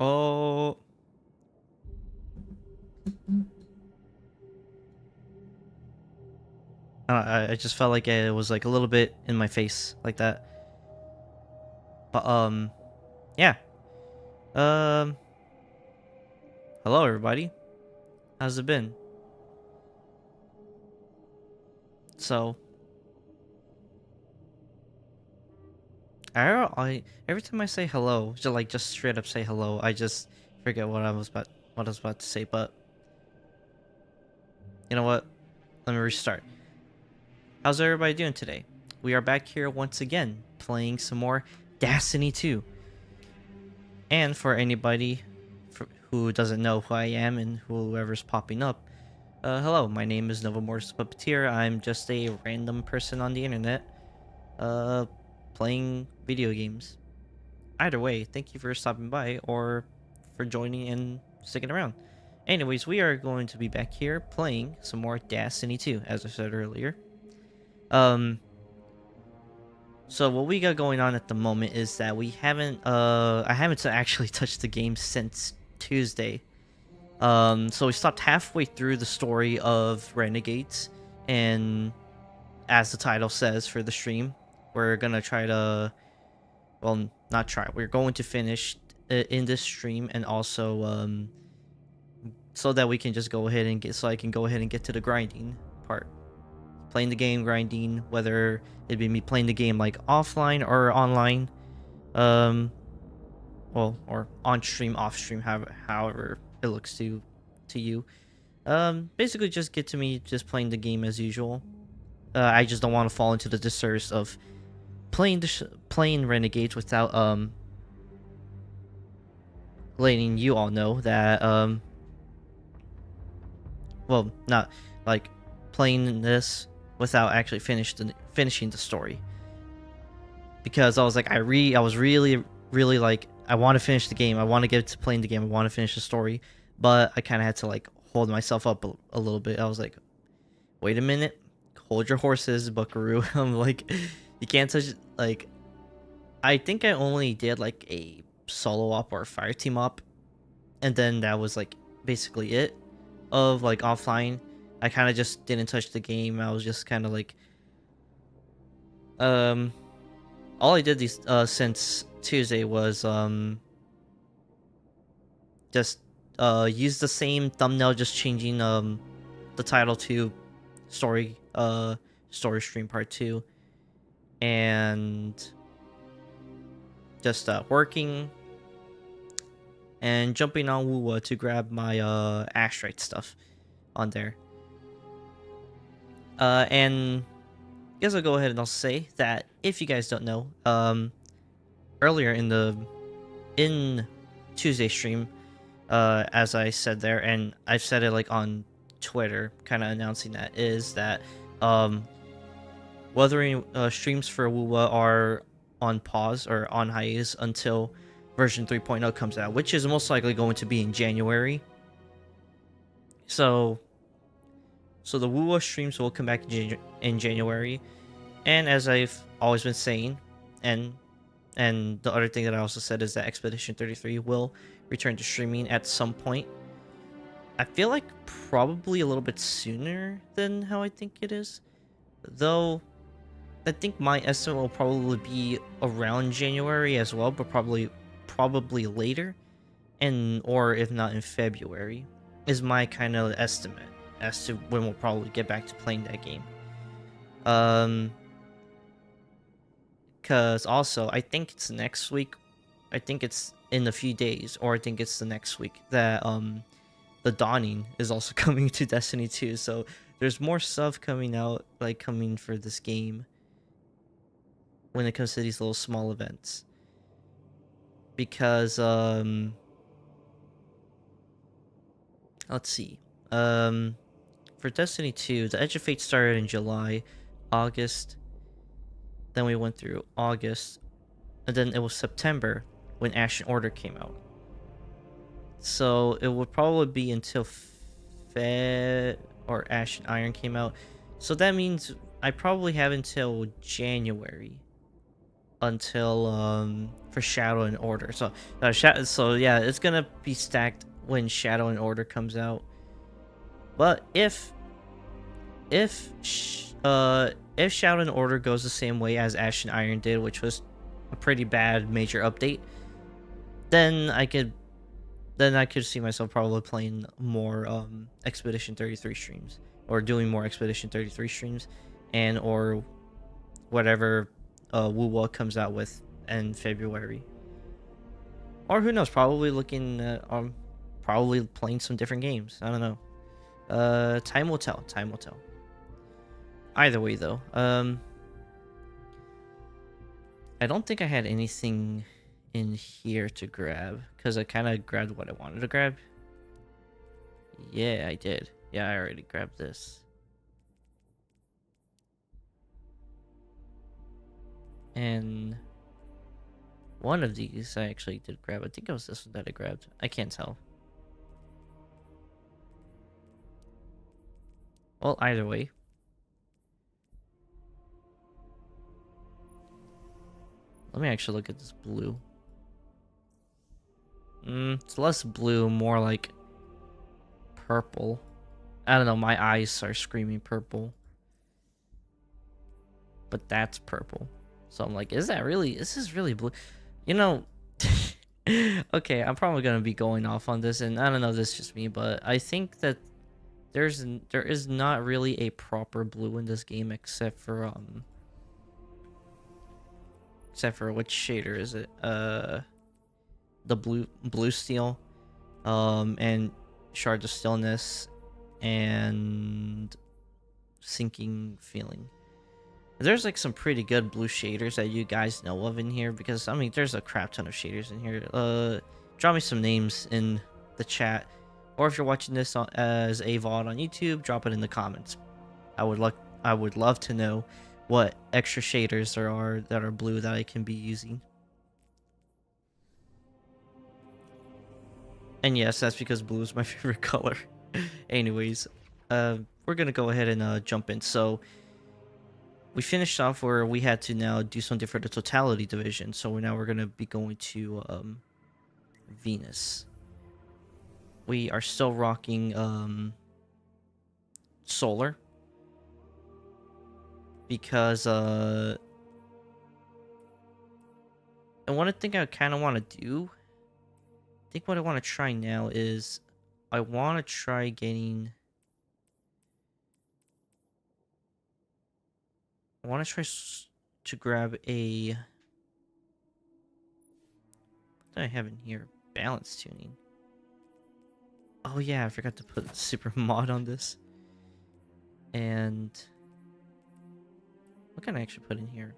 Oh, I just felt like it was like a little bit in my face like that. But yeah. Um, hello everybody. How's it been? So, I every time I say hello, just straight up say hello, I just forget what I was about to say. But you know what? Let me restart. How's everybody doing today? We are back here once again playing some more Destiny 2. And for anybody who doesn't know who I am and whoever's popping up, hello, my name is Mortis Puppeteer. I'm just a random person on the internet, uh, playing video games. Either way, thank you for stopping by or for joining and sticking around. Anyways, we are going to be back here playing some more Destiny 2, as I said earlier. Um, so what we got going on at the moment is that I haven't actually touched the game since Tuesday. So we stopped halfway through the story of Renegades, and as the title says for the stream, we're gonna try to, well, not try, we're going to finish in this stream, and also, so that we can just go ahead and so I can go ahead and get to the grinding part. Playing the game, grinding, whether it be me playing the game like offline or online, well, or on stream, off stream, however it looks to you. Basically just get to me just playing the game as usual. I just don't want to fall into the disservice of playing Renegades without letting you all know that well, not like playing this without actually finishing the story, because I was like I was really like, I want to finish the game, I want to get to playing the game, I want to finish the story, but I kind of had to like hold myself up a little bit. I was like, wait a minute, hold your horses, buckaroo. I'm like, you can't touch, like, I think I only did like a solo op or a fire team op, and then that was like basically it of like offline. I kind of just didn't touch the game. I was just kind of like, um all I did these since Tuesday was just use the same thumbnail, just changing the title to story stream part 2, and just working and jumping on Woowa to grab my Astrite stuff on there. And I guess I'll go ahead and I'll say that if you guys don't know, earlier in Tuesday stream, as I said there, and I've said it like on Twitter, kind of announcing that, is that weathering streams for Woowa are on pause or on hiatus until version 3.0 comes out, which is most likely going to be in January. So the Woowa streams will come back in January, and as I've always been saying, and the other thing that I also said is that Expedition 33 will return to streaming at some point. I feel like probably a little bit sooner than how I think it is, though I think my estimate will probably be around January as well, but probably later, and or if not in February, is my kind of estimate as to when we'll probably get back to playing that game. Because also I think it's next week, I think it's in a few days, or I think it's the next week that the Dawning is also coming to Destiny 2. So there's more stuff coming out, like coming for this game when it comes to these little small events. Because let's see, for Destiny 2, the Edge of Fate started in July, August, then we went through August, and then it was September when Ashen Order came out. So it would probably be until or Ashen Iron came out. So that means I probably have until January until for Shadow and Order. So so yeah, it's gonna be stacked when Shadow and Order comes out. But if Shadow and Order goes the same way as Ash and Iron did, which was a pretty bad major update, then I could see myself probably playing more Expedition 33 streams, or doing more Expedition 33 streams, and or whatever Wuwa comes out with in February. Or who knows, probably looking at probably playing some different games. I don't know. Time will tell. Time will tell. Either way though, I don't think I had anything in here to grab, because I kind of grabbed what I wanted to grab. Yeah, I did. Yeah, I already grabbed this. And one of these I actually did grab. I think it was this one that I grabbed. I can't tell. Well, either way. Let me actually look at this blue. It's less blue, more like purple. I don't know, my eyes are screaming purple. But that's purple. So I'm like, is this really blue? You know, okay, I'm probably gonna be going off on this, and I don't know if this is just me, but I think that there is not really a proper blue in this game except for which shader is it? The blue steel, and shards of stillness, and sinking feeling. There's like some pretty good blue shaders that you guys know of in here, because I mean there's a crap ton of shaders in here. Drop me some names in the chat, or if you're watching this as a VOD on YouTube, drop it in the comments. I would love to know what extra shaders there are that are blue that I can be using. And yes, that's because blue is my favorite color. Anyways, we're gonna go ahead and jump in. So we finished off where we had to now do something for the totality division. So now we're gonna be going to Venus. We are still rocking solar, because and one thing I kind of want to do, I think what I want to try now is I want to try getting, I want to try to grab a, what do I have in here? Balance tuning. Oh yeah, I forgot to put super mod on this. And what can I actually put in here?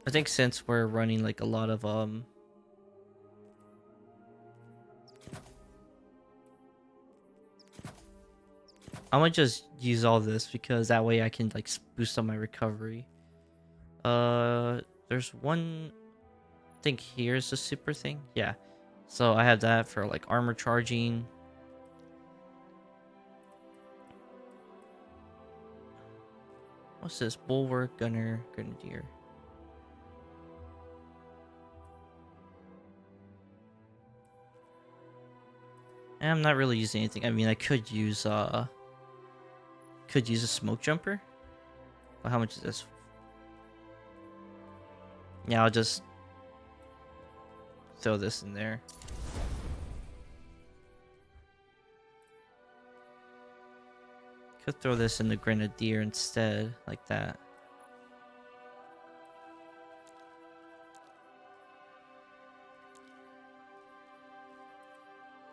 I think since we're running like a lot of I'm gonna just use all this, because that way I can like boost up my recovery. There's one, I think here's the super thing. Yeah, so I have that for like armor charging. What's this? Bulwark, Gunner, Grenadier. And I'm not really using anything. I mean, I could use a smoke jumper. Well, how much is this? Yeah, I'll just throw this in there. Could throw this in the Grenadier instead, like that.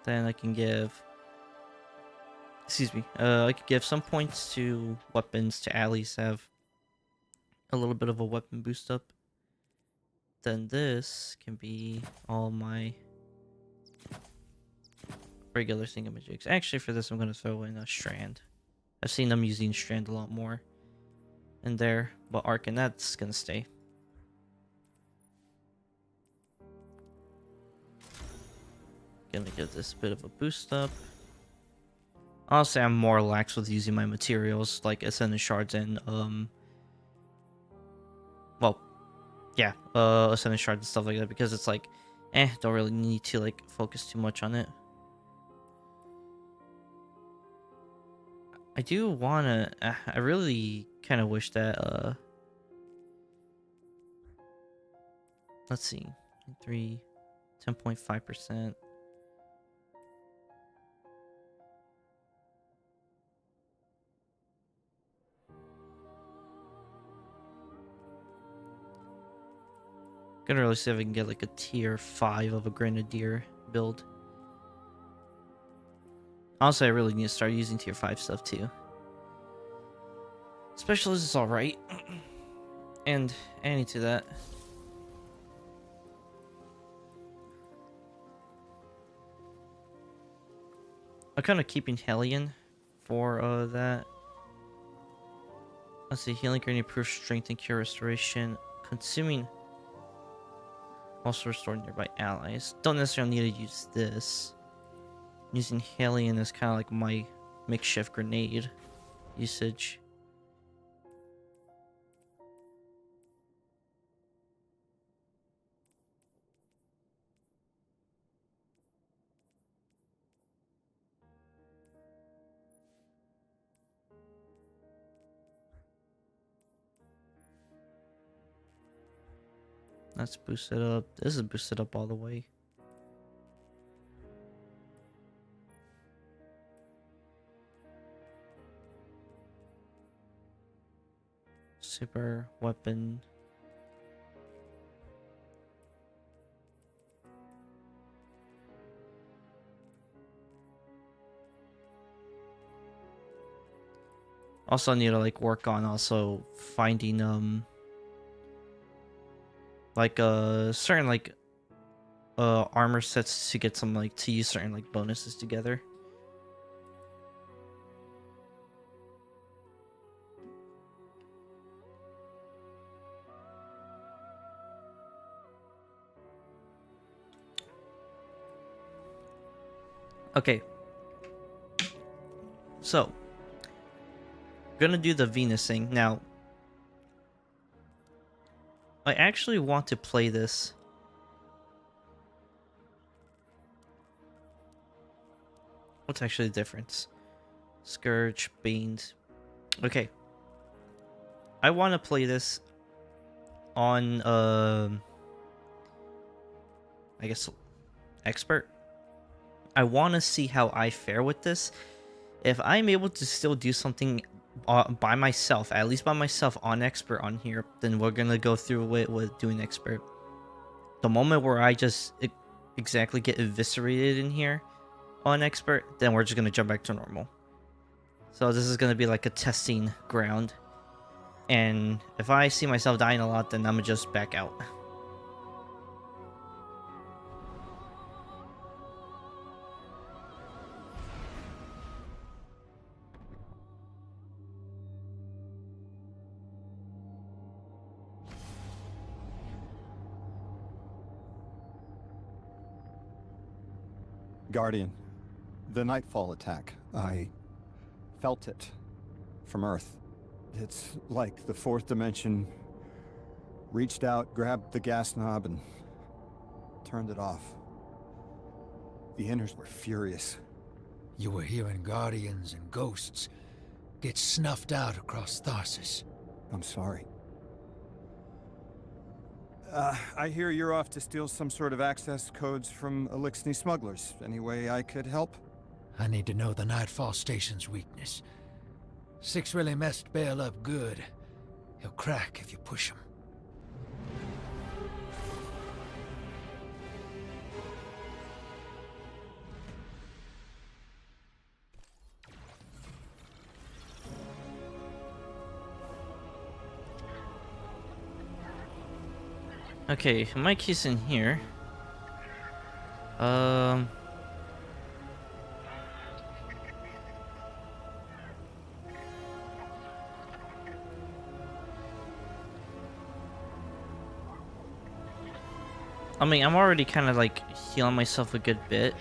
Then I can give, excuse me, I could give some points to weapons to allies, have a little bit of a weapon boost up. Then this can be all my regular thingamajigs. Actually, for this, I'm going to throw in a strand. I've seen them using strand a lot more in there, but arc and that's going to stay. Gonna give this a bit of a boost up. Honestly, I'm more lax with using my materials like Ascendant Shards and well, yeah, Ascendant Shards and stuff like that, because it's like, don't really need to like focus too much on it. I do wanna, I really kind of wish that, let's see, 10.5%. Gonna really see if I can get like a tier 5 of a Grenadier build. Honestly, I really need to start using tier 5 stuff too. Specialist is alright. And any to that. I'm kind of keeping Hellion for that. Let's see, healing grenade, improves strength and cure restoration. Consuming, also restore nearby allies. Don't necessarily need to use this. Using Hellion is kind of like my makeshift grenade usage. Let's boost it up. This is boosted up all the way. Super weapon. Also need to like work on also finding like certain like armor sets to get some like to use certain like bonuses together. Okay. So, gonna do the Venus thing. Now, I actually want to play this. What's actually the difference? Scourge, Banes. Okay. I want to play this on, I guess, Expert. I want to see how I fare with this. If I'm able to still do something by myself, at least by myself on Expert on here, then we're gonna go through it with doing Expert. The moment where I just exactly get eviscerated in here on Expert, then we're just gonna jump back to normal. So this is gonna be like a testing ground. And if I see myself dying a lot, then I'm gonna just back out. Guardian, the Nightfall attack, I felt it from Earth. It's like the fourth dimension reached out, grabbed the gas knob, and turned it off. The Inners were furious. You were hearing Guardians and Ghosts get snuffed out across Tharsis. I'm sorry. I hear you're off to steal some sort of access codes from Elixni smugglers. Any way I could help? I need to know the Nightfall Station's weakness. Six really messed Bale up good. He'll crack if you push him. Okay, my key's in here. I mean, I'm already kind of like healing myself a good bit,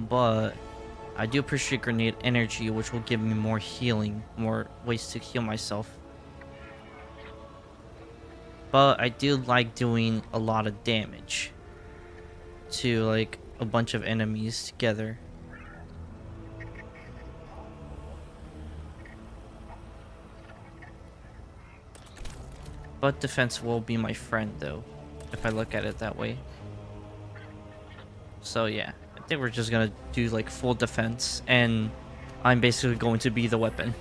but I do appreciate grenade energy, which will give me more healing, more ways to heal myself. But I do like doing a lot of damage to like a bunch of enemies together. But defense will be my friend though, if I look at it that way. So yeah, I think we're just gonna do like full defense, and I'm basically going to be the weapon,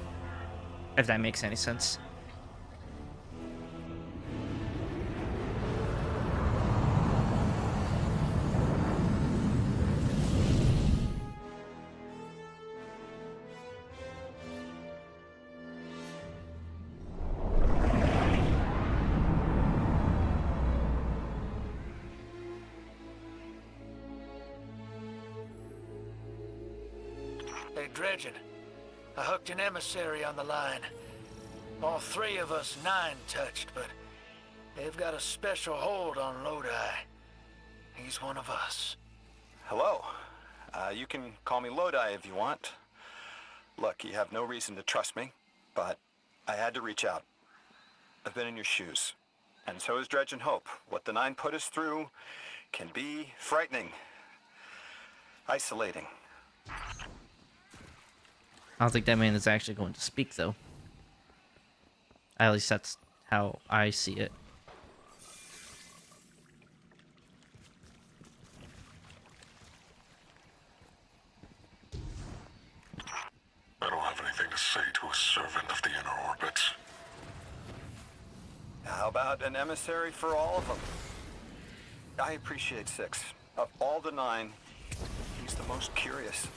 if that makes any sense. Hey, Dredgen. I hooked an emissary on the line. All 3 of us 9 touched, but they've got a special hold on Lodi. He's one of us. Hello. You can call me Lodi if you want. Look, you have no reason to trust me, but I had to reach out. I've been in your shoes. And so is Dredge and Hope. What the 9 put us through can be frightening. Isolating. I don't think that man is actually going to speak though. At least that's how I see it. I don't have anything to say to a servant of the inner orbits. How about an emissary for all of them? I appreciate 6. Of all the 9, he's the most curious.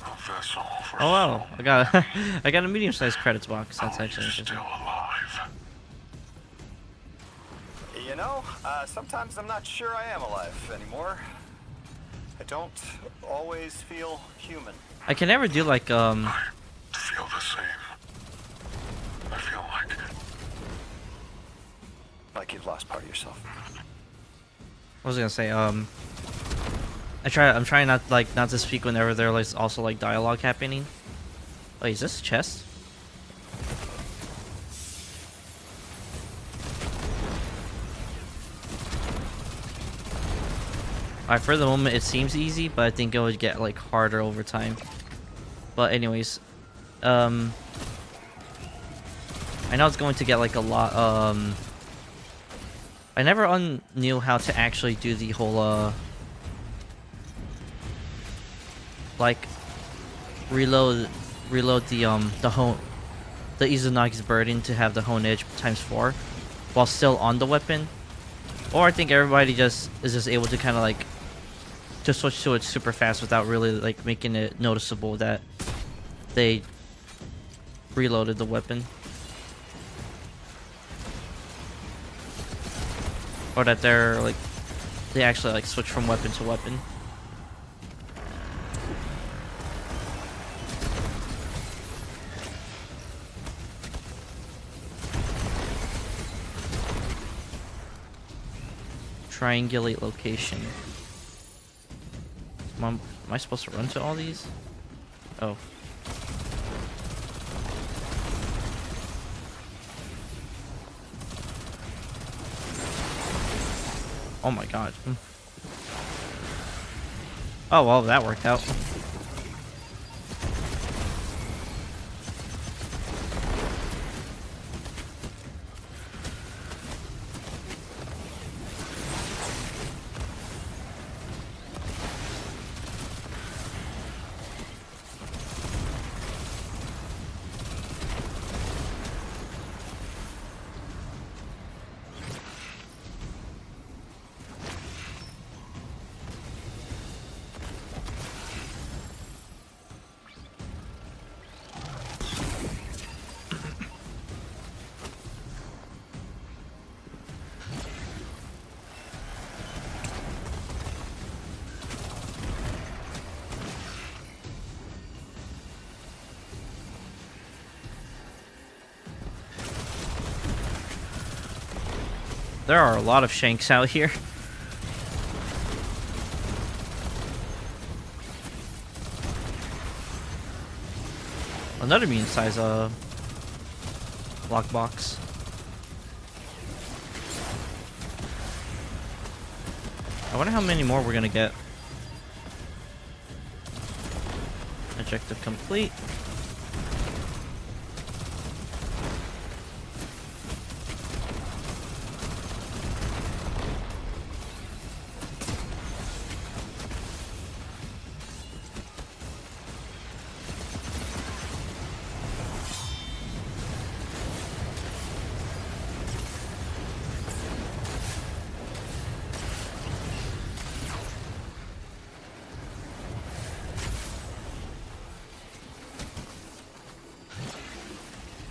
A vessel for Oh wow, soul. I got a, I got a medium-sized credits box. That's How are actually you interesting. still alive? You know, sometimes I'm not sure I am alive anymore. I don't always feel human. I can never do like I feel the same. I feel Like you've lost part of yourself. I was gonna say I'm trying not to speak whenever there's also like dialogue happening. Wait, is this a chest? Alright, for the moment it seems easy, but I think it would get like harder over time. But anyways, I know it's going to get like a lot. I never knew how to actually do the whole like reload the Izunagi's burden to have the hone edge ×4 while still on the weapon. Or I think everybody is just able to kind of like just switch to it super fast without really like making it noticeable that they reloaded the weapon. Or that they actually like switch from weapon to weapon. Triangulate location. Am I supposed to run to all these? Oh. Oh my god. Oh well, that worked out. There are a lot of shanks out here. Another medium size lockbox. I wonder how many more we're gonna get. Objective complete.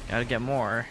Gotta get more.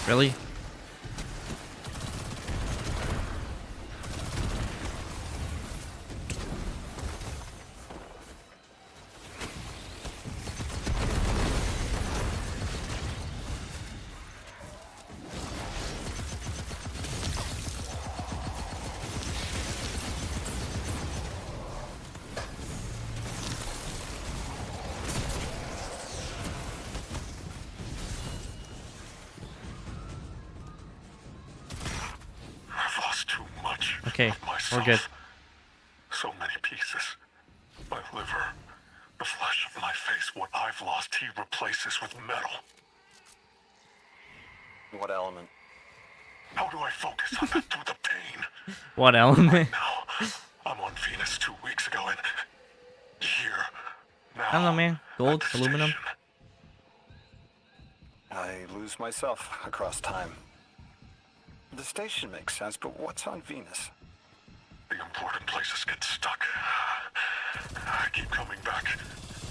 Really? Okay, we're good. So many pieces. My liver, the flesh of my face, what I've lost, he replaces with metal. What element? How do I focus on that through the pain? What element? Now, I'm on Venus 2 weeks ago and here, now. I don't know, man. Gold, at the aluminum. station. I lose myself across time. The station makes sense, but what's on Venus? The important places get stuck. I keep coming back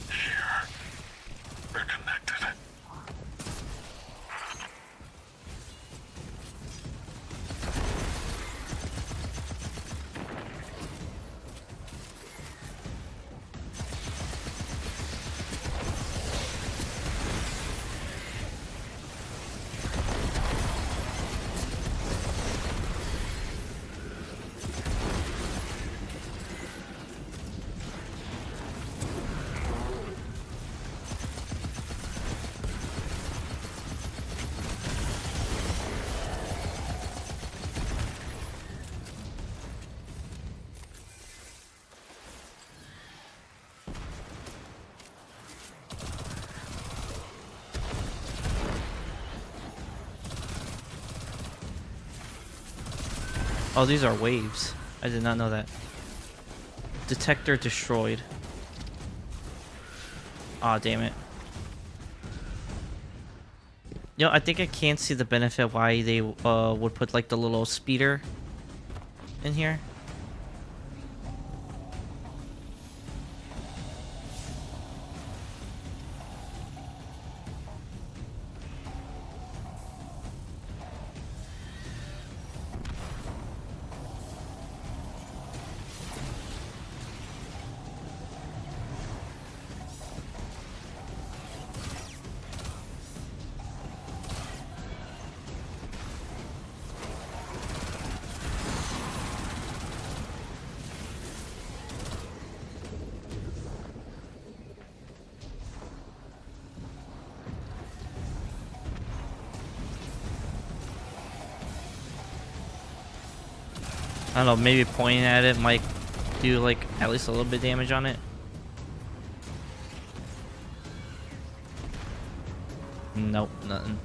here. They're connected. Oh, these are waves. I did not know that. Detector destroyed. Aw, damn it. You know, I think I can see the benefit why they would put like the little speeder in here. I don't know, maybe pointing at it might do like at least a little bit of damage on it. Nope, nothing.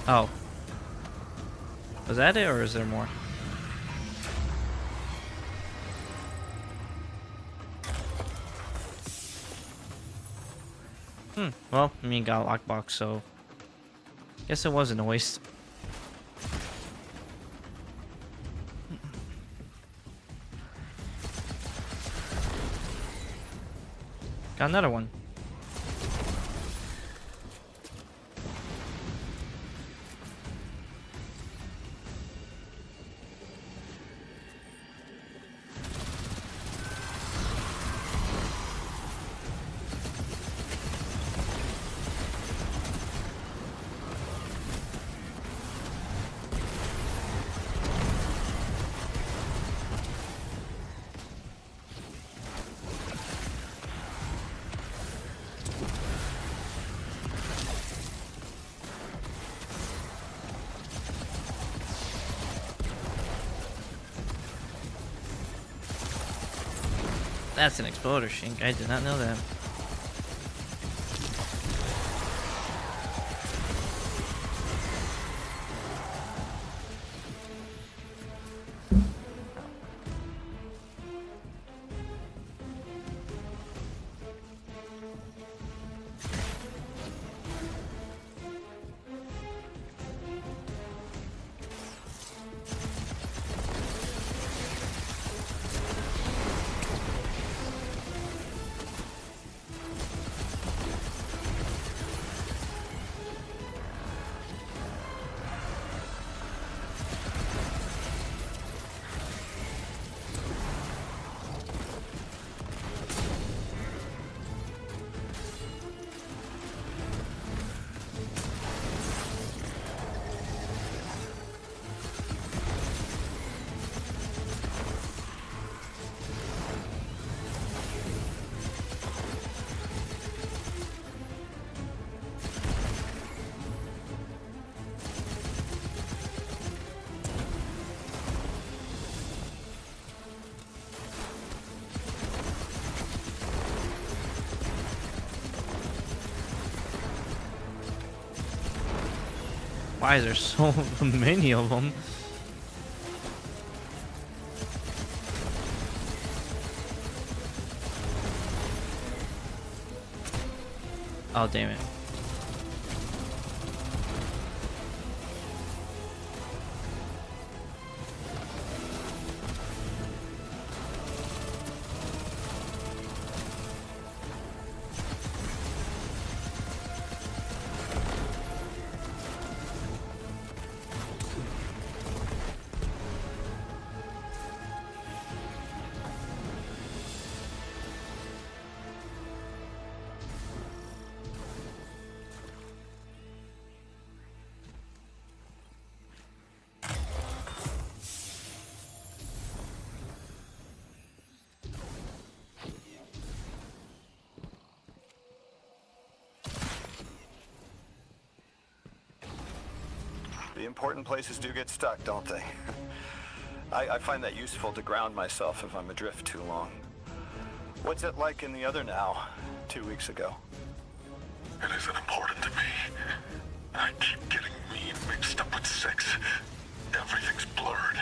Oh. Was that it, or is there more? Well, I mean, got a lockbox, so... guess it wasn't a waste. Got another one. That's an exploder shink. I did not know that. Why is there so many of them? Oh, damn it. The important places do get stuck, don't they? I find that useful to ground myself if I'm adrift too long. What's it like in the other now, 2 weeks ago? It isn't important to me. I keep getting mean mixed up with sex. Everything's blurred.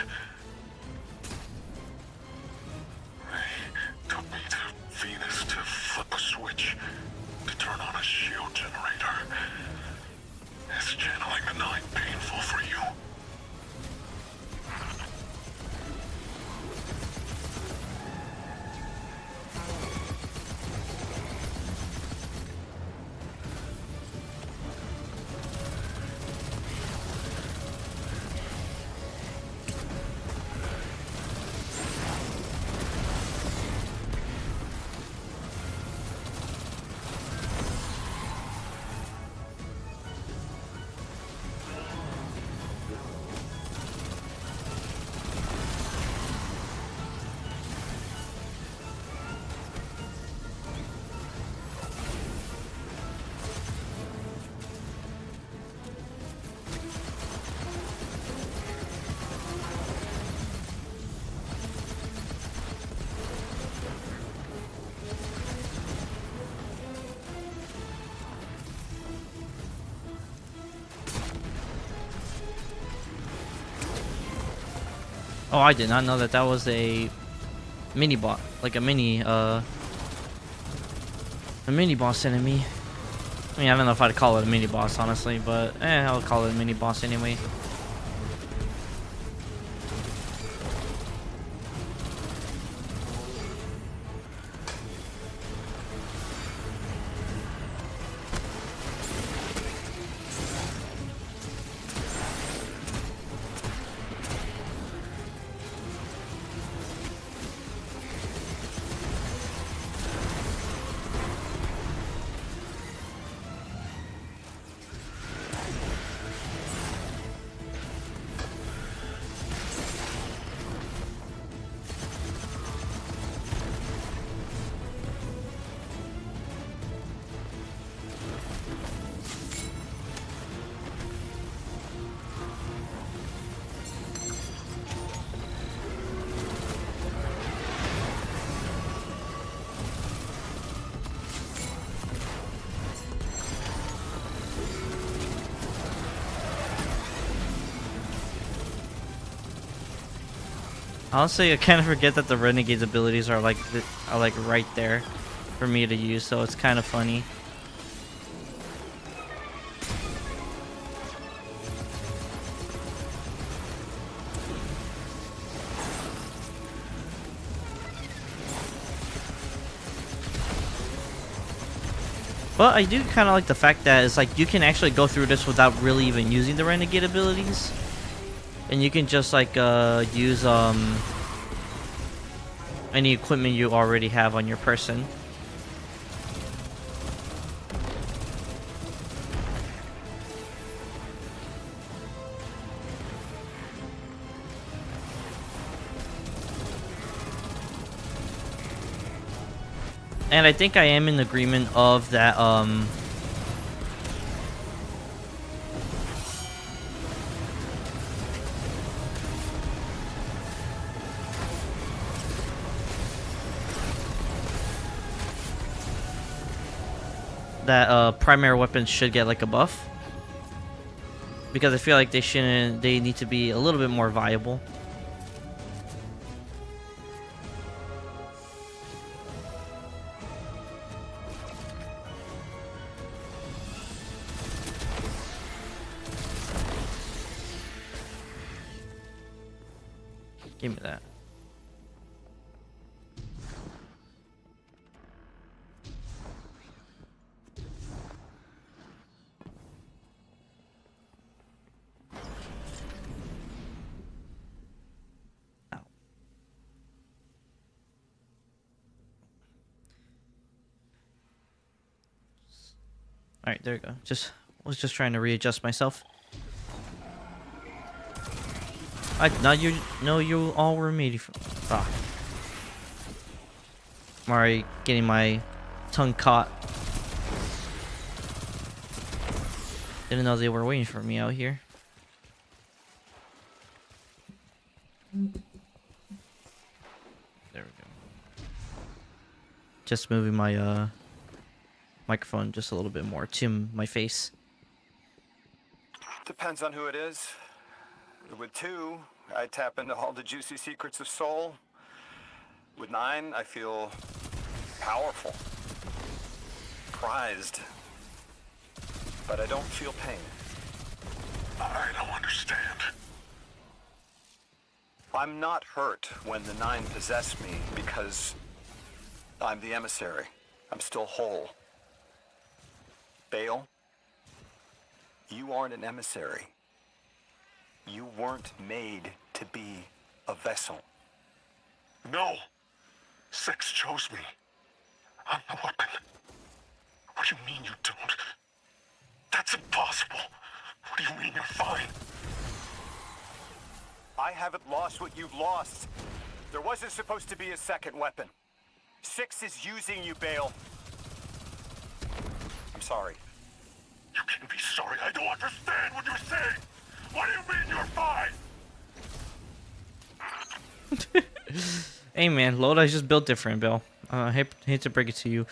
They took me to Venus to flip a switch, to turn on a shield generator. Is channeling the night painful for you? Oh, I did not know that that was a mini boss, like a mini boss enemy. I mean, I don't know if I'd call it a mini boss, honestly, but I'll call it a mini boss anyway. Honestly, I kind of forget that the Renegades abilities are like right there for me to use, so it's kind of funny. But I do kind of like the fact that it's like you can actually go through this without really even using the Renegade abilities. And you can just like use any equipment you already have on your person. And I think I am in agreement of that primary weapons should get like a buff, because I feel like they need to be a little bit more viable. Give me that. All right, there we go. Was just trying to readjust myself. You all were made for. Ah. I'm already getting my tongue caught. Didn't know they were waiting for me out here. There we go. Just moving my microphone just a little bit more to my face. Depends on who it is. With 2, I tap into all the juicy secrets of soul. With 9, I feel powerful, prized, but I don't feel pain. I don't understand. I'm not hurt when the 9 possess me because I'm the emissary. I'm still whole. Bale, you aren't an emissary. You weren't made to be a vessel. No. 6 chose me. I'm the weapon. What do you mean you don't? That's impossible. What do you mean you're fine? I haven't lost what you've lost. There wasn't supposed to be a second weapon. 6 is using you, Bale. I'm sorry. You can't be sorry. I don't understand what you're saying. What do you mean you're fine? Hey man, Lodi's just built different, Bill. Hate to break it to you.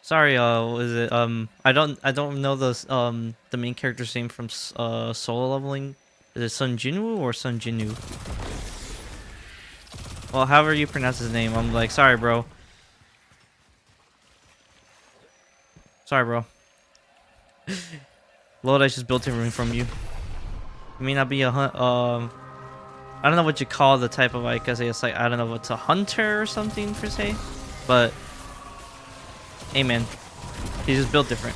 Sorry, is it I don't know the main character's name from solo leveling. Is it Sun Jinwoo or Sun Jinwoo? Well, however you pronounce his name, I'm like, sorry, bro. Sorry, bro. Lord, I just built everything from you. You may not be a I don't know what you call the type of, I guess it's like, I don't know if it's a hunter or something per se, but hey man, he's just built different.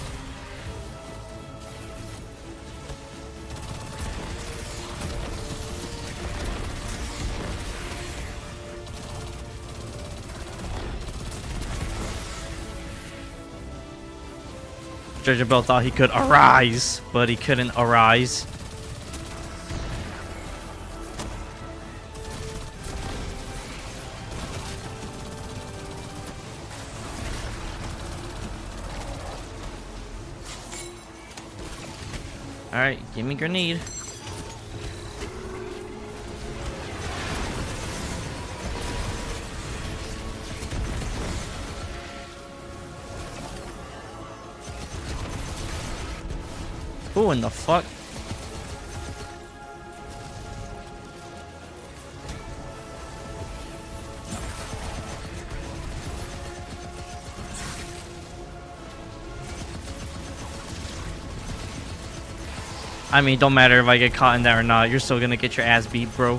Treasure Bell thought he could arise, but he couldn't arise. Alright, give me grenade. Who in the fuck? I mean, don't matter if I get caught in that or not. You're still gonna get your ass beat, bro.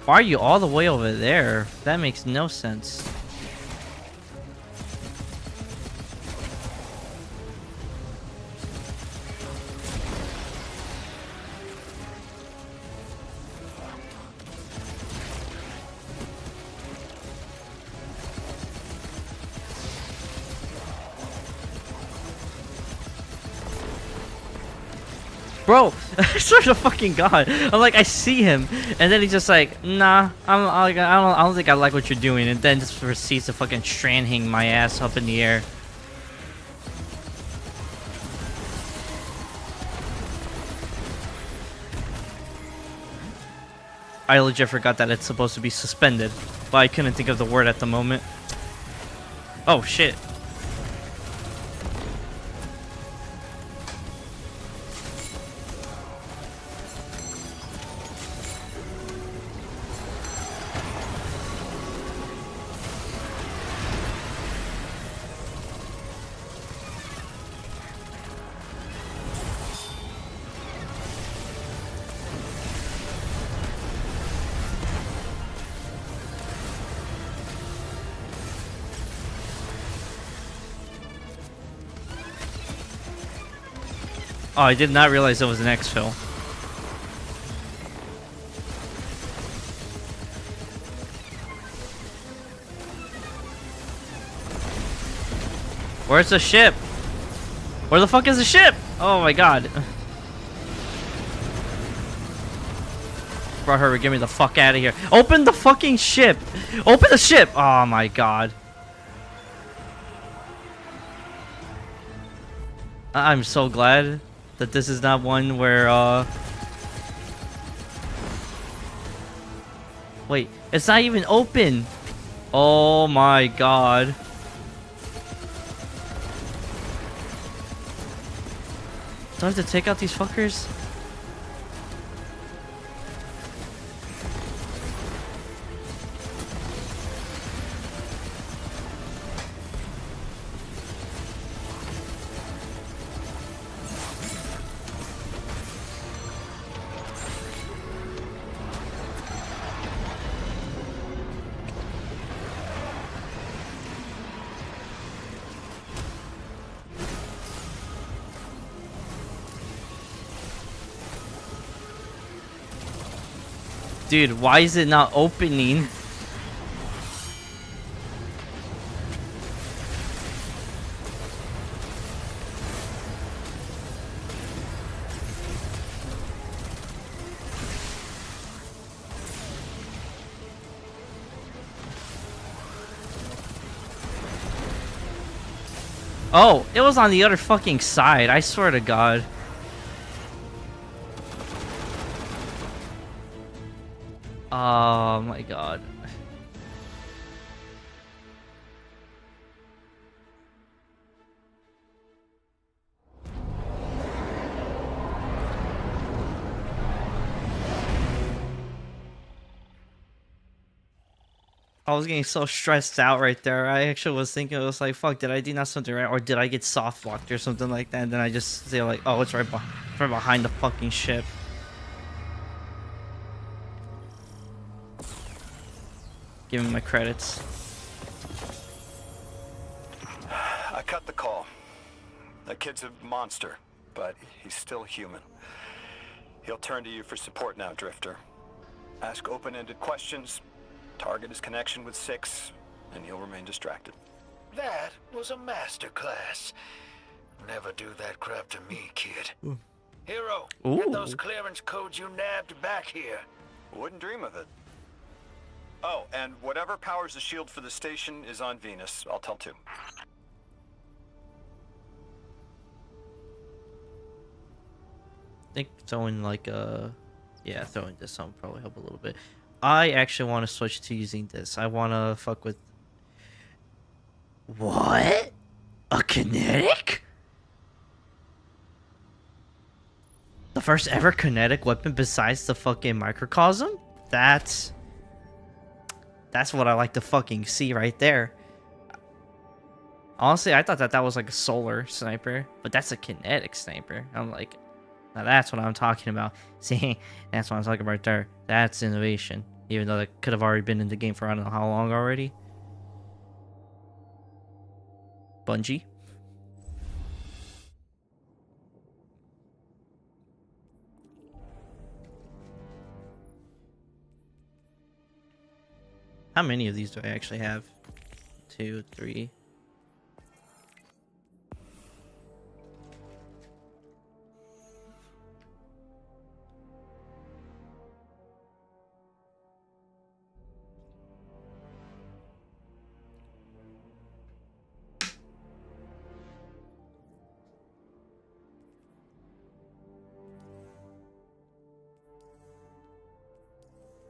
Why are you all the way over there? That makes no sense. Bro, I swear to fucking God. I'm like, I see him, and then he's just like, nah, I don't think I like what you're doing, and then just proceeds to fucking strand hang my ass up in the air. I legit forgot that it's supposed to be suspended, but I couldn't think of the word at the moment. Oh shit. Oh, I did not realize it was an exfil. Where's the ship? Where the fuck is the ship? Oh my God. Bro, hurry, get me the fuck out of here. Open the fucking ship. Open the ship. Oh my God. I'm so glad that this is not one where, wait, it's not even open. Oh my God. Do I have to take out these fuckers? Dude, why is it not opening? Oh, it was on the other fucking side. I swear to God. Oh my god. I was getting so stressed out right there. I actually was thinking, it was like, fuck, did I do not something right? Or did I get soft locked or something like that? And then I just say like, oh, it's right behind the fucking ship. Give me my credits. I cut the call. That kid's a monster, but he's still human. He'll turn to you for support now, Drifter. Ask open-ended questions, target his connection with Six, and he'll remain distracted. That was a masterclass. Never do that crap to me, kid. Ooh. Hero, Ooh. get those clearance codes you nabbed back here. Wouldn't dream of it. Oh, and whatever powers the shield for the station is on Venus. I'll tell too. I think throwing like yeah, throwing this on probably help a little bit. I actually want to switch to using this. I want to fuck with... What? A kinetic? The first ever kinetic weapon besides the fucking microcosm? That's what I like to fucking see right there. Honestly, I thought that was like a solar sniper, but that's a kinetic sniper. I'm like, now that's what I'm talking about. See, that's what I'm talking about right there. That's innovation. Even though that could have already been in the game for I don't know how long already. Bungie. How many of these do I actually have? 2, 3.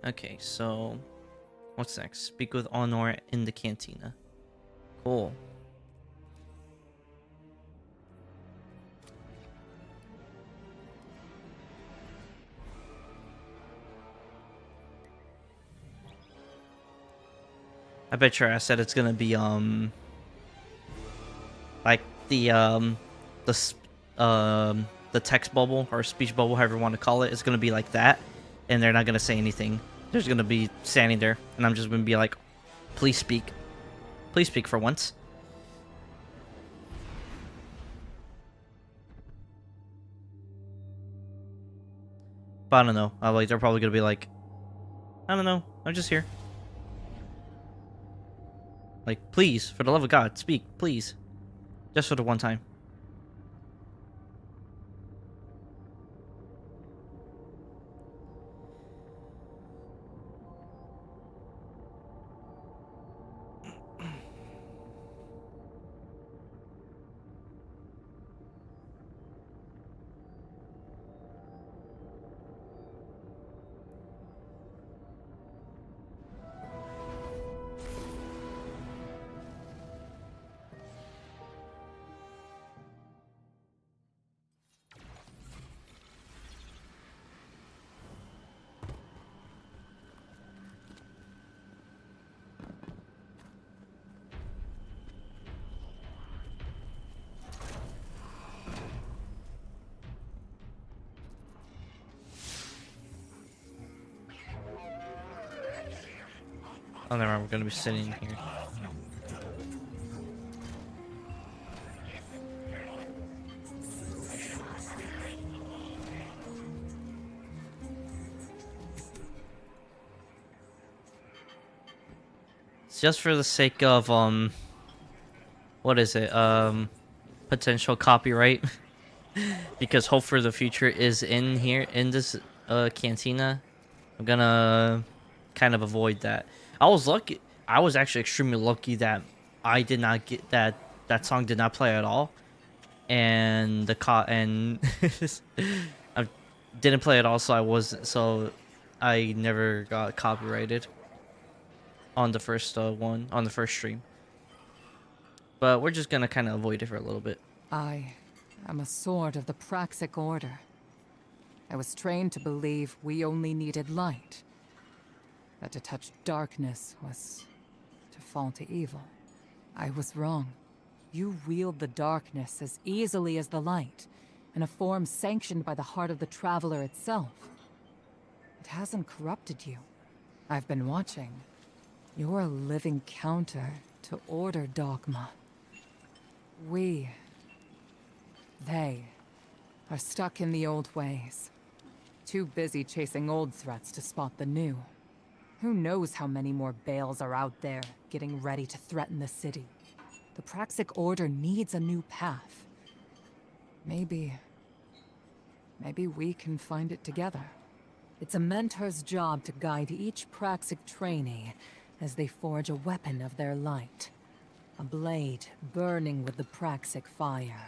Okay, so what's next? Speak with Honor in the cantina. Cool. I bet your ass said it's gonna be like the text bubble or speech bubble, however you want to call it. It's gonna be like that, and they're not gonna say anything. They're just gonna be standing there, and I'm just gonna be like, please speak for once. But I don't know. Like they're probably gonna be like, I don't know. I'm just here. Like, please, for the love of God, speak, please, just for the one time. Oh, never mind, we're gonna be sitting here. It's just for the sake of what is it? Potential copyright. Because Hope for the Future is in here in this cantina. I'm gonna kind of avoid that. I was lucky. I was actually extremely lucky that I did not get that song did not play at all, and I didn't play at all. So I never got copyrighted on the first one, on the first stream. But we're just gonna kind of avoid it for a little bit. I am a sword of the Praxic Order. I was trained to believe we only needed light. That to touch darkness was to fall to evil. I was wrong. You wield the darkness as easily as the light, in a form sanctioned by the heart of the Traveler itself. It hasn't corrupted you. I've been watching. You're a living counter to Order dogma. They are stuck in the old ways. Too busy chasing old threats to spot the new. Who knows how many more Bales are out there, getting ready to threaten the city. The Praxic Order needs a new path. Maybe we can find it together. It's a mentor's job to guide each Praxic trainee as they forge a weapon of their light. A blade burning with the Praxic fire.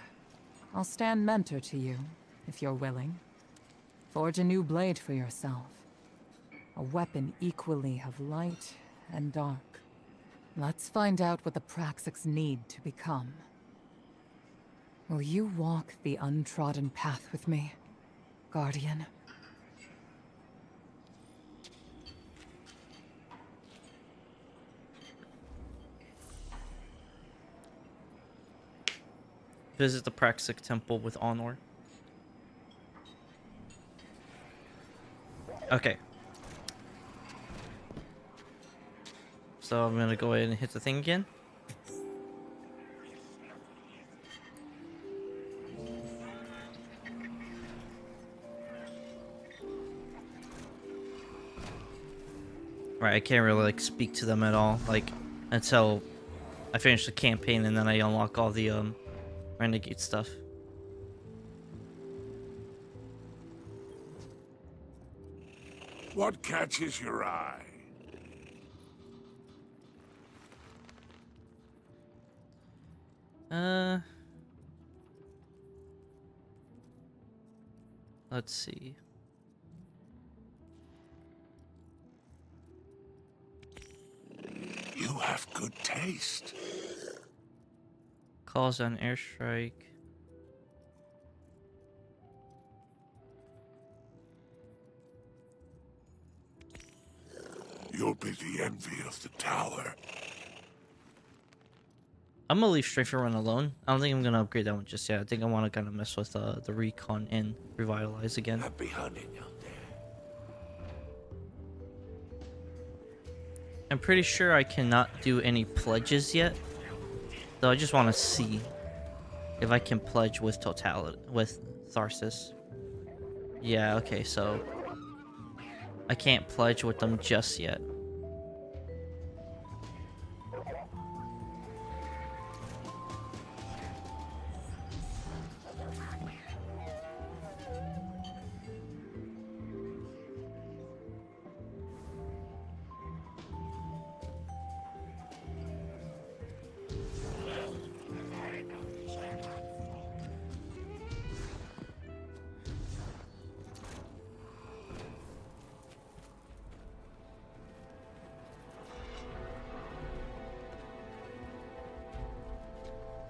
I'll stand mentor to you, if you're willing. Forge a new blade for yourself. A weapon equally of light and dark. Let's find out what the Praxics need to become. Will you walk the untrodden path with me, Guardian? Visit the Praxic Temple with honor. Okay. So I'm gonna go ahead and hit the thing again. Right, I can't really like speak to them at all, like until I finish the campaign and then I unlock all the Renegade stuff. What catches your eye? Let's see. You have good taste. Calls on airstrike. You'll be the envy of the tower. I'm gonna leave Strafer Run alone. I don't think I'm gonna upgrade that one just yet. I think I want to kind of mess with the recon and revitalize again. Happy hunting out there. I'm pretty sure I cannot do any pledges yet, though. I just want to see if I can pledge with Tharsis. Yeah, okay, so I can't pledge with them just yet.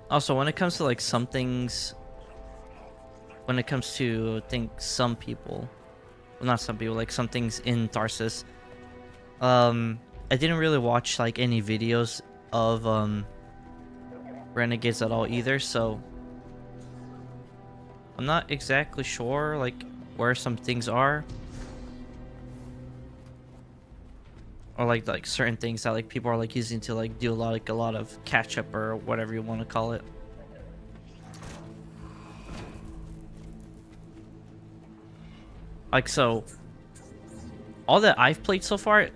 Also, when it comes to like some things, when it comes to I think some people, well, not some people, like some things in Tharsis, I didn't really watch like any videos of Renegades at all either, so I'm not exactly sure like where some things are, or like certain things that like people are like using to like do a lot of catch up or whatever you want to call it. Like, so all that I've played so far,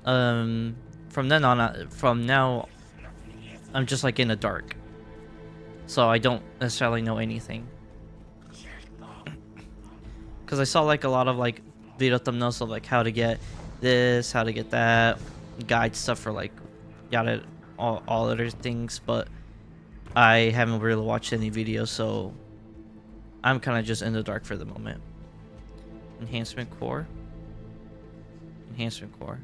from now I'm just like in the dark, so I don't necessarily know anything, because I saw like a lot of like video thumbnails of like how to get this, how to get that, guide stuff for like yada, all other things, but I haven't really watched any videos, so I'm kind of just in the dark for the moment. Enhancement core. Enhancement core.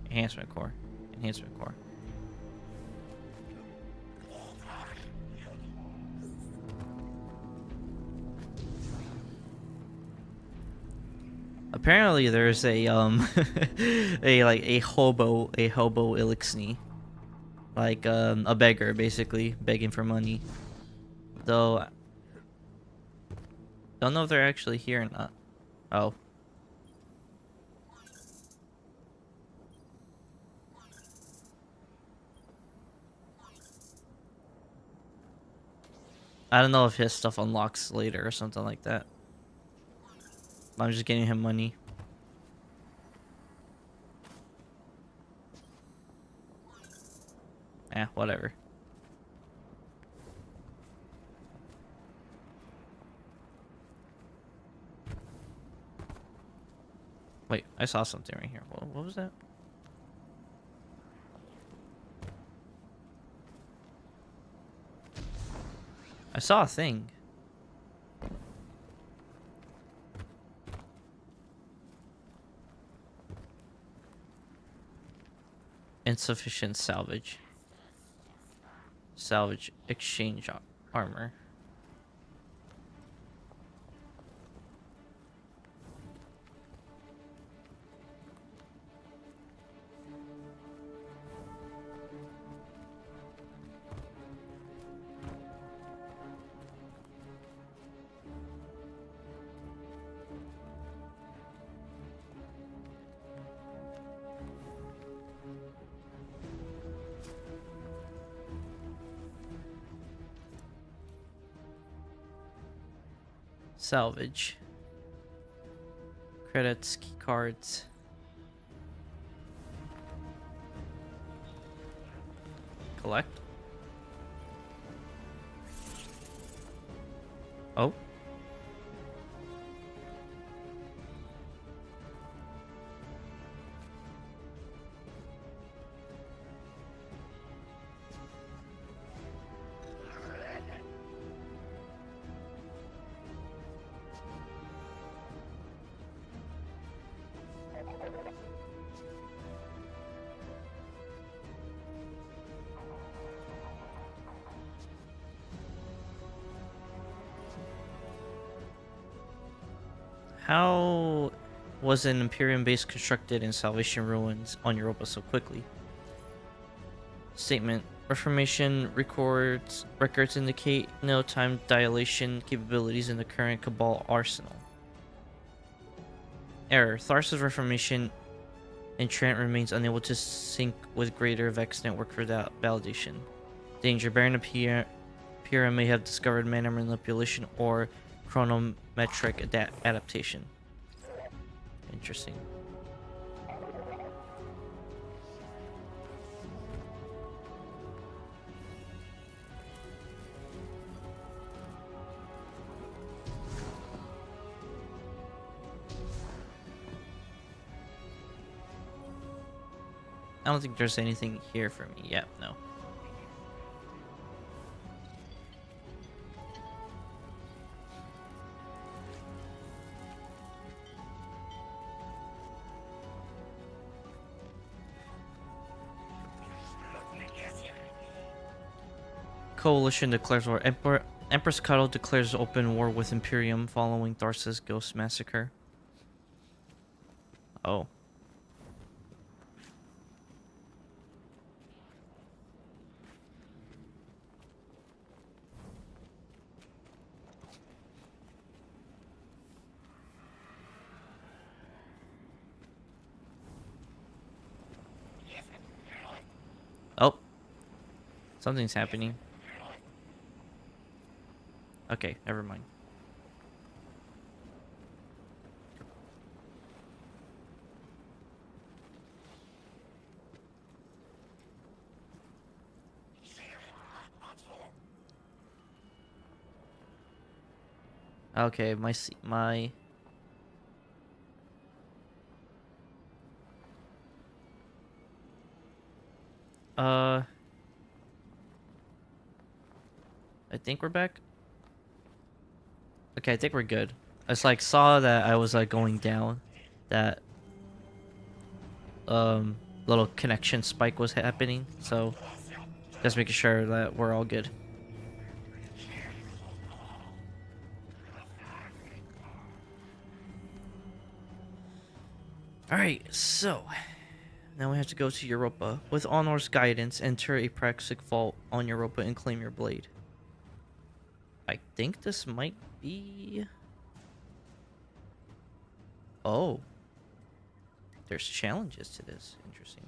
Enhancement core. Enhancement core. Apparently there's a a hobo Elixni. Like a beggar basically, begging for money. Though don't know if they're actually here or not. Oh. I don't know if his stuff unlocks later or something like that. I'm just getting him money. Whatever. Wait, I saw something right here. What was that? I saw a thing. Insufficient salvage. Salvage exchange armor. Salvage. Credits, key cards. Collect. Oh. How was an Imperium base constructed in Salvation Ruins on Europa so quickly? Statement. Reformation records indicate no time dilation capabilities in the current Cabal arsenal. Error. Tharsa's Reformation entrant remains unable to sync with greater Vex network for that validation. Danger. Baron Pira may have discovered mana manipulation or chronometric adaptation. Interesting. I don't think there's anything here for me yet, no. Coalition declares war. Empress Cuddle declares open war with Imperium following Tharsa's Ghost Massacre. Oh. Oh. Something's happening. Okay, never mind. Okay, my I think we're back. Okay, I think we're good. I just like saw that I was like going down. That little connection spike was happening, so just making sure that we're all good. Alright, so now we have to go to Europa. With Honor's guidance, enter a Praxic vault on Europa and claim your blade. I think this might be... Oh. There's challenges to this. Interesting.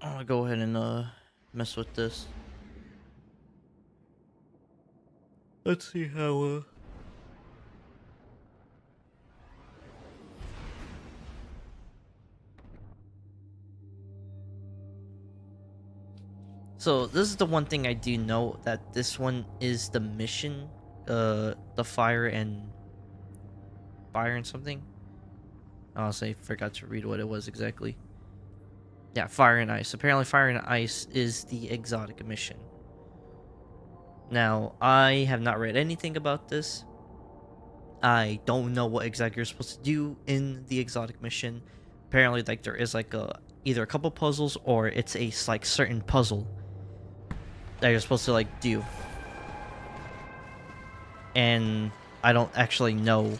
I'm gonna go ahead and mess with this. Let's see how So this is the one thing I do know, that this one is the mission, the fire and something. Honestly, forgot to read what it was exactly. Yeah, fire and ice. Apparently fire and ice is the exotic mission. Now, I have not read anything about this. I don't know what exactly you're supposed to do in the exotic mission. Apparently, like, there is like either a couple puzzles, or it's a like certain puzzle that you're supposed to like do. And I don't actually know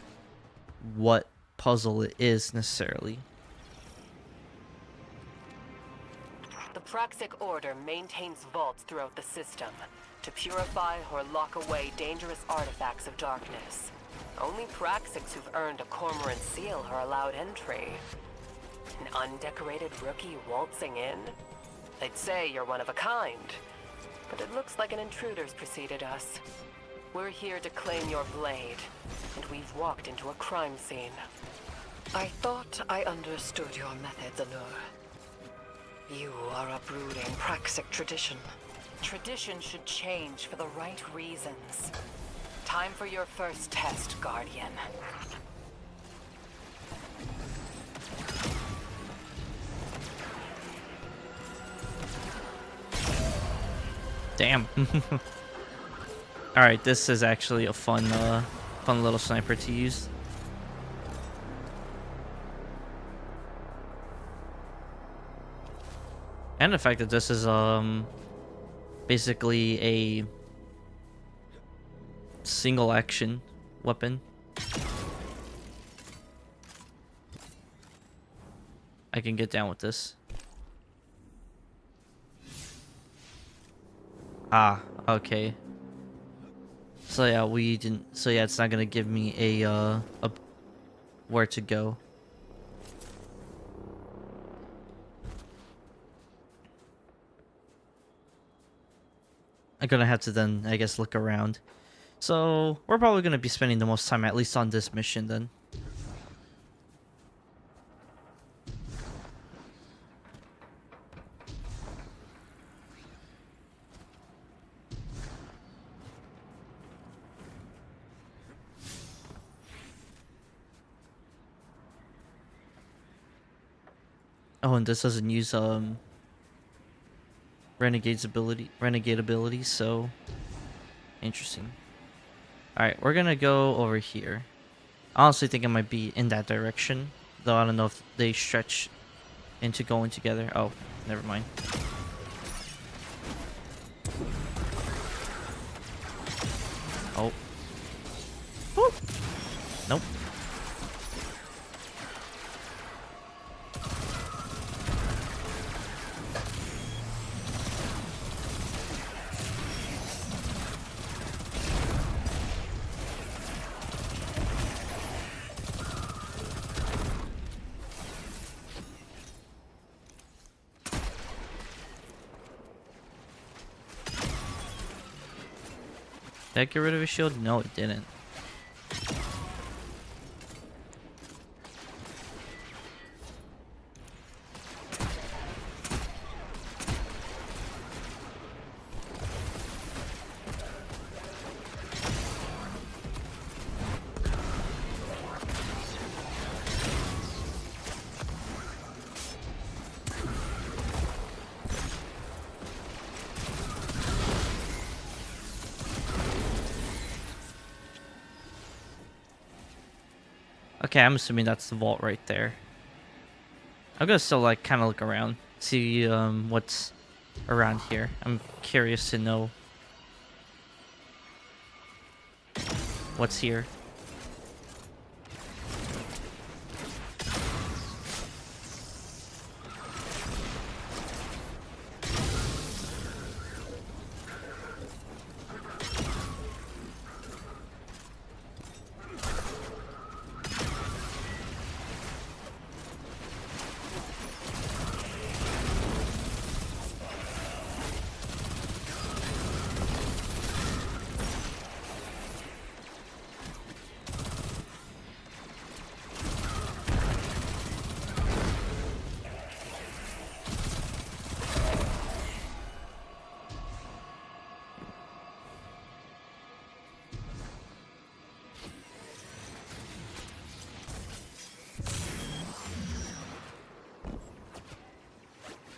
what puzzle it is necessarily. The Praxic Order maintains vaults throughout the system to purify or lock away dangerous artifacts of darkness. Only Praxics who've earned a Cormorant seal are allowed entry. An undecorated rookie waltzing in? They'd say you're one of a kind, but it looks like an intruder's preceded us. We're here to claim your blade, and we've walked into a crime scene. I thought I understood your methods, Anur. You are uprooting Praxic tradition. Tradition should change for the right reasons. Time for your first test, Guardian. Damn. Alright, this is actually a fun little sniper to use. And the fact that this is basically a single action weapon. I can get down with this. Ah, okay. So yeah, we didn't. So yeah, it's not gonna give me a where to go. I'm gonna have to then, I guess, look around. So we're probably gonna be spending the most time, at least on this mission, then. Oh, and this doesn't use renegade ability, so interesting. Alright, we're gonna go over here. I honestly think it might be in that direction, though I don't know if they stretch into going together. Oh, never mind. Oh. Woo! Nope. Did that get rid of his shield? No, it didn't. Okay, I'm assuming that's the vault right there. I'm gonna still like kind of look around, see what's around here. I'm curious to know what's here.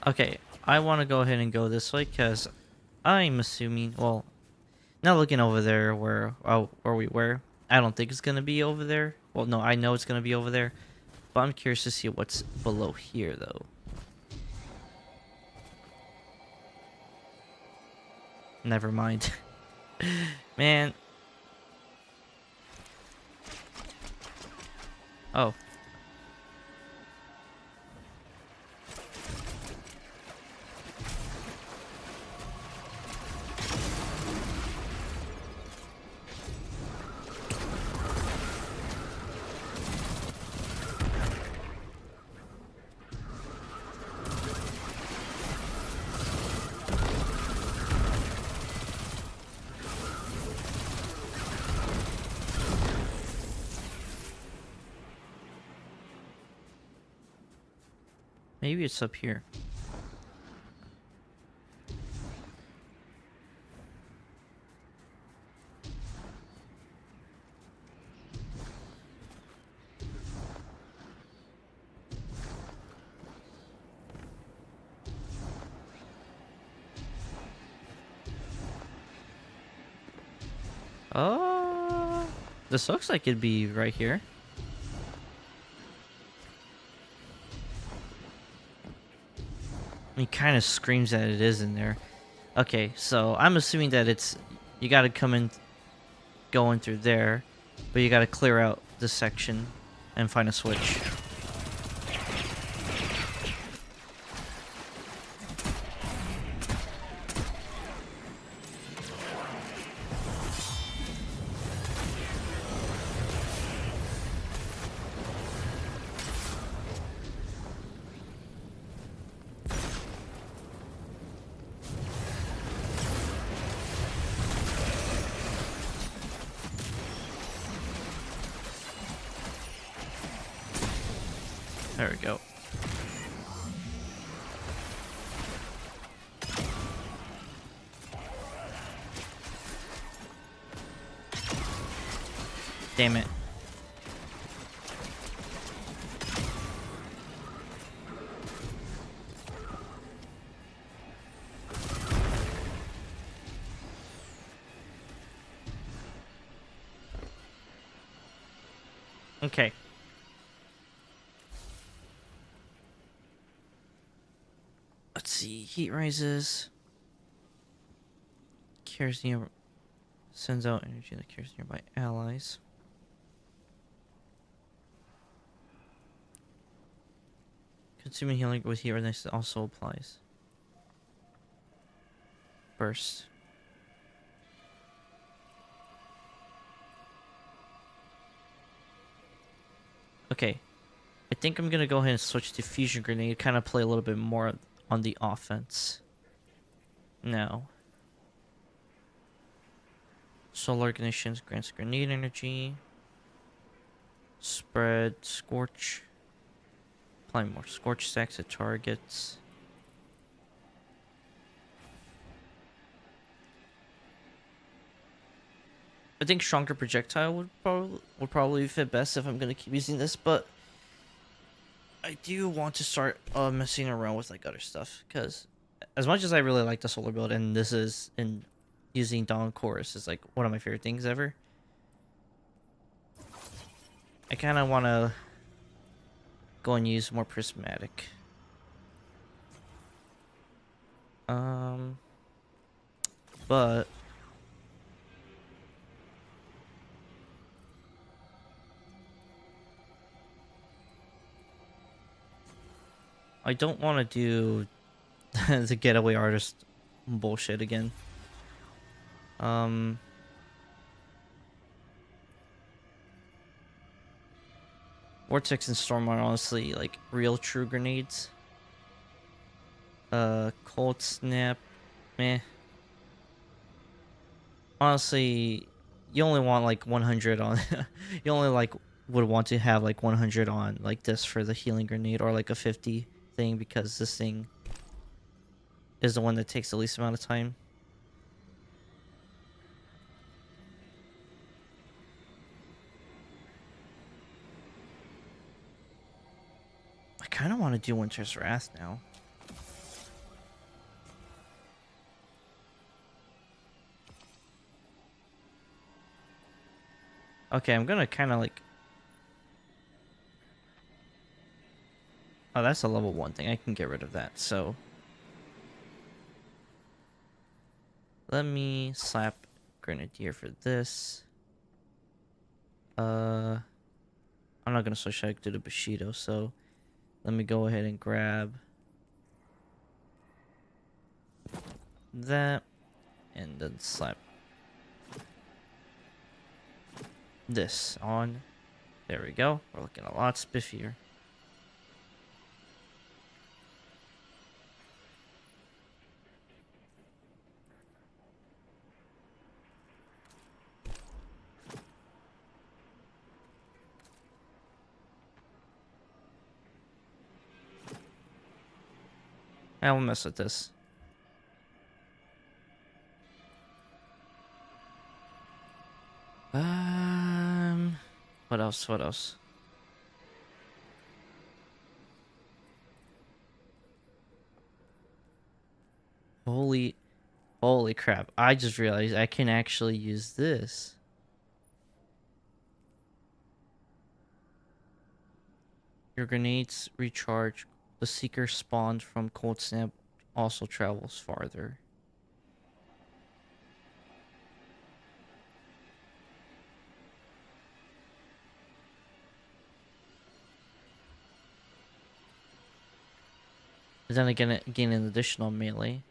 Okay, I want to go ahead and go this way because I'm assuming, well, not looking over there where we were. I don't think it's gonna be over there. Well, no, I know it's gonna be over there, but I'm curious to see what's below here, though. Never mind, man. Oh. Maybe it's up here. Oh, this looks like it'd be right here. It kind of screams that it is in there. Okay, so I'm assuming that it's... You gotta come in... Go in through there. But you gotta clear out this section. And find a switch. There we go. Damn it. Okay. Let's see. Heat rises. Cures near. Sends out energy that cures nearby allies. Consuming healing with heat resistance also applies. Burst. Okay. I think I'm gonna go ahead and switch to fusion grenade, kind of play a little bit more on the offense. Now. Solar ignitions grants grenade energy. Spread, scorch. Apply more scorch stacks at targets. I think stronger projectile would probably fit best if I'm gonna keep using this, but I do want to start messing around with like other stuff, because as much as I really like the solar build, and this is in using Dawn Chorus is like one of my favorite things ever. I kind of want to go and use more prismatic. But I don't want to do the getaway artist bullshit again. Vortex and Storm are honestly like real true grenades. Cold Snap, meh. Honestly, you only want like 100 on. You only like would want to have like 100 on like this for the healing grenade, or like a 50 thing, because this thing is the one that takes the least amount of time. I kind of want to do Winter's Wrath now. Okay, I'm gonna kind of like... Oh, that's a level 1 thing. I can get rid of that, so... Let me slap Grenadier for this. I'm not gonna switch back to the Bushido, so... Let me go ahead and grab... that. And then slap... this on. There we go. We're looking a lot spiffier. I'll mess with this. What else? What else? Holy crap. I just realized I can actually use this. Your grenades recharge. The Seeker spawned from Cold Snap also travels farther. But then again, gain an additional melee.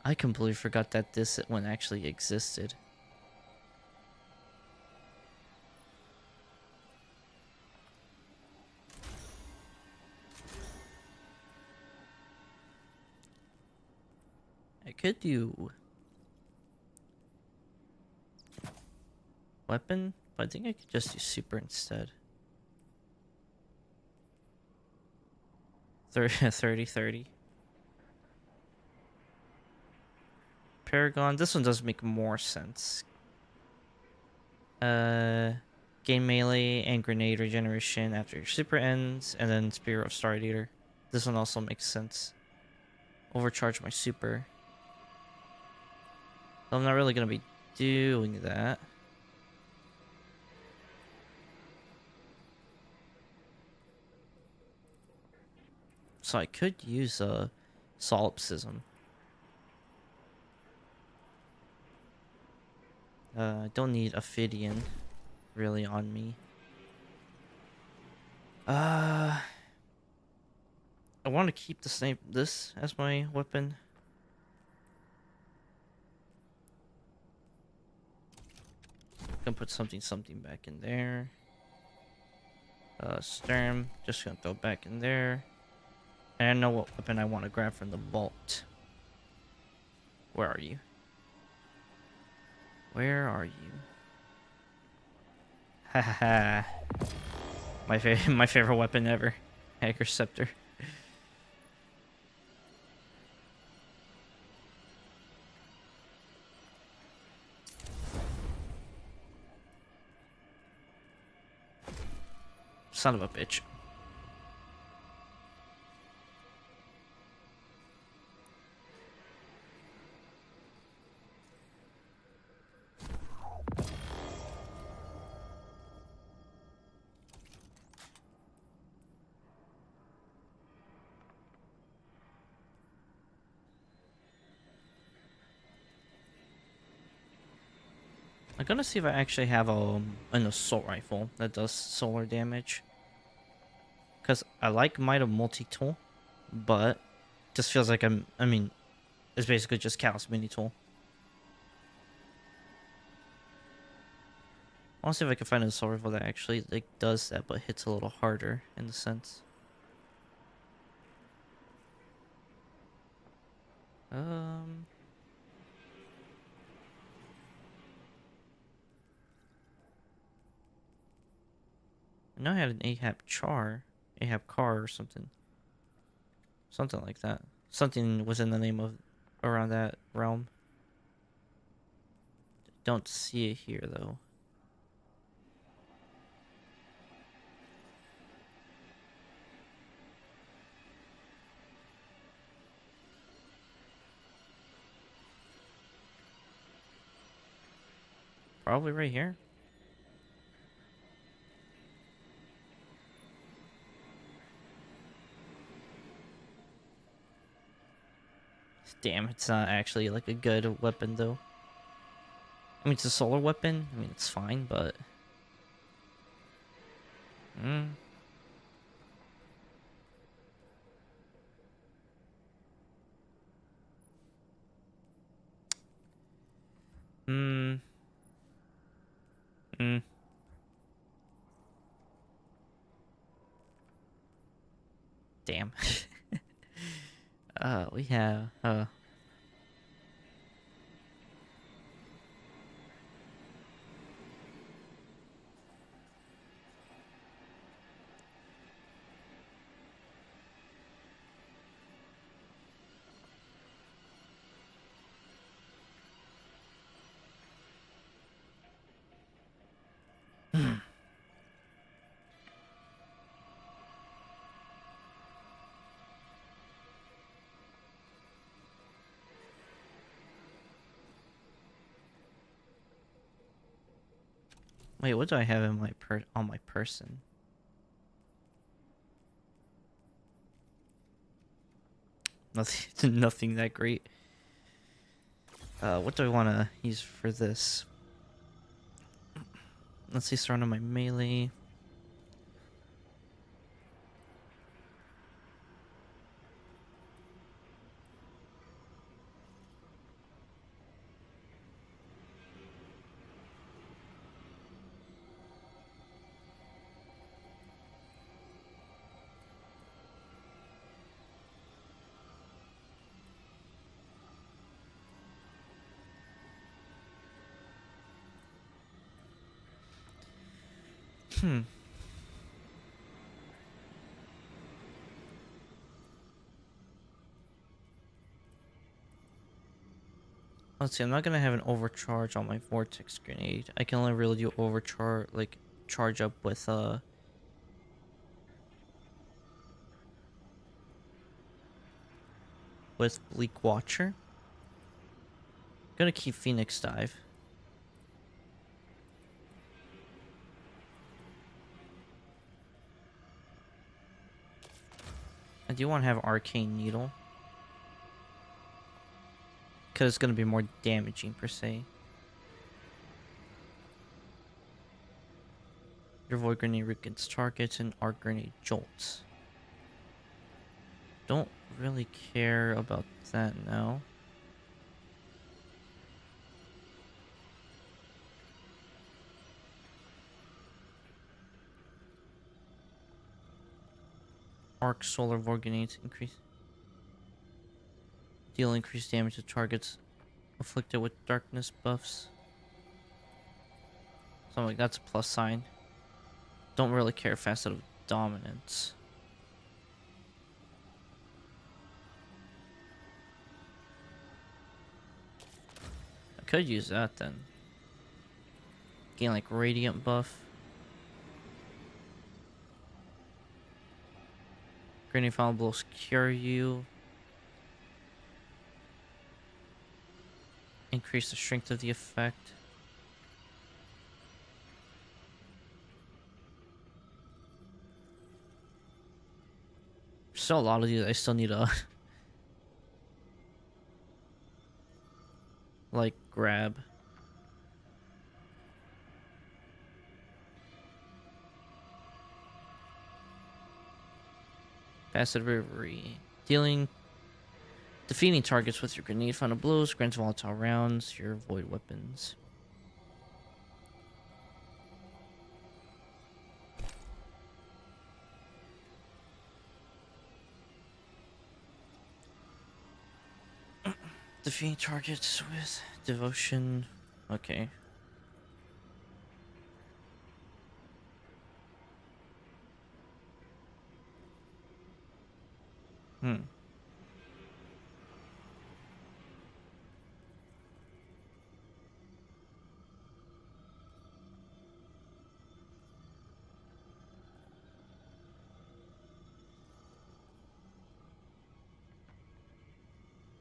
I completely forgot that this one actually existed. I could do weapon, but I think I could just do super instead. 30-30. Paragon. This one does make more sense. Gain melee and grenade regeneration after your super ends, and then Spear of Star Eater. This one also makes sense. Overcharge my super. So I'm not really gonna be doing that. So I could use a solipsism. I don't need Ophidian really on me. I want to keep this as my weapon. Gonna put something back in there. Sturm, just gonna throw back in there. And I know what weapon I want to grab from the vault. Where are you? Where are you? Haha. My favorite weapon ever. Hacker Scepter. Son of a bitch. I'm gonna see if I actually have an assault rifle that does solar damage. Cause I like Might of multi-tool, but just feels like I mean, it's basically just Callus mini tool. I want to see if I can find a assault rifle that actually like does that, but hits a little harder in the sense. I know I had an Ahab car or something. Something like that. Something was in the name of around that realm. Don't see it here though. Probably right here. Damn, it's not actually like a good weapon though. I mean, it's a solar weapon. I mean, it's fine, but... Hmm. Hmm. Hmm. Damn. We have, Wait, what do I have in my on my person? Nothing, nothing that great. What do I want to use for this? Let's see, start on my melee. Hmm. Let's see, I'm not gonna have an overcharge on my vortex grenade. I can only really do overcharge, like, charge up with, Bleak Watcher. Gonna keep Phoenix Dive. I do want to have Arcane Needle. Because it's going to be more damaging, per se. Your Void Grenade weakens targets and Arc Grenade jolts. Don't really care about that now. Arc Solar Void Grenades increase. Deal increased damage to targets afflicted with darkness buffs. So I'm like, that's a plus sign. Don't really care facet of dominance. I could use that then. Gain like radiant buff. Grenade Final Blows cure you. Increase the strength of the effect. There's still a lot of these I still need to like grab. Passive delivery. Defeating targets with your grenade final blows grants volatile rounds your void weapons. Defeating targets with devotion. Okay.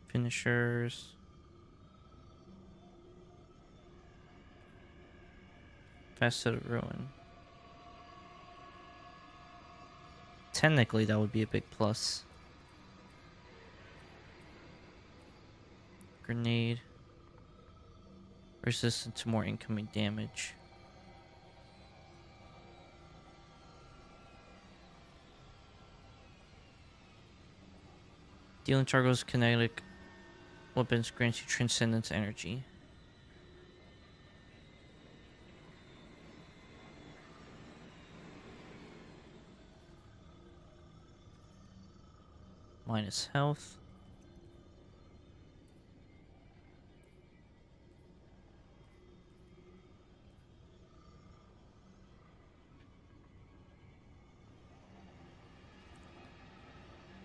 Finishers. Facet ruin. Technically, that would be a big plus. Grenade. Resistant to more incoming damage. Dealing targets kinetic weapons grants you transcendence energy. Minus health.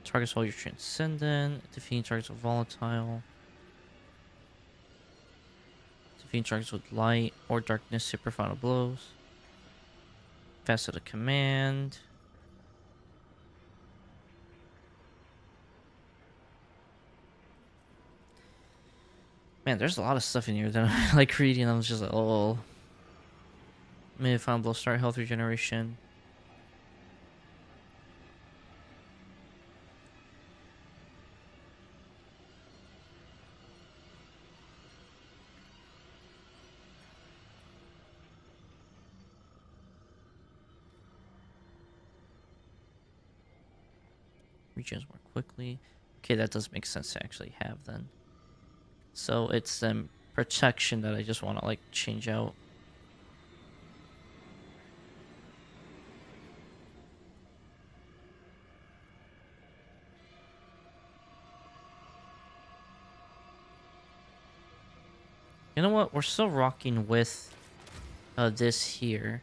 Targets while you're transcendent. Defeating targets with volatile. Defeating targets with light or darkness super final blows. Facet of command. Man, there's a lot of stuff in here that I like reading. I was just like, oh. Mid final blow, start health regeneration. Regens more quickly. Okay, that does make sense to actually have then. So it's protection that I just want to like change out. You know what? We're still rocking with this here.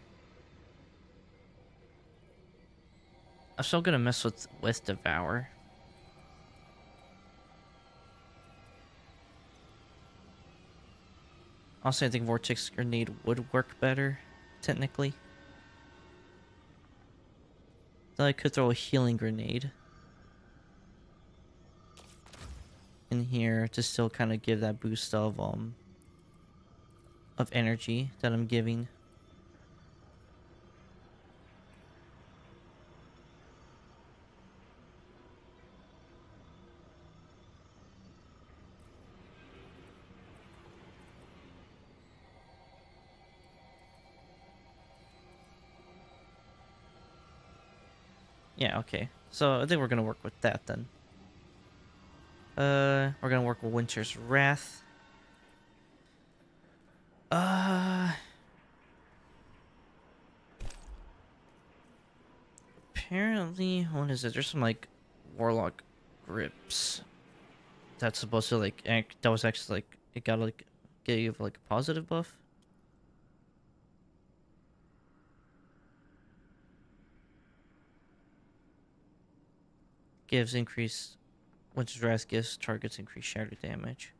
I'm still gonna mess with Devour. Honestly, I think Vortex Grenade would work better, technically. Then I could throw a healing grenade in here to still kind of give that boost of energy that I'm giving. Yeah, okay. So I think we're gonna work with that then. We're gonna work with Winter's Wrath. Apparently, what is it? There's some like Warlock grips that's supposed to like that was actually like it got like gave like a positive buff. Gives increased Winter's Wrath gives targets increased shatter damage.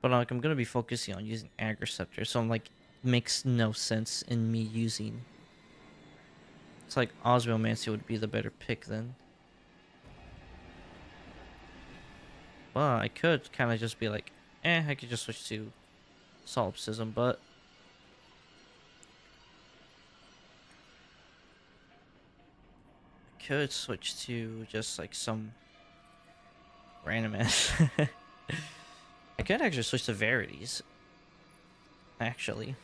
But like I'm gonna be focusing on using Agriceptor, so I'm like makes no sense in me using. It's like Osmomancy would be the better pick then. Well, I could kind of just be like, I could just switch to Solipsism, but I could switch to just like some random ass. I could actually switch to Verities. Actually.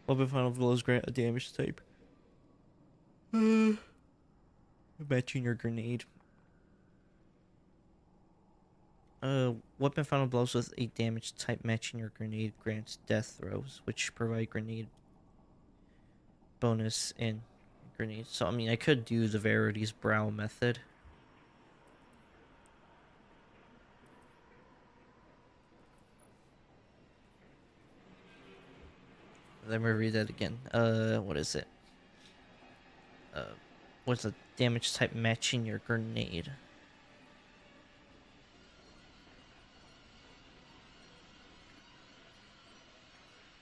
Weapon final blows grant a damage type. Matching your grenade. Weapon final blows with a damage type matching your grenade grants death throws, which provide grenade bonus in grenades. So I mean, I could do the Verity's Brow method. Let me read that again. What is it? What's the damage type matching your grenade?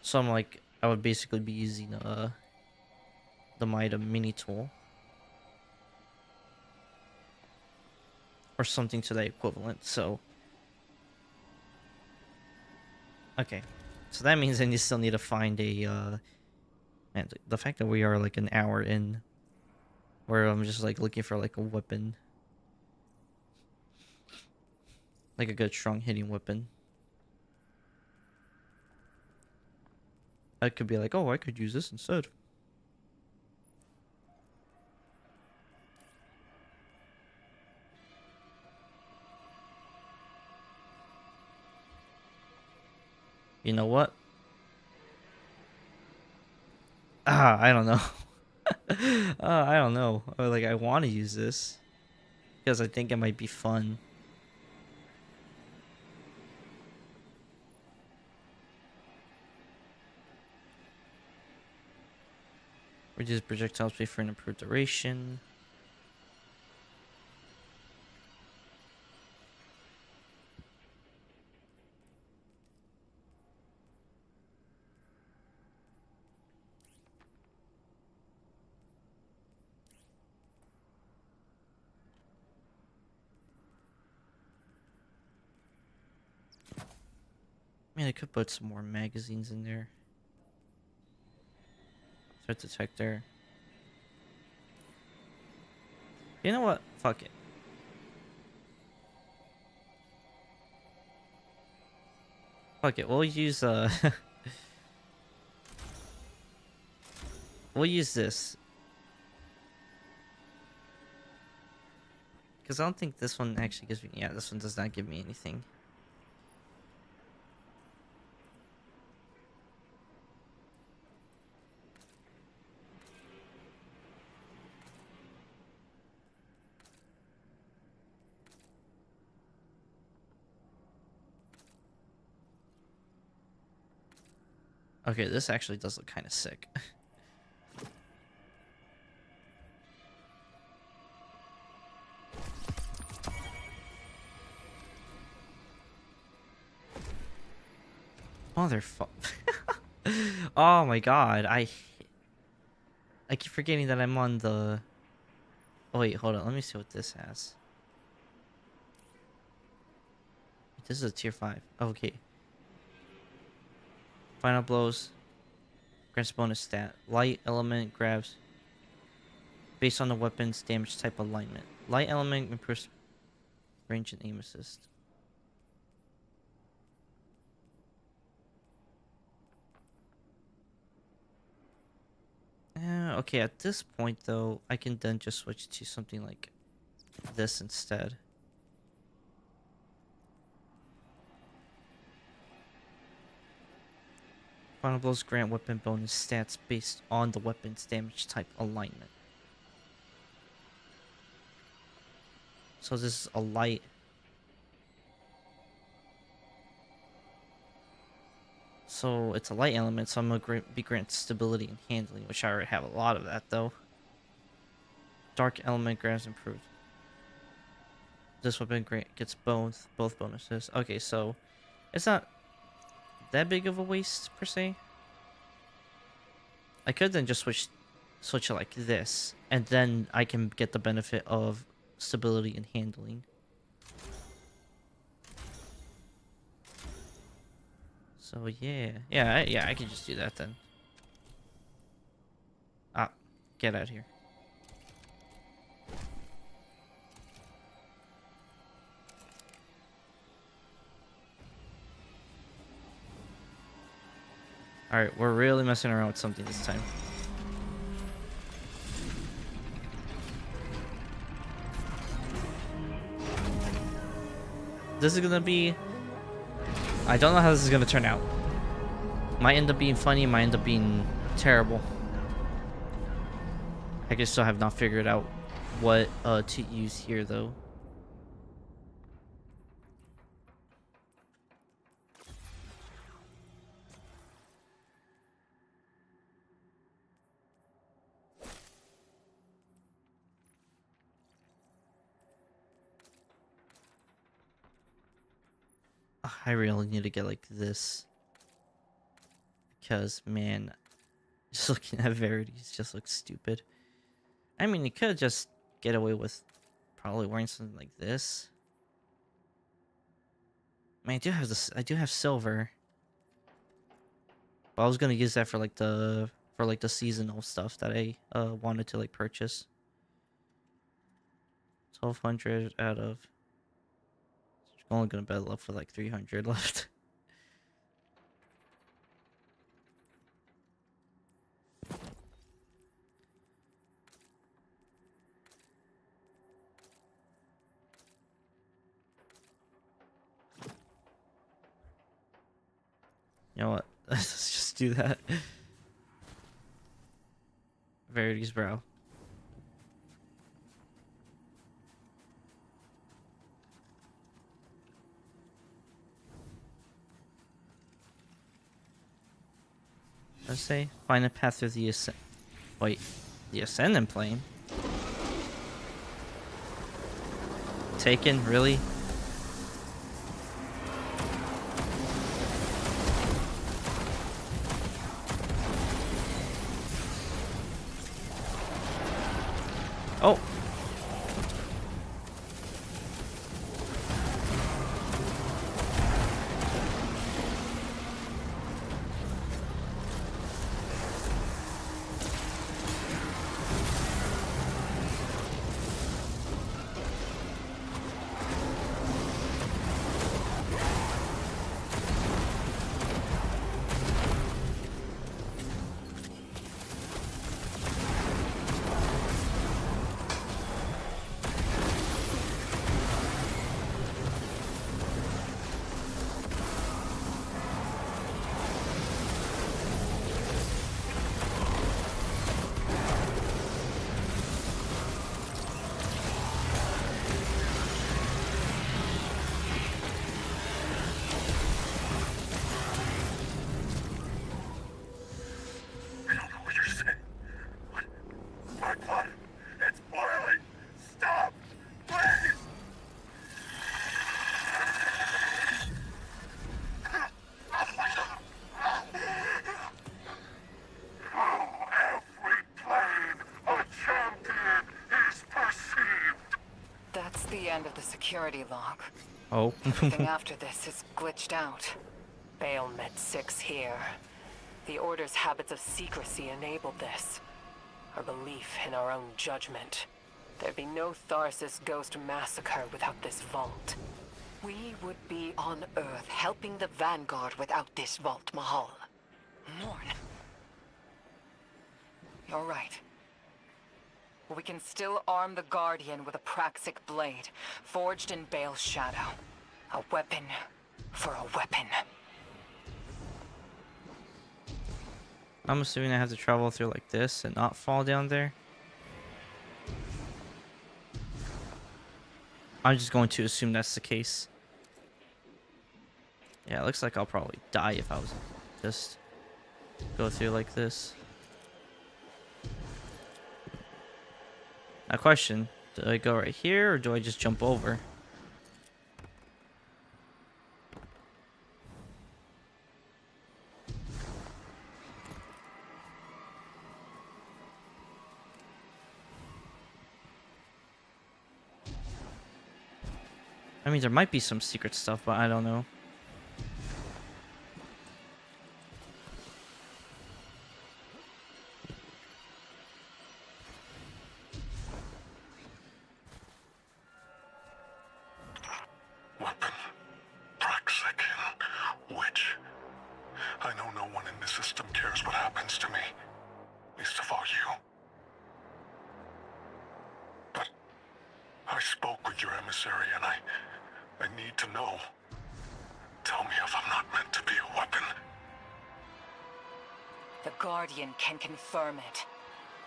So I'm like, I would basically be using the Mida mini tool. Or something to that equivalent, so. Okay. So that means I still need to find a, man, the fact that we are like an hour in, where I'm just like looking for like a weapon. Like a good strong hitting weapon. I could be like, oh, I could use this instead. You know what? I don't know. I don't know. Like, I want to use this because I think it might be fun. Reduce projectile speed for an improved duration. Man, I could put some more magazines in there. Threat detector. You know what? Fuck it. Fuck it. We'll use we'll use this. Because I don't think this one actually gives me... Yeah, this one does not give me anything. Okay, this actually does look kind of sick. Motherfucker. Oh my god, I keep forgetting that I'm on the... Oh wait, hold on, let me see what this has. This is a tier 5. Okay. Final blows. Grants bonus stat. Light element grabs based on the weapon's damage type alignment. Light element improves range and aim assist. Okay, at this point though, I can then just switch to something like this instead. Final blows grant weapon bonus stats based on the weapon's damage type alignment. So this is a light. So it's a light element, so I'm gonna be granted stability and handling, which I already have a lot of that though. Dark element grabs improved. This weapon gets both bonuses. Okay, so it's not that big of a waste per se. I could then just switch it like this, and then I can get the benefit of stability and handling. So yeah, I can just do that then. Ah, get out of here. Alright, we're really messing around with something this time. this is gonna be... I don't know how this is gonna turn out. Might end up being funny, might end up being terrible. I just still have not figured out what to use here though. I really need to get like this. Because, man, just looking at Verities just looks stupid. I mean, you could just get away with probably wearing something like this. I mean, I do have this. I do have silver. But I was gonna use that for like the seasonal stuff that I wanted to like purchase. 1,200 out of. I'm only gonna battle up for like 300 left. You know what? Let's just do that. Verity's brow. Let's say find a path through the the ascendant plane. Taken, really? Oh. Of the security log. Oh. Everything after this is glitched out. Bailmet 6 here. The Order's habits of secrecy enabled this. Our belief in our own judgment. There'd be no Tharsis Ghost massacre without this vault. We would be on Earth helping the Vanguard without this vault, Mahal. Morn. You're right. We can still arm the Guardian with a Praxic blade, forged in Bale's shadow. A weapon for a weapon. I'm assuming I have to travel through like this and not fall down there. I'm just going to assume that's the case. Yeah, it looks like I'll probably die if I was just go through like this. Now question, do I go right here or do I just jump over? I mean, there might be some secret stuff, but I don't know. Weapon. Praxic. Which? I know no one in the system cares what happens to me. Least of all you. But I spoke with your emissary and I need need to know. Tell me if I'm not meant to be a weapon. The Guardian can confirm it.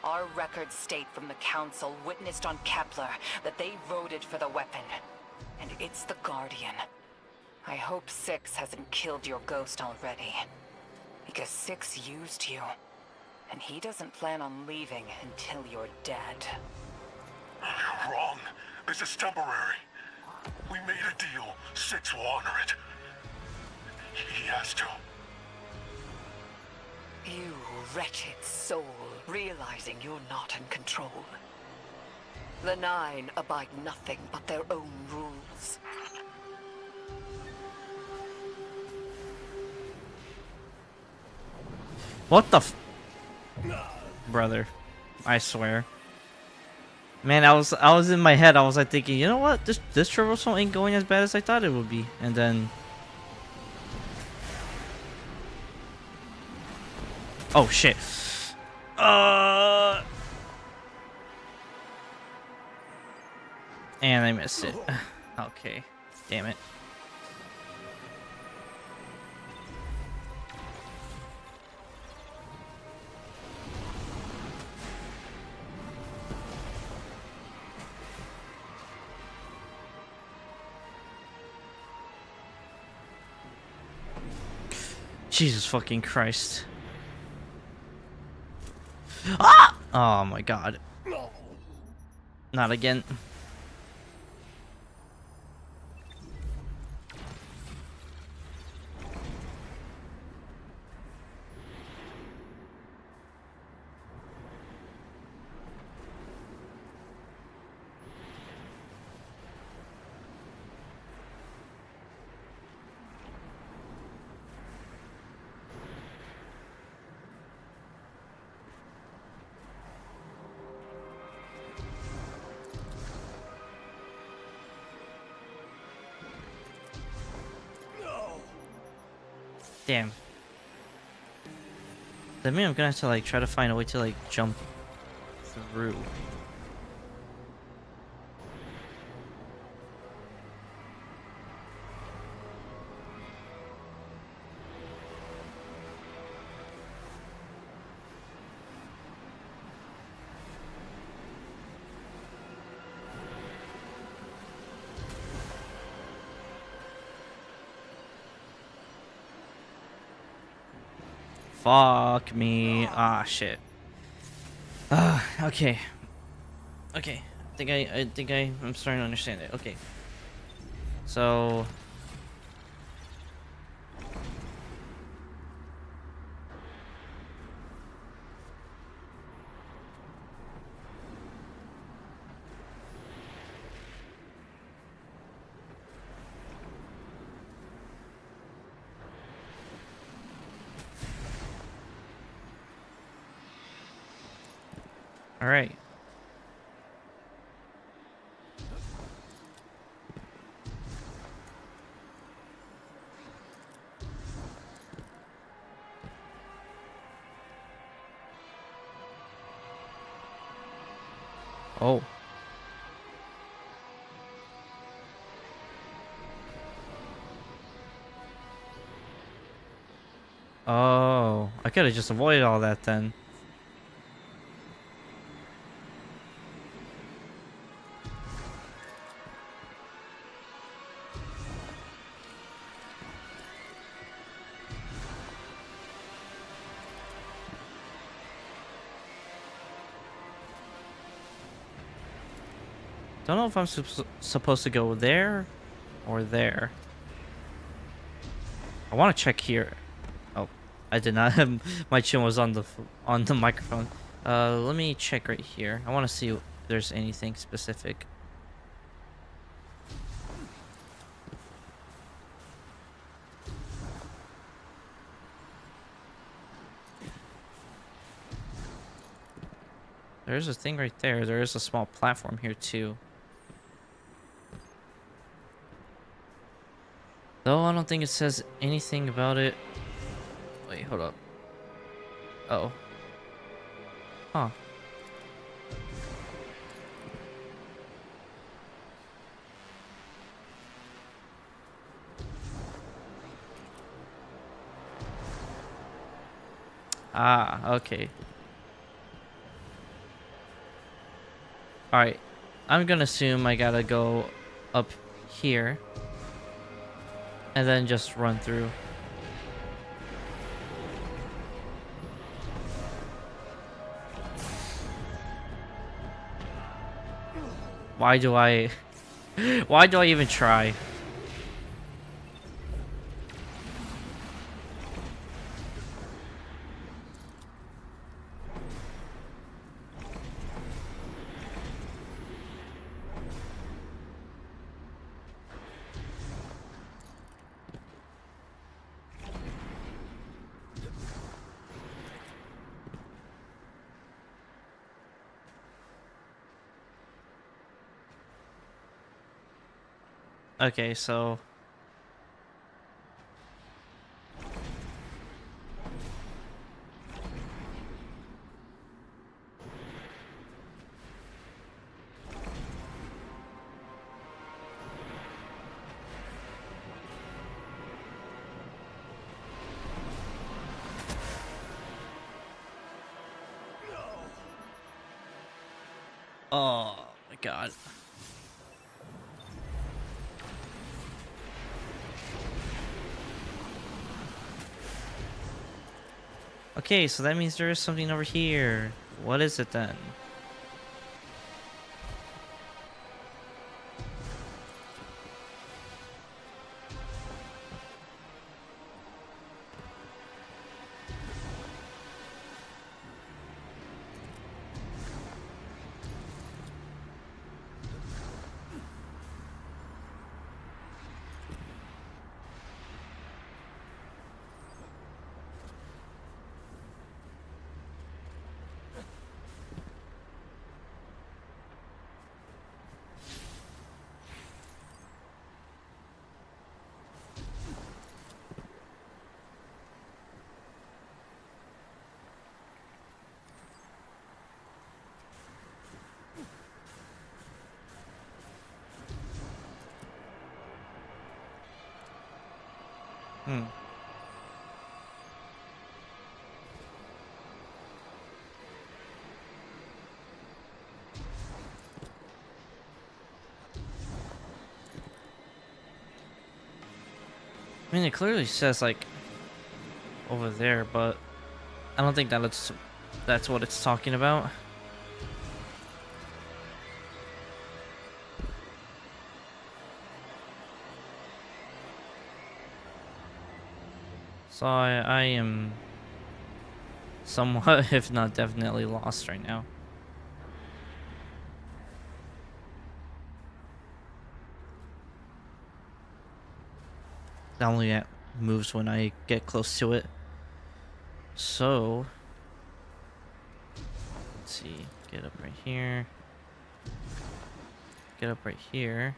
Our records state from the Council witnessed on Kepler that they voted for the weapon. And it's the Guardian. I hope Six hasn't killed your ghost already. Because Six used you. And he doesn't plan on leaving until you're dead. You're wrong. This is temporary. We made a deal. Six will honor it. He has to. You wretched soul, realizing you're not in control. The Nine abide nothing but their own rules. What the brother, I swear. Man, I was in my head, I was like thinking, you know what? This traversal ain't going as bad as I thought it would be. And then oh shit. And I missed it. Okay. Damn it. Jesus fucking Christ. Ah! Oh my god. Not again. Damn. That means I'm gonna have to like try to find a way to like jump through. Fuck me. Ah, shit. Okay. Okay. I think I'm starting to understand it. Okay. So all right. Oh. Oh, I could have just avoided all that then. Don't know if I'm supposed to go there or there. I want to check here. Oh, I did not have my chin was on the microphone. Let me check right here. I want to see if there's anything specific. There's a thing right there. There is a small platform here too. Though I don't think it says anything about it. Wait, hold up. Oh. Huh. Ah, okay. Alright. I'm gonna assume I gotta go up here. And then just run through. Why do I... Why do I even try? Okay, so... Oh my god. Okay, so that means there is something over here. What is it then? Hmm. I mean, it clearly says, like, over there, but I don't think that's what it's talking about. So I am somewhat, if not definitely, lost right now. It only moves when I get close to it. So, let's see. Get up right here. Get up right here.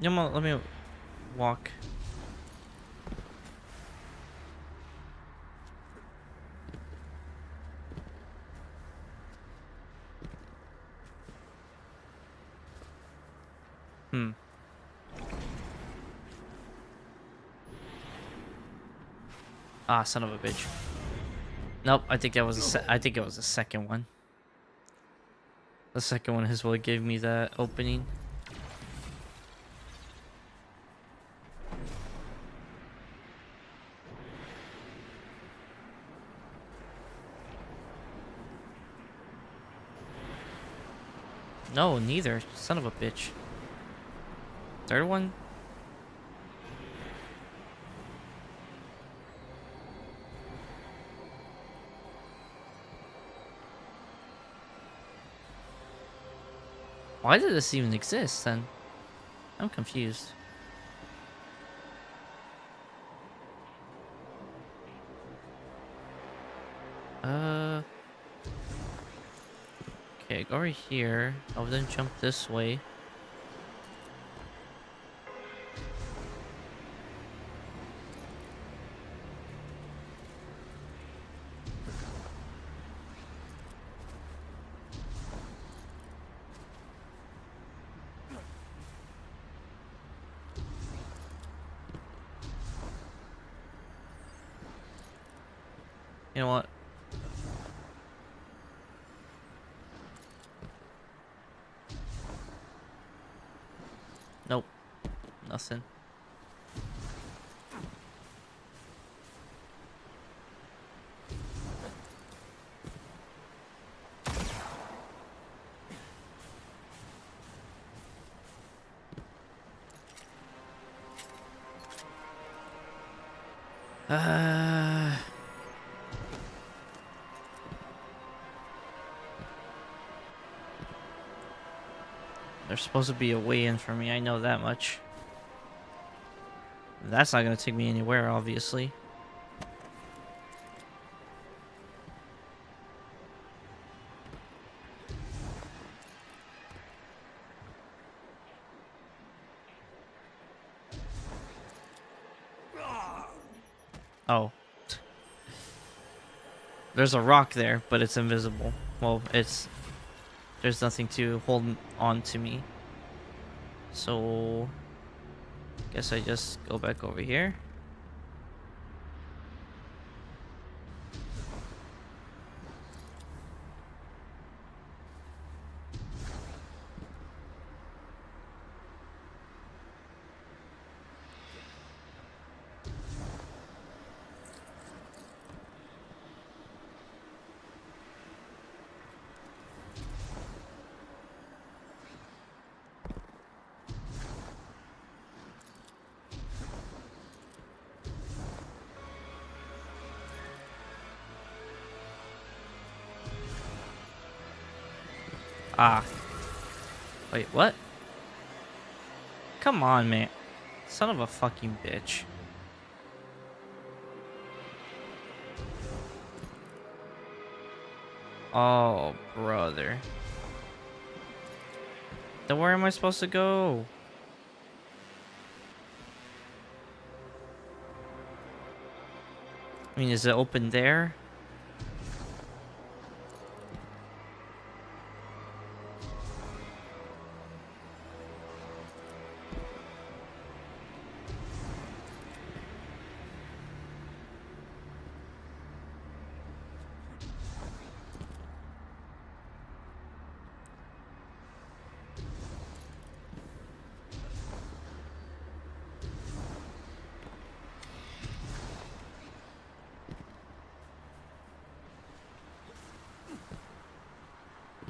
Let me walk. Ah, son of a bitch. Nope, I think that was I think it was the second one. The second one is what gave me that opening. No, neither. Son of a bitch. Third one? Why did this even exist then? I'm confused. Okay, go right here. I'll then jump this way. You know what? Nope. Nothing. There's supposed to be a way in for me, I know that much. That's not gonna take me anywhere, obviously. Oh. There's a rock there, but it's invisible. Well, there's nothing to hold on to me. So guess I just go back over here. Ah. Wait, what? Come on, man. Son of a fucking bitch. Oh, brother. Then where am I supposed to go? I mean, is it open there?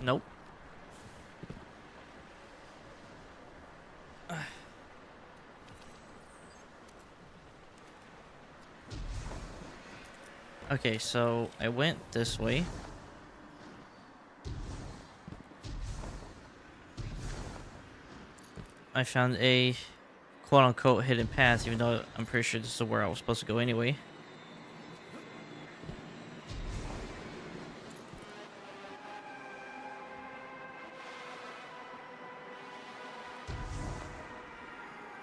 Nope. Okay, so I went this way. I found a quote-unquote hidden path, even though I'm pretty sure this is where I was supposed to go anyway.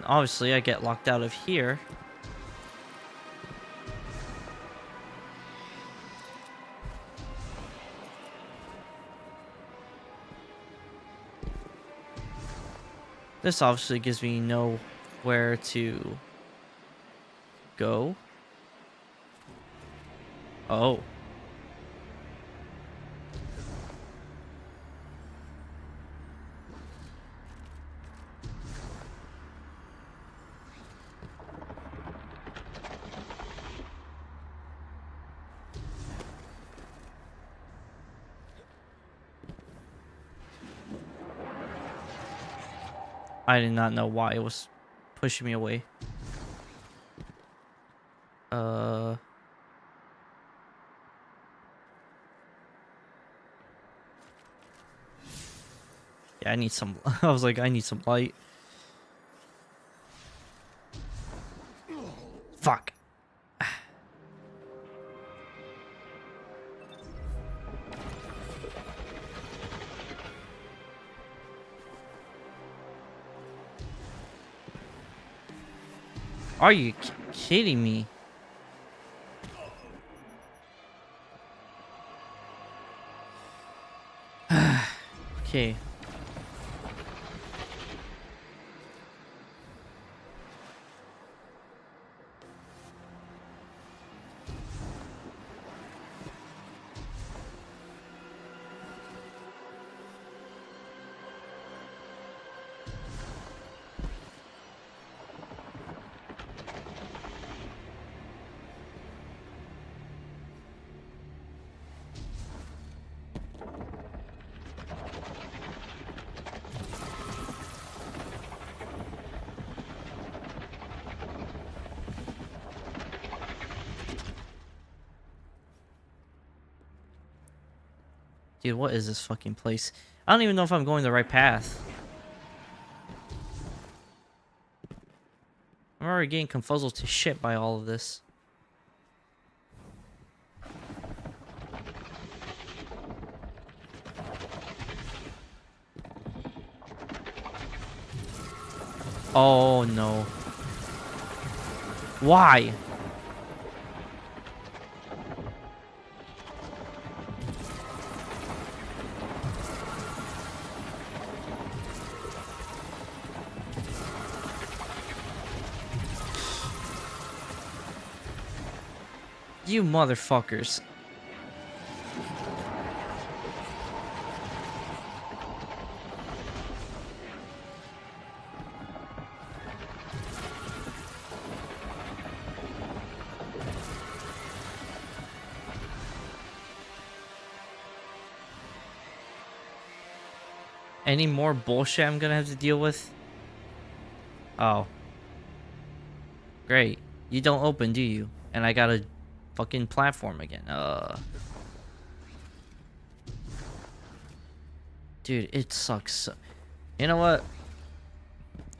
Obviously, I get locked out of here. This obviously gives me nowhere to go. Oh. I did not know why it was pushing me away. Yeah, I need some. I was like, I need some light. Fuck. Are you kidding me? Okay. Dude, what is this fucking place? I don't even know if I'm going the right path. I'm already getting confuzzled to shit by all of this. Oh no. Why? You motherfuckers. Any more bullshit I'm gonna have to deal with? Oh. Great. You don't open, do you? And I gotta fucking platform again. Dude, it sucks. You know what?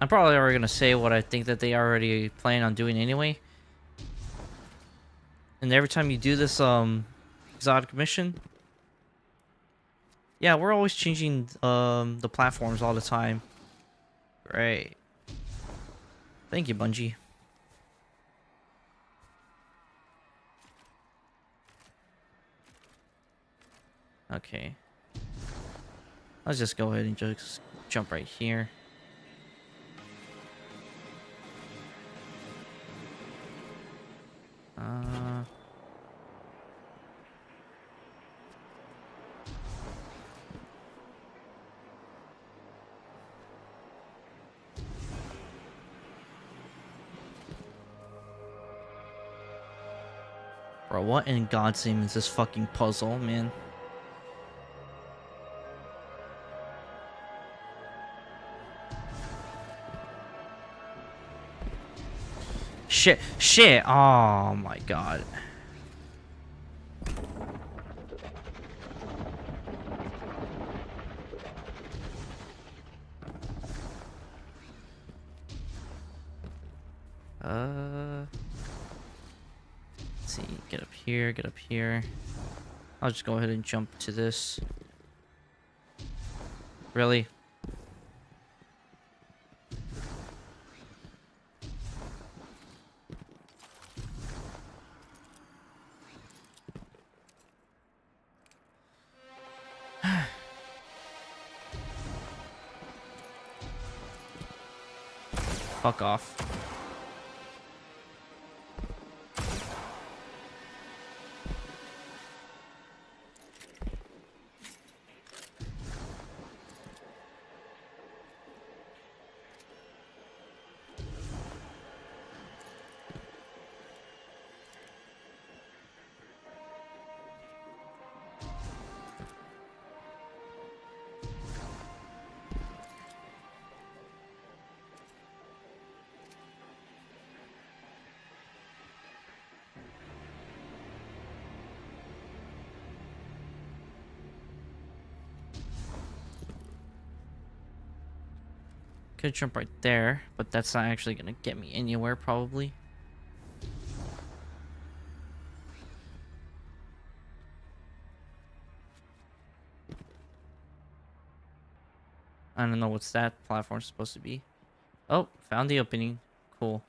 I'm probably already gonna say what I think that they already plan on doing anyway. And every time you do this exotic mission, yeah, we're always changing the platforms all the time. Great. Thank you, Bungie. Okay. Let's just go ahead and just jump right here. Bro, what in God's name is this fucking puzzle, man? Shit. Oh my God. Let's see. Get up here. I'll just go ahead and jump to this. Really? Fuck off. Could jump right there, but that's not actually gonna get me anywhere, probably. I don't know what's that platform supposed to be. Oh, found the opening. Cool.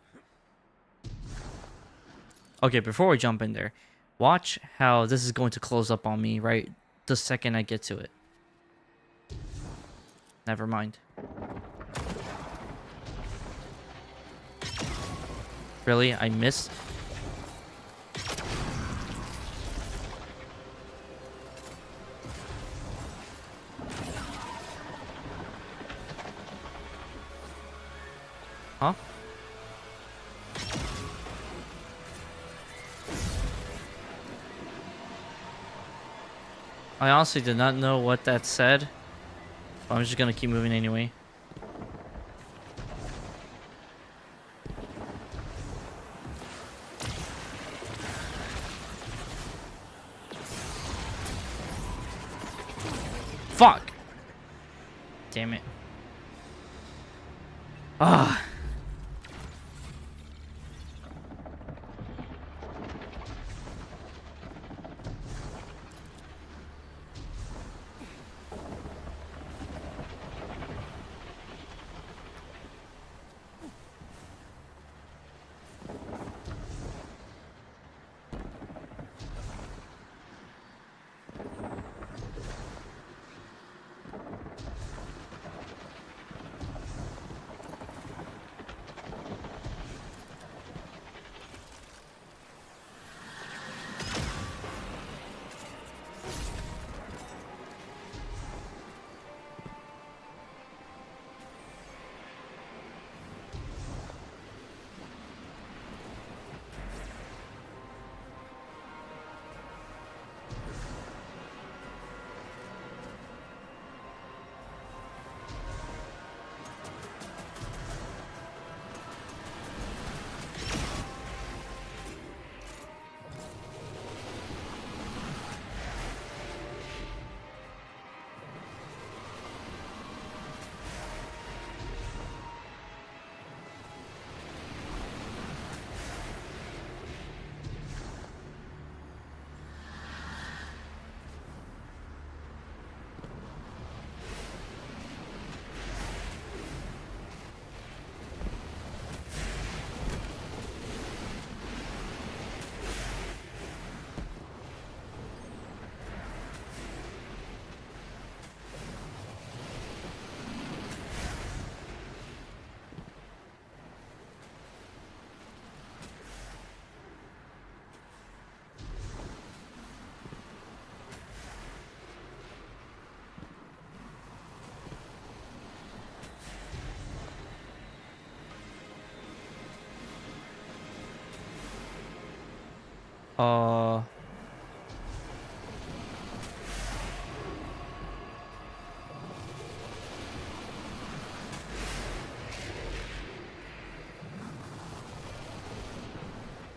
Okay, before we jump in there, watch how this is going to close up on me right the second I get to it. Never mind. Really? I missed? Huh? I honestly did not know what that said. But I'm just gonna keep moving anyway. Fuck! Damn it. Ah.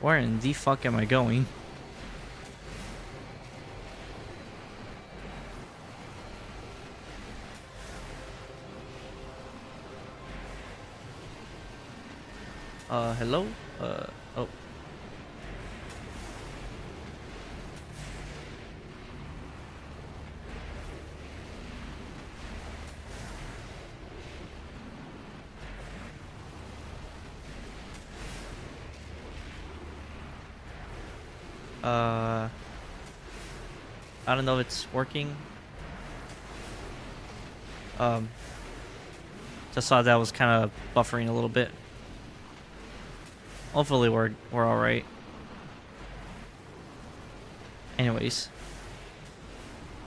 Where in the fuck am I going? Hello? Oh. I don't know if it's working. Just saw that was kind of buffering a little bit. Hopefully we're all right. Anyways,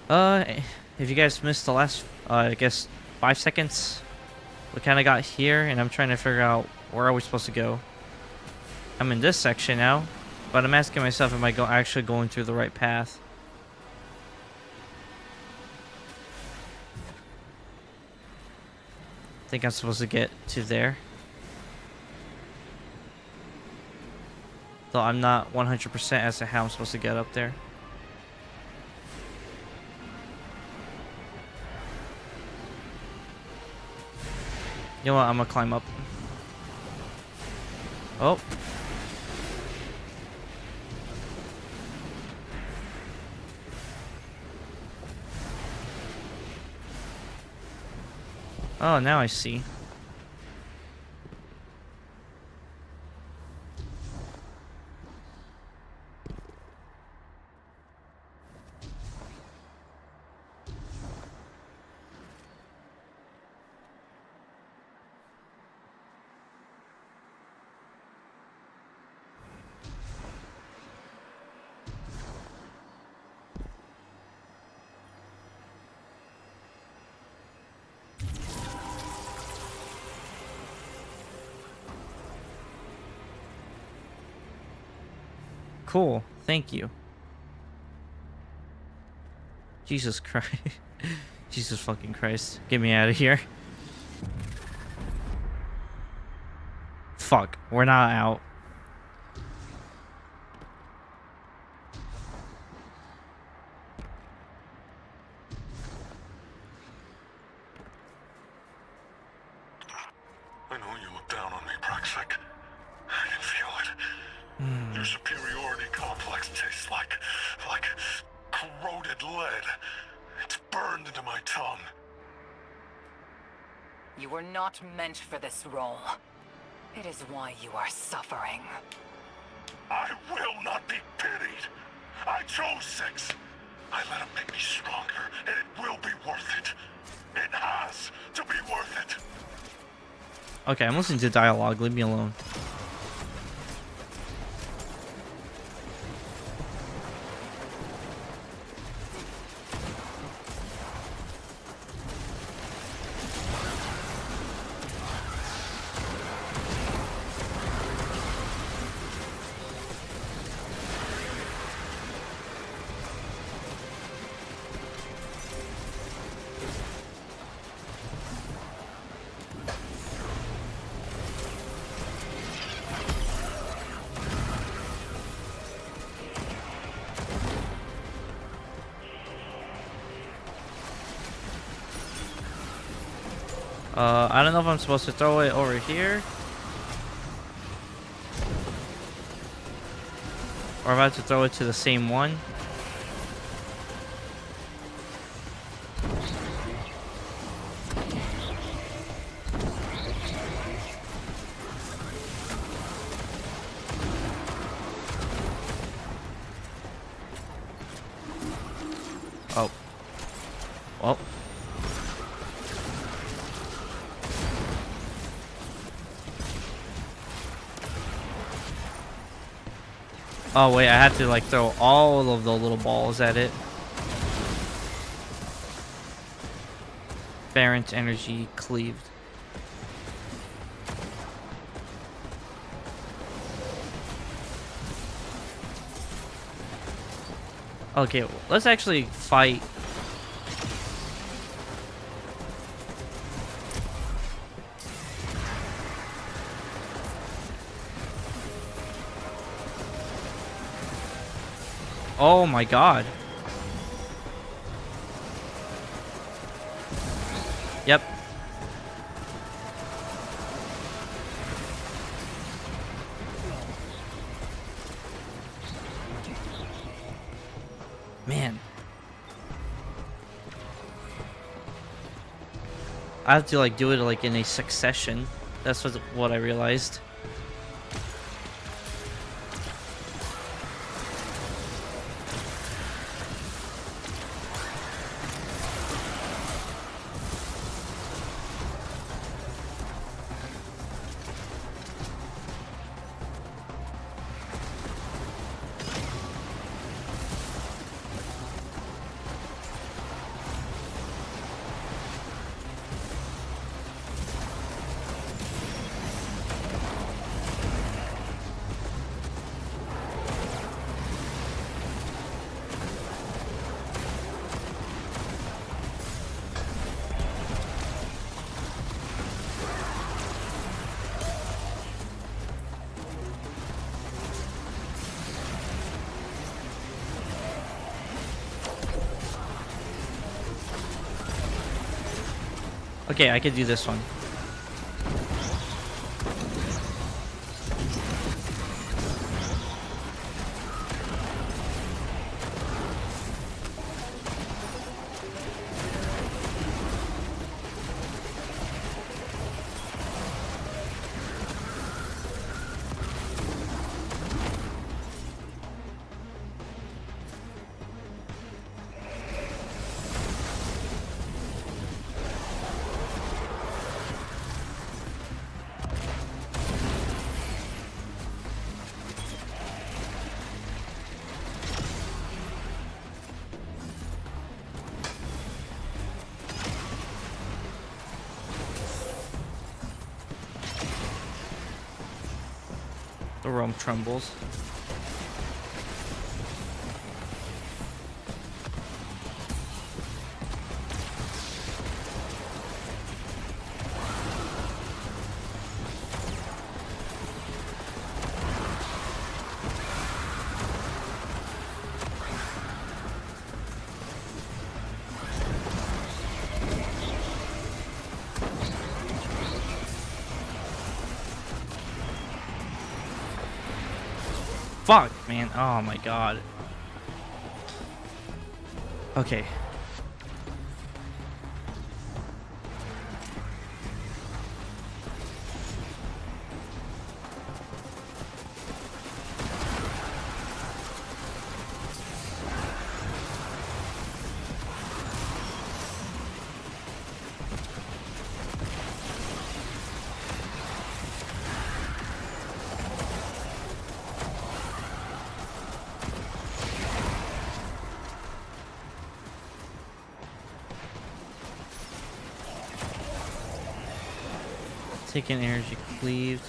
if you guys missed the last, I guess 5 seconds, we kind of got here, and I'm trying to figure out where are we supposed to go. I'm in this section now, but I'm asking myself, am I actually going through the right path? I think I'm supposed to get to there. Though I'm not 100% as to how I'm supposed to get up there. You know what? I'm gonna climb up. Oh. Oh, now I see. Cool. Thank you. Jesus Christ. Jesus fucking Christ. Get me out of here. Fuck. We're not out. I know you look down on me, Praxic. I can feel it. Your superiority complex tastes like corroded lead. It's burned into my tongue. You were not meant for this role. It is why you are suffering. I will not be pitied. I chose 6. I let him make me stronger, and it will be worth it. It has to be worth it. Okay, I'm listening to dialogue. Leave me alone. I don't know if I'm supposed to throw it over here. Or if I have to throw it to the same one. Oh. Well. Oh wait, I had to like throw all of the little balls at it. Baron's energy cleaved. Okay, let's actually fight. Oh my god. Yep. Man. I have to like do it like in a succession. That's what I realized. Okay, I could do this one. The realm trembles. Fuck, man. Oh my god. Okay. Taking energy cleaved.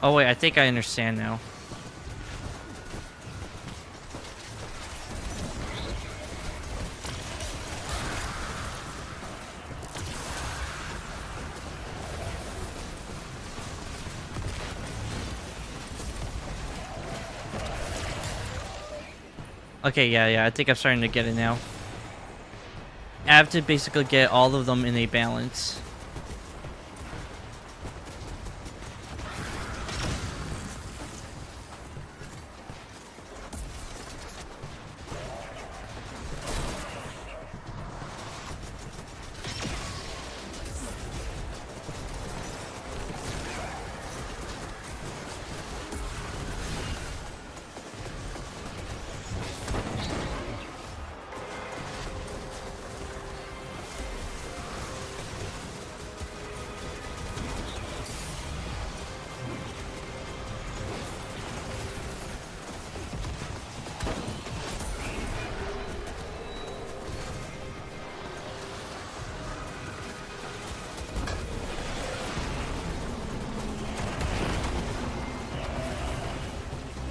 Oh wait, I think I understand now. Okay, yeah, I think I'm starting to get it now. I have to basically get all of them in a balance.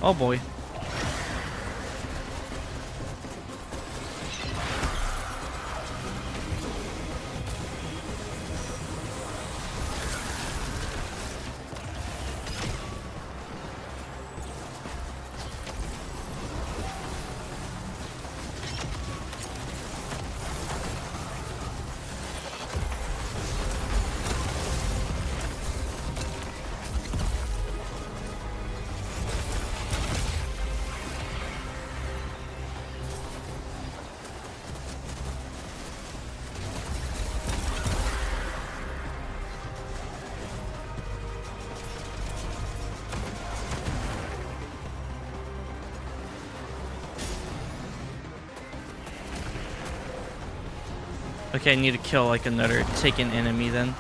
Oh boy. Okay, I need to kill like another taken enemy then.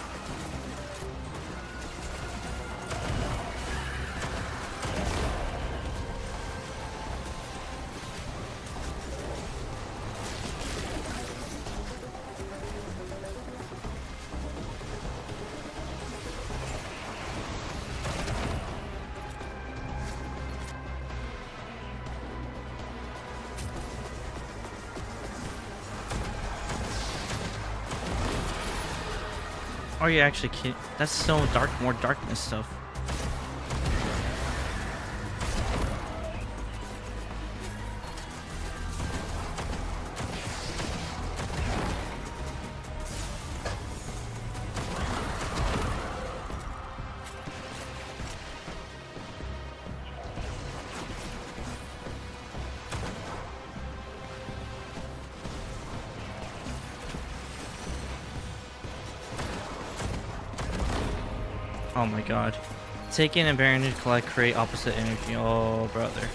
Are you actually kidding? That's so dark, more darkness stuff. Oh my god. Take in and bear energy, collect, create opposite energy. Oh, brother.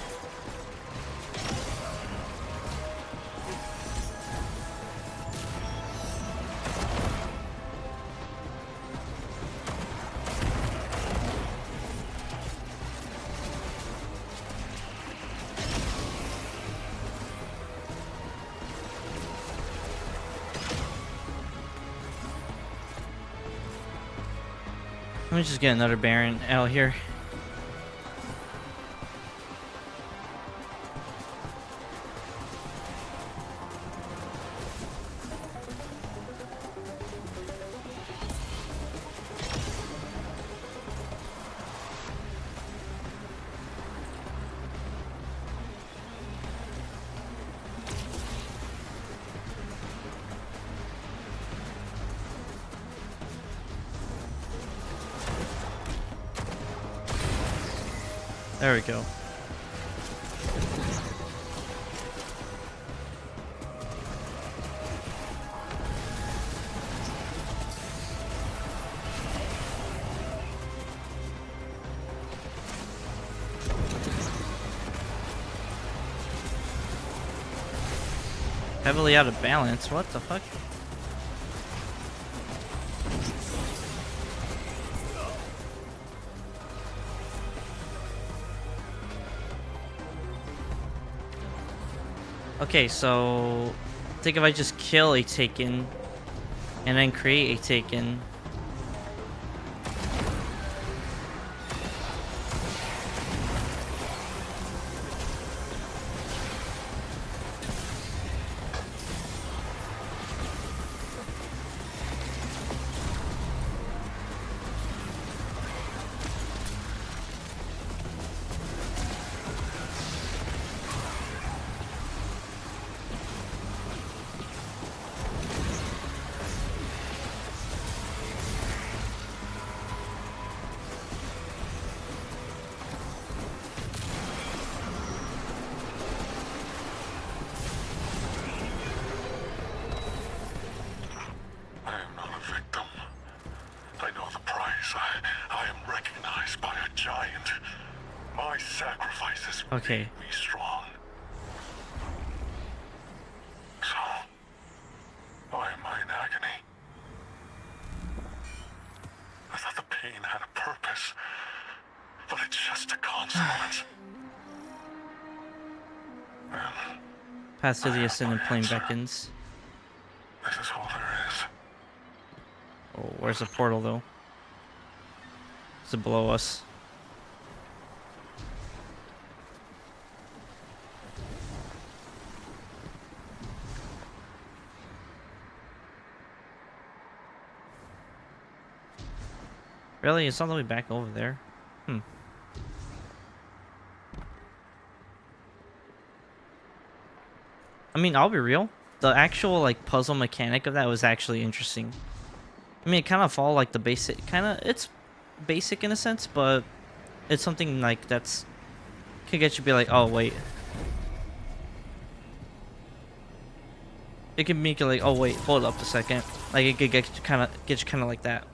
Let me just get another Baron out here. There we go. Heavily out of balance. What the fuck? Okay, so I think if I just kill a Taken and then create a Taken. Okay. Be strong. So, why am I in agony? I thought the pain had a purpose, but it's just a consequence. Path to the Ascended Plane beckons. This is all there is. Oh, where's the portal though? Is it below us? Really? It's all the way back over there? I mean, I'll be real. The actual, like, puzzle mechanic of that was actually interesting. I mean, it kind of follow, like, the basic... It's basic in a sense, but it's something, like, that's... Could get you to be like, oh, wait. It can make you like, oh, wait, hold up a second. Like, it could get you kind of like that.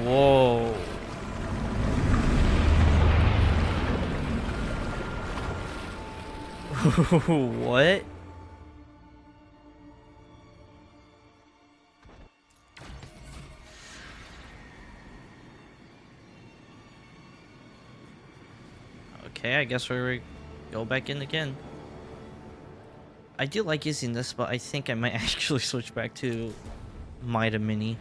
Whoa. What? Okay, I guess we go back in again. I do like using this, but I think I might actually switch back to Mida Mini.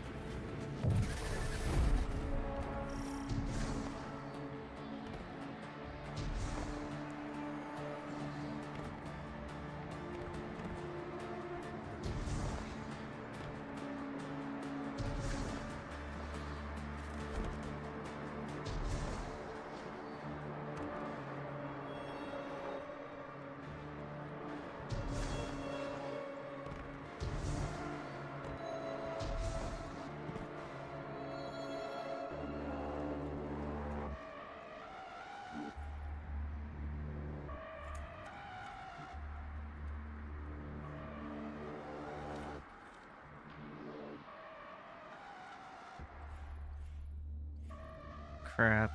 crap.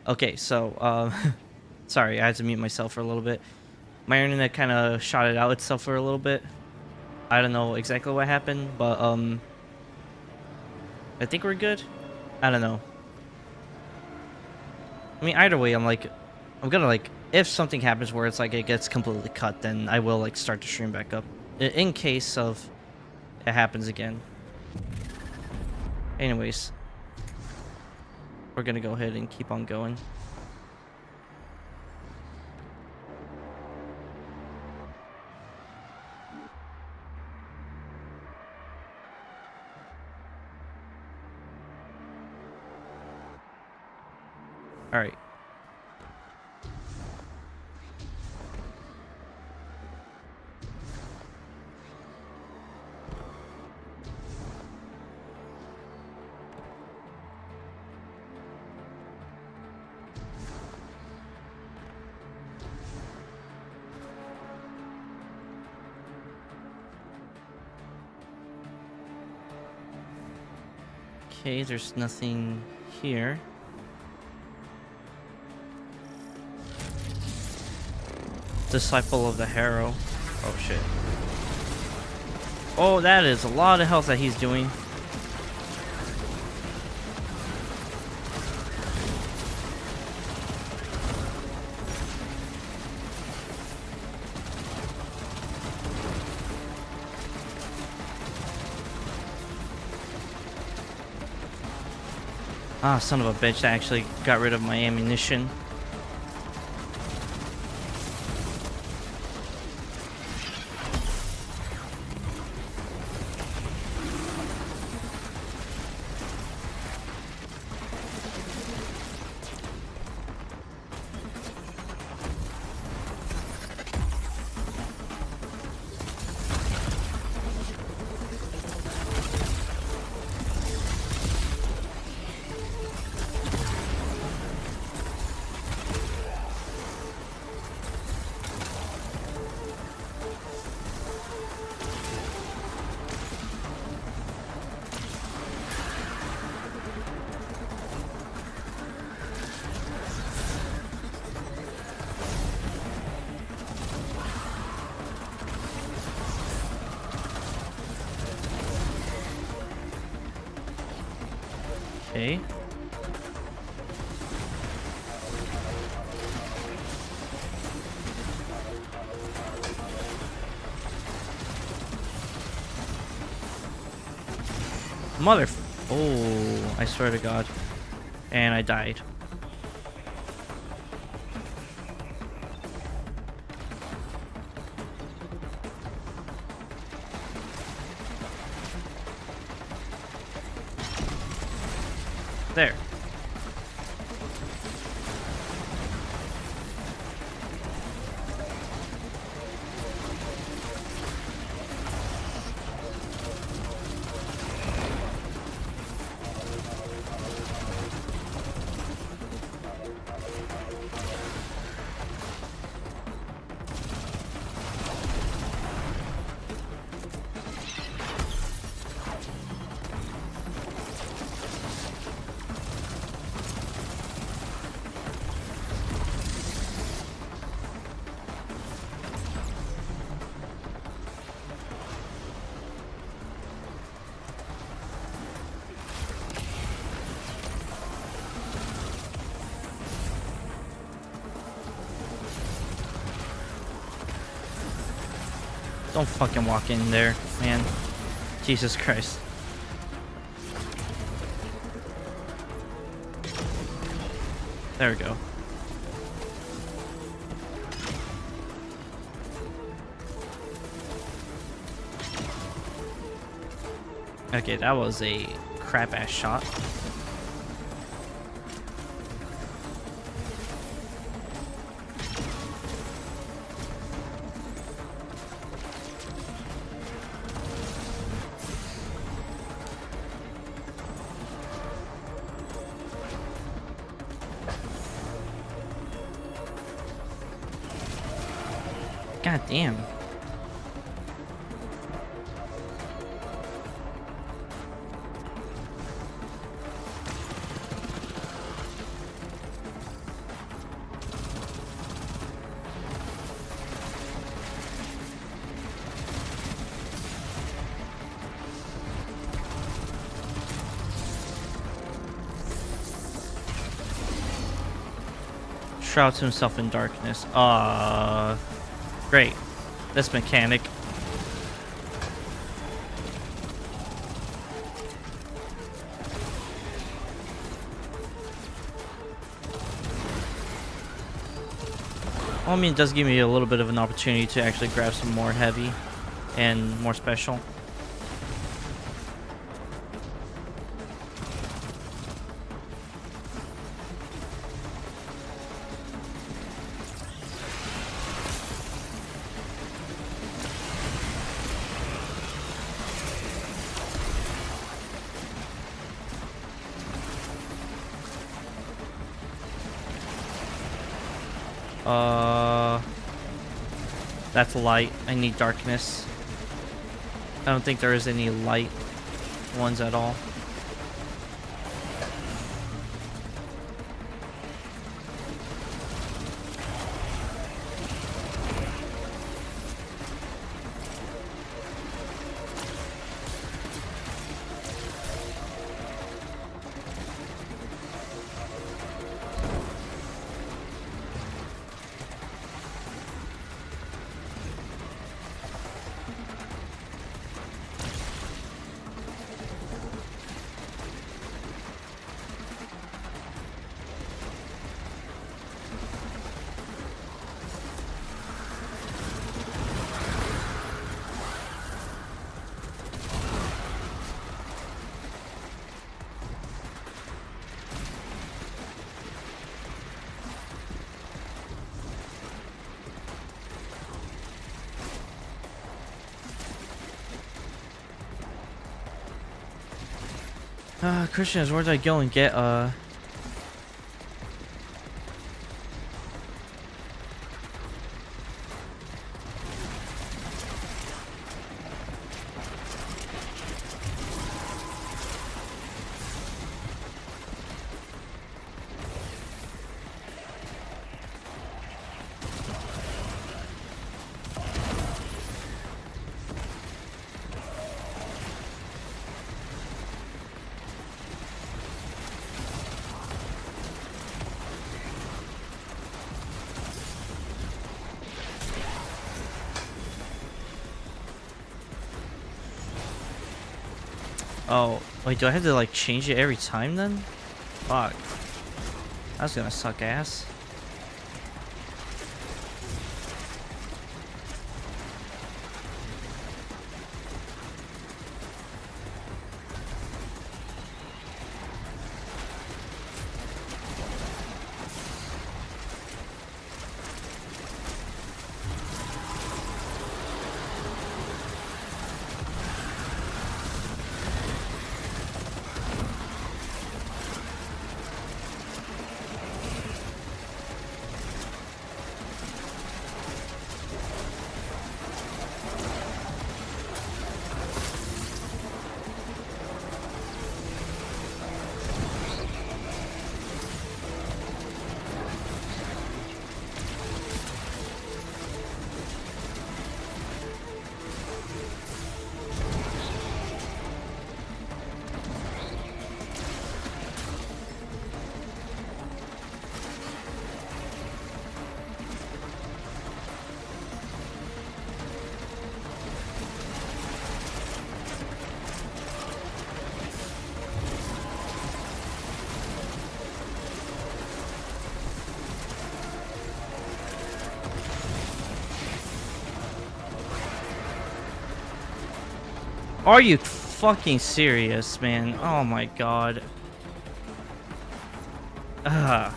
Okay, so, sorry, I had to mute myself for a little bit. My internet kind of shotted out itself for a little bit. I don't know exactly what happened, but, I think we're good. I don't know. I mean, either way, I'm gonna, like, if something happens where it's, like, it gets completely cut, then I will, like, start the stream back up. In case of it happens again. Anyways. We're gonna go ahead and keep on going. All right. Okay, there's nothing here. Disciple of the Harrow. Oh shit. Oh, that is a lot of health that he's doing. Ah, son of a bitch, that actually got rid of my ammunition. Okay. Mother... Oh, I swear to God. And I died. There. Don't fucking walk in there, man. Jesus Christ. There we go. Okay, that was a crap ass shot. God damn. Shrouds himself in darkness. Great. This mechanic. Well, I mean, it does give me a little bit of an opportunity to actually grab some more heavy and more special. That's light. I need darkness. I don't think there is any light ones at all. Christians, where did I go and get Oh, wait, do I have to like change it every time then? Fuck. That's gonna suck ass. Are you fucking serious, man? Oh my god. Ugh.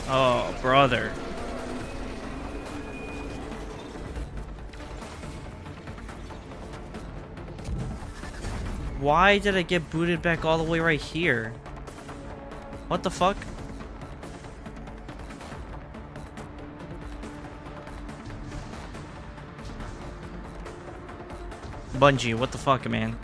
Oh, brother. Why did I get booted back all the way right here? What the fuck? Bungie, what the fuck, man?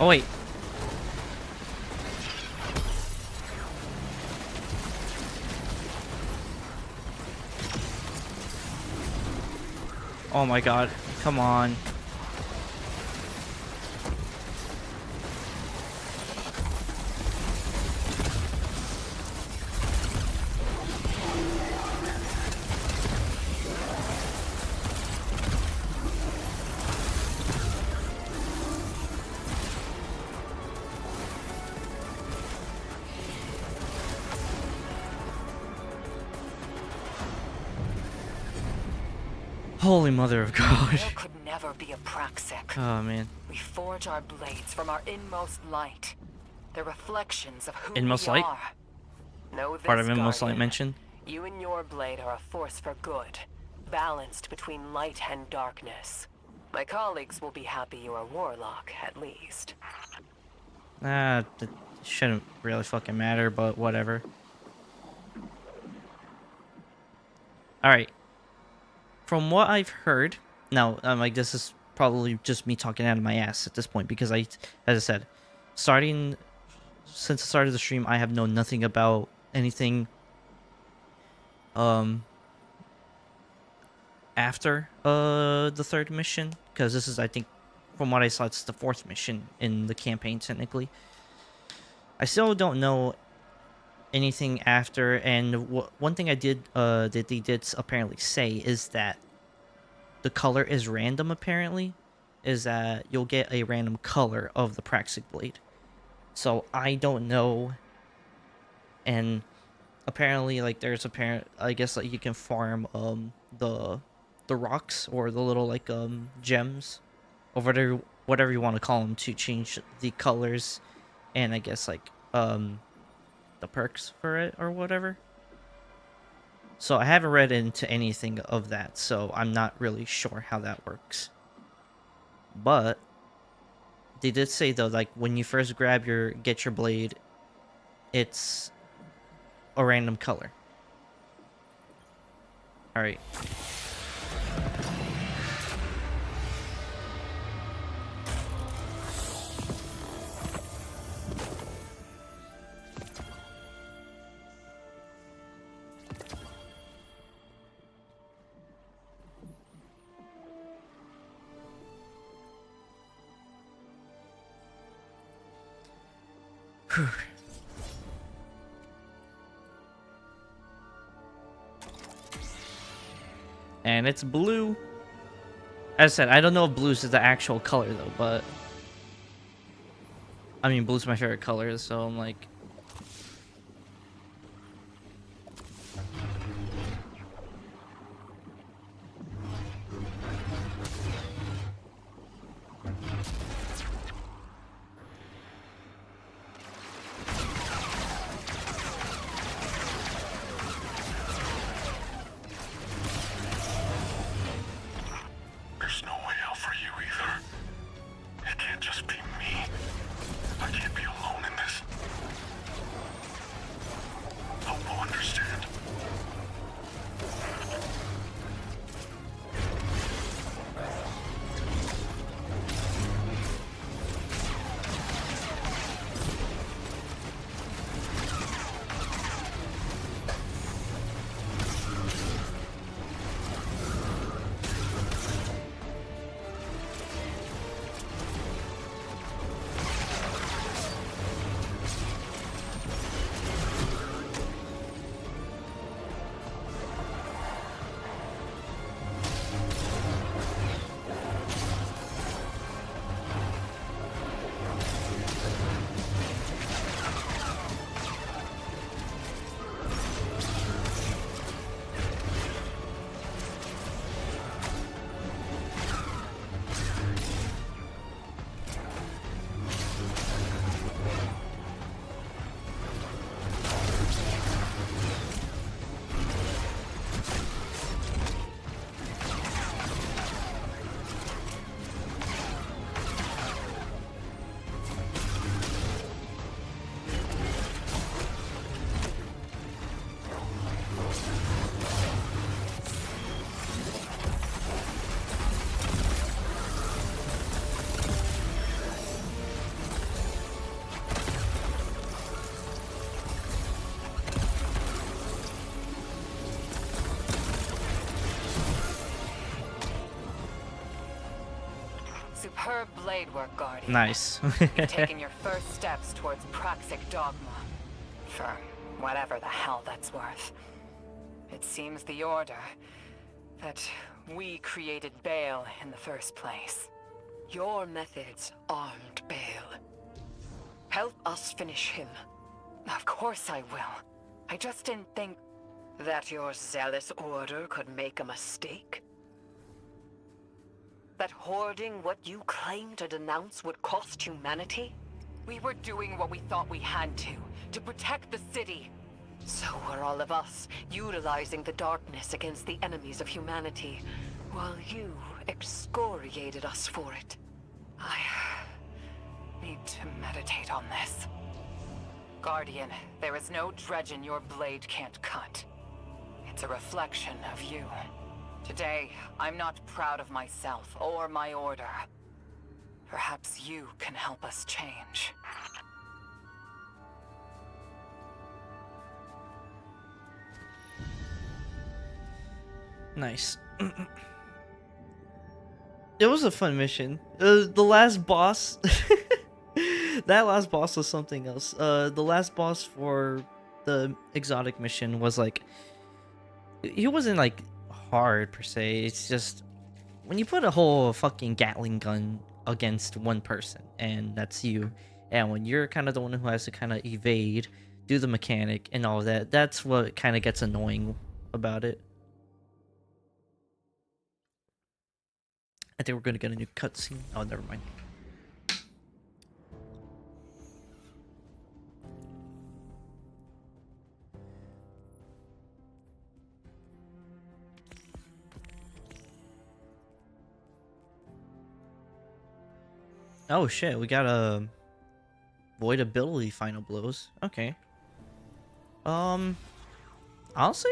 Oh, wait. Oh my god. Come on. Holy mother of God. There could never be a Praxic. Oh man. We forge our blades from our inmost light. The reflections of who Inmost we light? are. Know this, Part of Inmost Light Guardian. mention. You and your blade are a force for good, balanced between light and darkness. My colleagues will be happy you're a warlock, at least. That shouldn't really fucking matter, but whatever. Alright. From what I've heard, now, like, this is probably just me talking out of my ass at this point, because as I said, since the start of the stream, I have known nothing about anything, after, the third mission, because this is, I think, from what I saw, it's the fourth mission in the campaign, technically. I still don't know anything after, and one thing I did, that they did apparently say is that the color is random, apparently, is that you'll get a random color of the Praxic blade. So I don't know, and apparently, like, there's I guess, like, you can farm the rocks or the little, like, gems or whatever you want to call them to change the colors, and I guess, like, the perks for it or whatever. So I haven't read into anything of that, so I'm not really sure how that works. But They did say though, like when you first get your blade, it's a random color. All right. Whew. And it's blue. As I said, I don't know if blue's is the actual color though, but I mean blue's my favorite color, so I'm like, There's no way out for you either. It can't just be me. I can't be alone in this. Hope will understand. Superb blade work, Guardian. nice. You've taken your first steps towards Praxic dogma. For whatever the hell that's worth. It seems the Order that we created Bale in the first place. Your methods armed Bale. Help us finish him. Of course I will. I just didn't think That your zealous order could make a mistake? That hoarding what you claim to denounce would cost humanity? we were doing what we thought we had to protect the city. So were all of us, utilizing the darkness against the enemies of humanity, while you excoriated us for it. I need to meditate on this. Guardian, there is no dredgen your blade can't cut. It's a reflection of you. Today, I'm not proud of myself or my order. Perhaps you can help us change. Nice. It was a fun mission. The last boss, that last boss was something else. The last boss for the exotic mission was like, he wasn't like hard per se. It's just when you put a whole fucking Gatling gun against one person, and that's you, and when you're kind of the one who has to kind of evade, do the mechanic and all that, that's what kind of gets annoying about it. I think we're gonna get a new cutscene. Oh, never mind. Oh shit, we got a void ability final blows. Okay. Honestly,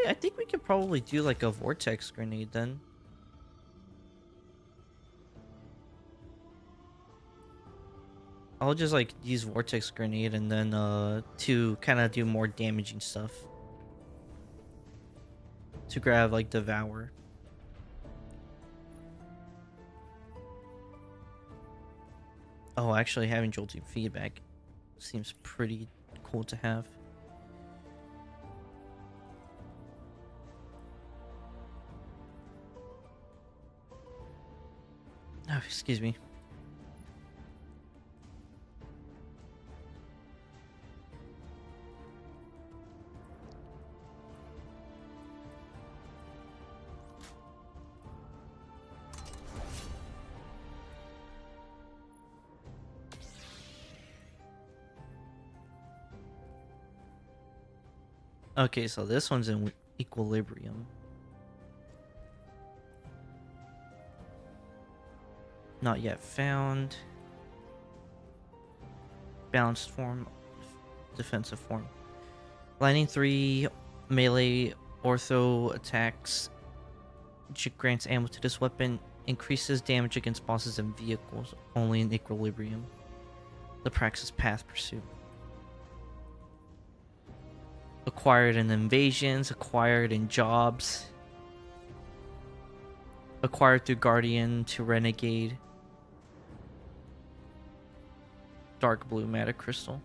I think we could probably do like a vortex grenade then. I'll just like use vortex grenade and then to kind of do more damaging stuff. To grab like devour. Oh, actually having jolting feedback seems pretty cool to have. Oh, excuse me. Okay, so this one's in equilibrium. Not yet found. Balanced form. Defensive form. Lightning 3 melee ortho attacks. Grants ammo to this weapon. Increases damage against bosses and vehicles. Only in equilibrium. The Praxis Path Pursuit. Acquired in invasions. Acquired in jobs. Acquired through Guardian to Renegade. Dark blue matter crystal.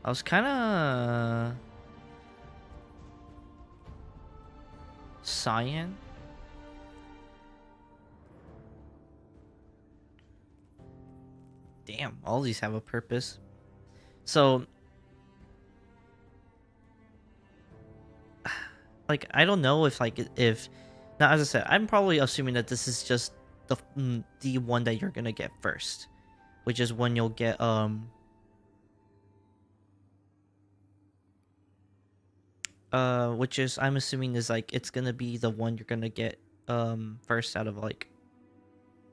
I was kind of cyan. Damn, all these have a purpose. So, like, I don't know if now, as I said, I'm probably assuming that this is just the one that you're gonna get first, which is when you'll get which is I'm assuming is like it's gonna be the one you're gonna get first out of like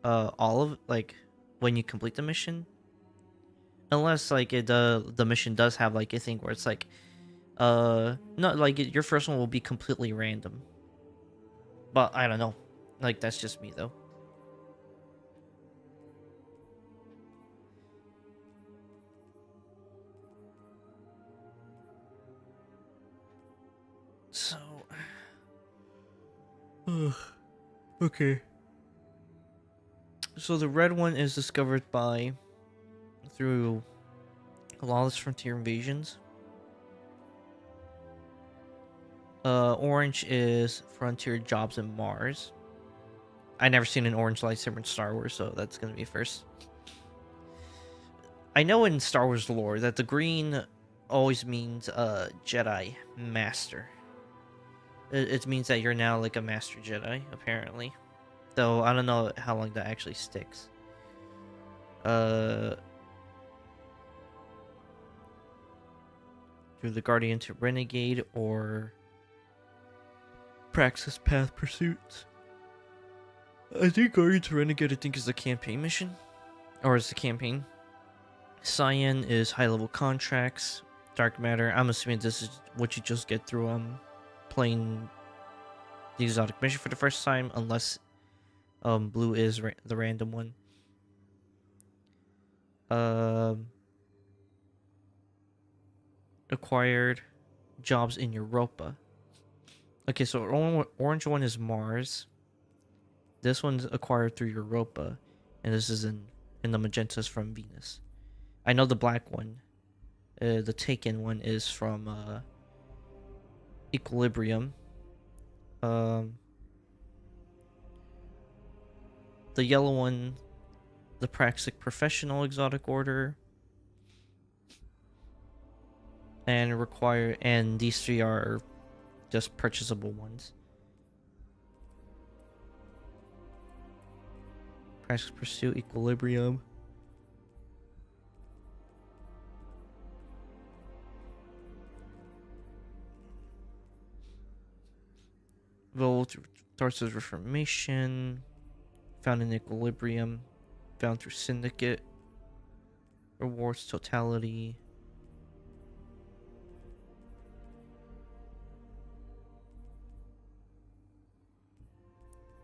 all of like when you complete the mission, unless like the mission does have like a thing where it's like not like your first one will be completely random. But I don't know. Like, that's just me, though. So... okay. So the red one is discovered through Lawless Frontier Invasions. Orange is Frontier Jobs in Mars. I never seen an orange lightsaber in Star Wars, so that's gonna be first. I know in Star Wars lore that the green always means Jedi Master. It means that you're now like a Master Jedi, apparently. Though I don't know how long that actually sticks. Through the Guardian to Renegade or Praxis Path Pursuits. I think Guardian to Renegade is the campaign mission. Or is the campaign. Cyan is high level contracts. Dark matter, I'm assuming this is what you just get through playing the exotic mission for the first time, unless blue is the random one. Acquired jobs in Europa. Okay, so orange one is Mars. This one's acquired through Europa, and this is in the magentas from Venus. I know the black one, the taken one, is from Equilibrium. The yellow one, the Praxic Professional Exotic Order, and these three are just purchasable ones. Praxic Pursuit, Equilibrium. Volt Tarsus Reformation. Found in Equilibrium. Found through Syndicate. Rewards Totality.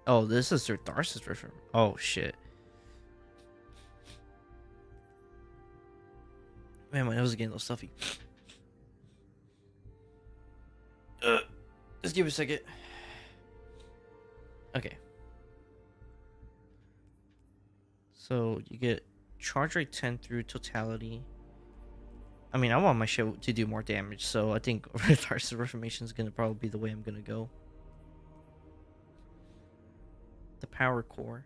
Oh, this is their Tarsus Reformation. Oh, shit. Man, my nose is getting a little stuffy. Just give it a second. Okay. So you get charge rate 10 through totality. I mean, I want my shit to do more damage, so I think Tarsus Reformation is gonna probably be the way I'm gonna go. The power core.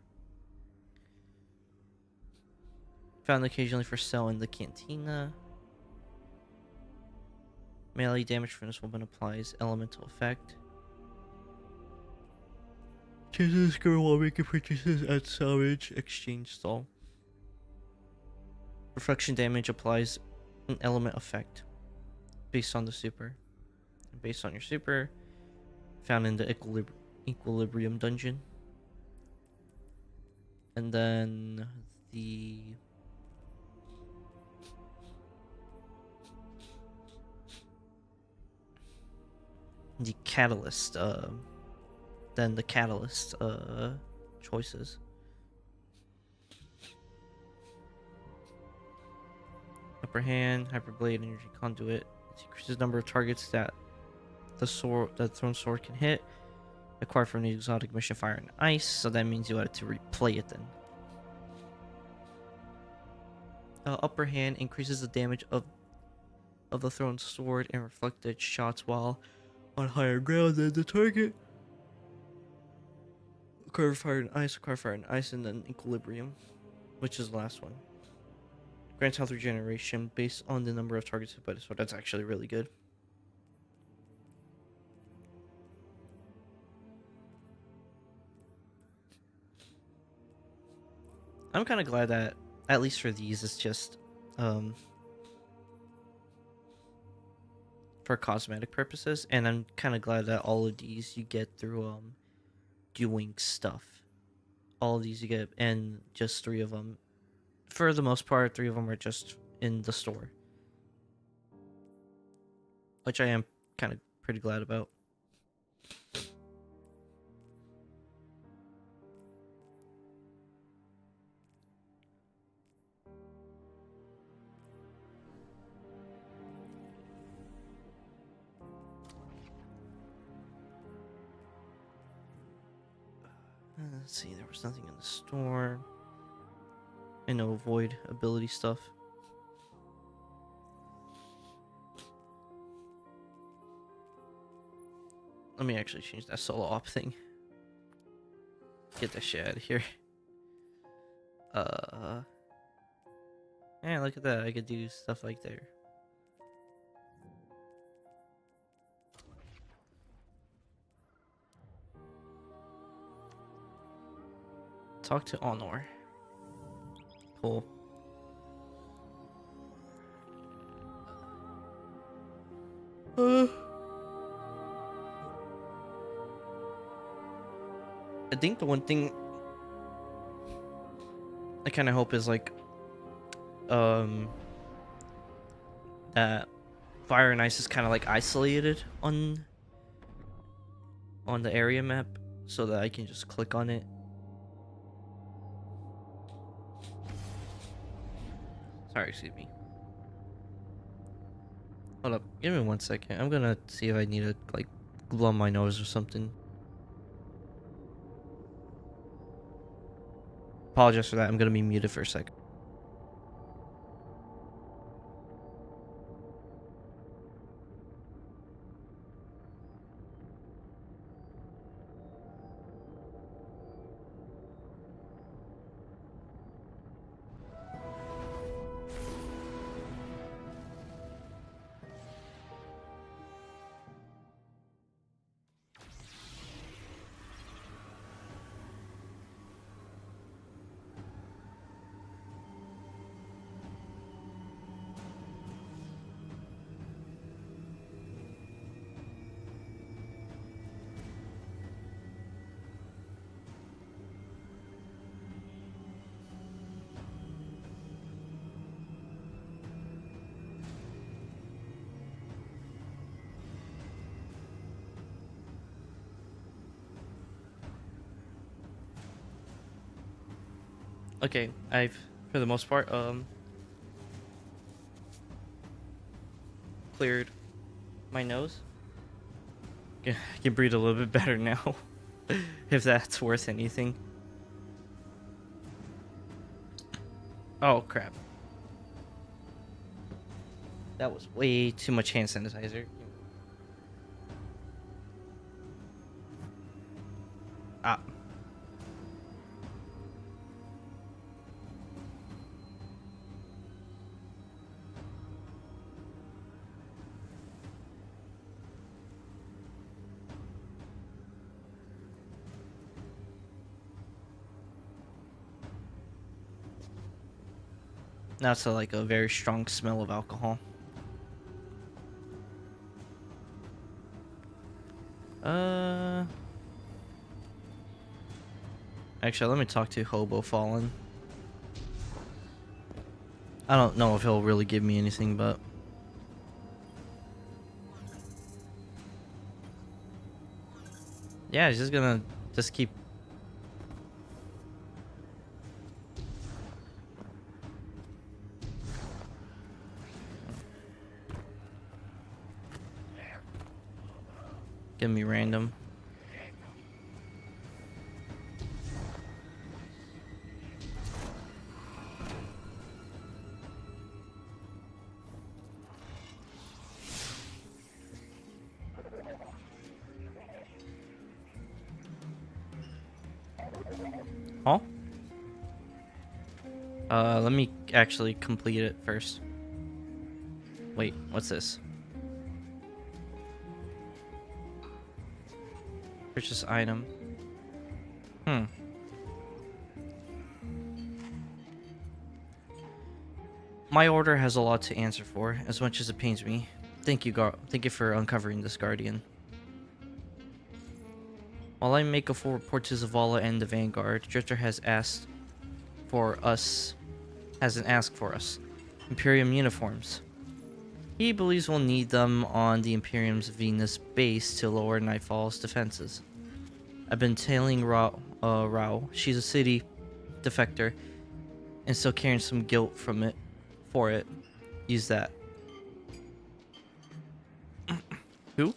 Found occasionally for sale in the cantina. Melee damage from this weapon applies elemental effect. Chances score while making purchases at salvage exchange stall. Reflection damage applies an element effect based on the super. Based on your super, found in the Equilibrium dungeon. And then the catalyst, then the catalyst choices. Upper hand, hyperblade, energy conduit. It increases the number of targets that the thrown sword can hit. Acquired from the exotic mission Fire and Ice, so that means you had to replay it then. Upper hand increases the damage of the thrown sword and reflected shots while on higher ground than the target. Acquire Fire and Ice, and then Equilibrium, which is the last one. Grants health regeneration based on the number of targets hit by the sword. That's actually really good. I'm kind of glad that, at least for these, it's just for cosmetic purposes, and I'm kind of glad that all of these you get through doing stuff. All of these you get, and just 3 of them. For the most part, 3 of them are just in the store, which I am kind of pretty glad about. Let's see, there was nothing in the store. And no void ability stuff. Let me actually change that solo op thing. Get that shit out of here. Yeah, look at that. I could do stuff like there. Talk to Honor. Cool. I think the one thing I kind of hope is like that Fire and Ice is kind of like isolated on the area map, so that I can just click on it. Sorry, excuse me. Hold up, give me 1 second. I'm gonna see if I need to like blow my nose or something. Apologize for that. I'm gonna be muted for a second. Okay, I've, for the most part, cleared my nose. I can breathe a little bit better now, if that's worth anything. Oh crap. That was way too much hand sanitizer. Ah. Now it's like a very strong smell of alcohol. Actually, let me talk to Hobo Fallen. I don't know if he'll really give me anything, but yeah, he's just gonna keep. Give me random. Huh? Let me actually complete it first. Wait, what's this? Purchase item. My order has a lot to answer for, as much as it pains me. Thank you for uncovering this, Guardian. While I make a full report to Zavala and the Vanguard, Drifter hasn't asked for us. Imperium uniforms. He believes we'll need them on the Imperium's Venus base to lower Nightfall's defenses. I've been tailing Rao. She's a city defector and still carrying some guilt for it. Use that. Who?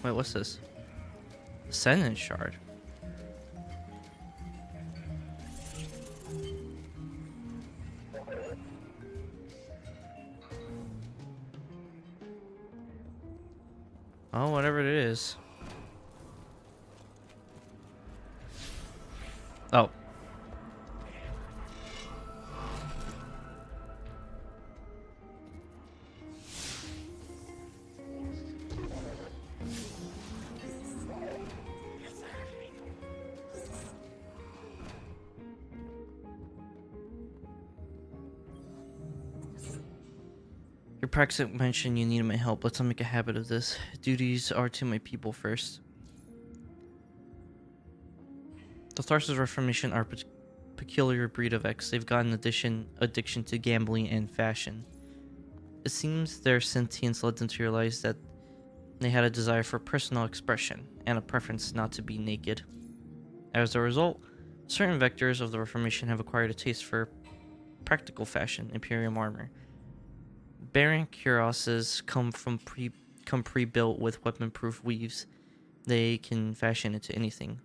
Wait, what's this? Ascendant shard. Oh, whatever it is. Oh. Your Praxis mentioned you needed my help. Let's not make a habit of this. Duties are to my people first. The Tharsis Reformation are a peculiar breed of X. They've got an addiction to gambling and fashion. It seems their sentience led them to realize that they had a desire for personal expression and a preference not to be naked. As a result, certain vectors of the Reformation have acquired a taste for practical fashion, Imperium armor. Baron cuirasses come pre-built with weapon-proof weaves. They can fashion into anything.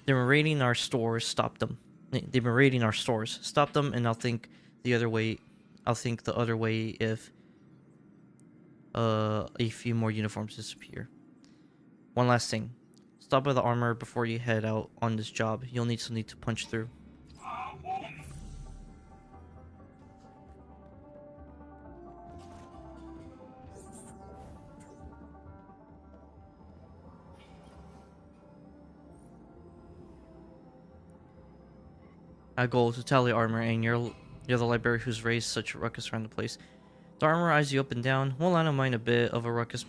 They've been raiding our stores. Stop them. They've been raiding our stores. Stop them, and I'll think the other way. I'll think the other way if a few more uniforms disappear. One last thing. Stop by the armor before you head out on this job. You'll need something to punch through. A goal to tally armor, and you're the librarian who's raised such a ruckus around the place. The armor eyes you up and down. Well, I don't mind a bit of a ruckus.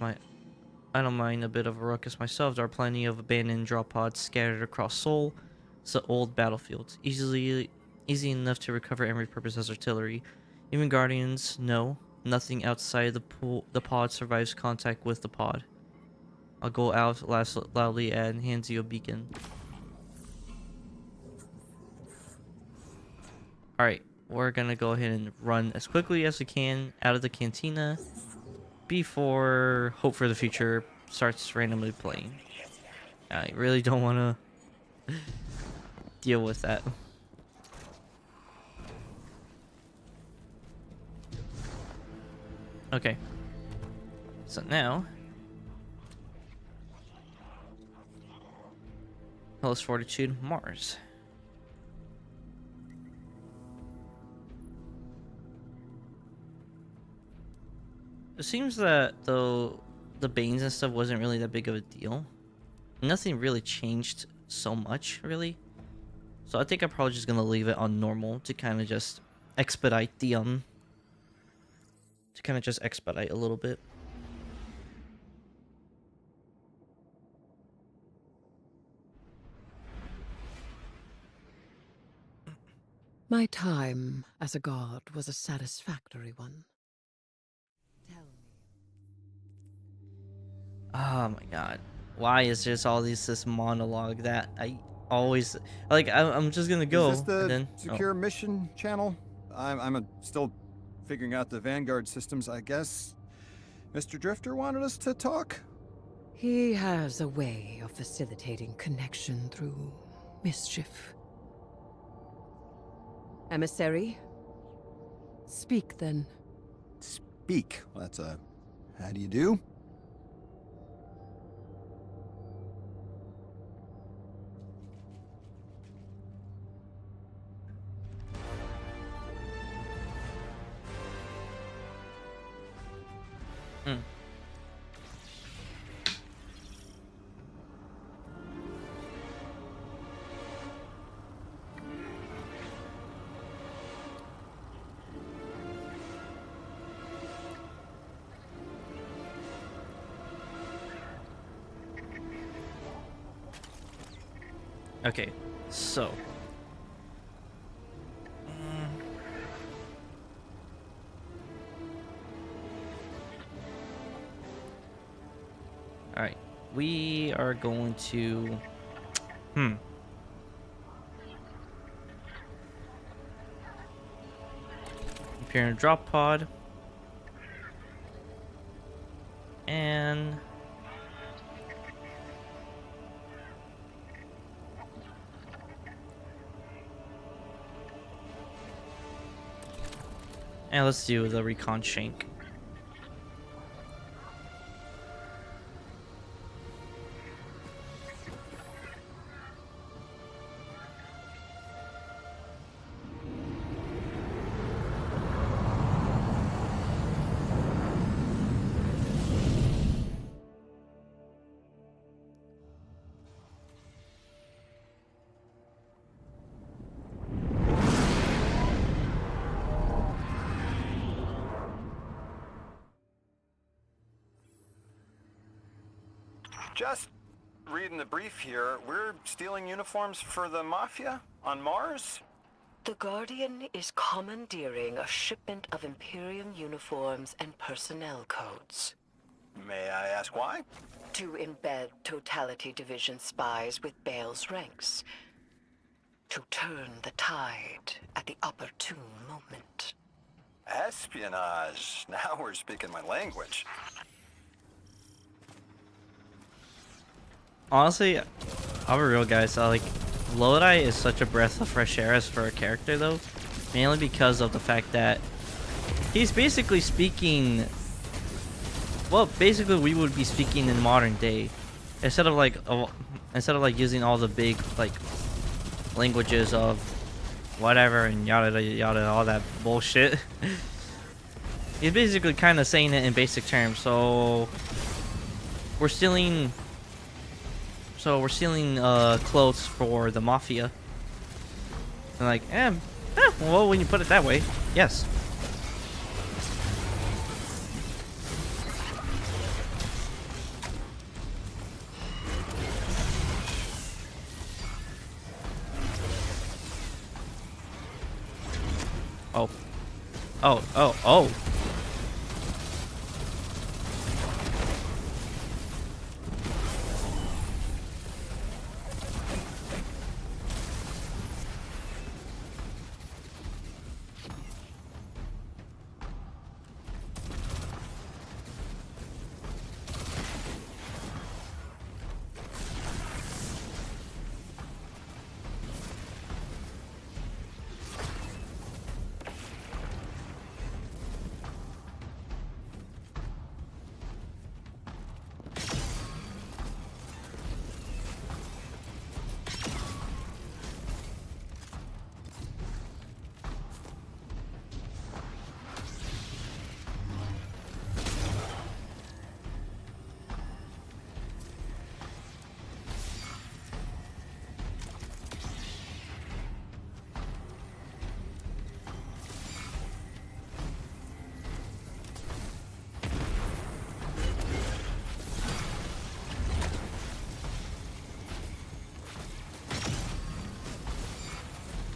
I don't mind a bit of a ruckus myself. There are plenty of abandoned drop pods scattered across Seoul. It's the old battlefields, easy enough to recover and repurpose as artillery. Even Guardians know nothing outside the pod survives contact with the pod. I'll go out loudly and hand you a beacon. Alright, we're gonna go ahead and run as quickly as we can out of the cantina before Hope for the Future starts randomly playing. I really don't want to deal with that. Okay. So now, Hellas Fortitude, Mars. It seems that though the Banes and stuff wasn't really that big of a deal. Nothing really changed so much, really. So I think I'm probably just gonna leave it on normal to kind of just expedite the a little bit. My time as a god was a satisfactory one. Tell me. Oh my god. Why is just all this monologue that I always like? I'm just gonna go. Is this the and then, secure mission channel? I'm still figuring out the Vanguard systems, I guess. Mr. Drifter wanted us to talk? He has a way of facilitating connection through mischief. Emissary? Speak then. Speak. Well, that's a... How do you do? Okay, so all right, we are going to appear in a drop pod and let's do the recon shank. Just reading the brief here, we're stealing uniforms for the Mafia on Mars? The Guardian is commandeering a shipment of Imperium uniforms and personnel codes. May I ask why? To embed Totality Division spies with Bale's ranks. To turn the tide at the opportune moment. Espionage. Now we're speaking my language. Honestly, I'll be real, guys. Like, Lodi is such a breath of fresh air as for a character, though, mainly because of the fact that he's basically speaking. Well, basically, we would be speaking in modern day, instead of like using all the big like languages of whatever and yada yada, all that bullshit. He's basically kind of saying it in basic terms. So we're stealing clothes for the Mafia. And like, well, when you put it that way, yes. Oh. Oh, oh, oh.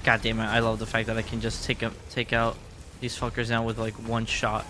God damn it, I love the fact that I can just take out these fuckers now with like one shot.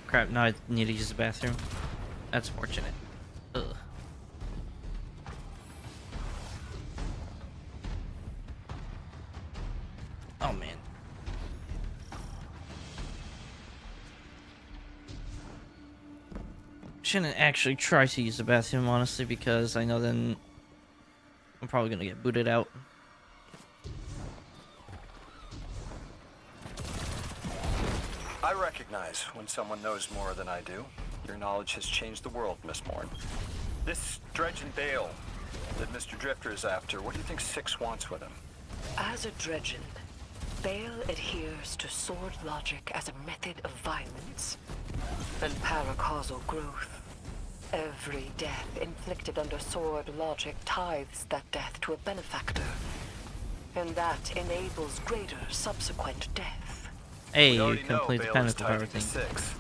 Crap, now I need to use the bathroom. That's fortunate. Ugh. Oh man. Shouldn't actually try to use the bathroom, honestly, because I know then I'm probably gonna get booted out. I recognize when someone knows more than I do. Your knowledge has changed the world, Miss Morn. This dredge and bale that Mr. Drifter is after, what do you think Six wants with him? As a Dredgen, Bale adheres to sword logic as a method of violence and paracausal growth. Every death inflicted under sword logic tithes that death to a benefactor, and that enables greater subsequent death. Hey, We you already can know play the Bale is pinnacle tied to everything. Six,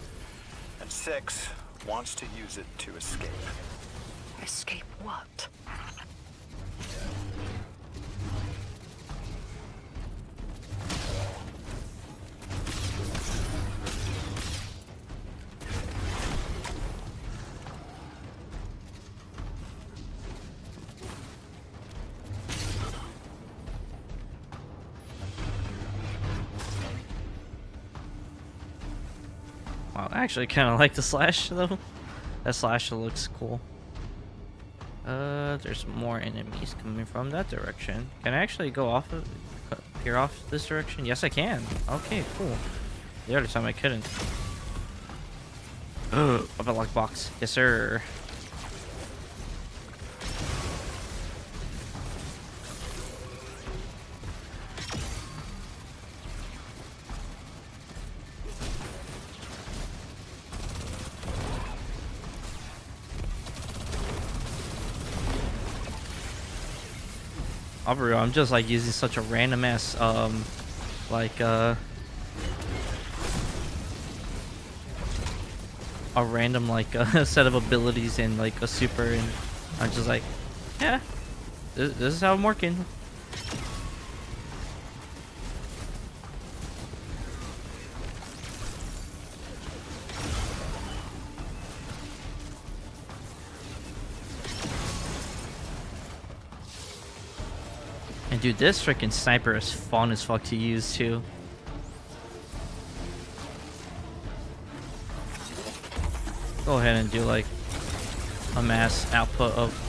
and Six wants to use it to escape. Escape what? Wow, I actually kind of like the slash though. That slash looks cool. There's more enemies coming from that direction. Can I actually go off of, peer off this direction? Yes, I can. Okay, cool. The other time I couldn't. Up a lockbox. Yes, sir. I'll be real, I'm just like using such a random ass a random like set of abilities and like a super, and I'm just like, yeah, this is how I'm working. And dude, this freaking sniper is fun as fuck to use too. Go ahead and do like a mass output of.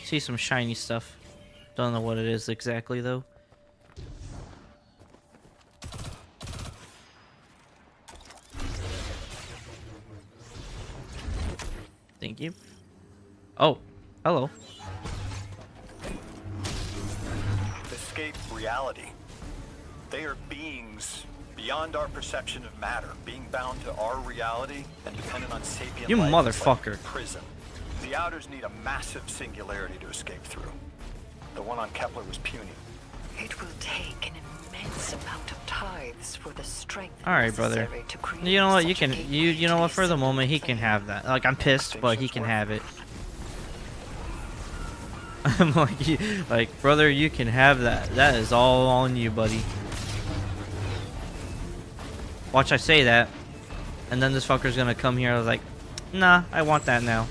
See some shiny stuff. Don't know what it is exactly though. Thank you. Oh, hello. Escape reality. They are beings beyond our perception of matter, being bound to our reality and dependent on sapient You life. It's like motherfucker. prison. The Outers need a massive singularity to escape through. The one on Kepler was puny. It will take an immense amount of tithes for the strength Alright, brother. necessary to create You know what? You such a can gateway you know to what? For the a moment, he similar can plane. have that. Like I'm pissed, Think but he such can work? have it. I'm like, brother, you can have that. That is all on you, buddy. Watch I say that, and then this fucker's gonna come here. I was like, nah, I want that now.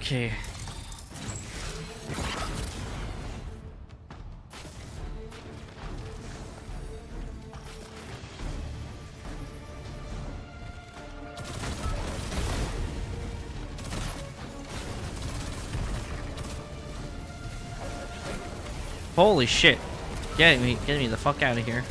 Okay. Holy shit. Get me the fuck out of here.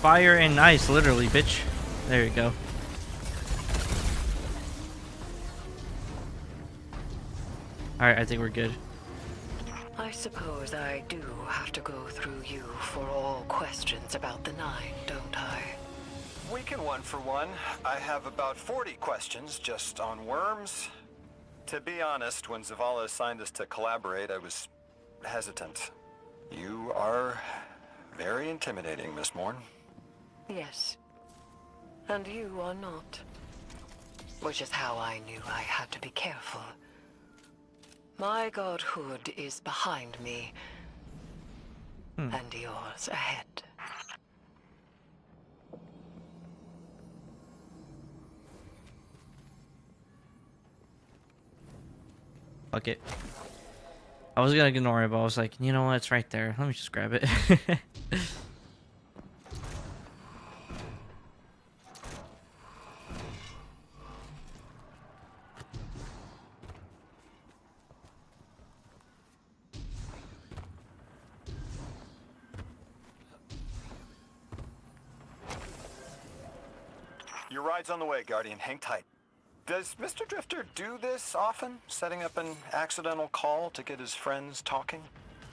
Fire and ice, literally, bitch. There you go. Alright, I think we're good. I suppose I do have to go through you for all questions about the Nine, don't I? We can one for one. I have about 40 questions just on worms. To be honest, when Zavala assigned us to collaborate, I was hesitant. You are very intimidating, Miss Morn. Yes. And you are not. Which is how I knew I had to be careful. My godhood is behind me. And yours ahead. Fuck it. I was gonna ignore it, but I was like, you know what? It's right there. Let me just grab it. Your ride's on the way, Guardian. Hang tight. Does Mr. Drifter do this often? Setting up an accidental call to get his friends talking?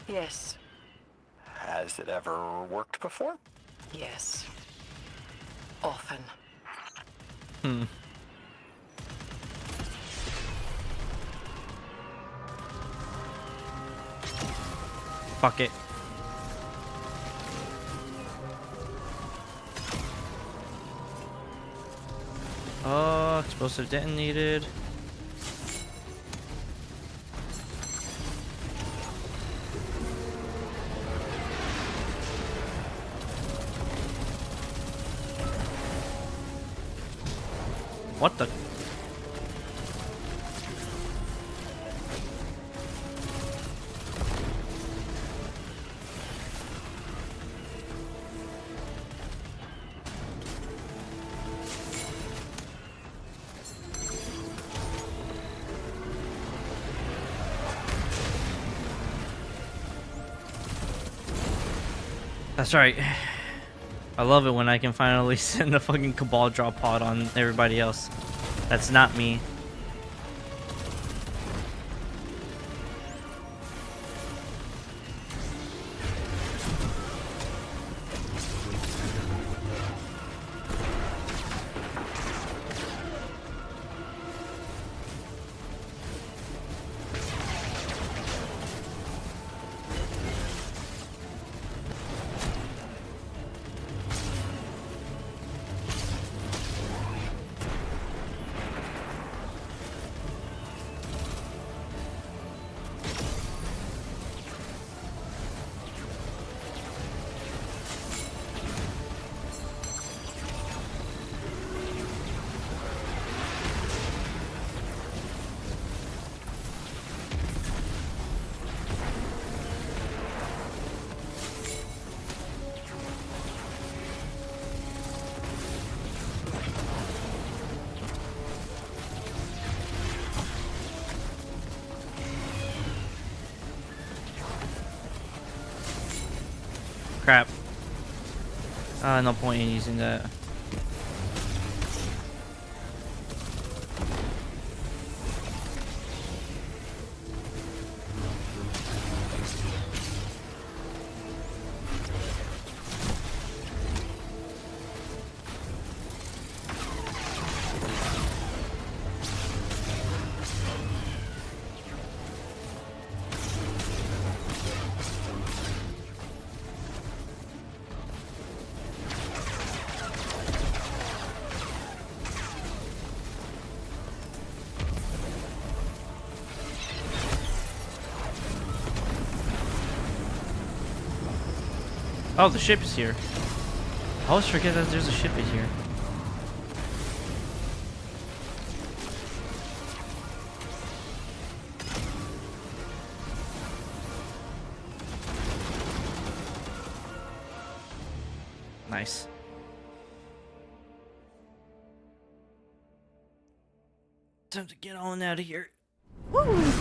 Yes. Has it ever worked before? Yes. Often. Fuck it. Oh, explosive detonated. What the? That's right. I love it when I can finally send the fucking Cabal drop pod on everybody else. That's not me. Crap. No point in using that. Oh, the ship is here. I always forget that there's a ship in here. Nice. Time to get on out of here. Woo!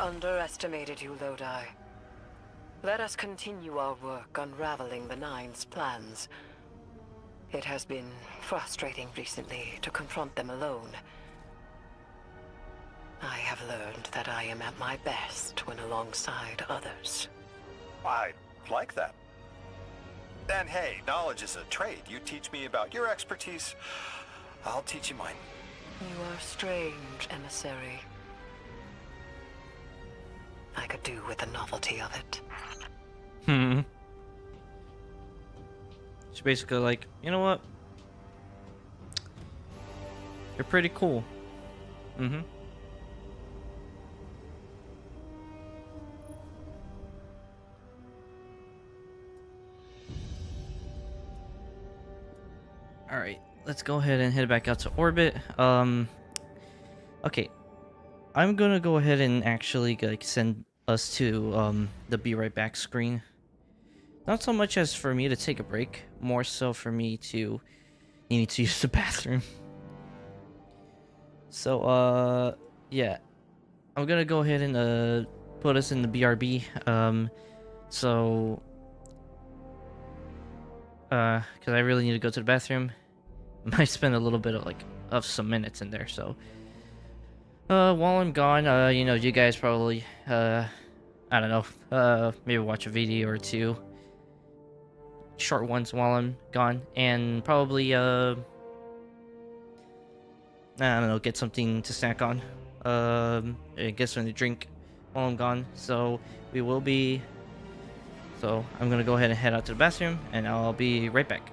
underestimated you, Lodi. Let us continue our work unraveling the Nine's plans. It has been frustrating recently to confront them alone. I have learned that I am at my best when alongside others. I like that. And hey, knowledge is a trade. You teach me about your expertise, I'll teach you mine. You are strange, emissary. I could do with the novelty of it. She's basically like, you know what? You're pretty cool. Alright, let's go ahead and head back out to orbit. Okay. I'm gonna go ahead and actually like send us to the be right back screen. Not so much as for me to take a break, more so for me to need to use the bathroom. So yeah. I'm gonna go ahead and put us in the BRB. Cause I really need to go to the bathroom. Might spend a little bit of some minutes in there, so while I'm gone, you know, you guys probably I don't know, maybe watch a video or two, short ones while I'm gone, and probably I don't know, get something to snack on, get something to drink while I'm gone. So I'm gonna go ahead and head out to the bathroom, and I'll be right back.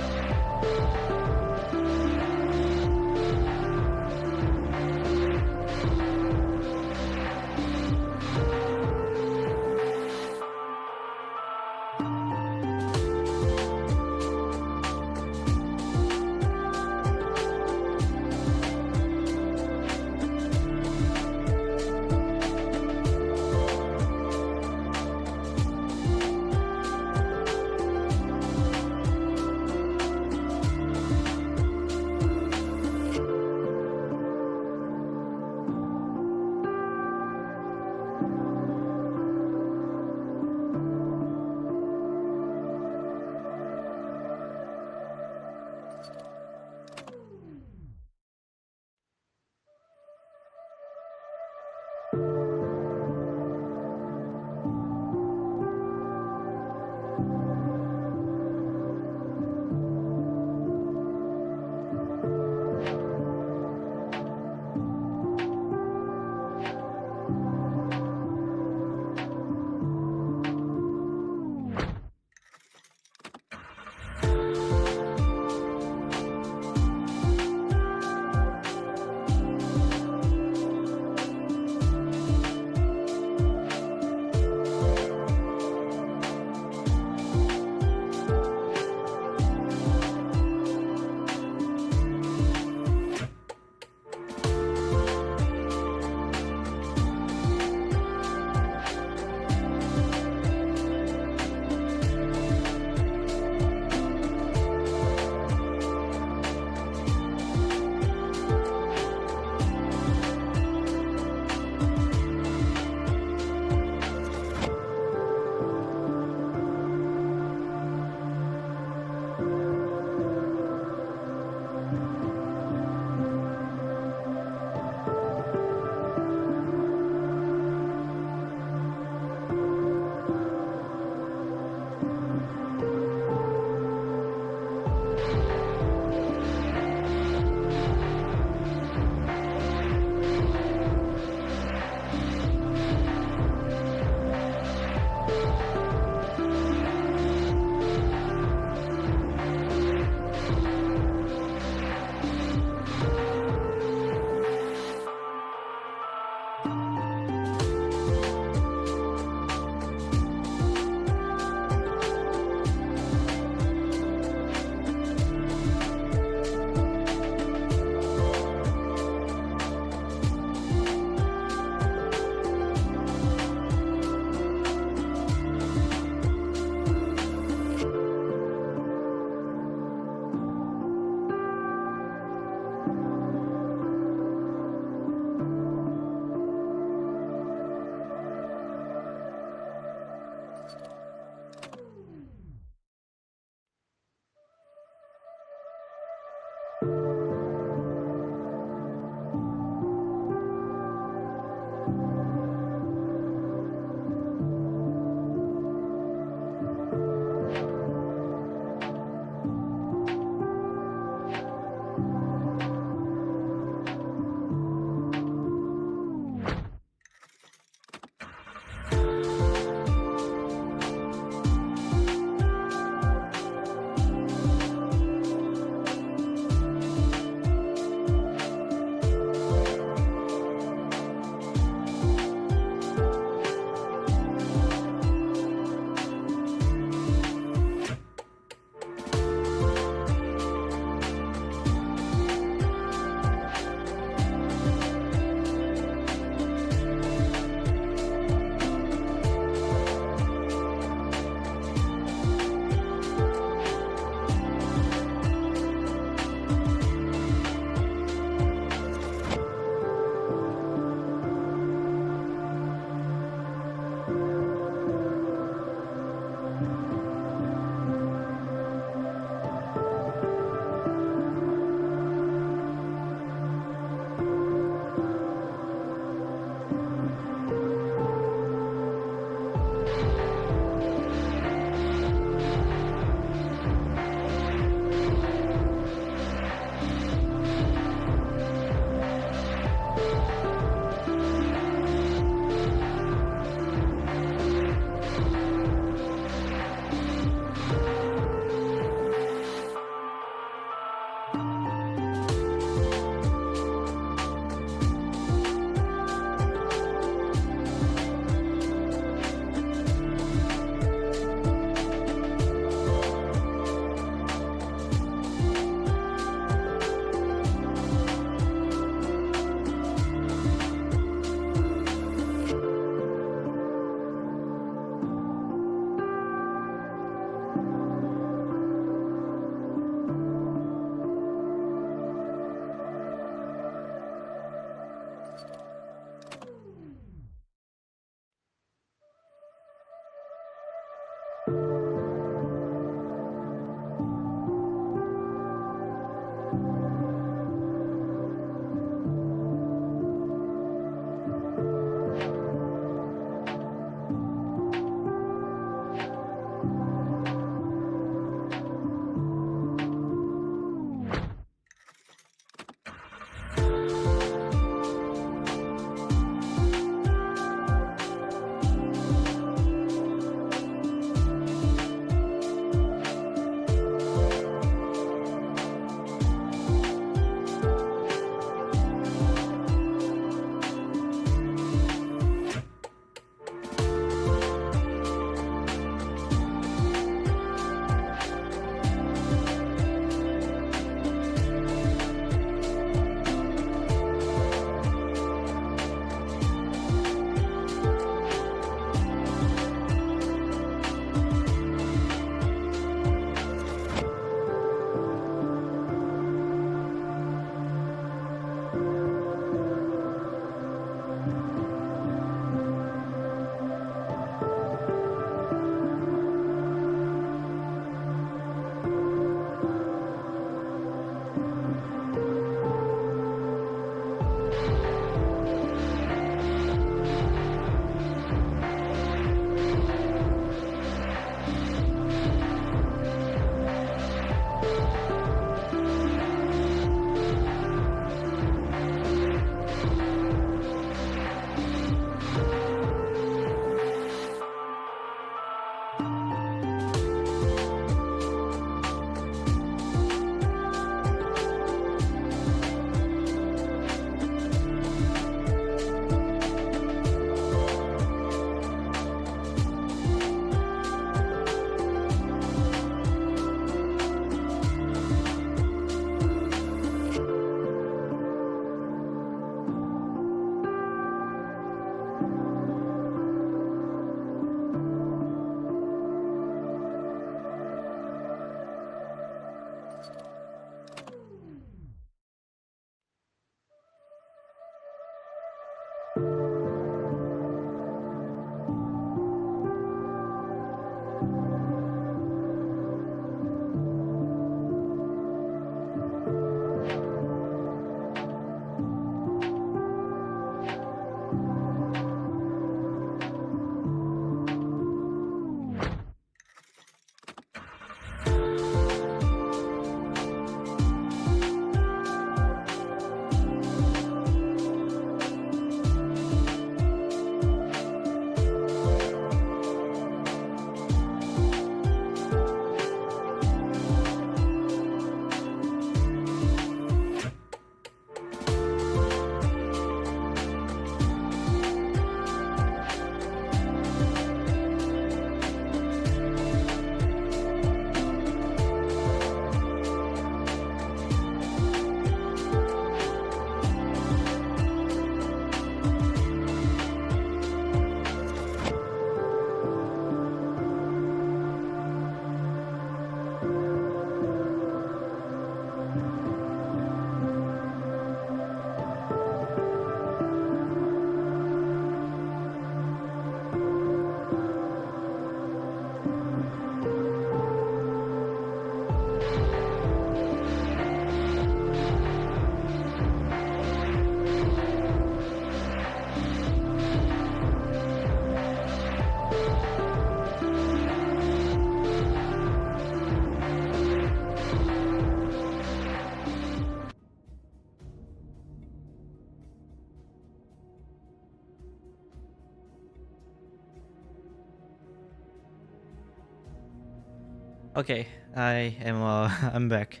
Okay, I am I'm back.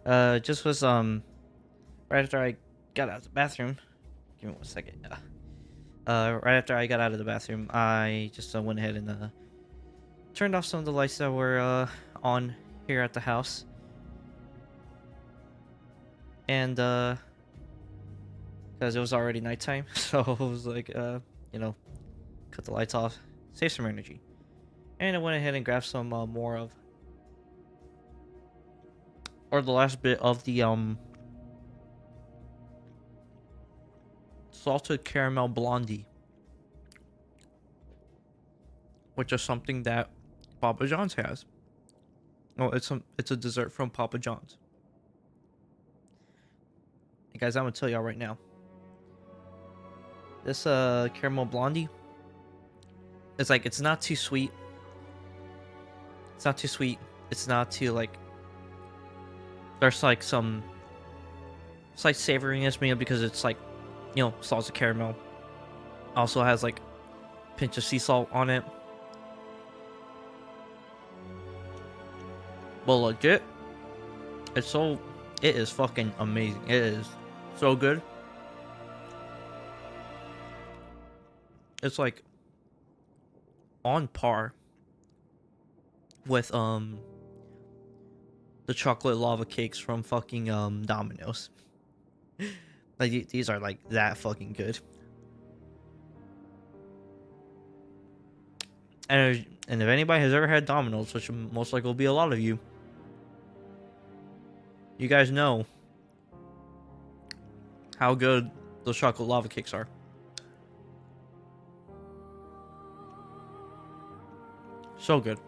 Just was right after I got out of the bathroom. Give me 1 second. Right after I got out of the bathroom, I just went ahead and turned off some of the lights that were on here at the house. And because it was already nighttime, so I was like, you know, cut the lights off, save some energy. And I went ahead and grabbed some more of, or the last bit of the salted caramel blondie, which is something that Papa John's has. Oh, it's a dessert from Papa John's. Hey guys, I'm gonna tell y'all right now. This caramel blondie, it's like, it's not too sweet. It's not too sweet. It's not too like, there's like some slight savoriness maybe because it's like, you know, salted caramel. Also has like a pinch of sea salt on it. But legit, it is fucking amazing. It is so good. It's like on par with the chocolate lava cakes from fucking Domino's. Like these are like that fucking good. And if anybody has ever had Domino's, which most likely will be a lot of you, you guys know how good those chocolate lava cakes are. So good.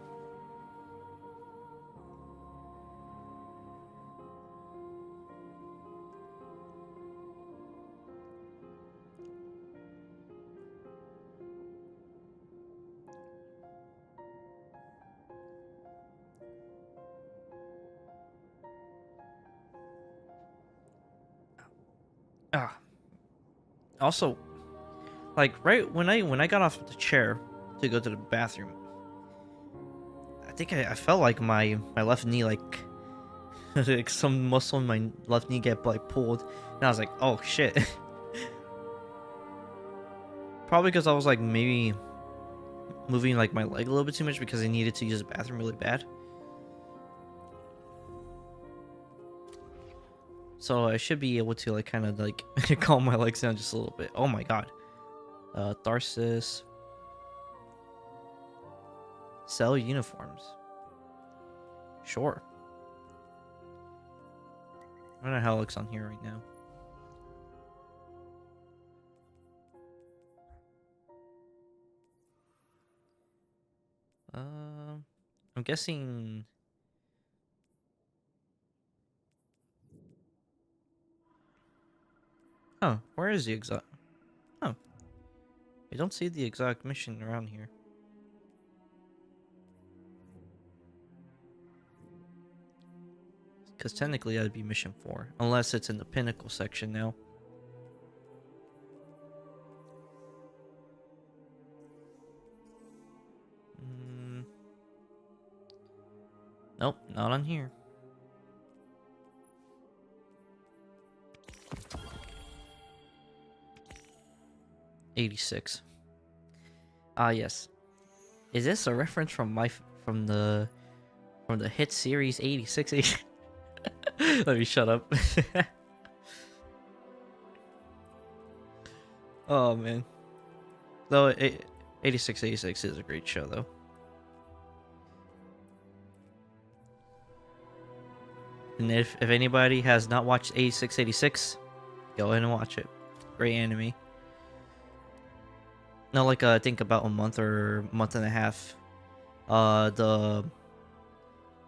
Also, like right when I got off the chair to go to the bathroom, I think I felt like my left knee like like some muscle in my left knee get like pulled, and I was like, oh shit. Probably because I was like maybe moving like my leg a little bit too much because I needed to use the bathroom really bad. So I should be able to like kind of like calm my legs down just a little bit. Oh my god. Tharsis. Sell uniforms. Sure. I don't know how it looks on here right now. I'm guessing. Oh, where is the exact? Oh, I don't see the exact mission around here. Because technically that'd be mission 4, unless it's in the pinnacle section now. Nope, not on here. '86. Ah, yes. Is this a reference from the hit series 86? Let me shut up. Oh man. Though 86 is a great show though. And if anybody has not watched 86, go ahead and watch it. Great anime. No, like I think about a month or month and a half. I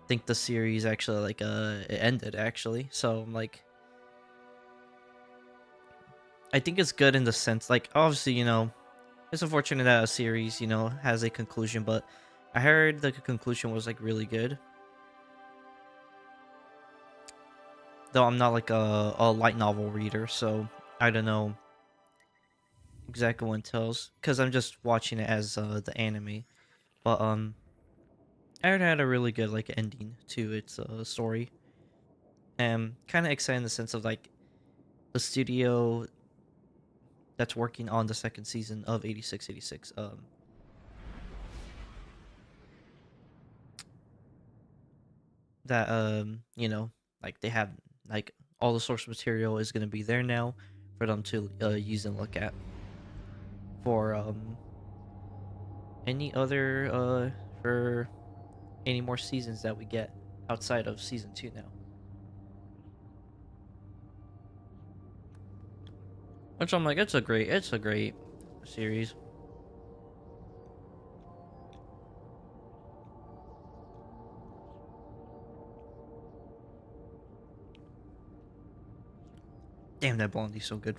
think the series actually like it ended actually. So I'm like, I think it's good in the sense like obviously, you know, it's unfortunate that a series, you know, has a conclusion, but I heard the conclusion was like really good. Though I'm not like a light novel reader, so I don't know exactly what it tells, because I'm just watching it as the anime. But it had a really good like ending to its story. And kind of excited in the sense of like the studio that's working on the second season of 8686. That you know, like they have like all the source material is going to be there now for them to use and look at for any other for any more seasons that we get outside of season 2 now. Which I'm like, it's a great series. Damn, that Blondie's so good.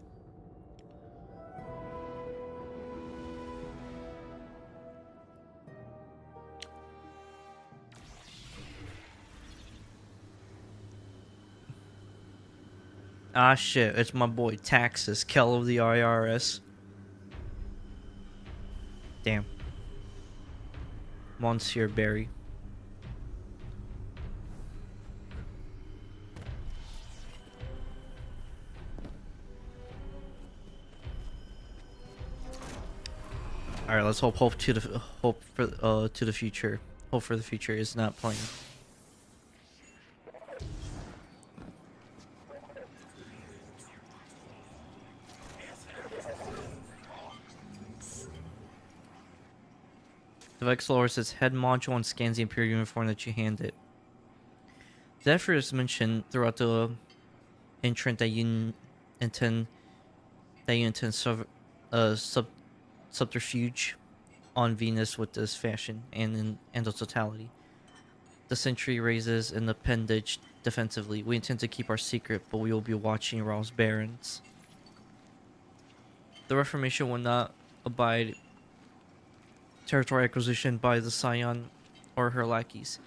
Ah shit, it's my boy Taxes, Kel of the IRS. Damn. Monsieur Barry. All right, let's hope for the future. Hope for the future is not playing. The Vexlord says head module and scans the Imperial uniform that you hand it. Zephyr is mentioned throughout the entrant that you intend subterfuge on Venus with this fashion and the totality. The sentry raises an appendage defensively. We intend to keep our secret, but we will be watching Ra's barons. The Reformation will not abide territory acquisition by the Scion or her lackeys.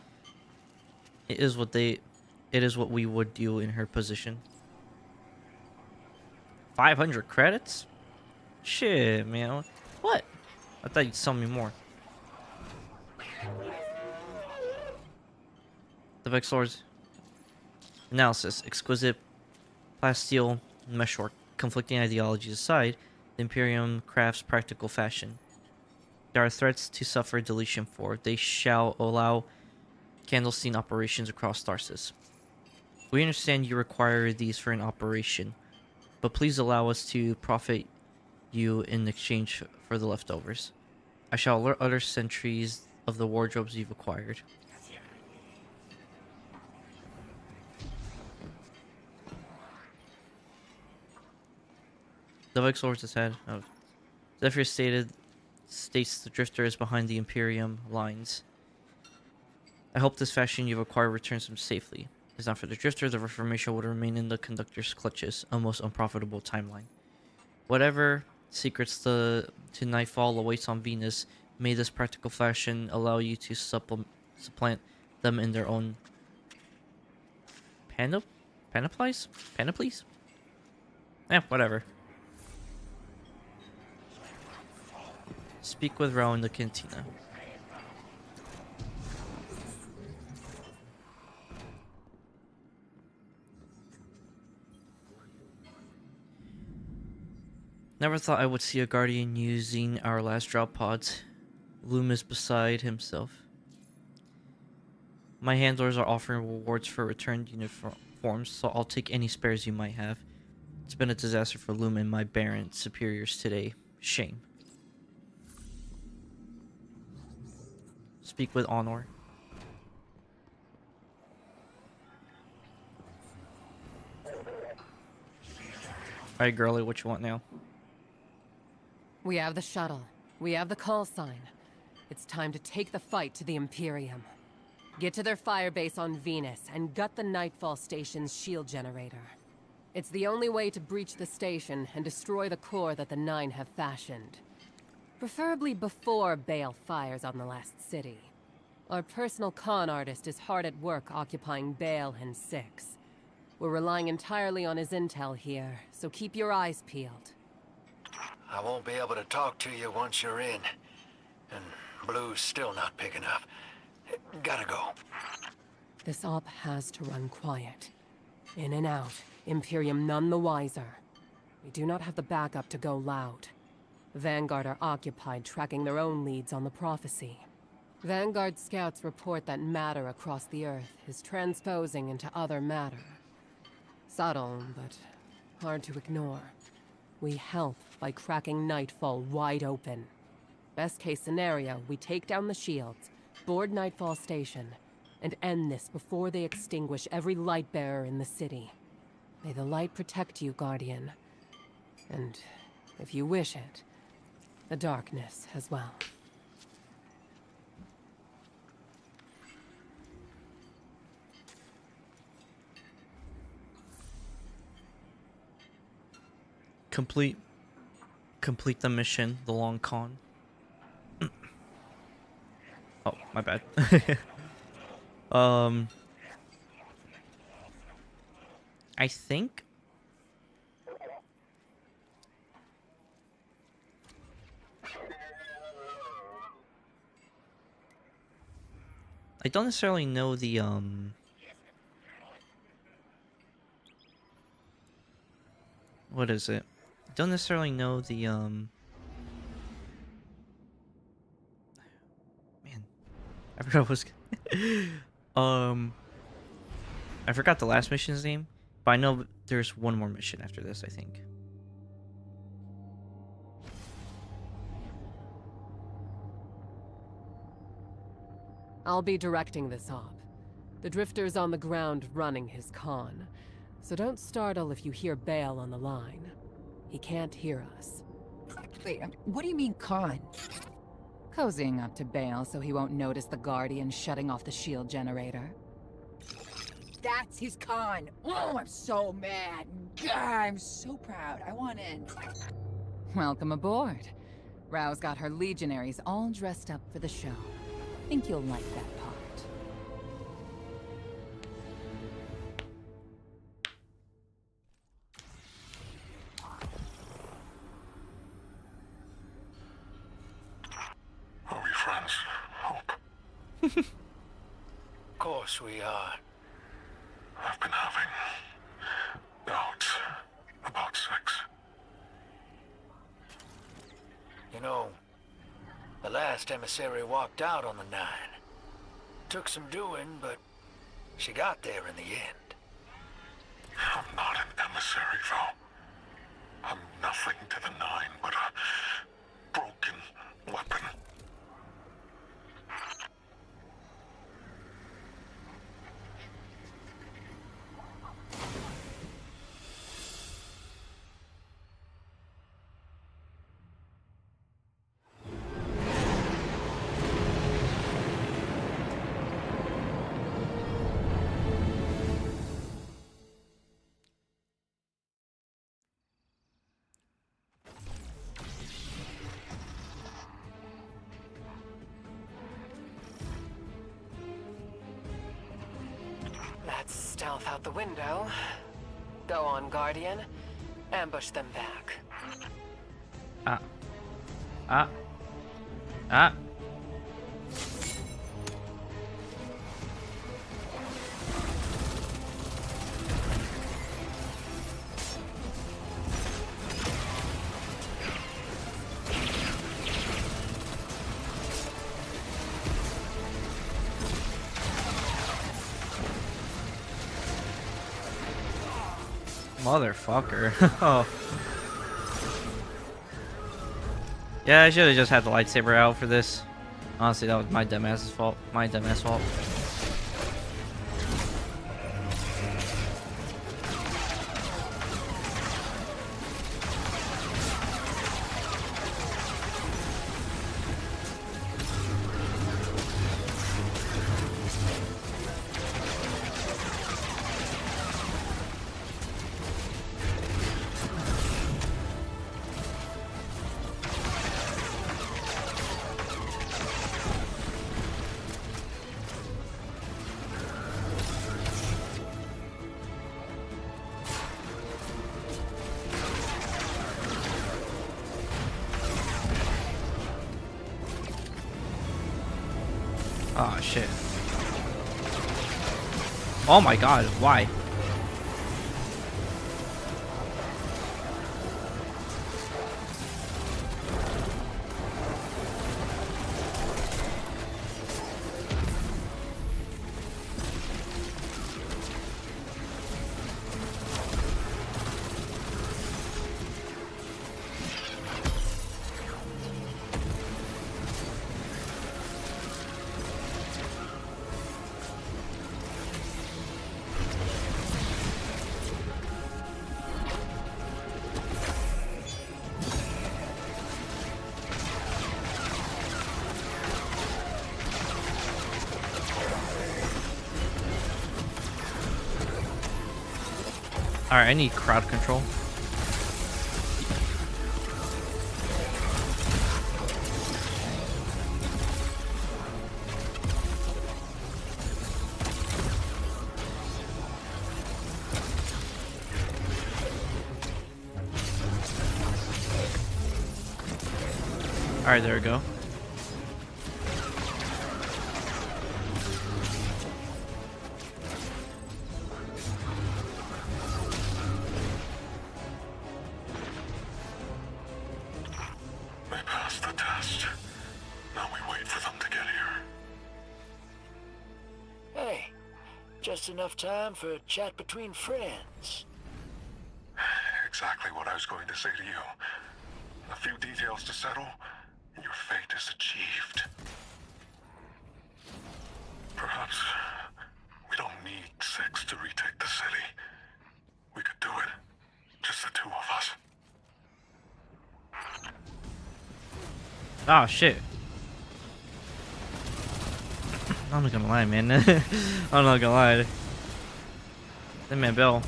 It is what we would do in her position. 500 credits? Shit, man. What? I thought you'd sell me more. The Vexlord's analysis. Exquisite plasteel meshwork. Conflicting ideologies aside, the Imperium crafts practical fashion. There are threats to suffer deletion for. They shall allow clandestine operations across Tharsis. We understand you require these for an operation, but please allow us to profit you in exchange for the leftovers. I shall alert other sentries of the wardrobes you've acquired. The Vexlord has had. Oh. Zephyr states the Drifter is behind the Imperium lines. I hope this fashion you've acquired returns him safely. If it's not for the Drifter, the Reformation would remain in the Conductor's clutches, a most unprofitable timeline. Whatever secrets to Nightfall awaits on Venus, may this practical fashion allow you to supplant them in their own panoplies? Eh, whatever. Speak with Ro in the cantina. Never thought I would see a Guardian using our last drop pods. Loom is beside himself. My handlers are offering rewards for returned uniforms, so I'll take any spares you might have. It's been a disaster for Loom and my Baron superiors today. Shame. Speak with Honor. Alright, girlie, what you want now? We have the shuttle. We have the call sign. It's time to take the fight to the Imperium. Get to their firebase on Venus and gut the Nightfall Station's shield generator. It's the only way to breach the station and destroy the core that the Nine have fashioned. Preferably before Bale fires on the last city. Our personal con artist is hard at work occupying Bale and Six. We're relying entirely on his intel here, so keep your eyes peeled. I won't be able to talk to you once you're in. And Blue's still not picking up. Got This op has to run quiet. In and out, Imperium none the wiser. We do not have the backup to go loud. Vanguard are occupied tracking their own leads on the prophecy. Vanguard scouts report that matter across the Earth is transposing into other matter. Subtle, but hard to ignore. We help by cracking Nightfall wide open. Best case scenario, we take down the shields, board Nightfall Station, and end this before they extinguish every light bearer in the city. May the light protect you, Guardian. And, if you wish it, the darkness as well. Complete the mission, the long con. Oh, my bad. I think I don't necessarily know the what is it? I don't necessarily know the man, I forgot what was I forgot the last mission's name, but I know there's one more mission after this, I think. I'll be directing this op. The Drifter's on the ground running his con, so don't startle if you hear Bale on the line. He can't hear us. Wait, what do you mean, con? Cozying up to Bale so he won't notice the Guardian shutting off the shield generator. That's his con. Oh, I'm so mad. God, I'm so proud. I want in. Welcome aboard. Rao's got her legionaries all dressed up for the show. Think you'll like that part. Are we friends, Hope? Of course we are. I've been having doubts about sex. You know, the last emissary walked out on the 9. Took some doing, but she got there in the end. I'm not an emissary, though. I'm nothing to the 9 but a broken weapon. Let's stealth out the window. Go on, Guardian. Ambush them back. Ah. Motherfucker. Oh. Yeah, I should have just had the lightsaber out for this. Honestly, that was my dumbass's fault. My dumbass fault. Oh shit. Oh my god, why? Alright, I need crowd control. Alright, there we go. They passed the test. Now we wait for them to get here. Hey, just enough time for a chat between friends. Exactly what I was going to say to you. A few details to settle, and your fate is achieved. Perhaps we don't need 6 to retake the city. We could do it. Just the 2 of us. Oh shit. I'm not gonna lie, man. I'm not gonna lie. That man Bill,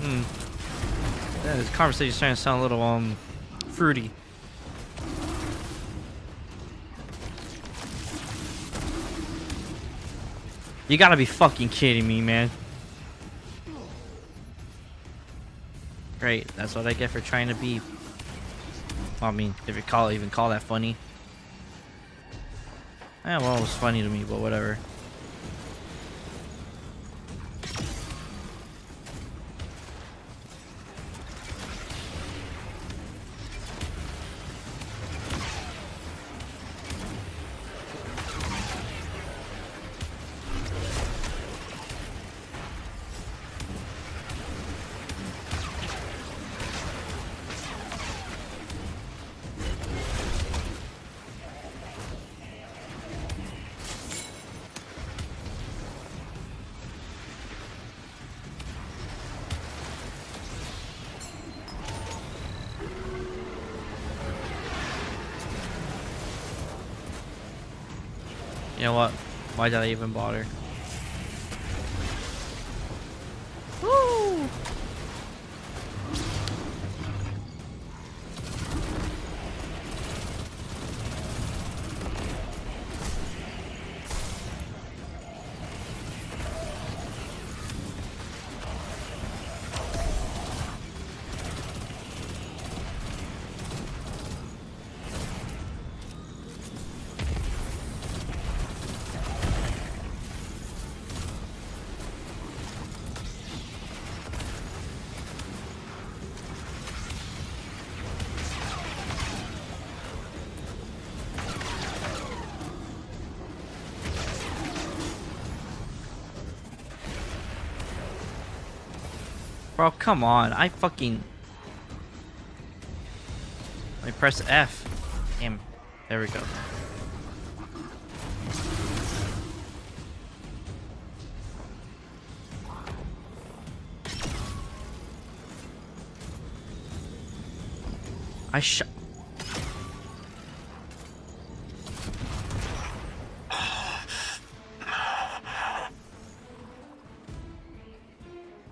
this conversation's starting to sound a little fruity. You gotta be fucking kidding me, man. Great, that's what I get for trying to be. Well, I mean, if you even call that funny. Yeah, well, it was funny to me, but whatever. You know what? Why did I even bother? Woo! Bro, come on. I press F. Damn. There we go.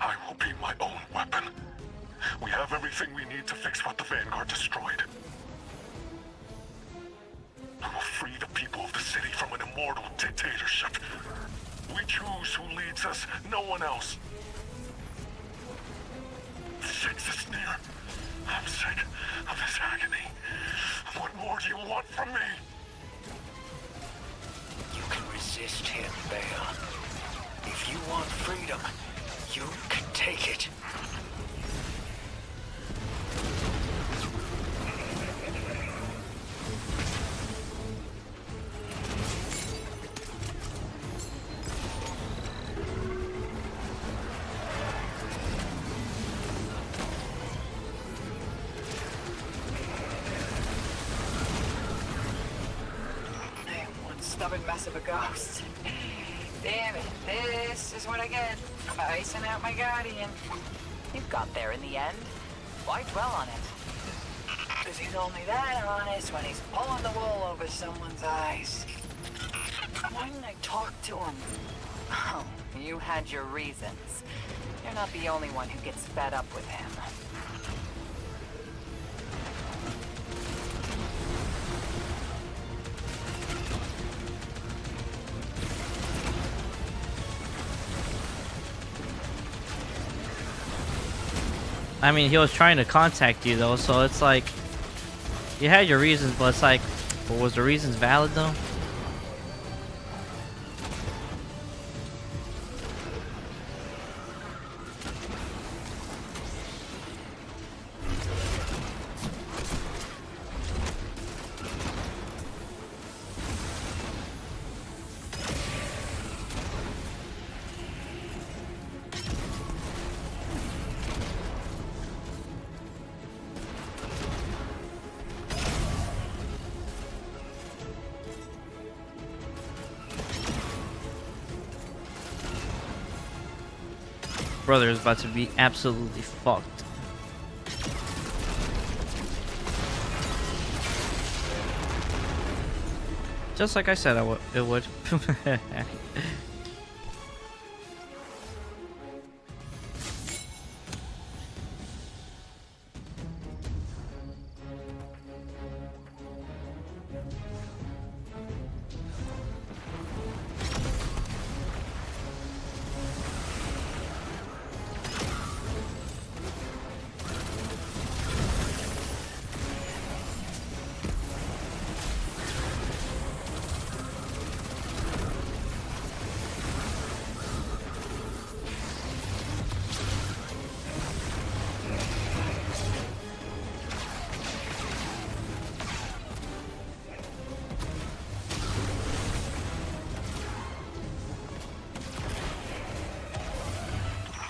I will be my own weapon. We have everything we need to fix what the Vanguard destroyed. I will free the people of the city from an immortal dictatorship. We choose who leads us, no one else. Six is near. I'm sick of this agony. What more do you want from me? You can resist him, Bale. If you want freedom, You can take it. One stubborn mess of a ghost. Damn it, this is what I get for icing out my guardian. You got there in the end. Why dwell on it? Because he's only that honest when he's pulling the wool over someone's eyes. Why didn't I talk to him? Oh, you had your reasons. You're not the only one who gets fed up with him. I mean, he was trying to contact you though, so it's like you had your reasons, but it's like, but was the reasons valid though? Brother is about to be absolutely fucked. Just like I said it would.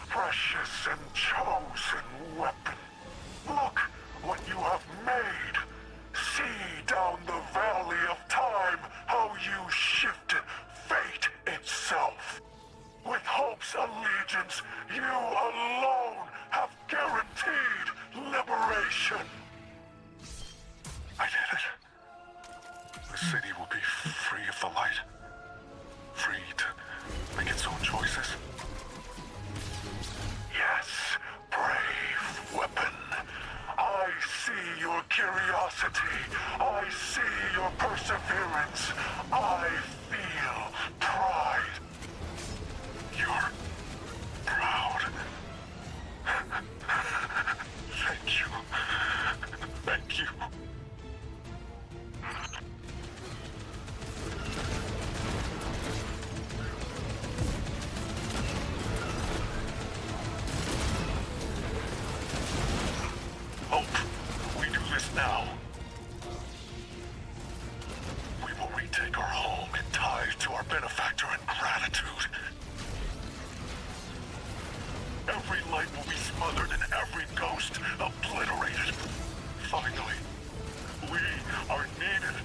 Precious and chosen weapon. Look what you have made. See down the valley of time how you shifted fate itself. With hope's allegiance, you alone have guaranteed liberation. I did it. The city will be free of the light. Free to make its own choices. Yes, brave weapon. I see your curiosity. I see your perseverance. I feel pride. You're proud. Thank you. Thank you. Hope, we do this now. We will retake our home and ties to our benefactor in gratitude. Every light will be smothered and every ghost obliterated. Finally, we are needed.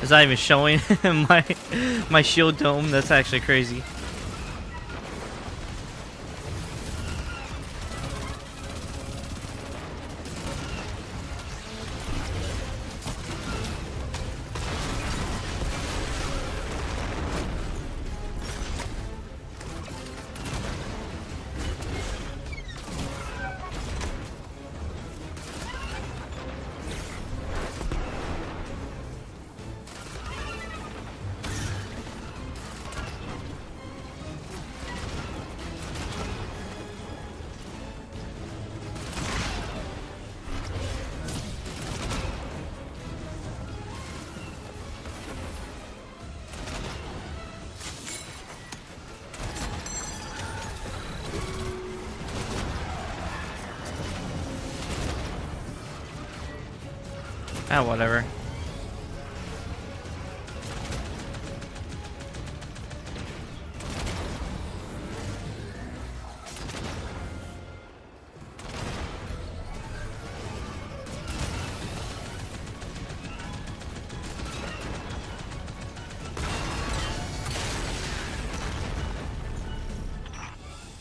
It's not even showing my shield dome. That's actually crazy. Ah, whatever.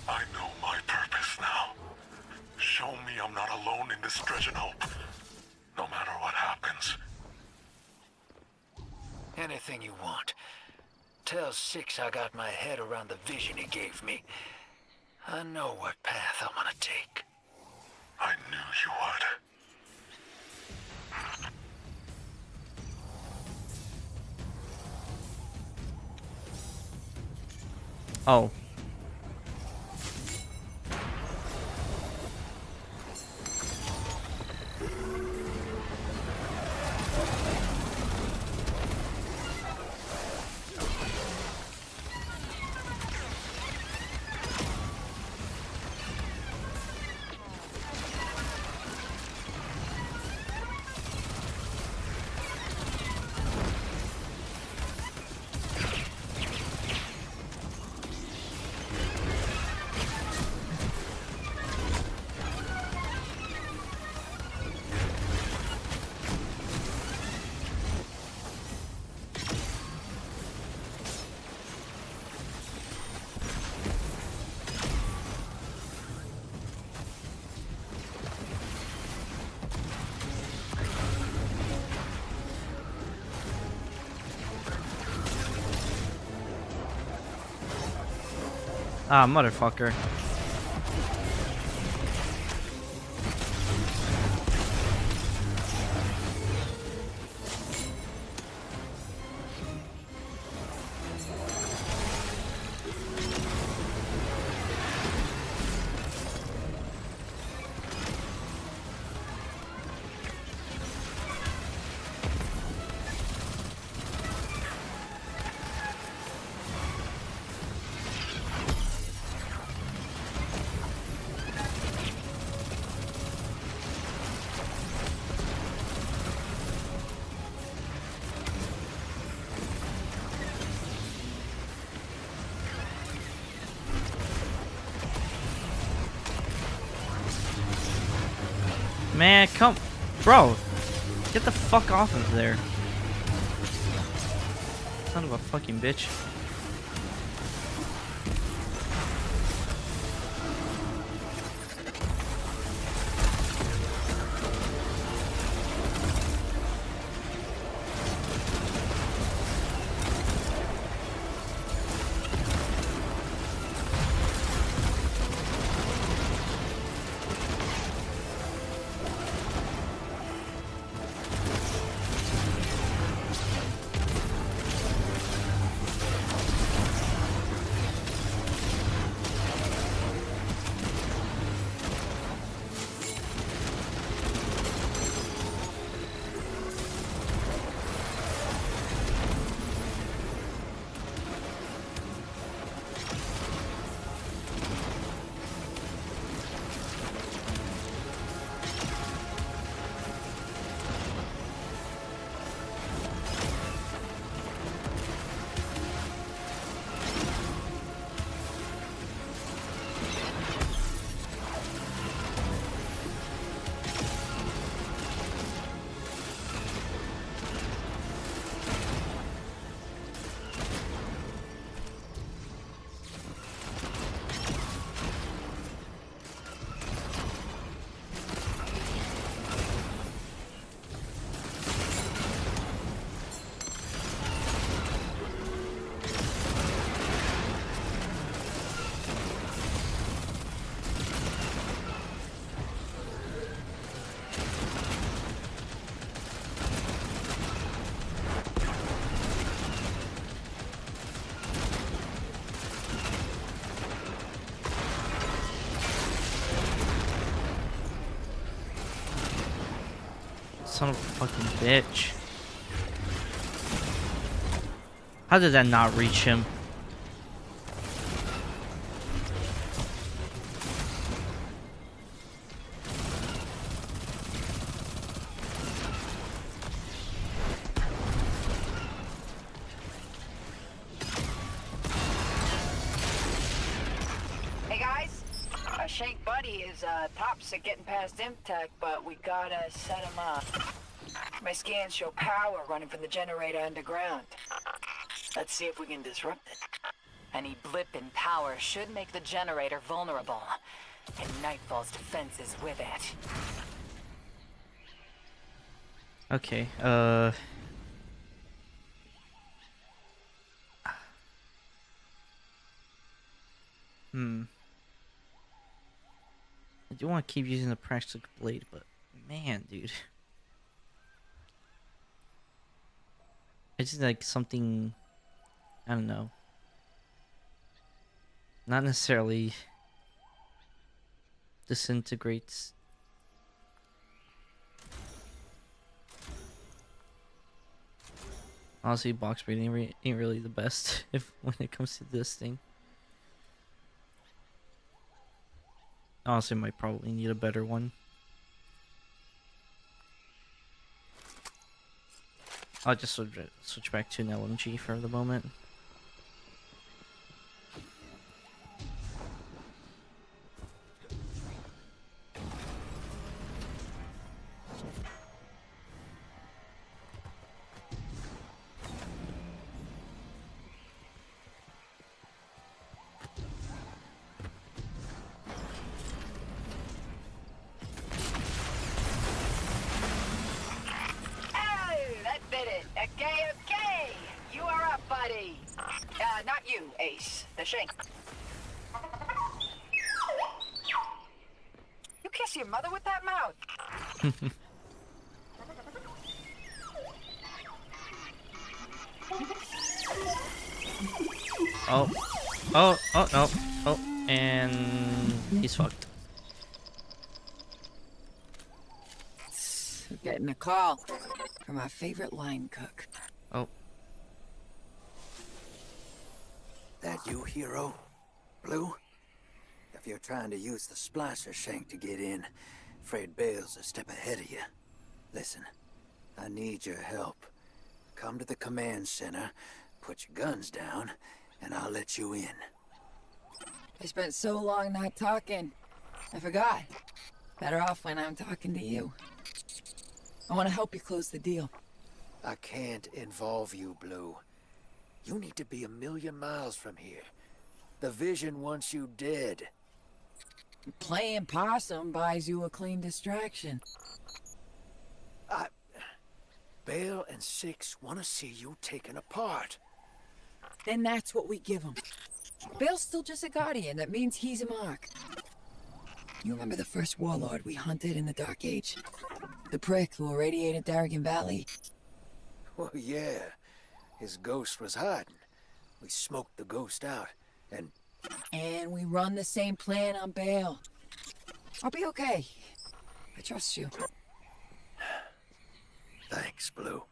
I know my purpose now. Show me I'm not alone in this dredging hope. No matter what happens. Anything you want. Tell Six I got my head around the vision he gave me. I know what path I'm gonna take. I knew you would. Oh. Ah, motherfucker. Man, come... Bro! Get the fuck off of there. Son of a fucking bitch. Son of a fucking bitch. How did that not reach him? My Shank buddy is tops at getting past Imtech, but we gotta set him up. My scans show power running from the generator underground. Let's see if we can disrupt it. Any blip in power should make the generator vulnerable, and Nightfall's defenses with it. Okay, I do want to keep using the Praxic Blade, but man, dude. I just like something, I don't know. Not necessarily disintegrates. Honestly, box breathing ain't really the best if when it comes to this thing. Honestly, might probably need a better one. I'll just switch back to an LMG for the moment. Okay. You are up, buddy. Not you, Ace. The Shank. You kiss your mother with that mouth. Oh, no. Oh, and he's fucked. Getting a call from our favorite line cook. Oh. That you, hero? Blue? If you're trying to use the splicer shank to get in, Fred Bale's a step ahead of you. Listen, I need your help. Come to the command center, put your guns down, and I'll let you in. I spent so long not talking. I forgot. Better off when I'm talking to you. I want to help you close the deal. I can't involve you, Blue. You need to be 1,000,000 miles from here. The Vision wants you dead. Playing possum buys you a clean distraction. Bale and Six want to see you taken apart. Then that's what we give him. Bale's still just a guardian. That means he's a mark. You remember the first warlord we hunted in the Dark Age? The prick who irradiated Darrigan Valley? Well, yeah. His ghost was hiding. We smoked the ghost out, and... And we run the same plan on Bale. I'll be okay. I trust you. Thanks, Blue.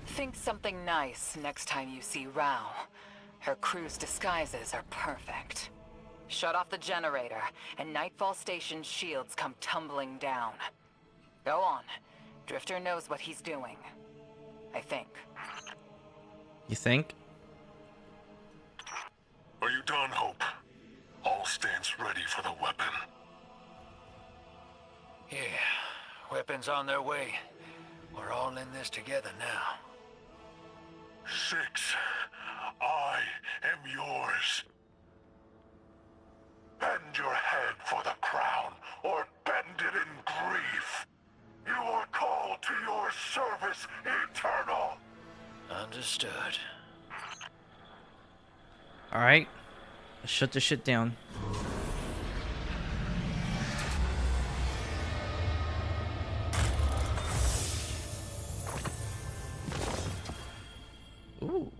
Think something nice next time you see Rao. Her crew's disguises are perfect. Shut off the generator, and Nightfall Station's shields come tumbling down. Go on. Drifter knows what he's doing. I think. You think? Are you done, Hope? All stands ready for the weapon. Yeah, weapons on their way. We're all in this together now. Six, I am yours. Bend your head for the crown, or bend it in grief. You are called to your service eternal. Understood. Alright. Shut the shit down. Ooh.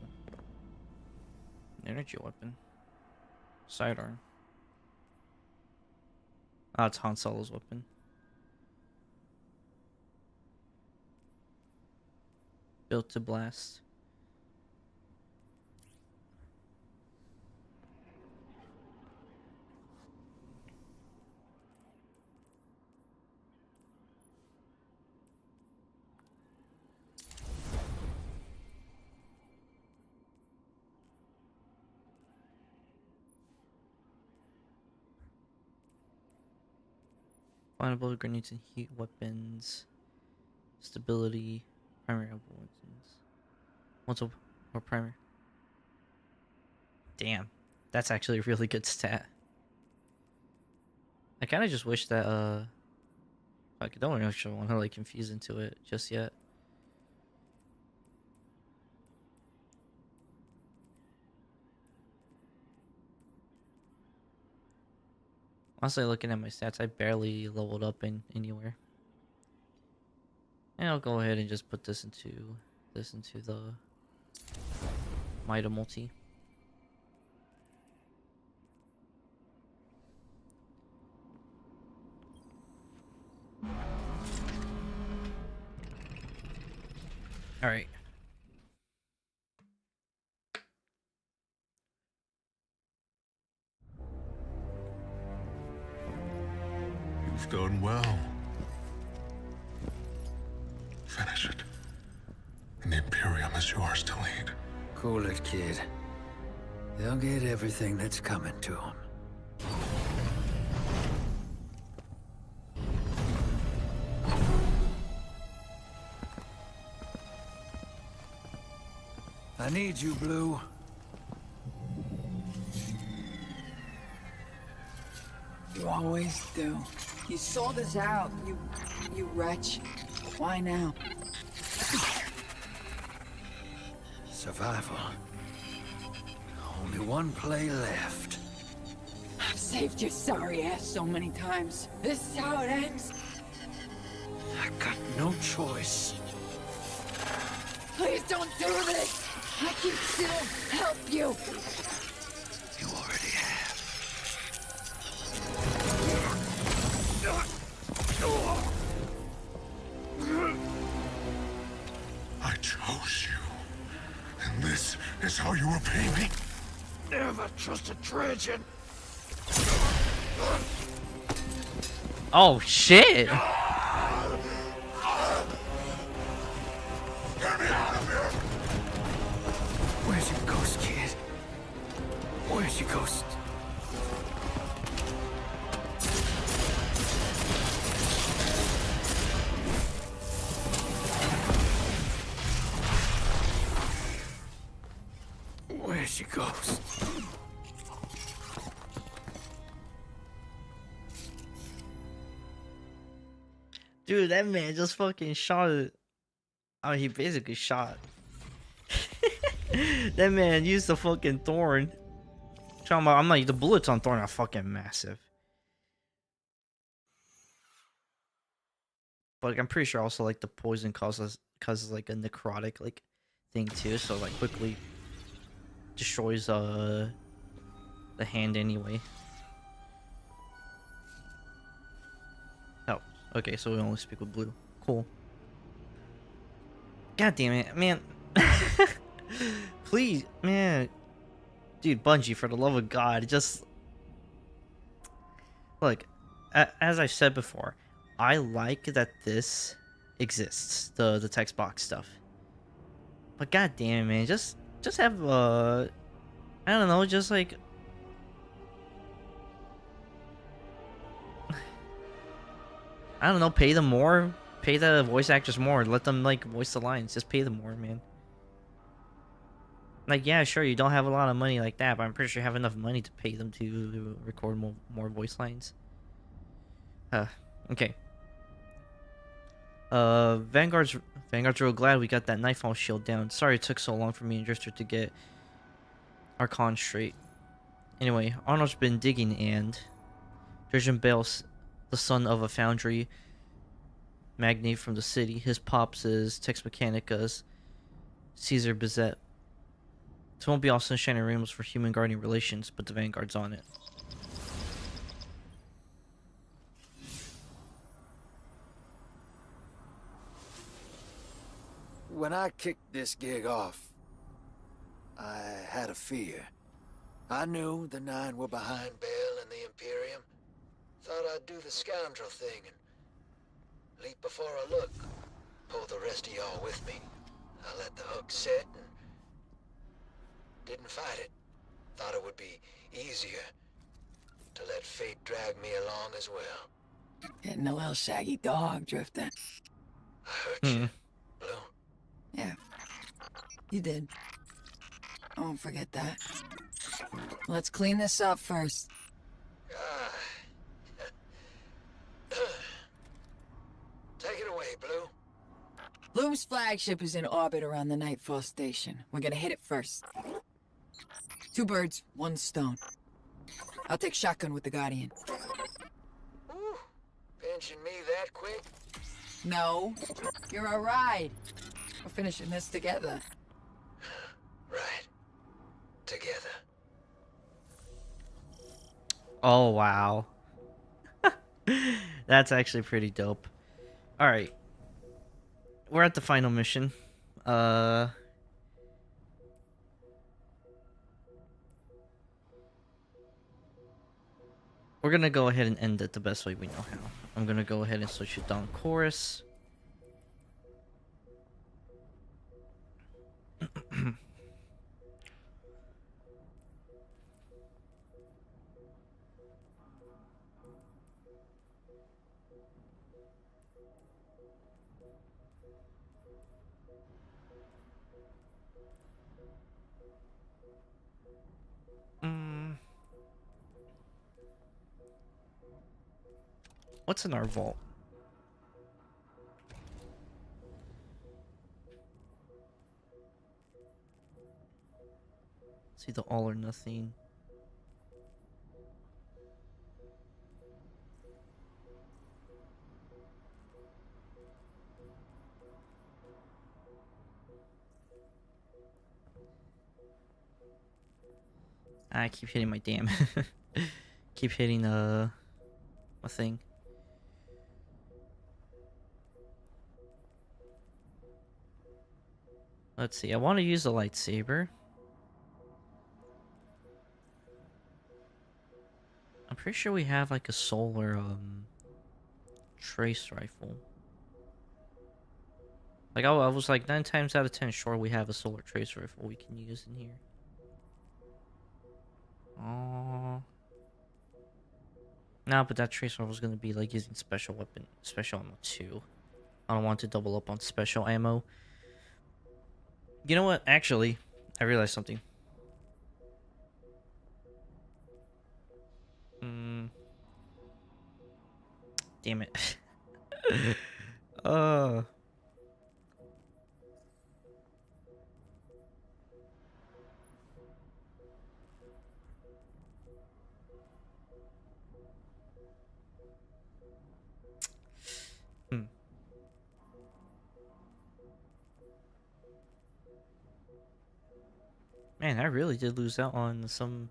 Energy weapon. Sidearm. Ah, it's Han Solo's weapon. Built to blast. Flammable grenades and heat weapons. Stability. Primary weapons. Multiple or primary. Damn. That's actually a really good stat. I kind of just wish that, I don't actually want to, like, confuse into it just yet. Honestly, looking at my stats, I barely leveled up in anywhere. And I'll go ahead and just put this into the Mida multi. All right. You've done well. Finish it. And the Imperium is yours to lead. Cool it, kid. They'll get everything that's coming to them. I need you, Blue. You always do. You sold us out, you wretch. Why now? Survival. Only one play left. I've saved your sorry ass so many times. This is how it ends? I got no choice. Please don't do this! I can still help you! You already have. I chose you. And this is how you repay me? Never trust a Trajan. Oh shit! Get me out of here! Where's your ghost, kid? Where's your ghost? Where's your ghost? Dude, that man just fucking shot it. I mean, he basically shot. That man used the fucking thorn. I'm like, the bullets on thorn are fucking massive. But like, I'm pretty sure also like the poison causes like a necrotic like thing too, so like quickly destroys the hand anyway. Oh, okay, so we only speak with blue. Cool. God damn it, man. Please, man. Dude, Bungie, for the love of God, just look, as I said before, I like that this exists, the text box stuff. But god damn it, man, just have I don't know, just like I don't know, pay them more, pay the voice actors more, let them like voice the lines, just pay them more, man. Like, yeah, sure, you don't have a lot of money like that, but I'm pretty sure you have enough money to pay them to record more voice lines. Okay. Vanguard's real glad we got that Nightfall shield down. Sorry it took so long for me and Drifter to get our con straight. Anyway, Arnold's been digging and Dredgen Bale's the son of a foundry magnate from the city. His pops is Tex Mechanica's Caesar Bizet. It won't be all sunshine and rainbows for human guardian relations, but the Vanguard's on it. When I kicked this gig off, I had a fear. I knew the Nine were behind Bale and the Imperium. Thought I'd do the scoundrel thing and leap before I look. Pull the rest of y'all with me. I let the hook set and didn't fight it. Thought it would be easier to let fate drag me along as well. Getting a little shaggy dog drifting. Hurt you, Blue. Yeah, you did. I won't forget that. Let's clean this up first. Ah. Take it away, Blue. Bloom's flagship is in orbit around the Nightfall station. We're gonna hit it first. 2 birds, 1 stone. I'll take shotgun with the Guardian. Ooh, pinching me that quick? No, you're a ride. We're finishing this together. Right. Together. Oh, wow. That's actually pretty dope. Alright. We're at the final mission. We're gonna go ahead and end it the best way we know how. I'm gonna go ahead and switch it down chorus. What's in our vault? See the all or nothing. I keep hitting my damn. Keep hitting my thing. Let's see. I want to use the lightsaber. I'm pretty sure we have like a solar trace rifle. Like I was like 9 times out of 10 sure we have a solar trace rifle we can use in here. Oh. No, but that trace rifle is gonna be like using special weapon, special ammo too. I don't want to double up on special ammo. You know what? Actually, I realized something. Damn it. Man, I really did lose out on some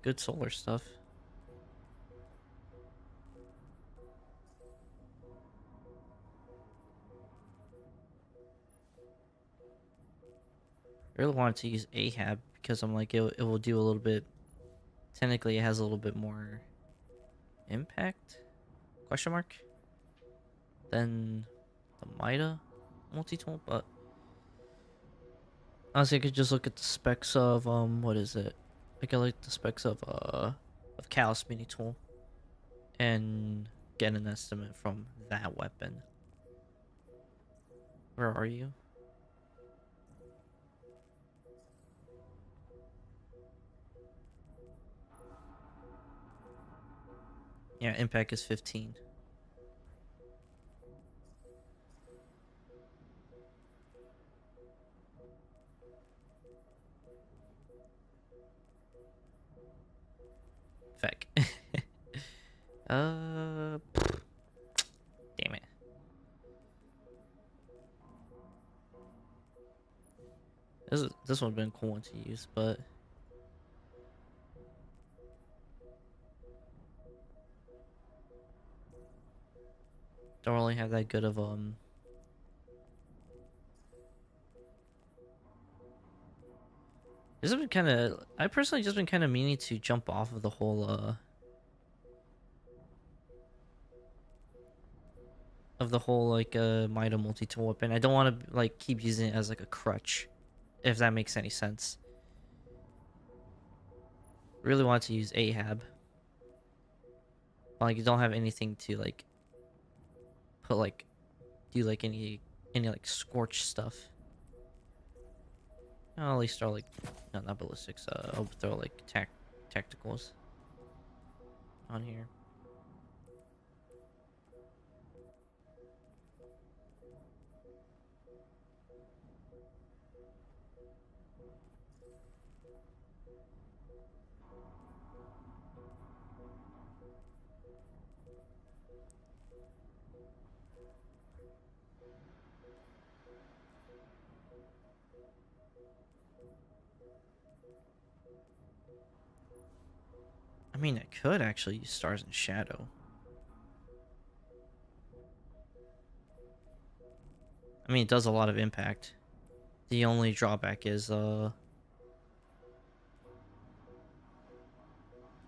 good solar stuff. I really wanted to use Ahab because I'm like, it will do a little bit. Technically, it has a little bit more impact? Question mark? Than the Mida multi-tool, but honestly, I could just look at the specs of what is it? I could look at the specs of Callus mini tool and get an estimate from that weapon. Where are you? Yeah, impact is 15. Feck. Damn it. This would have been a cool one to use, but don't really have that good of This has been kind of. I personally just been kind of meaning to jump off of the whole like Mida multi-tool weapon. I don't want to like keep using it as like a crutch, if that makes any sense. Really want to use Ahab. Like, you don't have anything to like put like do like any like scorch stuff. I'll at least throw like no, not ballistics. I'll throw like tacticals on here. I mean, I could actually use Stars and Shadow. I mean, it does a lot of impact. The only drawback is low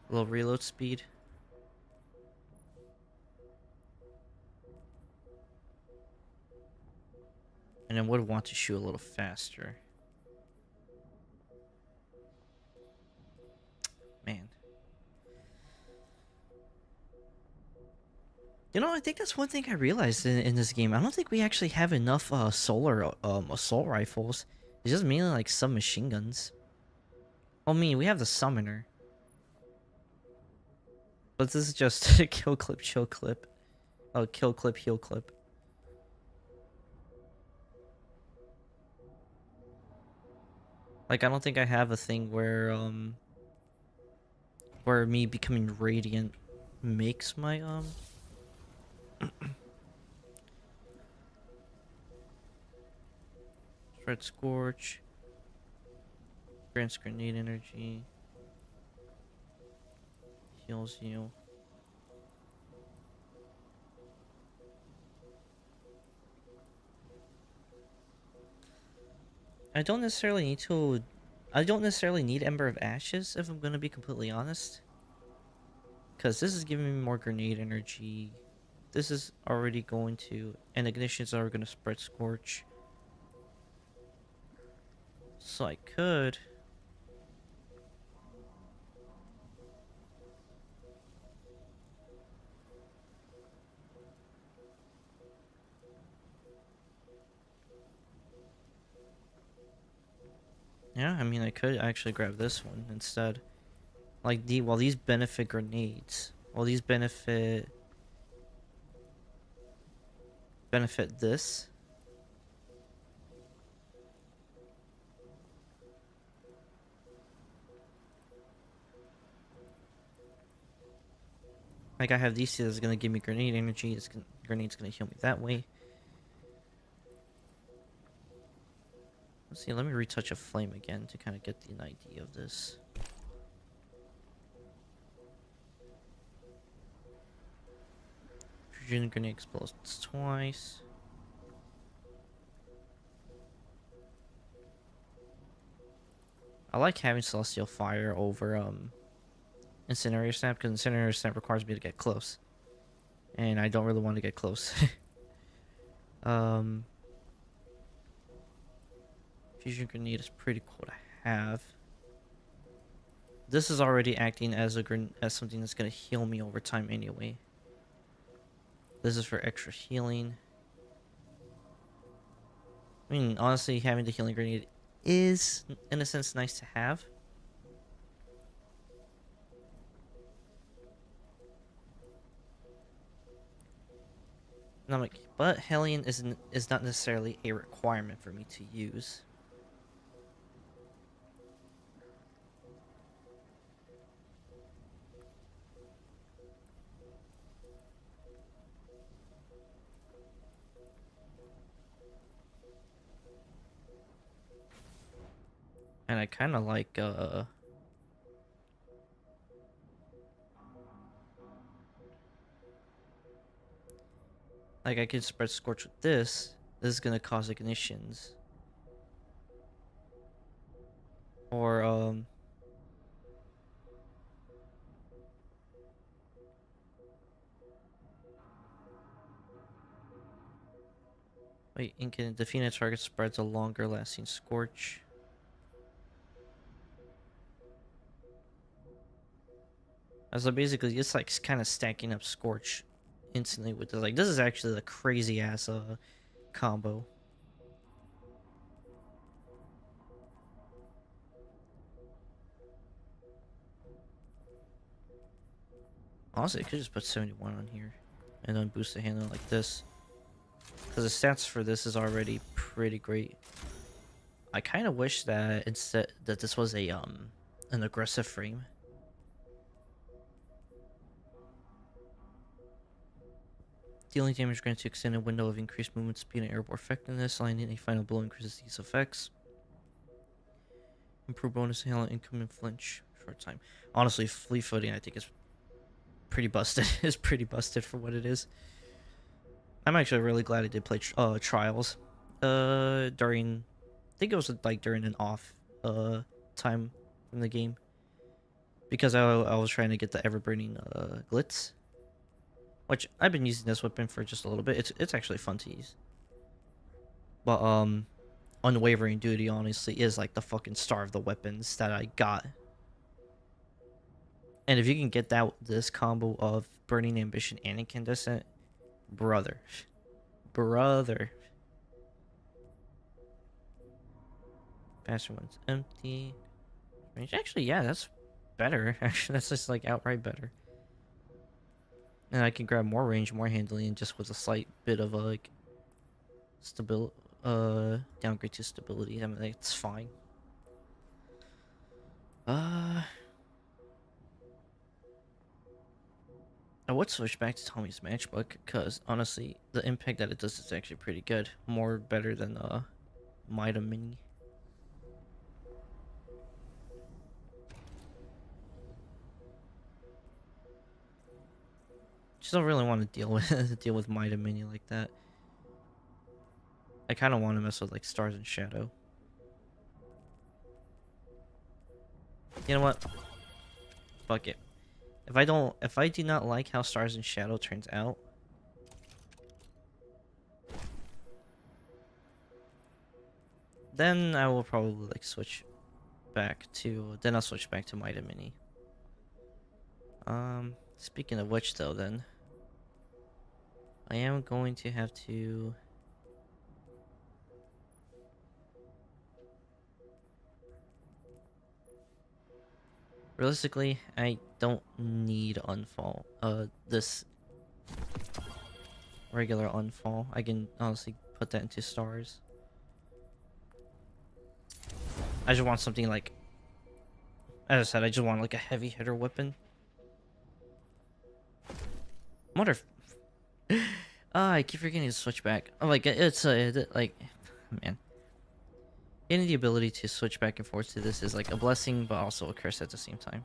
reload speed. And I would want to shoot a little faster. Man. You know, I think that's one thing I realized in this game. I don't think we actually have enough solar assault rifles. It's just mainly like submachine guns. Well, I mean, we have the summoner. But this is just kill clip, chill clip. Oh, kill clip, heal clip. Like, I don't think I have a thing where me becoming radiant makes my Red Scorch, grants grenade energy, heals you. I don't necessarily need Ember of Ashes if I'm gonna be completely honest. Because this is giving me more grenade energy. This is already going to, and ignitions are gonna spread Scorch. So I could. Yeah, I mean, I could actually grab this one instead. Like, while these benefit grenades, while these benefit this. Like, I have these two that's gonna give me grenade energy. Grenade's gonna heal me that way. Let's see, let me retouch a flame again to kind of get an idea of this. Fusion grenade explodes twice. I like having Celestial Fire over Incendiary Snap, because Incendiary Snap requires me to get close. And I don't really want to get close. Fusion Grenade is pretty cool to have. This is already acting as as something that's going to heal me over time anyway. This is for extra healing. I mean, honestly, having the healing grenade is, in a sense, nice to have. And I'm like, but Hellion is not necessarily a requirement for me to use. And I kind of like I could spread Scorch with this. This is gonna cause ignitions. Or wait, and can defeat a target spreads a longer lasting Scorch. So basically, it's like kind of stacking up Scorch instantly with this. Like, this is actually a crazy ass combo. Honestly, I could just put 71 on here and then boost the handle like this, because the stats for this is already pretty great. I kind of wish that instead that this was a an aggressive frame. Dealing damage grants you extended window of increased movement speed and airborne effectiveness. Landing a final blow increases these effects. Improve bonus hail and incoming flinch short time. Honestly, fleet footing I think is pretty busted. It's pretty busted for what it is. I'm actually really glad I did play trials. During, I think it was like during an off time from the game, because I was trying to get the ever burning glitz, which I've been using this weapon for just a little bit. It's actually fun to use. But unwavering duty honestly is like the fucking star of the weapons that I got. And if you can get this combo of burning ambition and incandescent, brother. Faster one's empty. Range, actually, yeah, that's better. Actually, that's just like outright better. And I can grab more range, more handling, just with a slight bit of a like downgrade to stability. I mean, it's fine. I would switch back to Tommy's matchbook, because honestly, the impact that it does is actually pretty good. More better than Mida Mini. Just don't really want to deal with Mida Mini like that. I kind of want to mess with like Stars and Shadow. You know what? Fuck it. If I do not like how Stars and Shadow turns out, then I will probably like switch back to. Then I'll switch back to Mida Mini. Speaking of which, though, then I am going to have to. Realistically, I don't need unfall. This regular unfall. I can honestly put that into stars. I just want something like, as I said, I just want like a heavy hitter weapon. I wonder if I keep forgetting to switch back. Oh, like it's like, man. Getting the ability to switch back and forth to this is like a blessing, but also a curse at the same time.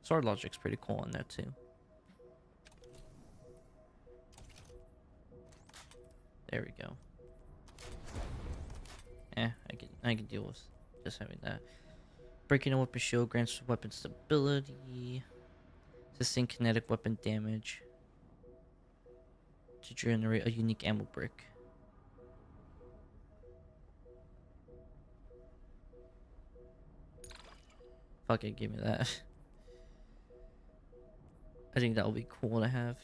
Sword logic's pretty cool on that too. There we go. I can deal with just having that. Breaking a weapon shield grants weapon stability. Sustain kinetic weapon damage. To generate a unique ammo brick. Fuck it, give me that. I think that would be cool to have.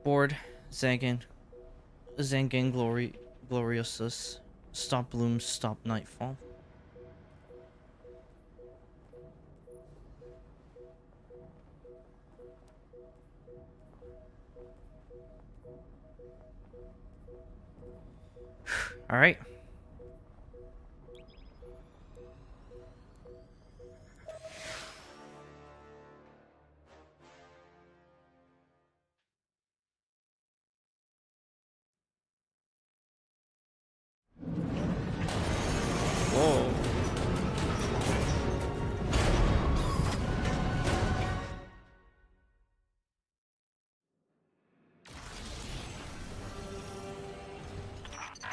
Board, Zangan Gloriosus, Stop Bloom, Stop Nightfall. All right. Whoa.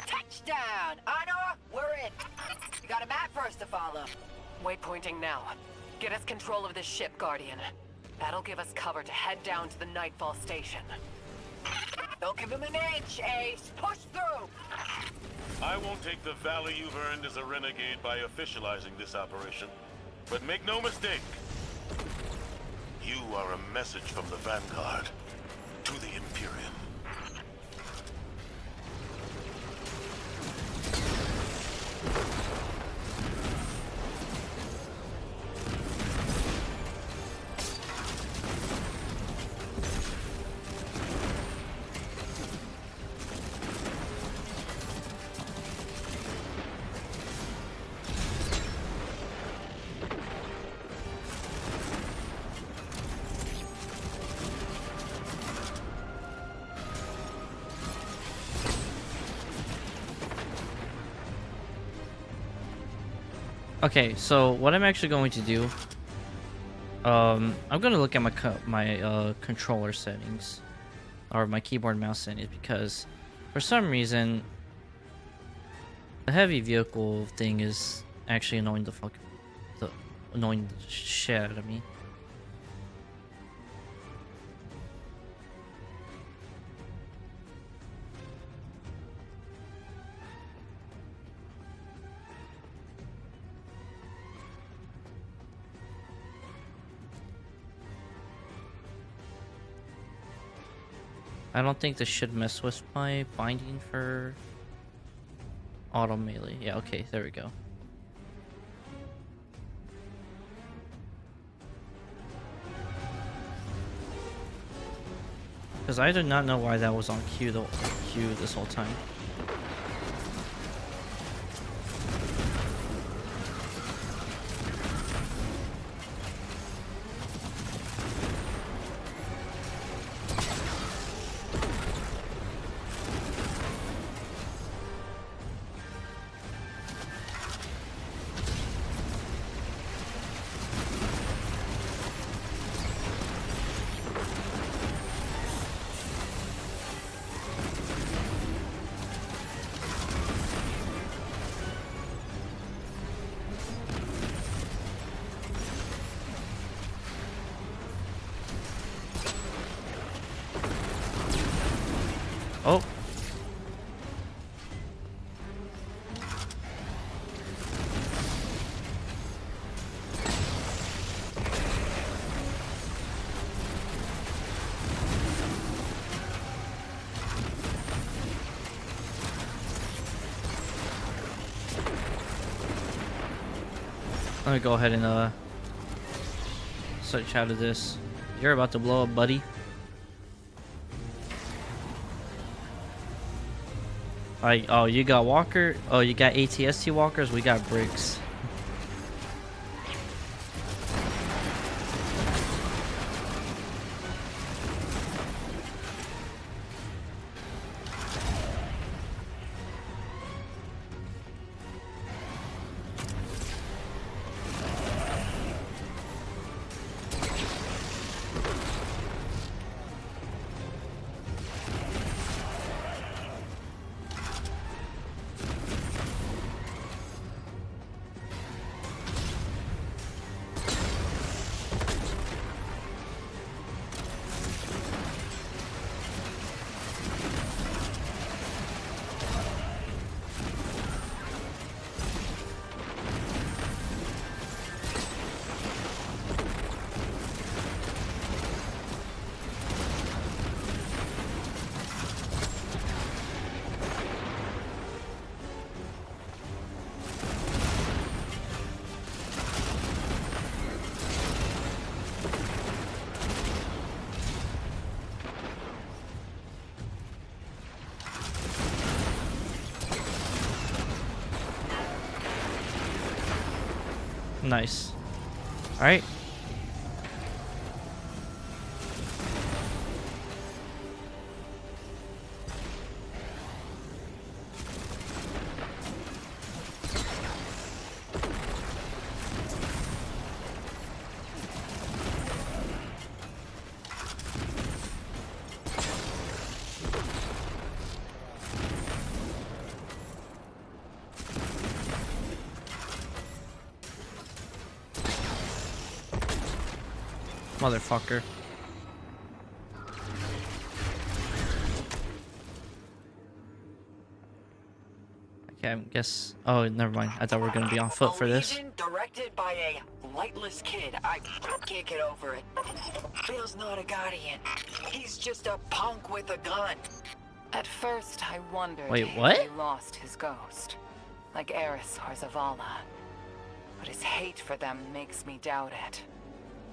Touchdown! Honor, we're in. You got a map for us to follow. Waypointing now. Get us control of this ship, Guardian. That'll give us cover to head down to the Nightfall station. Don't give him an inch, Ace. Push through. I won't take the value you've earned as a renegade by officializing this operation. But make no mistake, you are a message from the Vanguard to the Imperium. Okay, so what I'm actually going to do, I'm going to look at my controller settings, or my keyboard and mouse settings, because for some reason the heavy vehicle thing is actually annoying the shit out of me. I don't think this should mess with my binding for auto melee. Yeah, okay, there we go. Because I did not know why that was on Q this whole time. Oh. Let me go ahead and switch out of this. You're about to blow up, buddy. Oh, you got Walker? Oh, you got ATST walkers? We got bricks. Nice. All right. Motherfucker. Okay, I guess. Oh, never mind. I thought we were gonna be on foot for this. Legion directed by a lightless kid. I can't get over it. Bill's not a Guardian. He's just a punk with a gun. At first, I wondered Wait, if what? he lost his ghost, like Eris or Zavala. But his hate for them makes me doubt it.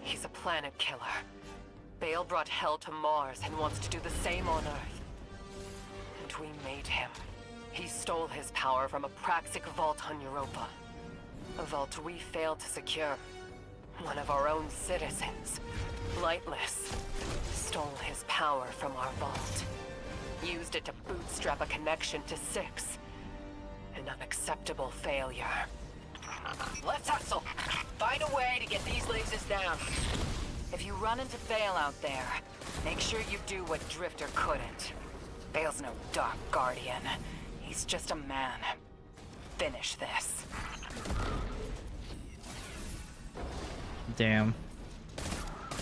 He's a planet killer. Bale brought hell to Mars and wants to do the same on Earth. And we made him. He stole his power from a Praxic vault on Europa. A vault we failed to secure. One of our own citizens, Lightless, stole his power from our vault. Used it to bootstrap a connection to Six. An unacceptable failure. Let's hustle. Find a way to get these lasers down. If you run into Bale out there, make sure you do what Drifter couldn't. Bale's no Dark Guardian. He's just a man. Finish this. Damn.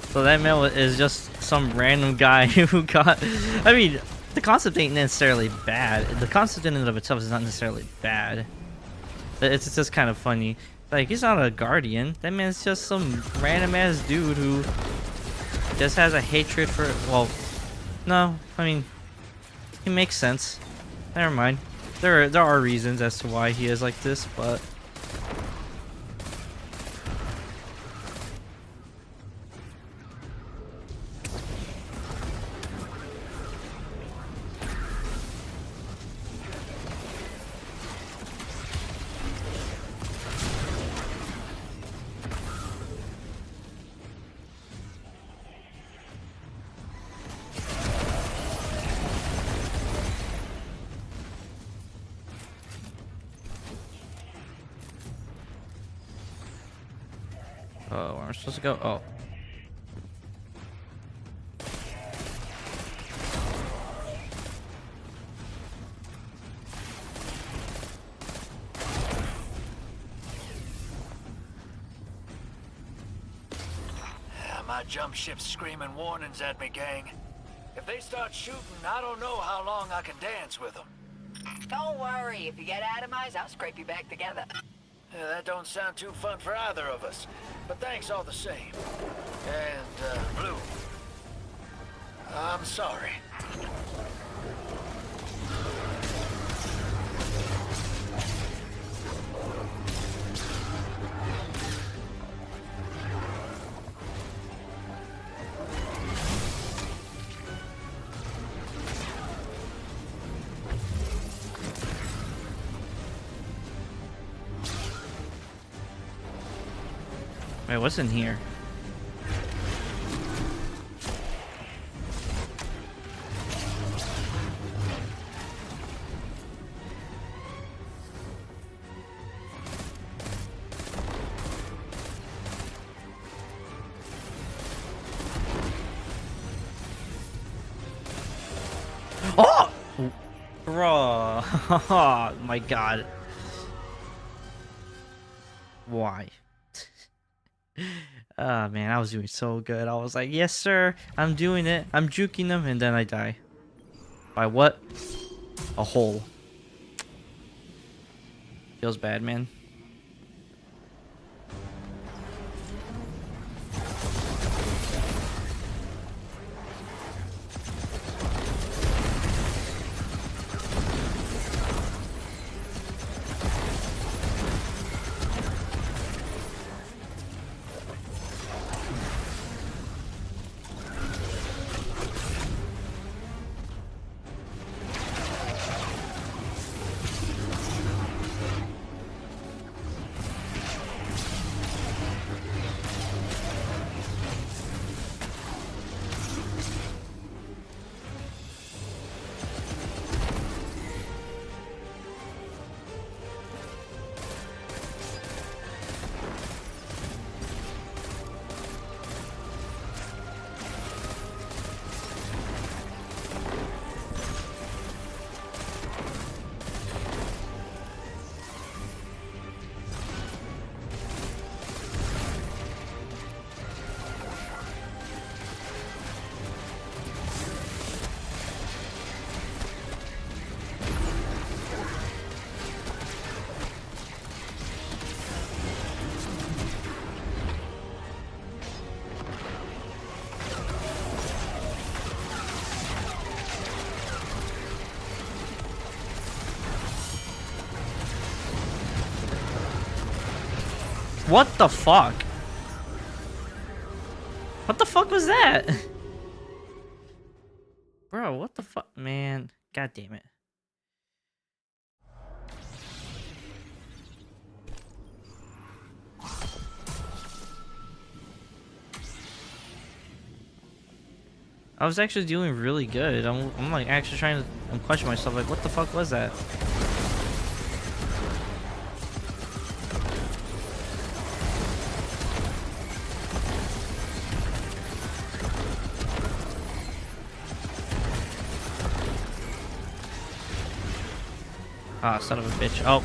So that man is just some random guy who got... I mean, the concept ain't necessarily bad. The concept in and of itself is not necessarily bad. It's just kind of funny. Like, he's not a guardian. That man's just some random ass dude who just has a hatred for... Well, no. I mean, he makes sense. Never mind. There are reasons as to why he is like this, but... Oh, where am I supposed to go? Oh. My jump ship's screaming warnings at me, gang. If they start shooting, I don't know how long I can dance with them. Don't worry. If you get atomized, I'll scrape you back together. Yeah, that don't sound too fun for either of us. But thanks all the same. And, Blue, I'm sorry. Wait, what's in here? Oh! Bro. Oh my god. Why? Oh man, I was doing so good. I was like, yes sir, I'm doing it. I'm juking them, and then I die. By what? A hole. Feels bad, man. What the fuck? What the fuck was that? Bro, what the fuck? Man, god damn it. I was actually doing really good. I'm like actually trying to. I'm questioning myself. Like, what the fuck was that? Ah, son of a bitch. Oh,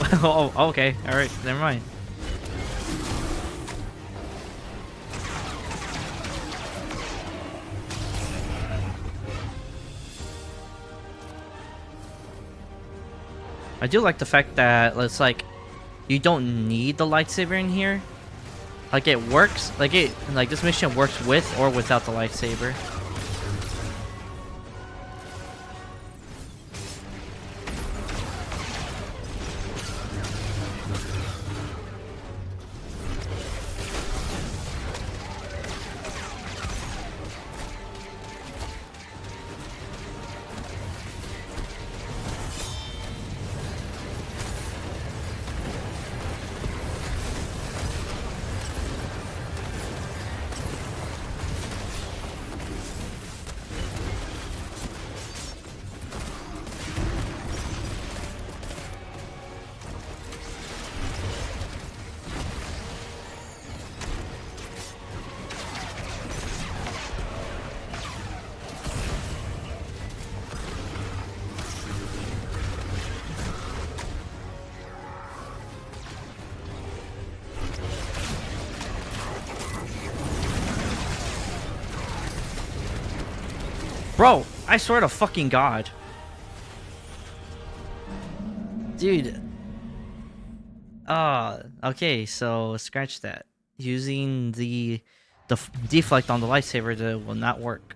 oh, okay. All right, never mind. I do like the fact that it's like you don't need the lightsaber in here. Like it works. Like this mission works with or without the lightsaber. Bro, I swear to fucking God. Dude. Okay, so scratch that. Using the deflect on the lightsaber will not work.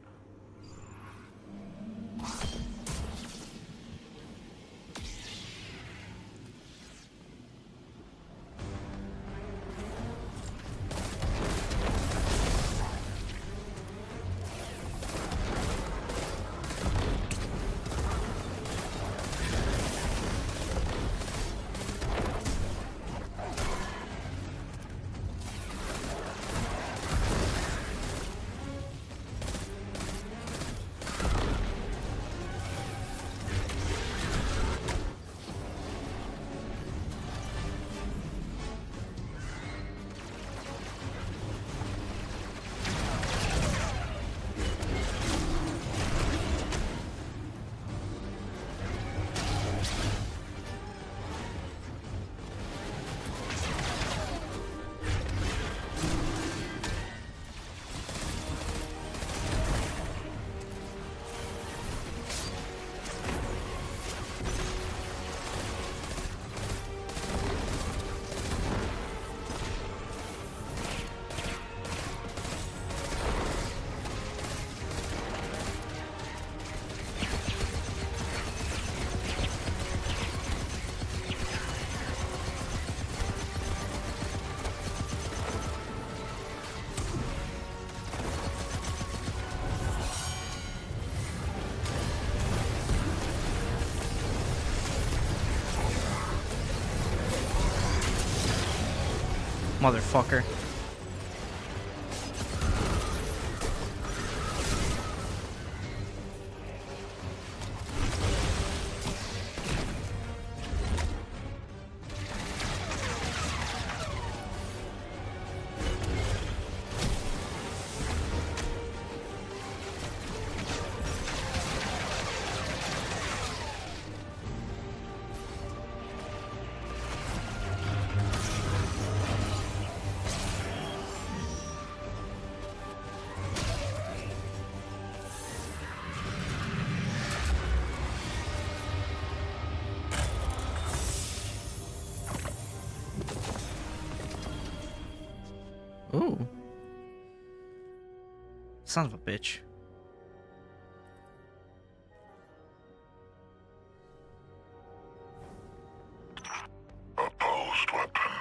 Motherfucker. Ooh. Son of a bitch. Opposed weapon.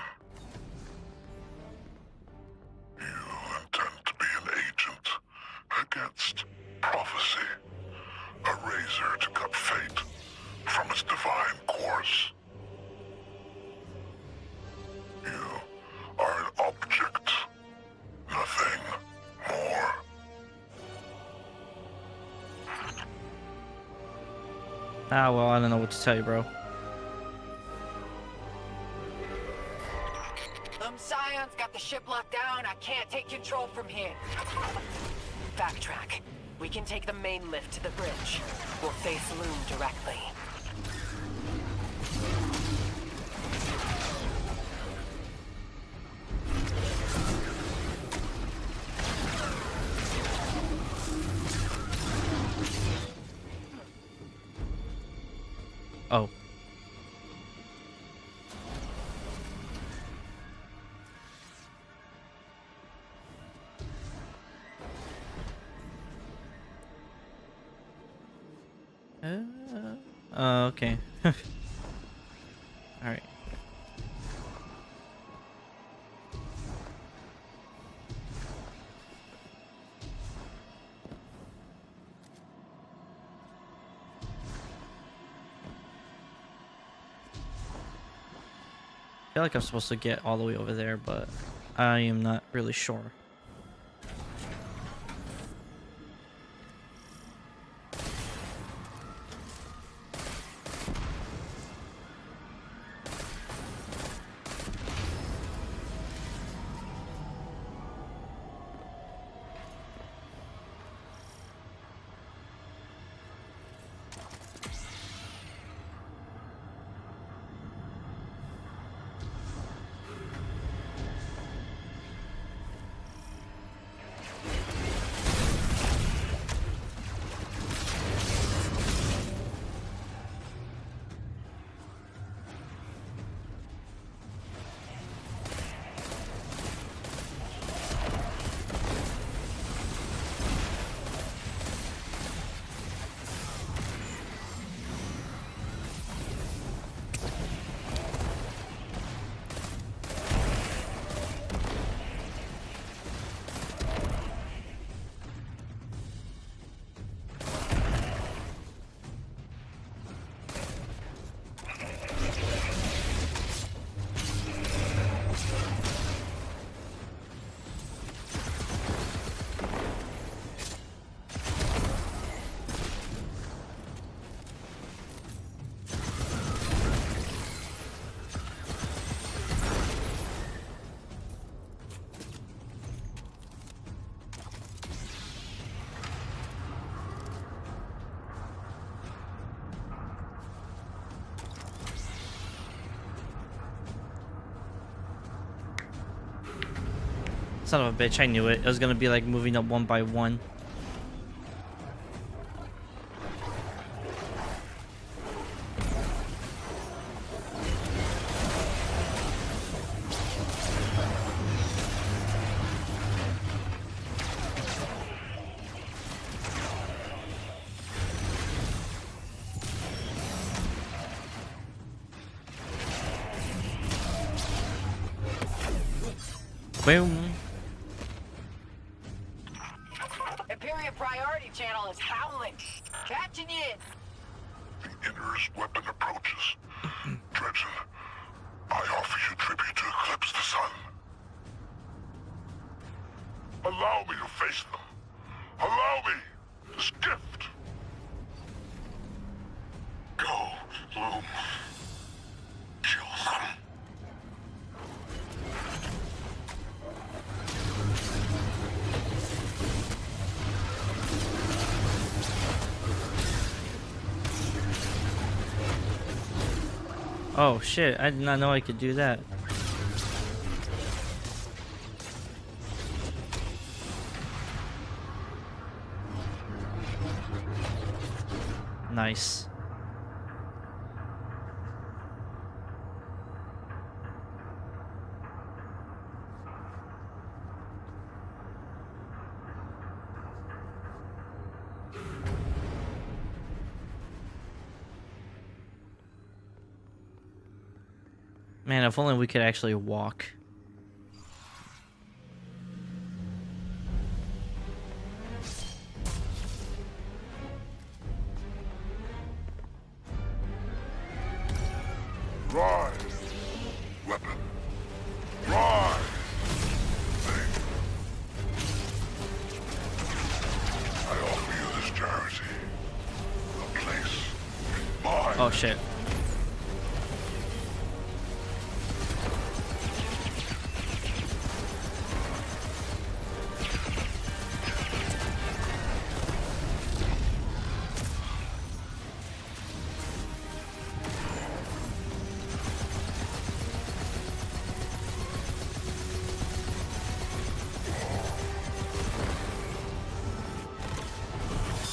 Ah, well, I don't know what to tell you, bro. Scion's got the ship locked down. I can't take control from here. Backtrack. We can take the main lift to the bridge. We'll face Loom directly. Oh. Okay. All right. I feel like I'm supposed to get all the way over there, but I am not really sure. Son of a bitch, I knew it. It was gonna be like moving up one by one. Boom. Imperial Priority Channel is howling. Catching you. The inner's weapon approaches. Dredgen, I offer you tribute to eclipse the sun. Allow me to face them. Allow me this gift. Go, Loom. Kill them. Oh shit, I did not know I could do that. Nice. Man, if only we could actually walk. Rise, weapon. Rise, thing. I offer you this charity. A place in Oh shit.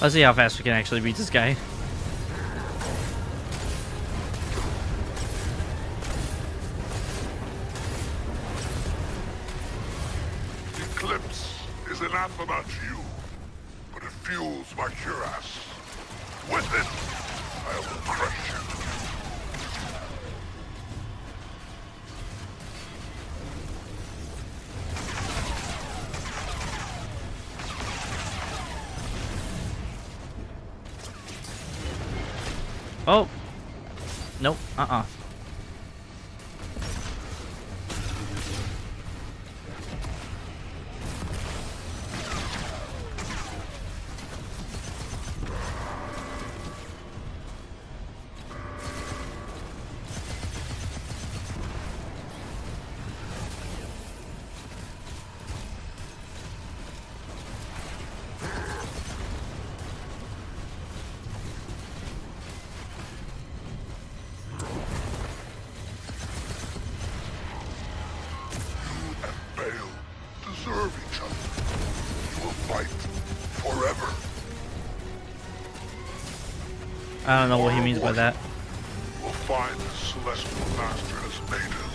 Let's see how fast we can actually beat this guy. Eclipse is anathema to you, but it fuels my cuirass. With it, I will crush you. Oh. Nope. Bale deserve each other. You will fight forever. I don't know what he means by that. You will find the celestial master has made him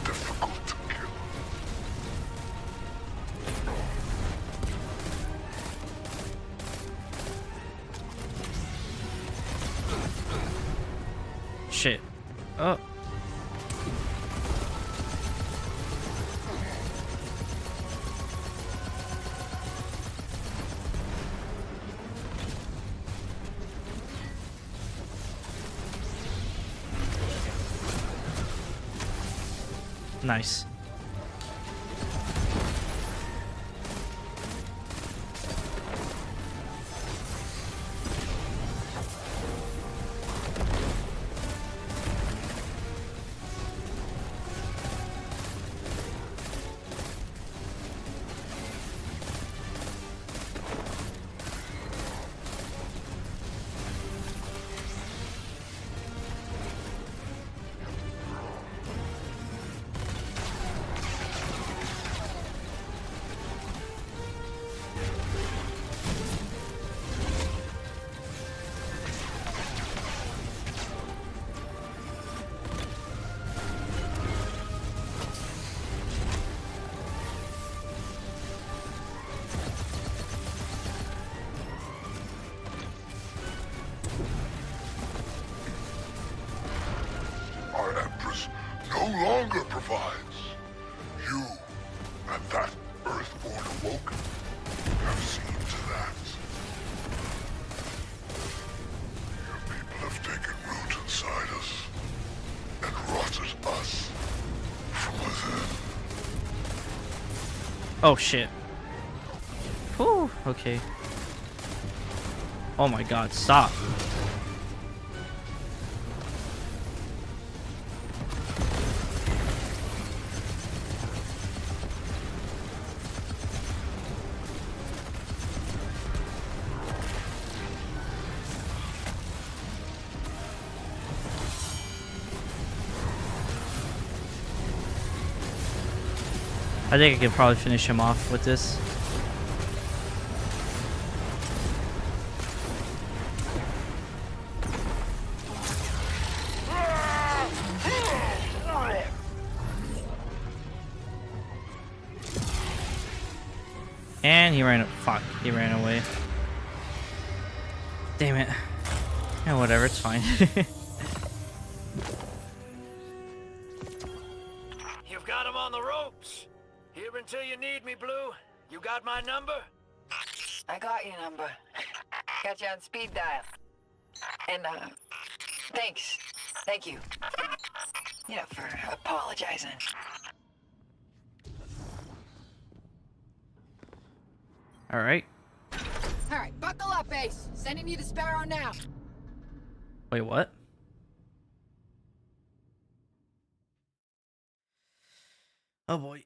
difficult to kill. Shit. Oh. Nice. Our Empress no longer provides. You and that Earthborn Awoken have seen to that. Your people have taken root inside us and rotted us from within. Oh shit. Whew. Okay. Oh my god, stop. I think I can probably finish him off with this. And he ran. Fuck, he ran away. Damn it. Yeah, whatever, it's fine. You've got him on the ropes. Here until you need me, Blue. You got my number? I got your number. Got you on speed dial. And, thanks. Thank you. You know, for apologizing. Alright. Alright, buckle up, Ace. Sending you the Sparrow now. Wait, what? Oh boy.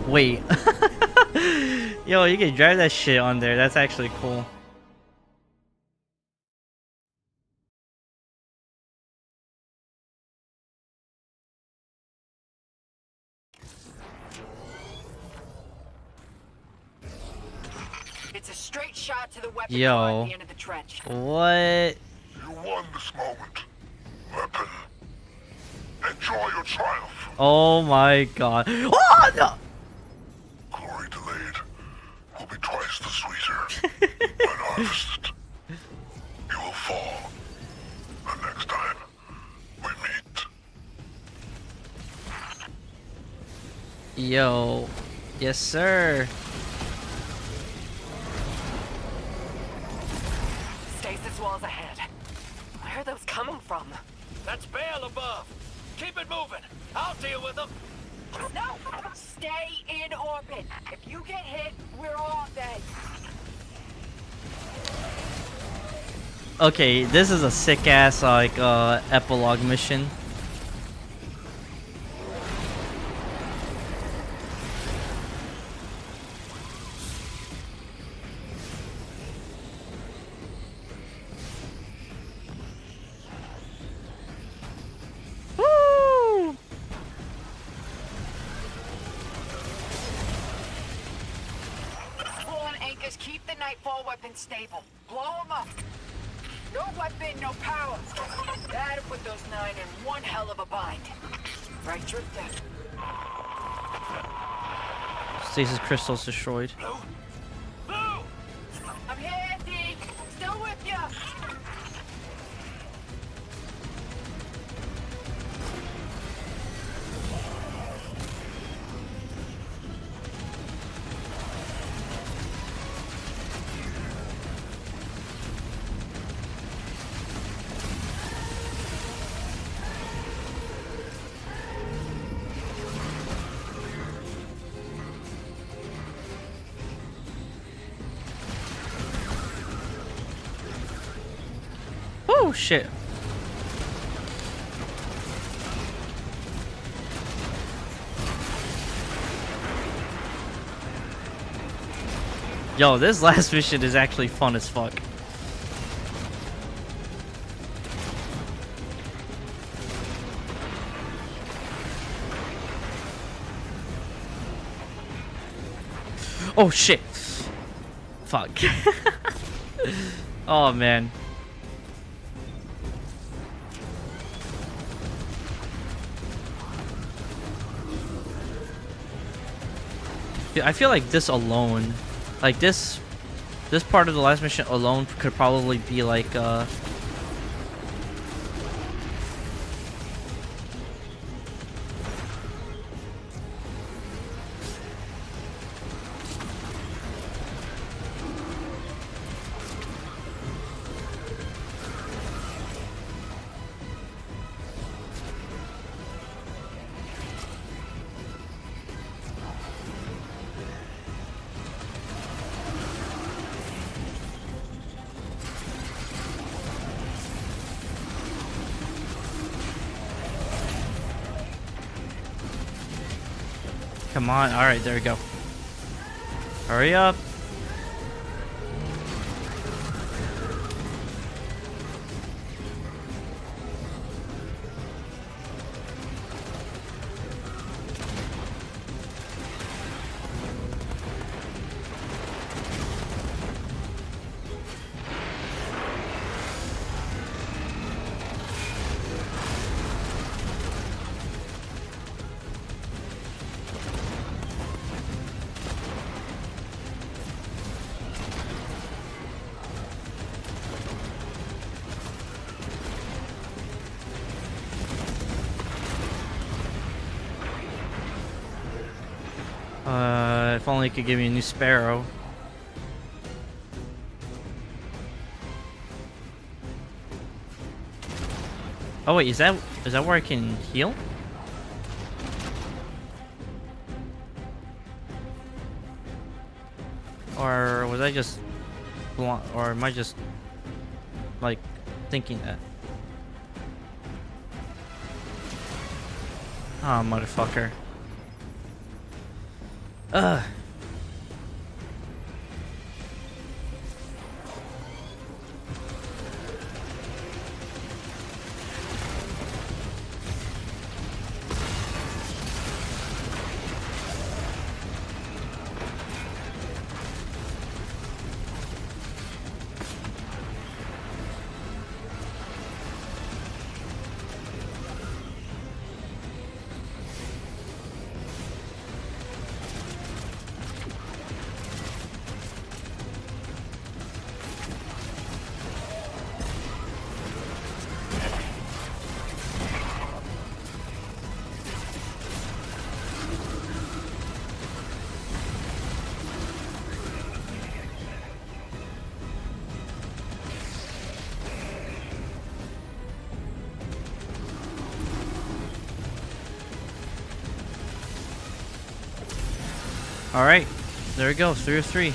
Wait. Yo, you can drive that shit on there. That's actually cool. It's a straight shot to the weapon Yo. car at the end of the trench. What? You won this moment, weapon. Enjoy your triumph. Oh my god. Oh no! Glory delayed will be twice the sweeter when harvested. You will fall the next time we meet. Yo. Yes, sir. Stasis walls ahead. Where are those coming from? That's Bale above. Keep it moving. I'll deal with them. No! Stay in orbit. If you get hit, we're all dead. Okay, this is a sick ass like epilogue mission. Woo! Pull on anchors, keep the Nightfall weapon stable. Blow them up. No weapon, no power. That'll put those 9 in one hell of a bind. Right, Drifter? Stasis crystals destroyed. Blue? Blue! I'm here, D. Still with ya. Oh shit. Yo, this last mission is actually fun as fuck. Oh shit. Fuck. Oh man. I feel like this alone, like this part of the last mission alone could probably be like come on. All right, there we go. Hurry up. If only it could give me a new sparrow. Oh wait, is that where I can heal? Or was I just or am I just like thinking that? Oh, motherfucker. Ugh. All right, there we go, 3 of 3.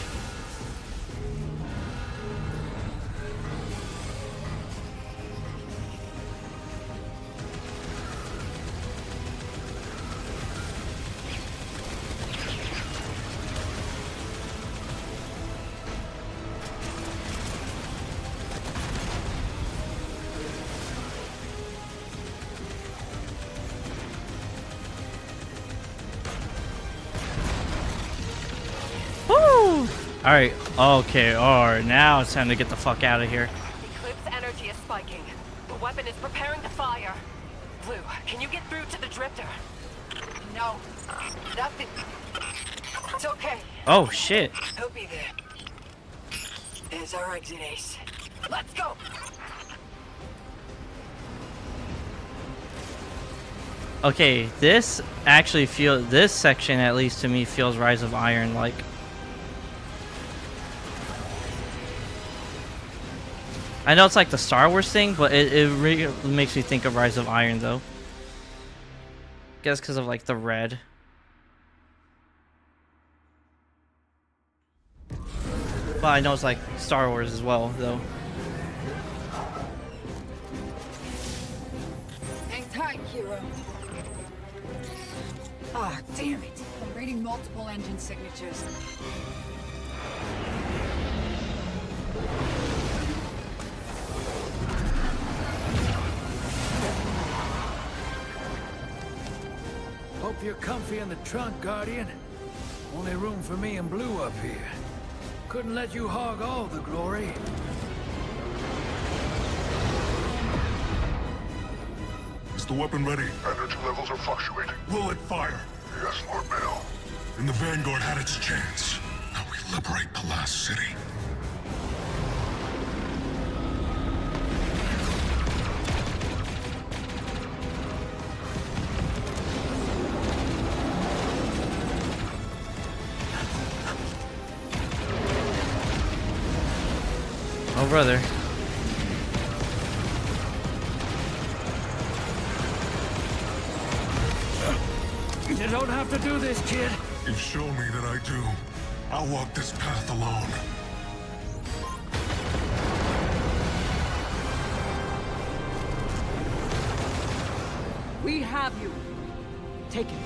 Alright, okay, alright, now it's time to get the fuck out of here. Eclipse energy is spiking. The weapon is preparing to fire. Blue, can you get through to the drifter? No, nothing. It's okay. Oh shit. He'll be there. There's our exit, Ace. Let's go. Okay, this section at least to me feels Rise of Iron like. I know it's like the Star Wars thing, but it really makes me think of Rise of Iron though. Guess because of like the red. But I know it's like Star Wars as well though. Hang tight, hero. Ah, damn it. I'm reading multiple engine signatures. Hope you're comfy in the trunk, Guardian. Only room for me and Blue up here. Couldn't let you hog all the glory. Is the weapon ready? Energy levels are fluctuating. Will it fire? Yes, Lord Mayo. And the Vanguard had its chance. Now we liberate the last city. Oh brother. You don't have to do this, kid. You've shown me that I do. I'll walk this path alone. We have you. Take it.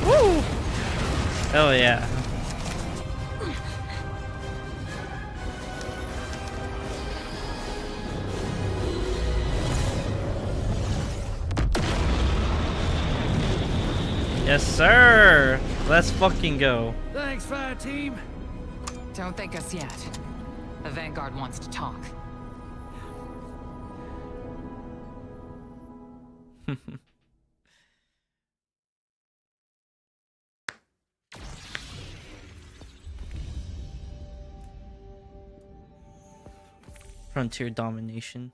Woo! Oh yeah. Yes, sir. Let's fucking go. Thanks, fire team. Don't thank us yet. The Vanguard wants to talk. Frontier domination.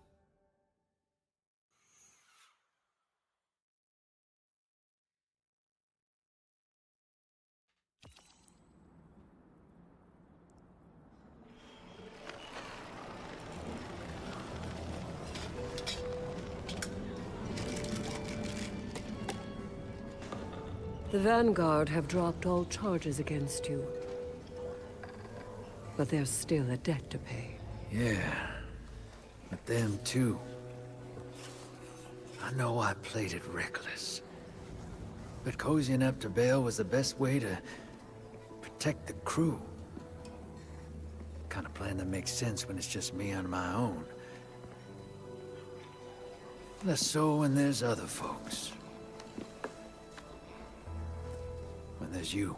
The Vanguard have dropped all charges against you. But there's still a debt to pay. Yeah, but them too. I know I played it reckless. But cozying up to Bale was the best way to protect the crew. Kind of plan that makes sense when it's just me on my own. Less so when there's other folks. When there's you.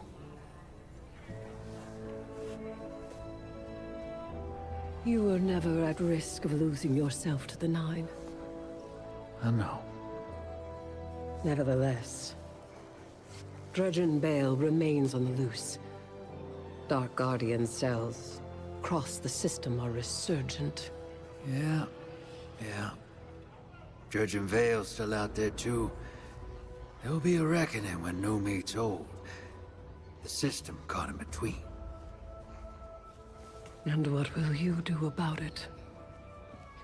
You were never at risk of losing yourself to the Nine. I know. Nevertheless, Dredgen Bale remains on the loose. Dark Guardian cells across the system are resurgent. Yeah. Judge and Vale's still out there too. There'll be a reckoning when new meets old. The system caught in between. And what will you do about it?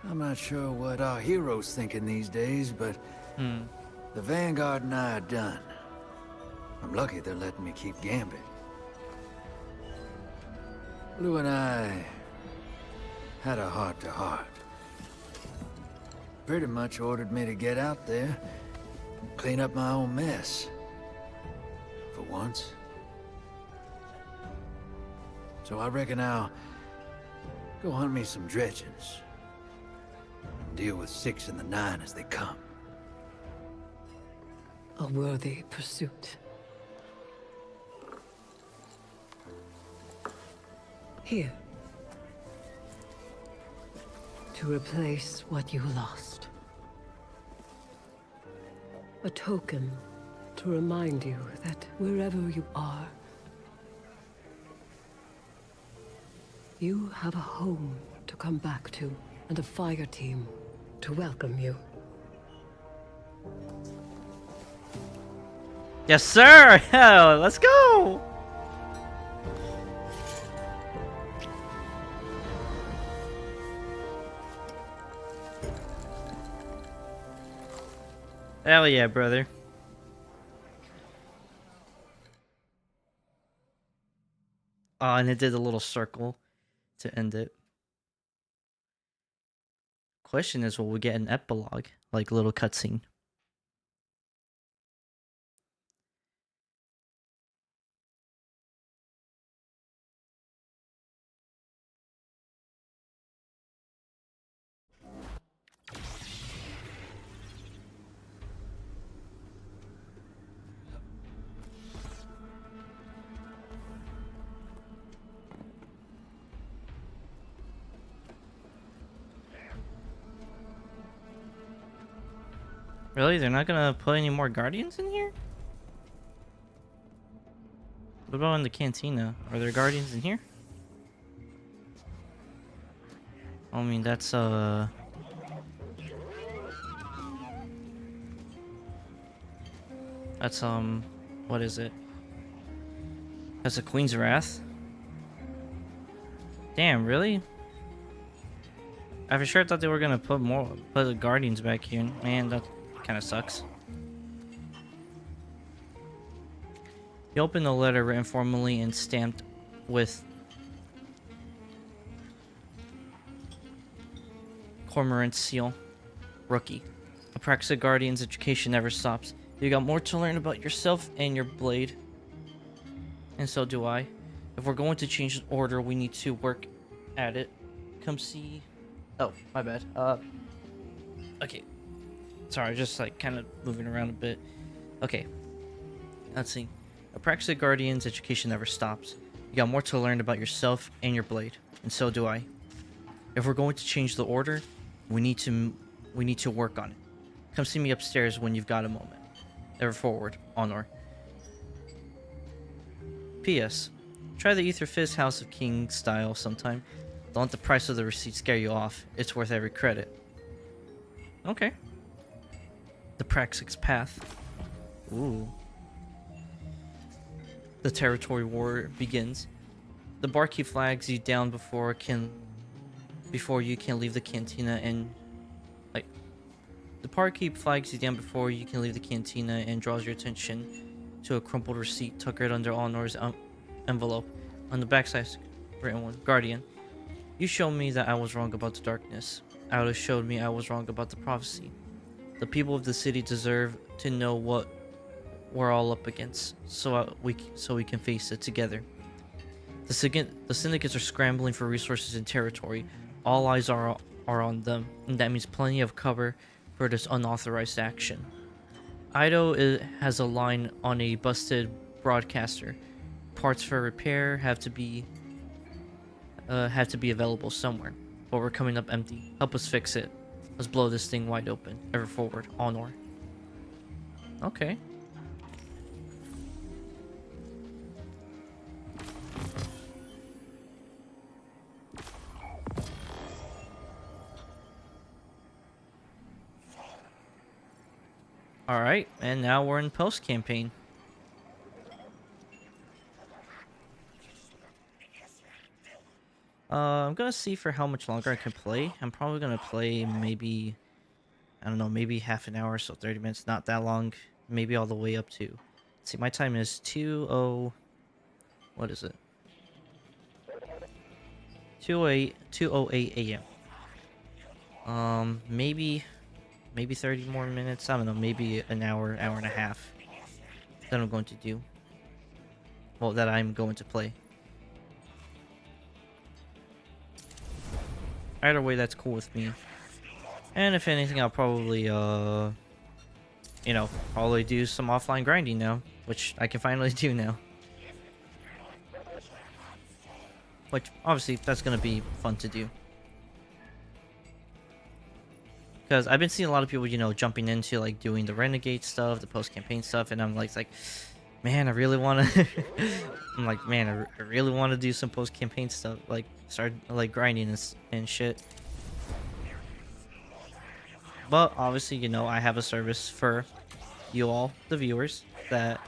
I'm not sure what our heroes thinking these days, but the Vanguard and I are done. I'm lucky they're letting me keep Gambit. Blue and I had a heart-to-heart. Pretty much ordered me to get out there and clean up my own mess. For once. So I reckon I'll go hunt me some dredgens. And deal with 6 and the 9 as they come. A worthy pursuit. Here. To replace what you lost. A token to remind you that wherever you are, you have a home to come back to, and a fire team to welcome you. Yes, sir! Hell, let's go! Hell yeah, brother. Oh, and it did a little circle to end it. Question is, will we get an epilogue, like little cutscene? Really? They're not gonna put any more guardians in here? What about in the cantina? Are there guardians in here? I mean, that's what is it? That's a Queen's Wrath? Damn, really? I for sure thought they were gonna put the guardians back here. Man, that kind of sucks. You open the letter written formally and stamped with Cormorant's seal. Rookie. Apraxa Guardian's education never stops. You got more to learn about yourself and your blade. And so do I. If we're going to change the order, we need to work at it. Come see... Oh, my bad. Okay. Sorry, just like kind of moving around a bit. Okay. Let's see. Apraxa Guardian's education never stops. You got more to learn about yourself and your blade. And so do I. If we're going to change the order, we need to work on it. Come see me upstairs when you've got a moment. Ever forward, Honor. P.S. Try the Ether Fizz House of King style sometime. Don't let the price of the receipt scare you off. It's worth every credit. Okay. The Praxix Path. Ooh. The territory war begins. The barkeep flags you down before you can leave the cantina and the barkeep flags you down before you can leave the cantina and draws your attention to a crumpled receipt tucked under Honor's envelope. On the backside, written one, Guardian. You showed me that I was wrong about the darkness. Aldo showed me I was wrong about the prophecy. The people of the city deserve to know what we're all up against, so we can face it together. The syndicates are scrambling for resources and territory. All eyes are on them, and that means plenty of cover for this unauthorized action. Ido has a line on a busted broadcaster. Parts for repair have to be available somewhere, but we're coming up empty. Help us fix it. Let's blow this thing wide open. Ever forward, Honor. Okay. Alright, and now we're in post-campaign. I'm gonna see for how much longer I can play. I'm probably gonna play maybe, I don't know, maybe half an hour, so 30 minutes, not that long. Maybe all the way up to, let's see, my time is 2:08, what is it? 2:08 a.m. Maybe 30 more minutes, I don't know, maybe an hour and a half that I'm going to do. Well, that I'm going to play. Either way, that's cool with me. And if anything, I'll probably, probably do some offline grinding now, which I can finally do now. Which, obviously, that's gonna be fun to do. Because I've been seeing a lot of people, jumping into, like, doing the Renegade stuff, the post-campaign stuff, and I'm like, man, I really want to... I'm like, man, I really want to do some post-campaign stuff, like, start, like, grinding and shit. But, obviously, I have a service for you all, the viewers, that,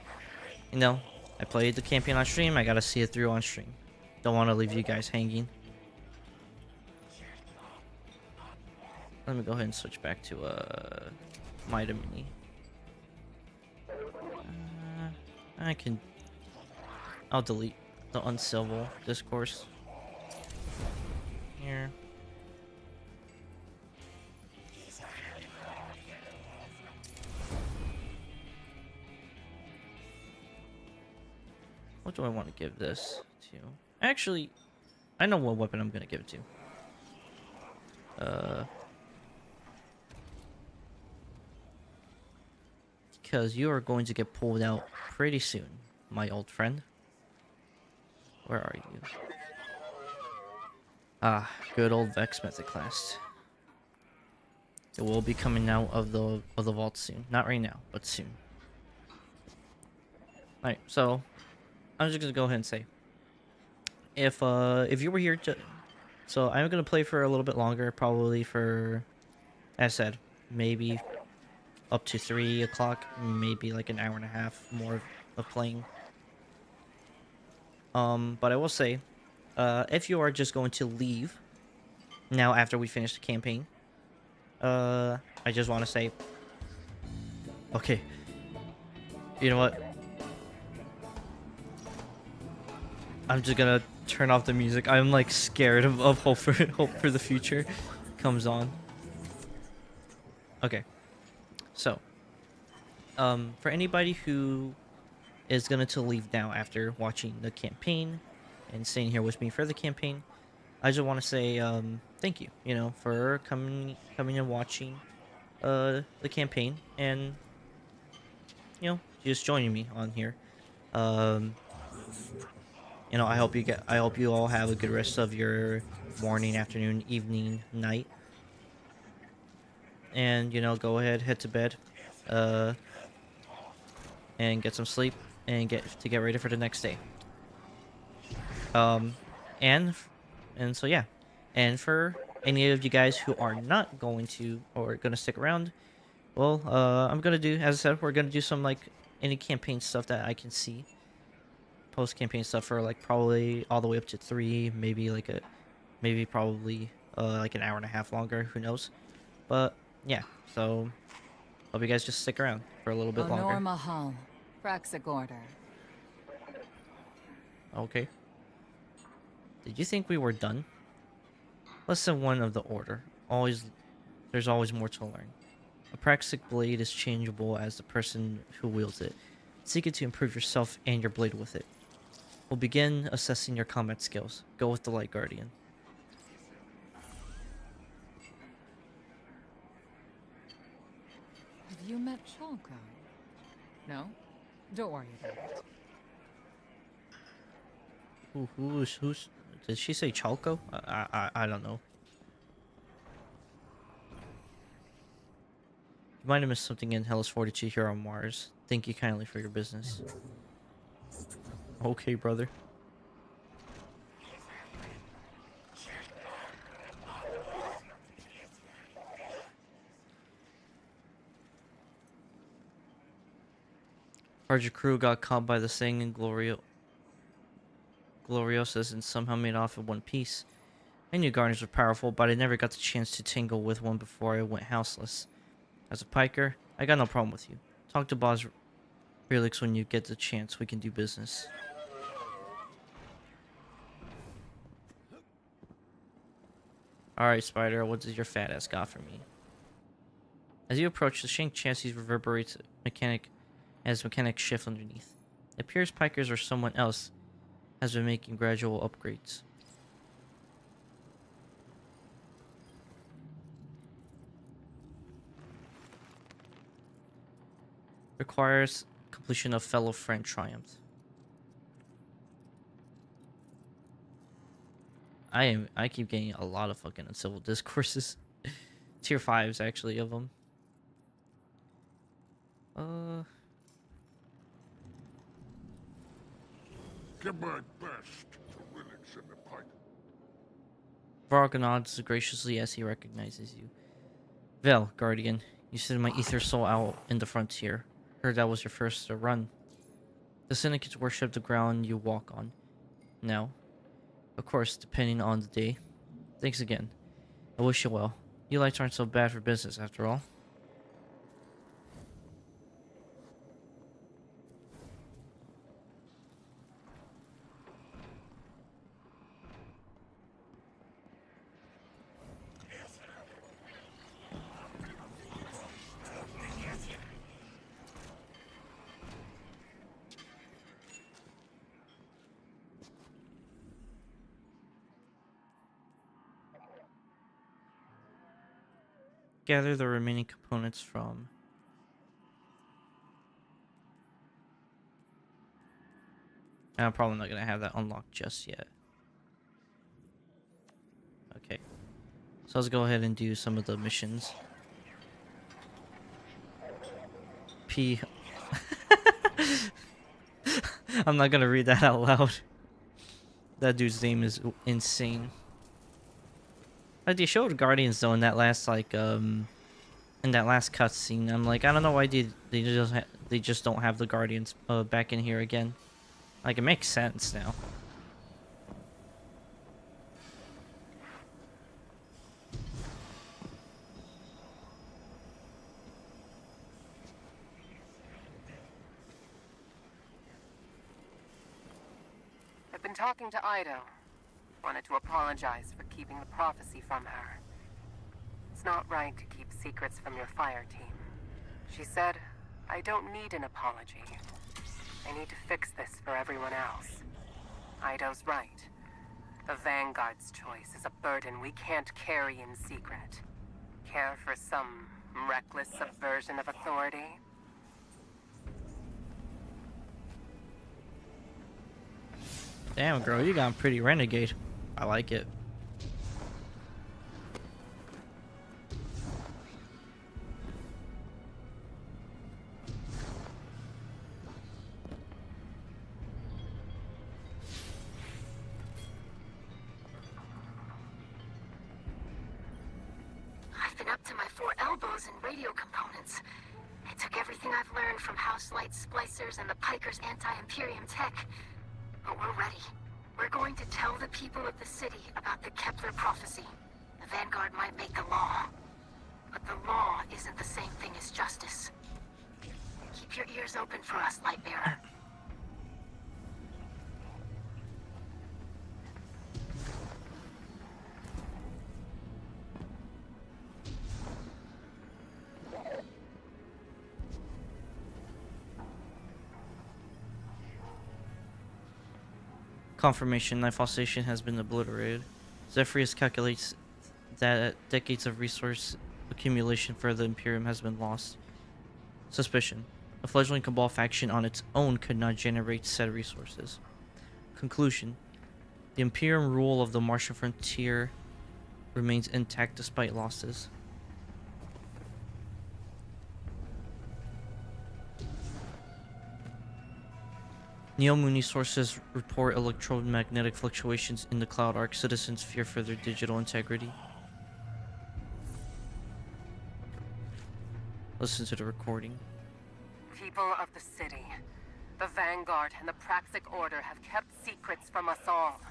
I played the campaign on stream, I gotta see it through on stream. Don't want to leave you guys hanging. Let me go ahead and switch back to, Mida Mini. I'll delete the uncivil discourse. Here. What do I want to give this to? Actually, I know what weapon I'm going to give it to. Because you are going to get pulled out pretty soon, my old friend. Where are you? Ah, good old Vex Method class. It will be coming out of the vault soon. Not right now, but soon. Alright, so I'm just gonna go ahead and say, if you were here to, so I'm gonna play for a little bit longer, probably for, as I said, maybe up to 3 o'clock, maybe like an hour and a half more of playing. But I will say, if you are just going to leave now after we finish the campaign, I just want to say, okay, you know what? I'm just gonna turn off the music. I'm like scared of hope for the future comes on. Okay, so for anybody who is going to leave now after watching the campaign and staying here with me for the campaign, I just want to say thank you, for coming and watching the campaign, and just joining me on here. I hope you all have a good rest of your morning, afternoon, evening, night. And go ahead, head to bed, and get some sleep, and get ready for the next day. And so yeah, and for any of you guys who are not going to or gonna stick around, well, I'm gonna do, as I said, we're gonna do some like any campaign stuff that I can see, post campaign stuff for like probably all the way up to 3, maybe probably like an hour and a half longer, who knows. But yeah, so hope you guys just stick around for a little bit longer. Mahal. Praxic order. Okay. Did you think we were done? Lesson 1 of the order. There's always more to learn. A Praxic blade is changeable as the person who wields it. Seek it to improve yourself and your blade with it. We'll begin assessing your combat skills. Go with the Light Guardian. Have you met Chalco? No? Don't worry about it. Who's did she say Chalco? I don't know. You might have missed something in Hellas 42 here on Mars. Thank you kindly for your business. Okay, brother. Part of your crew got caught by the Sangin Gloriosas and somehow made off in one piece. I knew Guardians were powerful, but I never got the chance to tangle with one before I went houseless. As a piker, I got no problem with you. Talk to Boss Relix when you get the chance. We can do business. Alright, Spider, what does your fat ass got for me? As you approach, the shank chassis reverberates as mechanics shift underneath. It appears pikers or someone else has been making gradual upgrades. Requires completion of fellow friend triumph. I keep getting a lot of fucking uncivil discourses. Tier 5s actually of them. Give my best to Willix and the Pike. Varg nods graciously as he recognizes you. Vel, Guardian, you sent my ether soul out in the frontier. Heard that was your first run. The syndicates worship the ground you walk on. Now, of course, depending on the day. Thanks again. I wish you well. You lights aren't so bad for business after all. Gather the remaining components from I'm probably not gonna have that unlocked just yet. Okay, so let's go ahead and do some of the missions. P I'm not gonna read that out loud. That dude's name is insane. Like they showed Guardians though in that last in that last cutscene. I'm like, I don't know why they just don't have the Guardians back in here again. Like it makes sense now. I've been talking to Ido. Wanted to apologize for keeping the prophecy from her. It's not right to keep secrets from your fire team. She said, I don't need an apology. I need to fix this for everyone else. Ido's right. The Vanguard's choice is a burden we can't carry in secret. Care for some reckless subversion of authority? Damn, girl, you got pretty renegade. I like it. I've been up to my 4 elbows in radio components. I took everything I've learned from House Light Splicers and the Pikers' anti-Imperium tech. But we're ready. We're going to tell the people of the city about the Kepler prophecy. The Vanguard might make the law, but the law isn't the same thing as justice. Keep Keep your ears open for us, Lightbearer. Confirmation, Nightfall Station has been obliterated. Zephyrius calculates that decades of resource accumulation for the Imperium has been lost. Suspicion. A fledgling Cabal faction on its own could not generate said resources. Conclusion. The Imperium rule of the Martian frontier remains intact despite losses. Neomuni sources report electromagnetic fluctuations in the Cloud Arc. Citizens fear for their digital integrity. Listen to the recording. People of the city, the Vanguard and the Praxic Order have kept secrets from us all.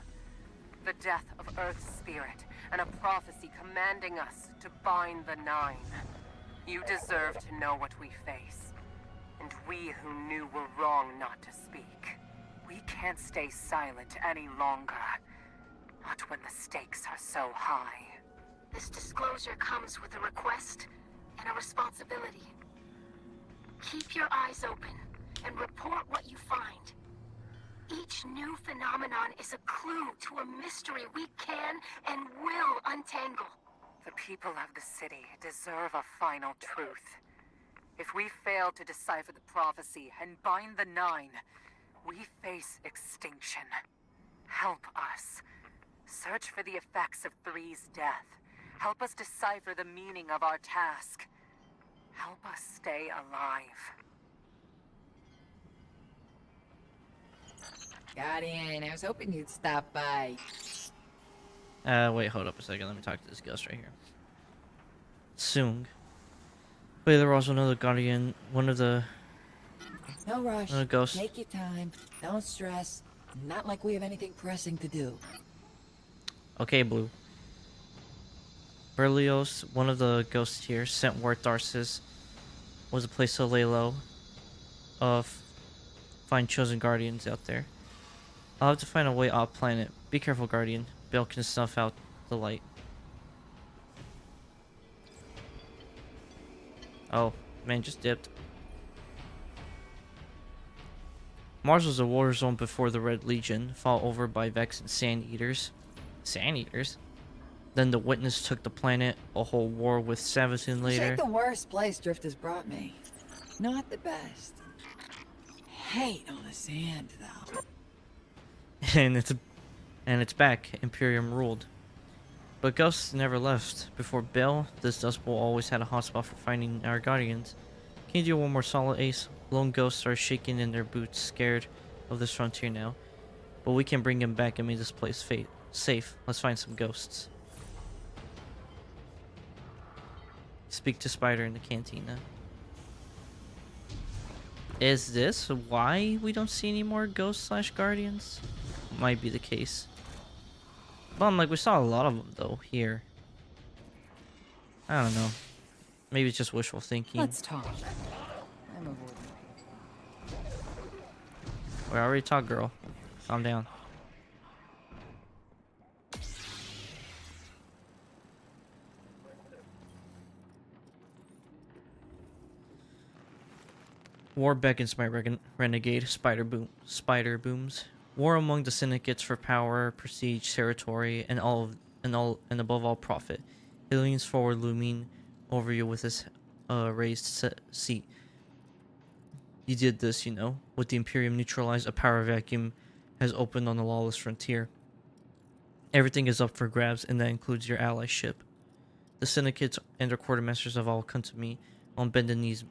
The death of Earth's spirit and a prophecy commanding us to bind the Nine. You deserve to know what we face. And we who knew were wrong not to speak. We can't stay silent any longer. Not when the stakes are so high. This disclosure comes with a request and a responsibility. Keep your eyes open and report what you find. Each new phenomenon is a clue to a mystery we can and will untangle. The people of the city deserve a final truth. If we fail to decipher the prophecy and bind the Nine, we face extinction. Help us. Search for the effects of Three's death. Help us decipher the meaning of our task. Help us stay alive. Guardian, I was hoping you'd stop by. Wait, hold up a second. Let me talk to this ghost right here. Sung. Wait, there was another Guardian. One of the No rush. ghosts. Take your time. Don't stress. Not like we have anything pressing to do. Okay, Blue. Berlioz, one of the ghosts here, sent word Tharsis was a place to lay low. Find chosen guardians out there. I'll have to find a way off planet. Be careful, Guardian. Bill can snuff out the light. Oh, man, just dipped. Mars was a war zone before the Red Legion, fought over by Vex and Sand Eaters. Sand Eaters? Then the Witness took the planet, a whole war with Savathun This later. ain't the worst place Drifters brought me. Not the best. Hate all the sand, though. and it's back. Imperium ruled. But ghosts never left. Before Bell, this Dust Bowl always had a hotspot for finding our guardians. Can you do one more solid, Ace? Lone ghosts are shaking in their boots, scared of this frontier now. But we can bring them back and make this place safe. Let's find some ghosts. Speak to Spider in the cantina. Is this why we don't see any more ghosts/guardians? Might be the case. But I'm like, we saw a lot of them though here. I don't know. Maybe it's just wishful thinking. Let's talk. I'm avoiding people. We already talked, girl. Calm down. War beckons my renegade spider booms. War among the syndicates for power, prestige, territory, and above all profit. He leans forward, looming over you with his raised seat. You did this, you know. With the Imperium neutralized, a power vacuum has opened on the lawless frontier. Everything is up for grabs, and that includes your ally ship. The syndicates and their quartermasters have all come to me on bended knees,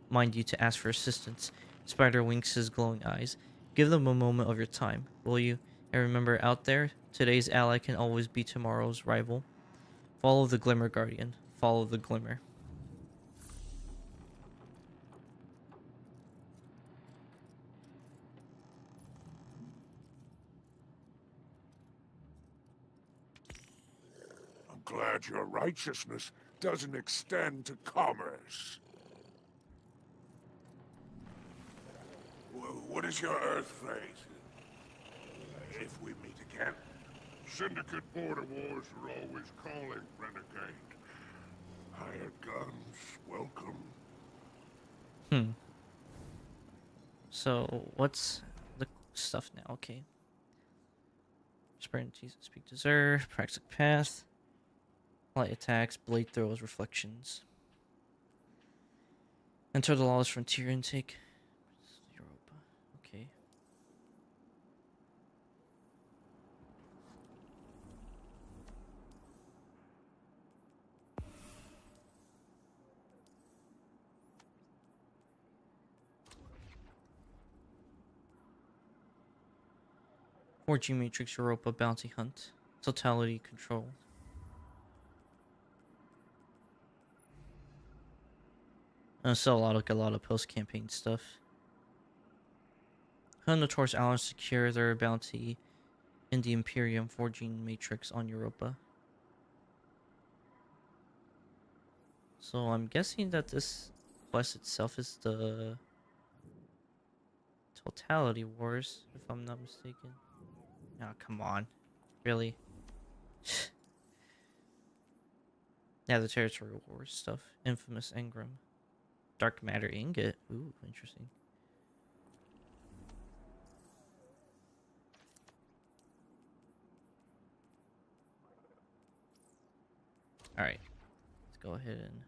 mind you, to ask for assistance. Spider winks his glowing eyes. Give them a moment of your time, will you? And remember, out there, today's ally can always be tomorrow's rival. Follow the glimmer, Guardian. Follow the glimmer. I'm glad your righteousness doesn't extend to commerce. What is your Earth phrase? If we meet again. Syndicate border wars are always calling, Renegade. Hired guns, welcome. So, what's the stuff now? Okay. Sprint, Jesus, speak deserve, practice path, light attacks, blade throws, reflections. Enter the lawless frontier intake. Europa. Okay. G Matrix Europa bounty hunt. Totality control. So a lot of post-campaign stuff. Hunt notorious allies secure their bounty in the Imperium forging matrix on Europa. So I'm guessing that this quest itself is the Totality Wars, if I'm not mistaken. Oh, come on. Really? Yeah, the Territorial Wars stuff. Infamous Engram. Dark Matter Ingot. Ooh, interesting. Alright. Let's go ahead and...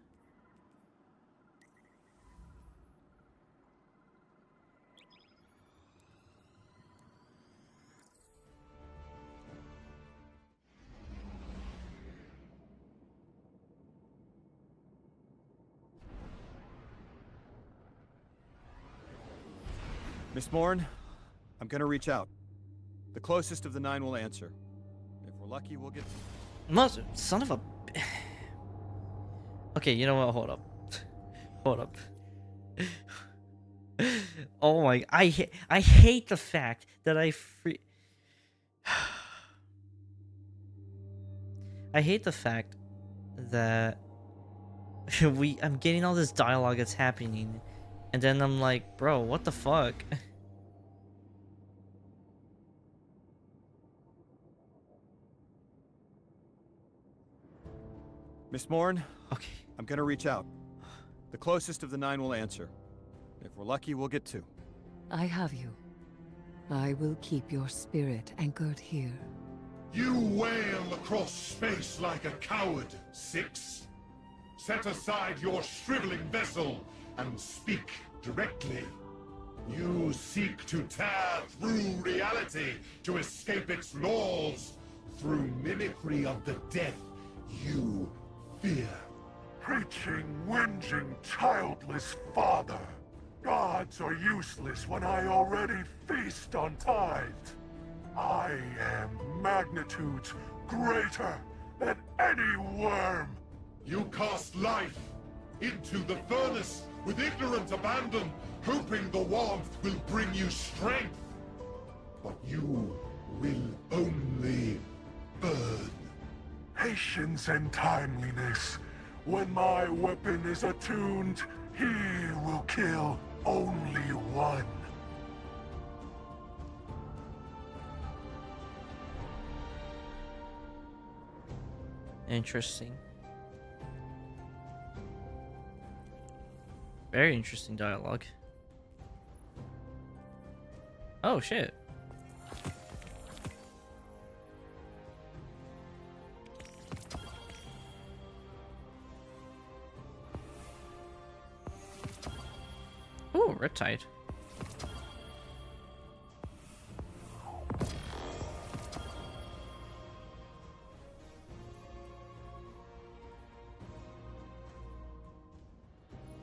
Miss Morn, I'm gonna reach out. The closest of the 9 will answer. If we're lucky, we'll get... Son of a... Okay, you know what? Hold up. Hold up. Oh my... I hate the fact that I hate the fact that I'm getting all this dialogue that's happening, and then I'm like, bro, what the fuck? Miss Morn, Okay. I'm gonna reach out. The closest of the 9 will answer. If we're lucky, we'll get 2. I have you. I will keep your spirit anchored here. You wail across space like a coward, 6. Set aside your shriveling vessel and speak directly. You seek to tear through reality to escape its laws through mimicry of the death you fear. Preaching, whinging, childless father. Gods are useless when I already feast untithed. I am magnitudes greater than any worm. You cast life into the furnace with ignorant abandon, hoping the warmth will bring you strength. But you will only burn. Patience and timeliness. When my weapon is attuned, he will kill only one. Interesting. Very interesting dialogue. Oh shit. Ooh, Riptide.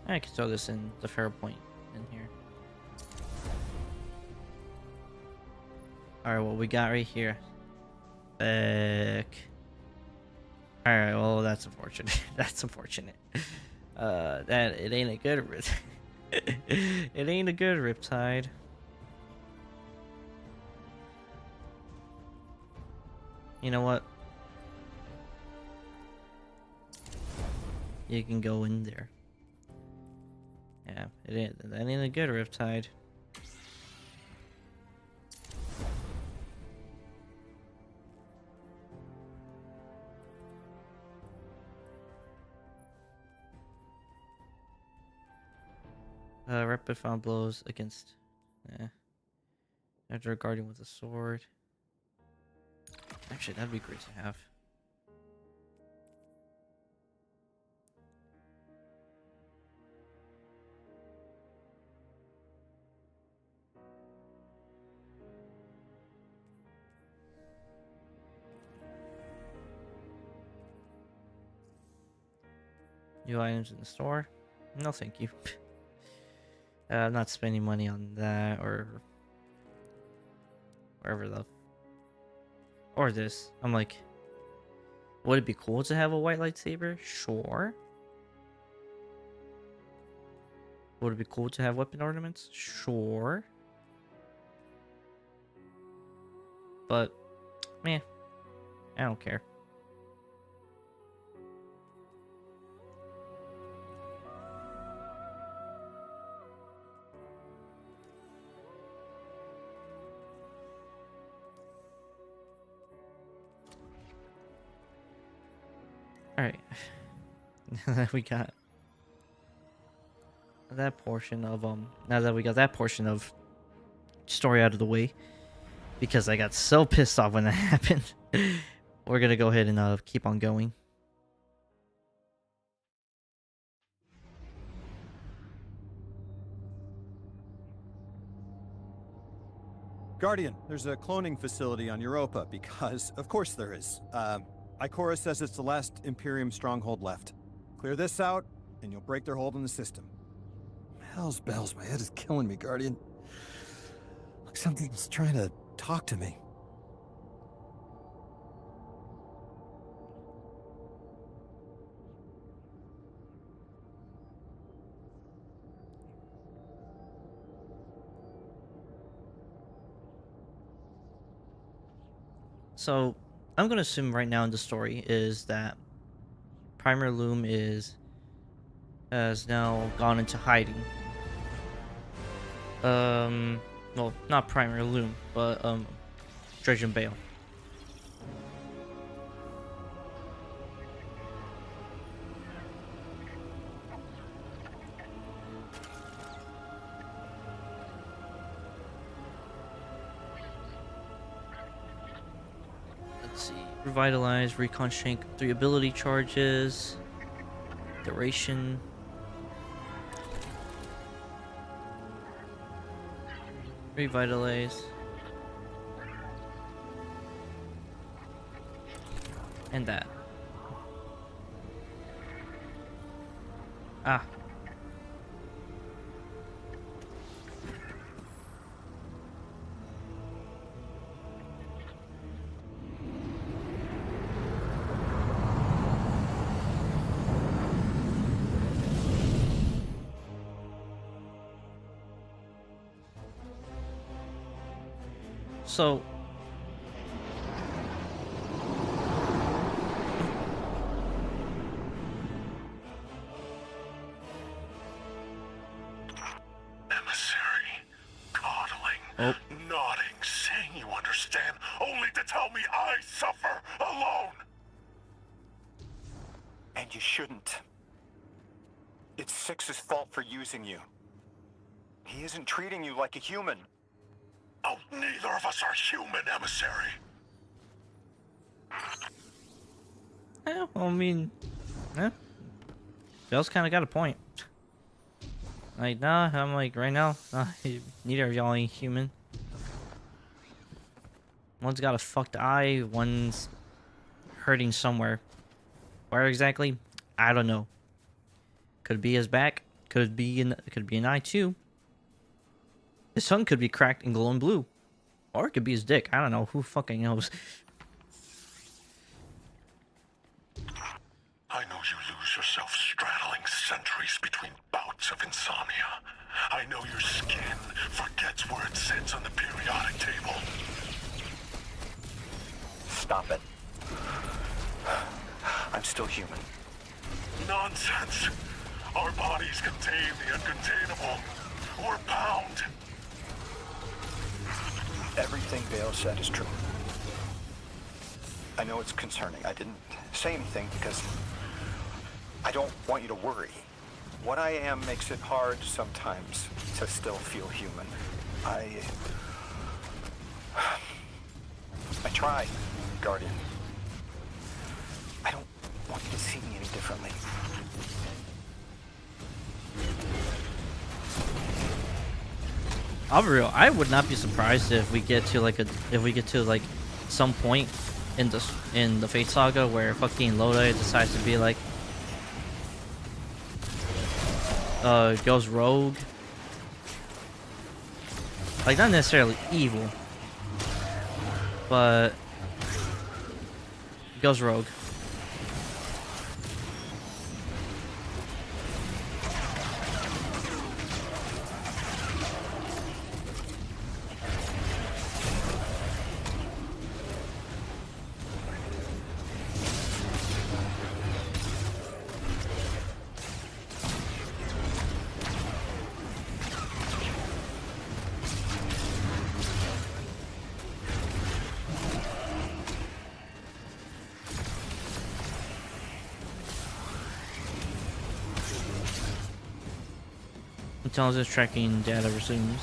I can throw this in the fair point in here. Alright, what we got right here. Alright, well that's unfortunate. That's unfortunate. That it ain't a good it ain't a good Riptide. You know what? You can go in there. Yeah, that ain't a good Riptide. Rapid fire blows against. After a guardian with a sword. Actually, that'd be great to have. New items in the store? No, thank you. I'm not spending money on that or wherever the or this. I'm like, would it be cool to have a white lightsaber? Sure. Would it be cool to have weapon ornaments? Sure. But, meh, I don't care. Alright. Now that we got that portion of story out of the way, because I got so pissed off when that happened, we're gonna go ahead and keep on going. Guardian, there's a cloning facility on Europa because, of course there is. Ikora says it's the last Imperium stronghold left. Clear this out, and you'll break their hold on the system. Hell's bells, my head is killing me, Guardian. Like something's trying to talk to me. So, I'm gonna assume right now in the story is that Primer Loom has now gone into hiding. Well, not Primer Loom, but Dredge and Bale. Let's see. Revitalize, Recon Shank, 3 ability charges, duration. Revitalize. And that. Ah. So Emissary, coddling, nodding, saying you understand, only to tell me I suffer alone. And you shouldn't. It's Six's fault for using you. He isn't treating you like a human. Oh, neither of us are human, Emissary. yeah, well, I mean, Bill's kind of got a point. Like, nah, I'm like, right now, neither of y'all ain't human. One's got a fucked eye, one's hurting somewhere. Where exactly? I don't know. Could be his back. Could be an eye too. His tongue could be cracked and glowing blue. Or it could be his dick. I don't know. Who fucking knows? I know you lose yourself straddling centuries between bouts of insomnia. I know your skin forgets where it sits on the periodic table. Stop it. I'm still human. Nonsense. Our bodies contain the uncontainable. We're bound. Everything Bale said is true. I know it's concerning. I didn't say anything because I don't want you to worry. What I am makes it hard sometimes to still feel human. I try, Guardian. I don't want you to see me any differently. I'll be real. I would not be surprised if we get to like some point in the Fate Saga where fucking Lodi decides to be like goes rogue. Like not necessarily evil, but goes rogue. Intelligence tracking data resumes.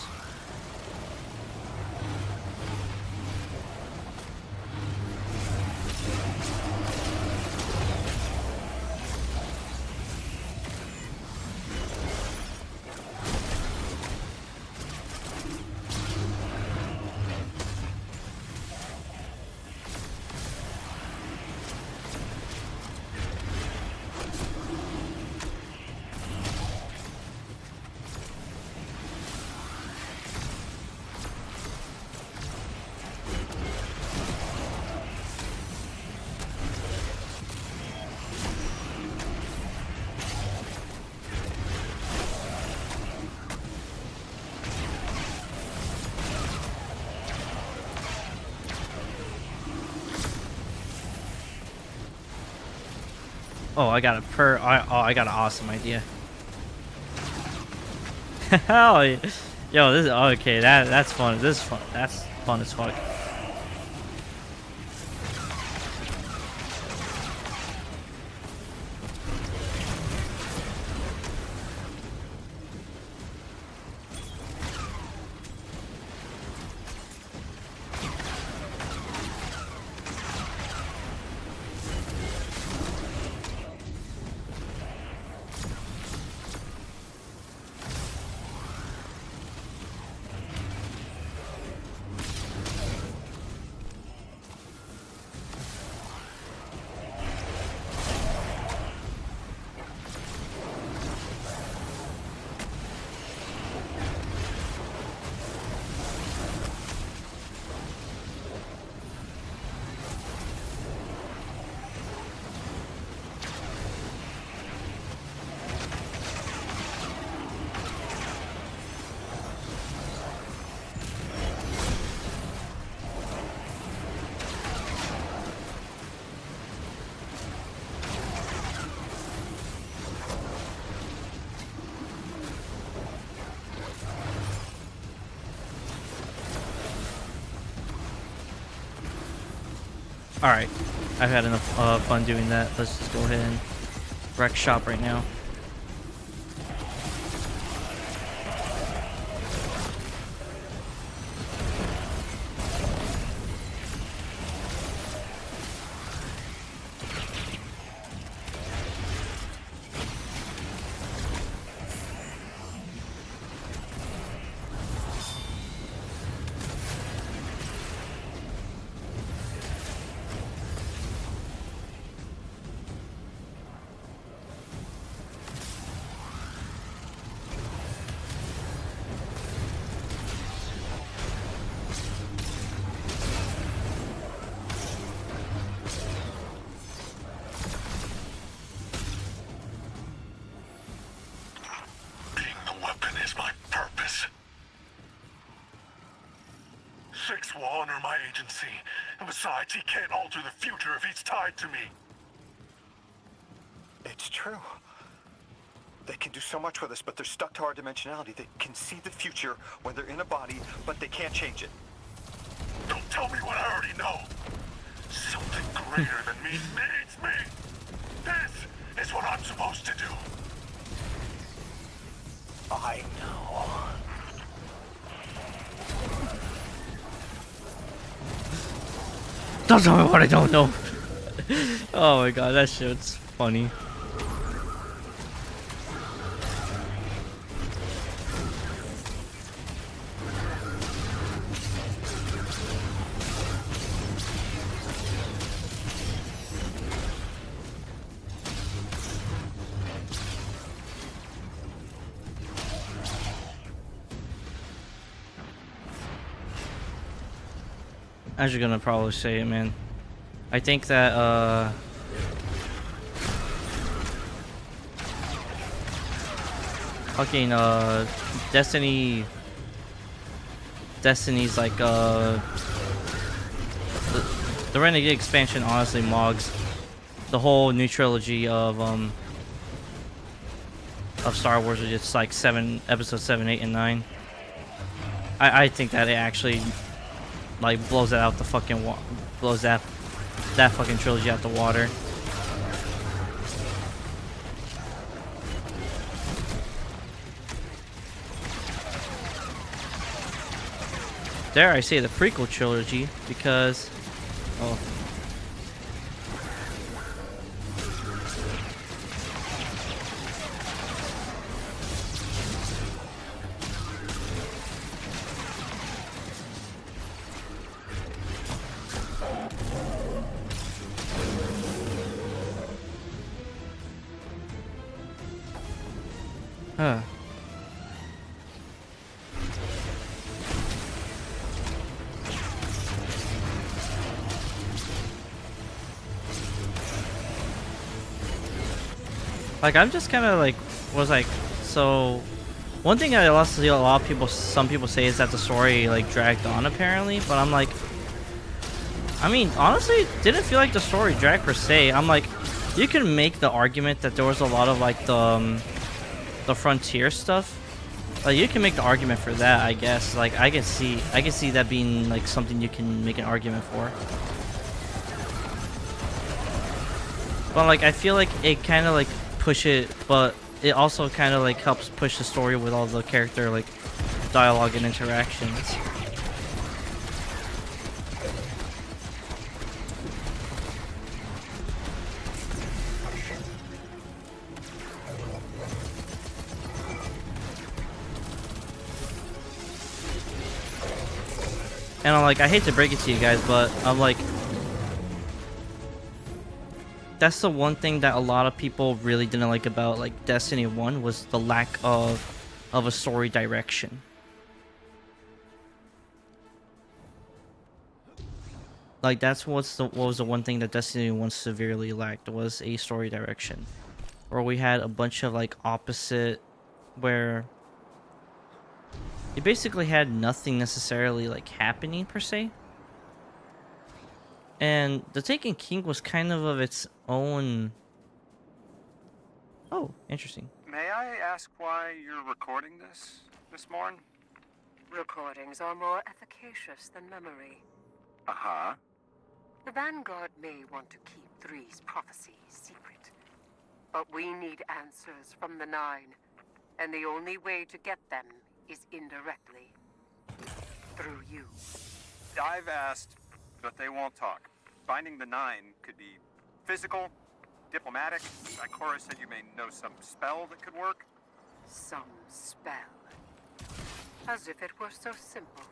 Oh, I got I got an awesome idea. Hell yeah. Yo, this is okay. That's fun. This is fun. That's fun as fuck. Alright, I've had enough fun doing that. Let's just go ahead and wreck shop right now. Six will honor my agency, and besides, he can't alter the future if he's tied to me. It's true. They can do so much with us, but they're stuck to our dimensionality. They can see the future when they're in a body, but they can't change it. Don't tell me what I already know. Something greater than me needs me. This is what I'm supposed to do. I know. Don't tell me what I don't know. Oh my god, that shit's funny. I'm just gonna probably say it, man. I think that fucking Destiny's like the Renegade expansion honestly mogs the whole new trilogy of Star Wars, which is like episodes 7, 8, and 9. I think that it actually like blows that out the fucking blows that fucking trilogy out the water. Dare I say the prequel trilogy, because oh. Huh. Like, I'm just kind of like, so one thing I also see a lot of people, some people say is that the story like dragged on apparently, but I'm like, I mean, honestly, it didn't feel like the story dragged per se. I'm like, you can make the argument that there was a lot of like the frontier stuff. Like, you can make the argument for that, I guess. Like, I can see that being like something you can make an argument for. But like, I feel like it kind of like push it, but it also kind of like helps push the story with all the character like dialogue and interactions. And I'm like, I hate to break it to you guys, but I'm like, that's the one thing that a lot of people really didn't like about like Destiny 1 was the lack of a story direction. Like, that's what was the one thing that Destiny 1 severely lacked, was a story direction. Or we had a bunch of like opposite, where you basically had nothing necessarily like happening per se. And the Taken King was kind of its own. Oh, interesting. May I ask why you're recording this, Miss Morn? Recordings are more efficacious than memory. Uh-huh. The Vanguard may want to keep Three's prophecies secret, but we need answers from the Nine, and the only way to get them is indirectly. Through you. I've asked, but they won't talk. Finding the Nine could be physical, diplomatic. Ikora said you may know some spell that could work. Some spell. As if it were so simple.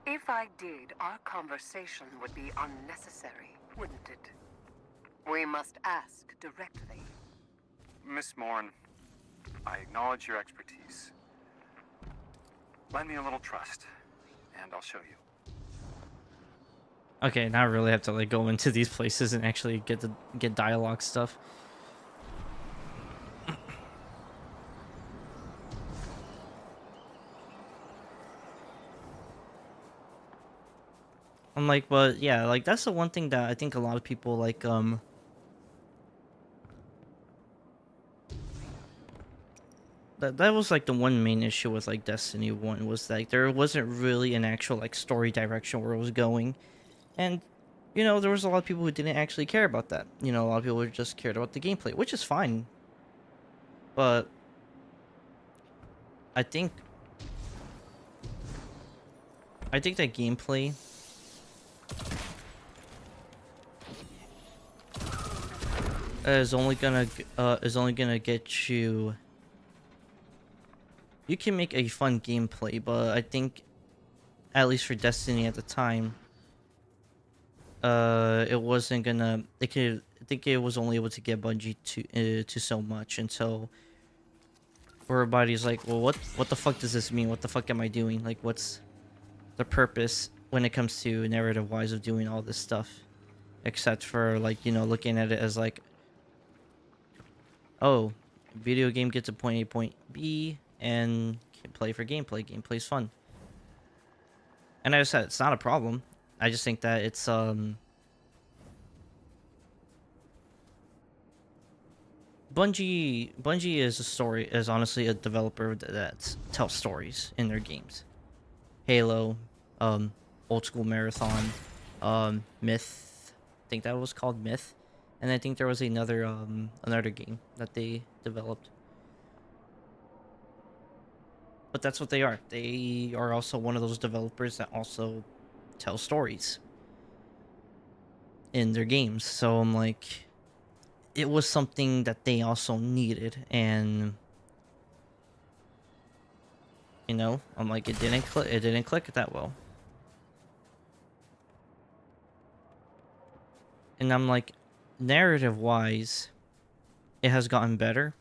If I did, our conversation would be unnecessary, wouldn't it? We must ask directly. Miss Morn, I acknowledge your expertise. Lend me a little trust, and I'll show you. Okay, now I really have to like go into these places and actually get dialogue stuff. I'm like, but yeah, like that's the one thing that I think a lot of people like that was like the one main issue with like Destiny 1, was like there wasn't really an actual like story direction where it was going. And you know, there was a lot of people who didn't actually care about that. You know, a lot of people just cared about the gameplay, which is fine. But I think that gameplay is only gonna get you. You can make a fun gameplay, but I think, at least for Destiny at the time, it wasn't gonna. I think it was only able to get Bungie to so much until everybody's like, well, what the fuck does this mean? What the fuck am I doing? Like, what's the purpose when it comes to narrative wise of doing all this stuff, except for, like, you know, looking at it as like, oh, video game gets to point A, point B, and can play for gameplay. Gameplay's fun. And I just said it's not a problem. I just think that it's Bungie is honestly a developer that tells stories in their games. Halo, Old School Marathon, Myth. I think that was called Myth. And I think there was another game that they developed. But that's what they are. They are also one of those developers that also tell stories in their games. So I'm like, it was something that they also needed, and you know, I'm like, it didn't click that well. And I'm like, narrative wise, it has gotten better.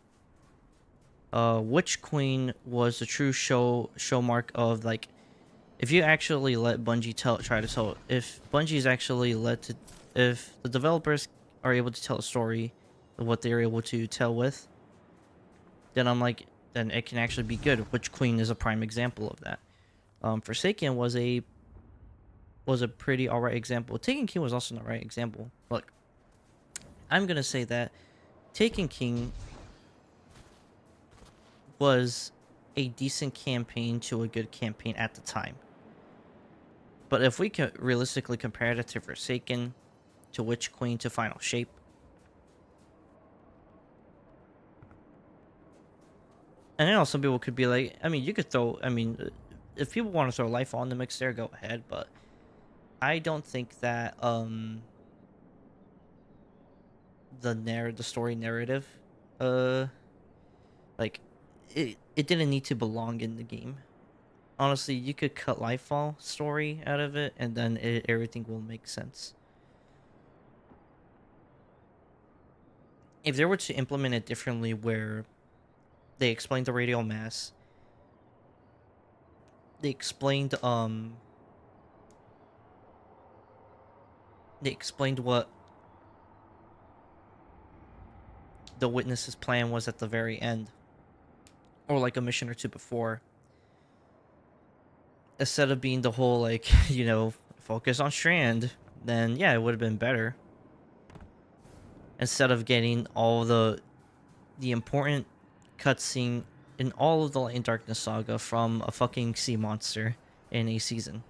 Witch Queen was the true show mark of, like, if you actually let Bungie try to tell, if Bungie's actually if the developers are able to tell a story of what they're able to tell with, then I'm like, then it can actually be good. Witch Queen is a prime example of that. Forsaken was a pretty alright example. Taken King was also an alright example. Look, I'm gonna say that Taken King was a decent campaign to a good campaign at the time. But if we could realistically compare that to Forsaken, to Witch Queen, to Final Shape, and I know some people could be like, I mean, you could throw, I mean, if people want to throw Life on the mix there, go ahead, but I don't think that the story narrative, like, it didn't need to belong in the game. Honestly, you could cut Lightfall story out of it, and then everything will make sense. If they were to implement it differently, where they explained the radial mass, they explained what the Witness's plan was at the very end, or like a mission or two before, instead of being the whole, like, you know, focus on Strand, then yeah, it would have been better. Instead of getting all the important cutscene in all of the Light and Darkness saga from a fucking sea monster in a season.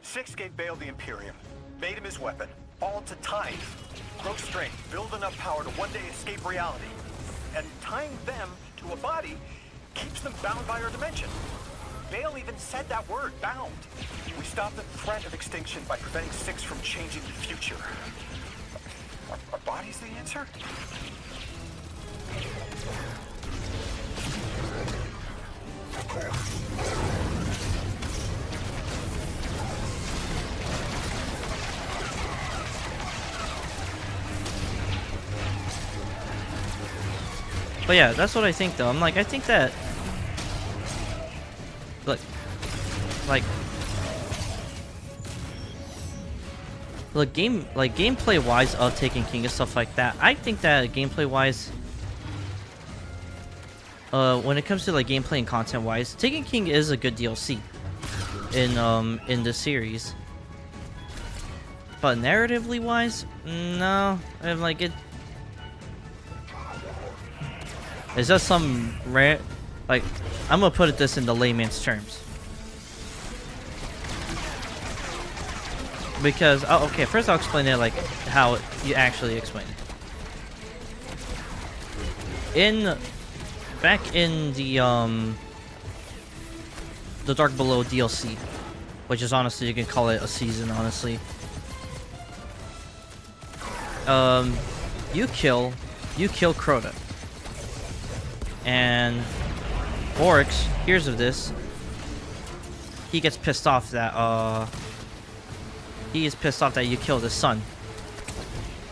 Six gave Bale the Imperium, made him his weapon, all to time, grow strength, build enough power to one day escape reality. And tying them to a body keeps them bound by our dimension. Bale even said that word, bound. We stopped the threat of extinction by preventing Six from changing the future. Are bodies the answer? But yeah, that's what I think though. I'm like, I think that, look, gameplay wise of Taken King and stuff like that, I think that gameplay wise, when it comes to like gameplay and content wise, Taken King is a good DLC in the series. But narratively wise, no. I'm like, it is just some rare, like, I'm gonna put this in the layman's terms. Because, oh, okay, first I'll explain it like how you actually explain it. Back in the the Dark Below DLC, which is honestly, you can call it a season, honestly. You kill Crota. And Oryx hears of this. He gets pissed off that, he is pissed off that you killed his son.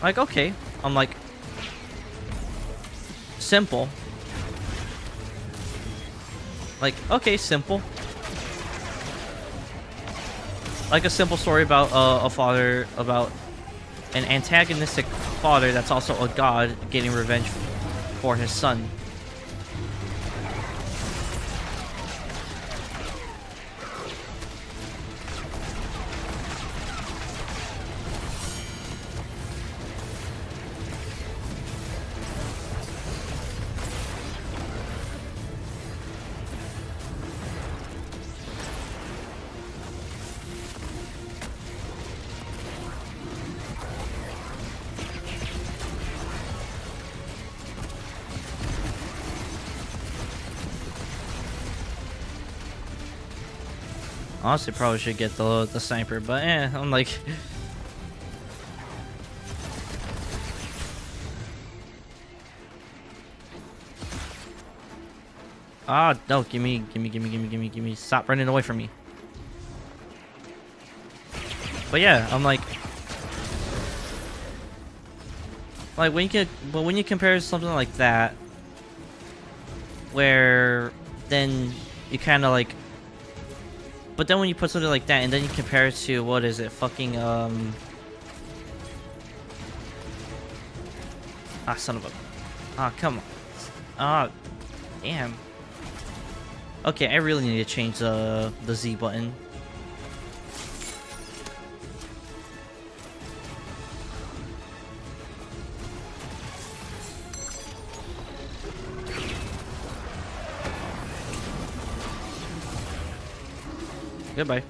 Like, okay. I'm like, simple. Like, okay, simple. Like a simple story about a father, about an antagonistic father that's also a god getting revenge for his son. Honestly, probably should get the sniper, but I'm like, no, give me, stop running away from me. But yeah, I'm like when you compare something like that, where then you kind of like. But then when you put something like that and then you compare it to, what is it, fucking, son of a, come on, damn. Okay, I really need to change the Z button. Goodbye.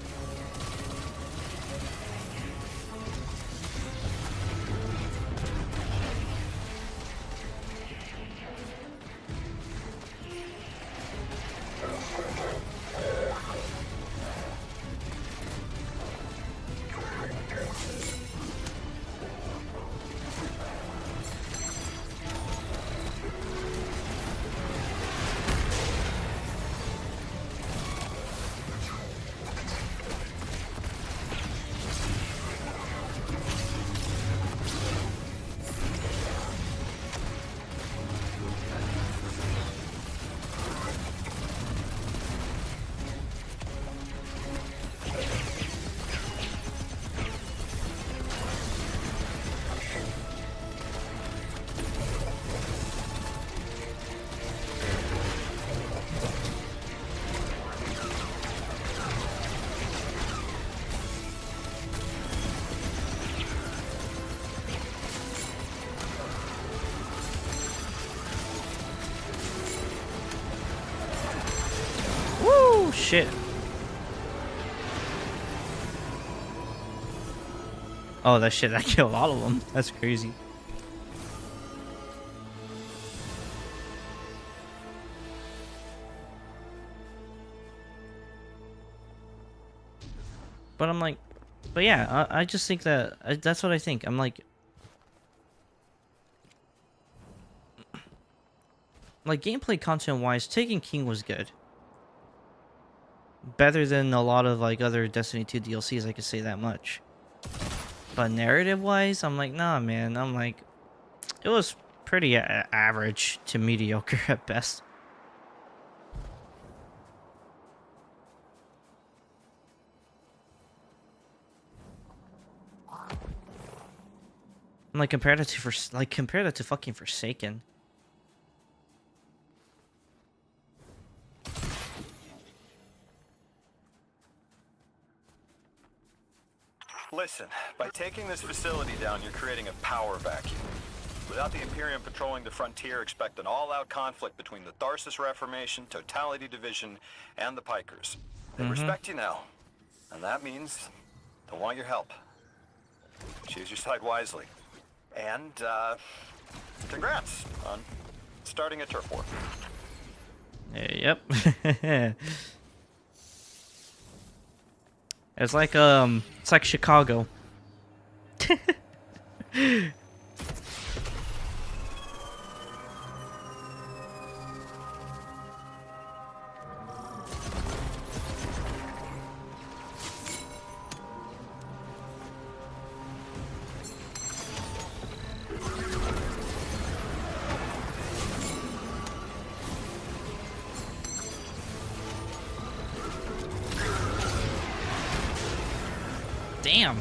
Shit. Oh, that shit, that killed all of them. That's crazy. But I'm like, but yeah, I just think that, that's what I think. I'm like gameplay content wise, Taken King was good. Better than a lot of like other Destiny 2 DLCs, I could say that much. But narrative wise, I'm like, nah, man. I'm like, it was pretty average to mediocre at best. I'm like, compare that to fucking Forsaken. Listen, by taking this facility down, you're creating a power vacuum. Without the Imperium patrolling the frontier, expect an all-out conflict between the Tharsis Reformation, Totality Division, and the Pikers. They respect you now, and that means they'll want your help. Choose your side wisely. And, congrats on starting a turf war. Yep. It's like Chicago. Damn.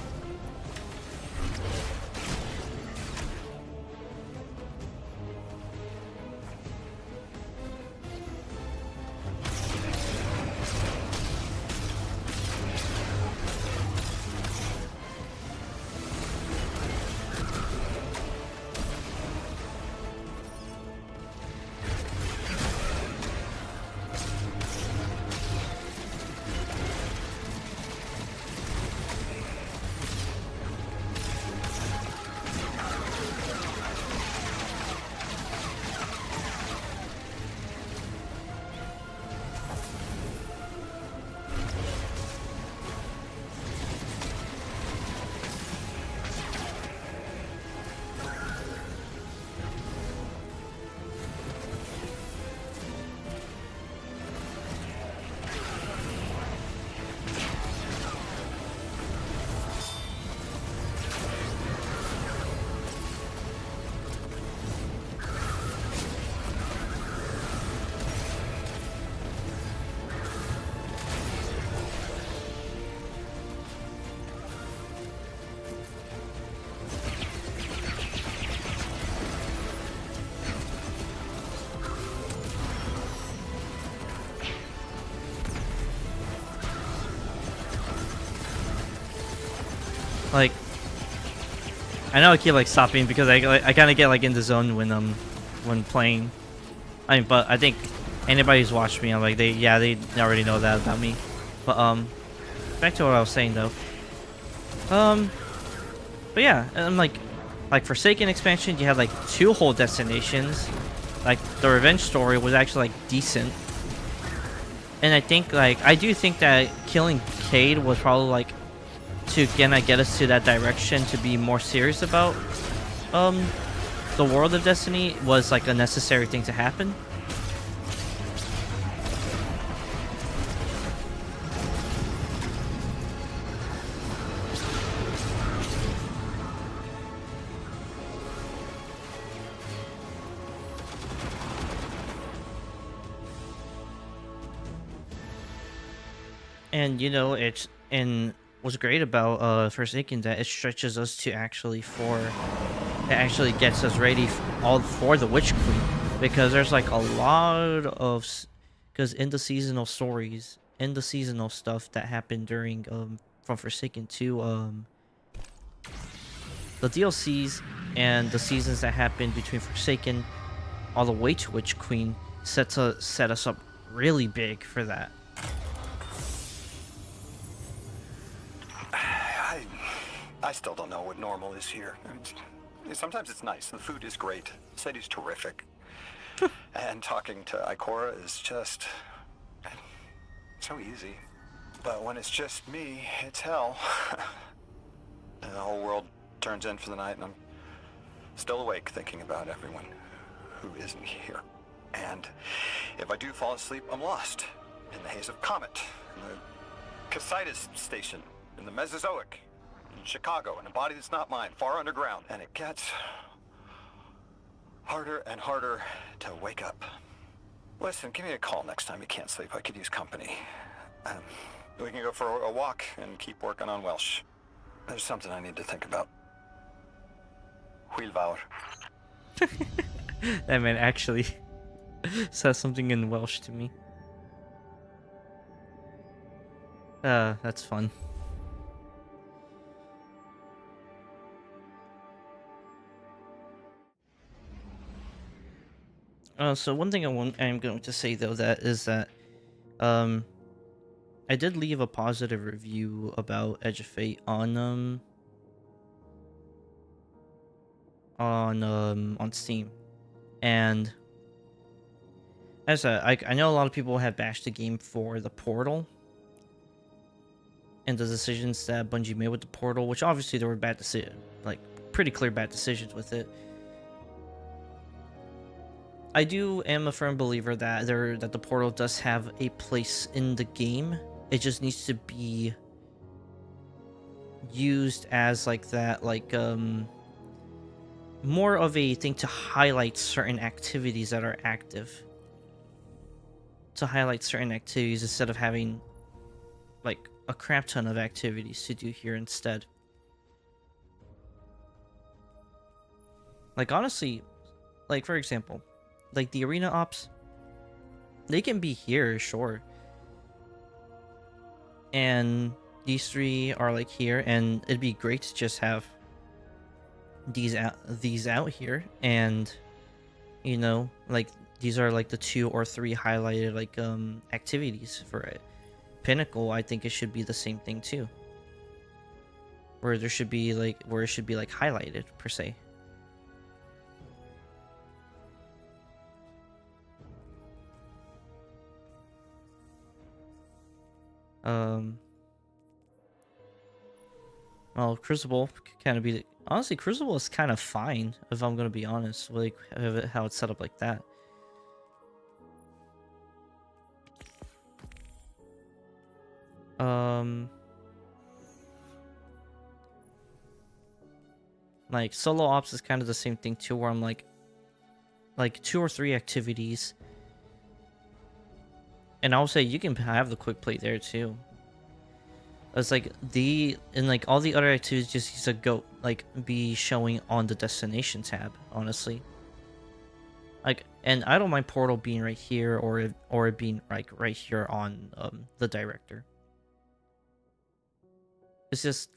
Like, I know I keep like stopping because I kind of get like in the zone when playing. I mean, but I think anybody who's watched me, I'm like they already know that about me. But back to what I was saying though. But yeah, I'm like Forsaken expansion, you had like 2 whole destinations. Like the revenge story was actually like decent. And I think I do think that killing Cade was probably like to get us to that direction to be more serious about the world of Destiny was like a necessary thing to happen. And you know, what's great about Forsaken that it stretches us to actually gets us ready for the Witch Queen, because there's like a lot of because in the seasonal stories, in the seasonal stuff that happened during from Forsaken to the DLCs and the seasons that happened between Forsaken all the way to Witch Queen set us up really big for that. I still don't know what normal is here. I mean, sometimes it's nice. The food is great. The city's terrific. And talking to Ikora is just so easy. But when it's just me, it's hell. And the whole world turns in for the night, and I'm still awake thinking about everyone who isn't here. And if I do fall asleep, I'm lost in the haze of Comet, in the Casitas station, in the Mesozoic, in Chicago, in a body that's not mine, far underground. And it gets harder and harder to wake up. Listen, give me a call next time you can't sleep. I could use company. We can go for a walk and keep working on Welsh. There's something I need to think about. Hwylfawr. That man actually says something in Welsh to me. That's fun. So one thing I'm going to say though is that I did leave a positive review about Edge of Fate on Steam, and as I know a lot of people have bashed the game for the portal, and the decisions that Bungie made with the portal, which obviously there were bad decisions, like pretty clear bad decisions with it. I am a firm believer that the portal does have a place in the game. It just needs to be used as like that, like more of a thing to highlight certain activities that are active. To highlight certain activities instead of having like a crap ton of activities to do here instead. Like honestly, like for example, like the arena ops, they can be here, sure. And these three are like here, and it'd be great to just have these out here, and you know, like these are like the 2 or 3 highlighted like activities for it. Pinnacle, I think it should be the same thing too, where it should be like highlighted per se. Well, Crucible kind of be honestly, Crucible is kind of fine if I'm gonna be honest, like how it's set up like that. Like solo ops is kind of the same thing too, where I'm like 2 or 3 activities, and I'll say you can have the quick play there too. It's like like all the other activities just needs to go like be showing on the destination tab, honestly. Like, and I don't mind Portal being right here or it being like right here on the director. It's just,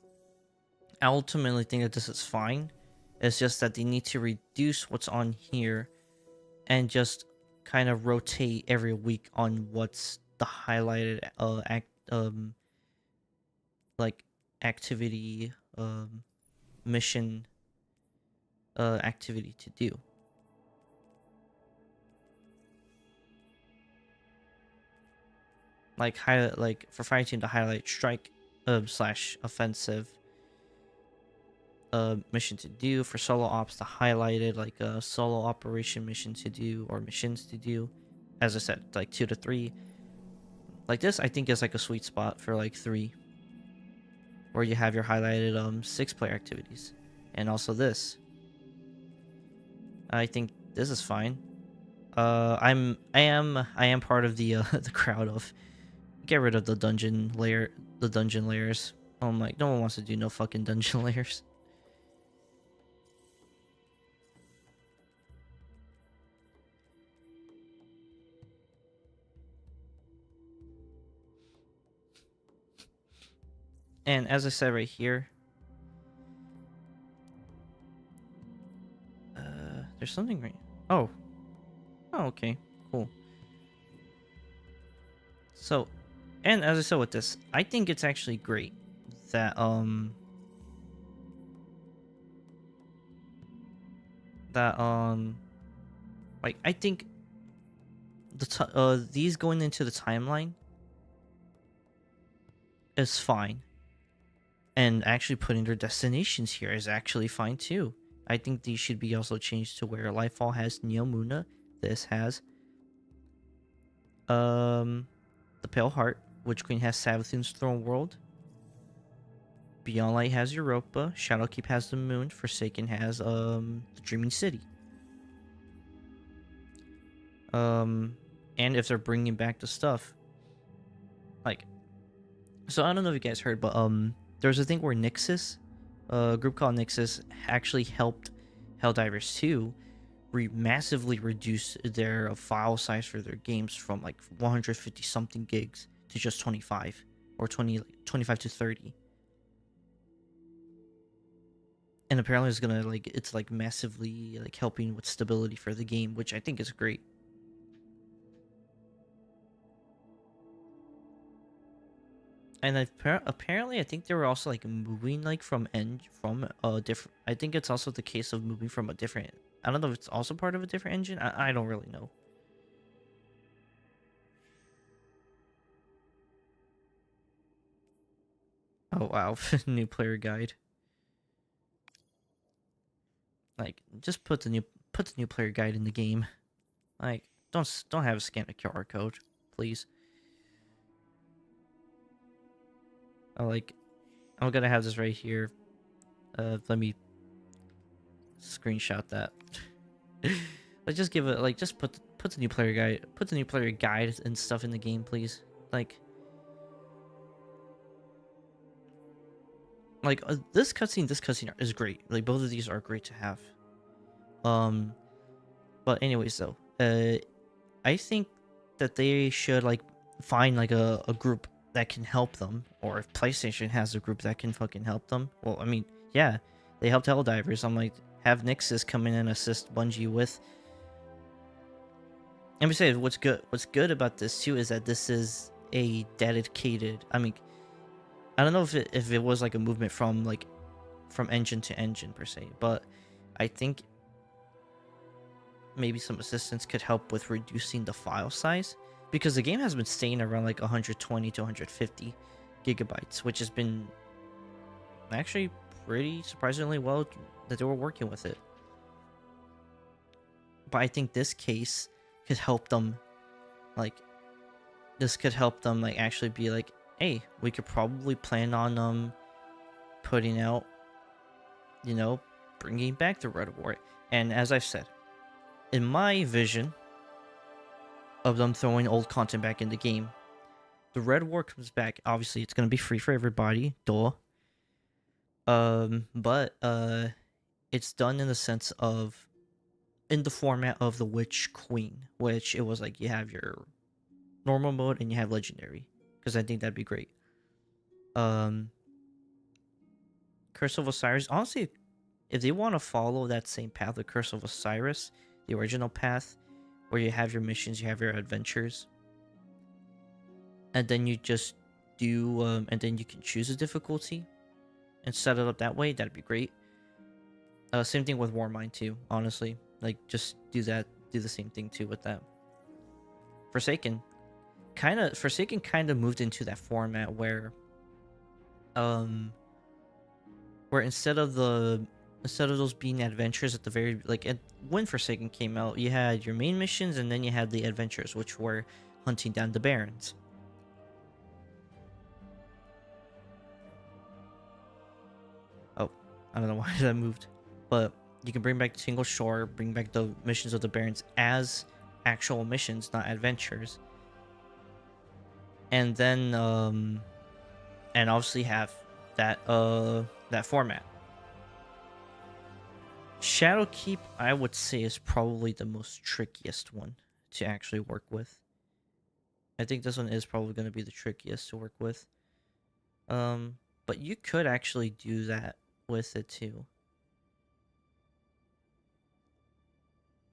I ultimately think that this is fine. It's just that they need to reduce what's on here and just kind of rotate every week on what's the highlighted like activity mission activity to do. Like for fire team to highlight strike slash offensive mission to do, for solo ops to highlight it like a solo operation mission to do or missions to do. As I said, like 2 to 3. Like this I think is like a sweet spot for like 3. Where you have your highlighted 6-player activities. And also this. I think this is fine. I am part of the the crowd of get rid of the dungeon layers. Oh my, no one wants to do no fucking dungeon layers. And as I said right here, there's something right. Oh, okay, cool. So, and as I said with this, I think it's actually great that like I think these going into the timeline is fine. And actually putting their destinations here is actually fine too. I think these should be also changed to where Lightfall has Neomuna. This has the Pale Heart. Witch Queen has Savathun's Throne World. Beyond Light has Europa. Shadowkeep has the Moon. Forsaken has the Dreaming City. And if they're bringing back the stuff, like, so I don't know if you guys heard, but there was a thing where Nixus, a group called Nixus, actually helped Helldivers 2 massively reduce their file size for their games from like 150 something gigs to just 25 or 25 to 30. And apparently it's like massively like helping with stability for the game, which I think is great. And apparently, I think they were also like moving like from a different. I think it's also the case of moving from a different. I don't know if it's also part of a different engine. I don't really know. Oh wow, new player guide. Like, just put the new player guide in the game. Like, don't have a scan a QR code, please. I'm gonna have this right here. Let me screenshot that. Like, just give it, like, just put the new player guide and stuff in the game, please. Like this cutscene is great. Like, both of these are great to have. But anyways, though, I think that they should, like, find, like, a group that can help them, or if PlayStation has a group that can fucking help them. Well, I mean, yeah, they helped Helldivers. I'm like, have Nixus come in and assist Bungie with. Let me say, what's good about this too is that this is a dedicated. I mean, I don't know if it was like a movement from engine to engine per se, but I think maybe some assistance could help with reducing the file size, because the game has been staying around like 120 to 150 gigabytes, which has been actually pretty surprisingly well that they were working with it. But I think this case could help them, like, actually be like, hey, we could probably plan on putting out, bringing back the Red War. And as I said, in my vision of them throwing old content back in the game, the Red War comes back. Obviously, it's gonna be free for everybody, duh. But it's done in the sense of, in the format of the Witch Queen, which it was like you have your normal mode and you have legendary, because I think that'd be great. Curse of Osiris, honestly, if they want to follow that same path with Curse of Osiris, the original path, where you have your missions, you have your adventures, and then you just do, and then you can choose a difficulty and set it up that way, that'd be great. Same thing with Warmind too, honestly. Like, just do that, do the same thing too with that. Forsaken kind of moved into that format where instead of those being adventures at the very, like, when Forsaken came out, you had your main missions and then you had the adventures, which were hunting down the Barons. Oh, I don't know why that moved, but you can bring back Single Shore, bring back the missions of the Barons as actual missions, not adventures. And then, and obviously have that format. Shadowkeep, I would say, is probably the most trickiest one to actually work with. I think this one is probably going to be the trickiest to work with. But you could actually do that with it too.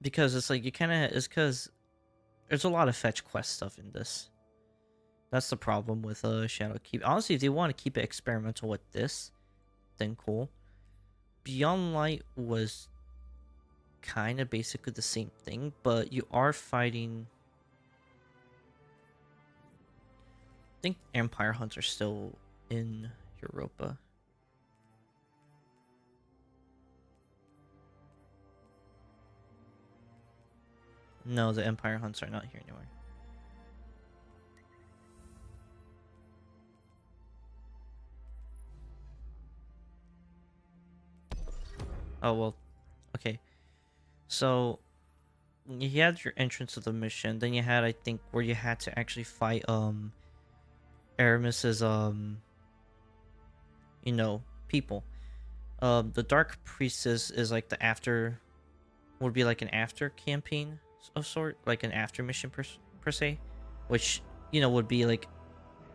Because it's like, it's because there's a lot of fetch quest stuff in this. That's the problem with Shadowkeep. Honestly, if they want to keep it experimental with this, then cool. Beyond Light was kind of basically the same thing, but you are fighting... I think Empire Hunts are still in Europa. No, the Empire Hunts are not here anymore. Oh, well, okay. So, you had your entrance to the mission, then you had, I think, where you had to actually fight, Aramis's, people. The Dark Priestess is like the after, would be like an after campaign of sort, like an after mission per se, which, would be like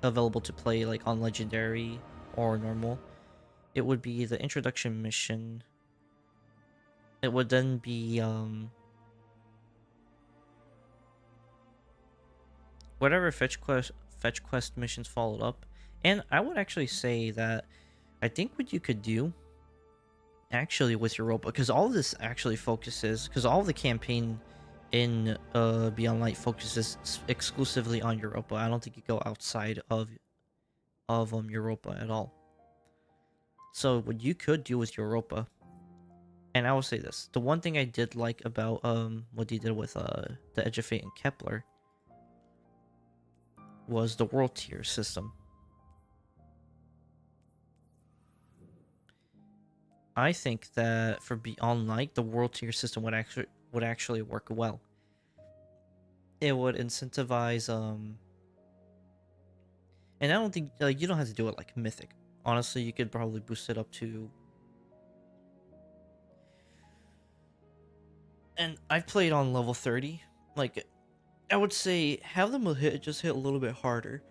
available to play like on Legendary or normal. It would be the introduction mission. It would then be whatever fetch quest missions followed up. And I would actually say that I think what you could do actually with Europa, because all of this actually focuses, because all of the campaign in Beyond Light focuses exclusively on Europa. I don't think you go outside of Europa at all. So what you could do with Europa, and I will say this, the one thing I did like about what they did with the Edge of Fate and Kepler was the world tier system. I think that for Beyond Light, the world tier system would actually work well. It would incentivize and I don't think you don't have to do it like Mythic. Honestly, you could probably boost it up to. And I've played on level 30. Like, I would say have them just hit a little bit harder,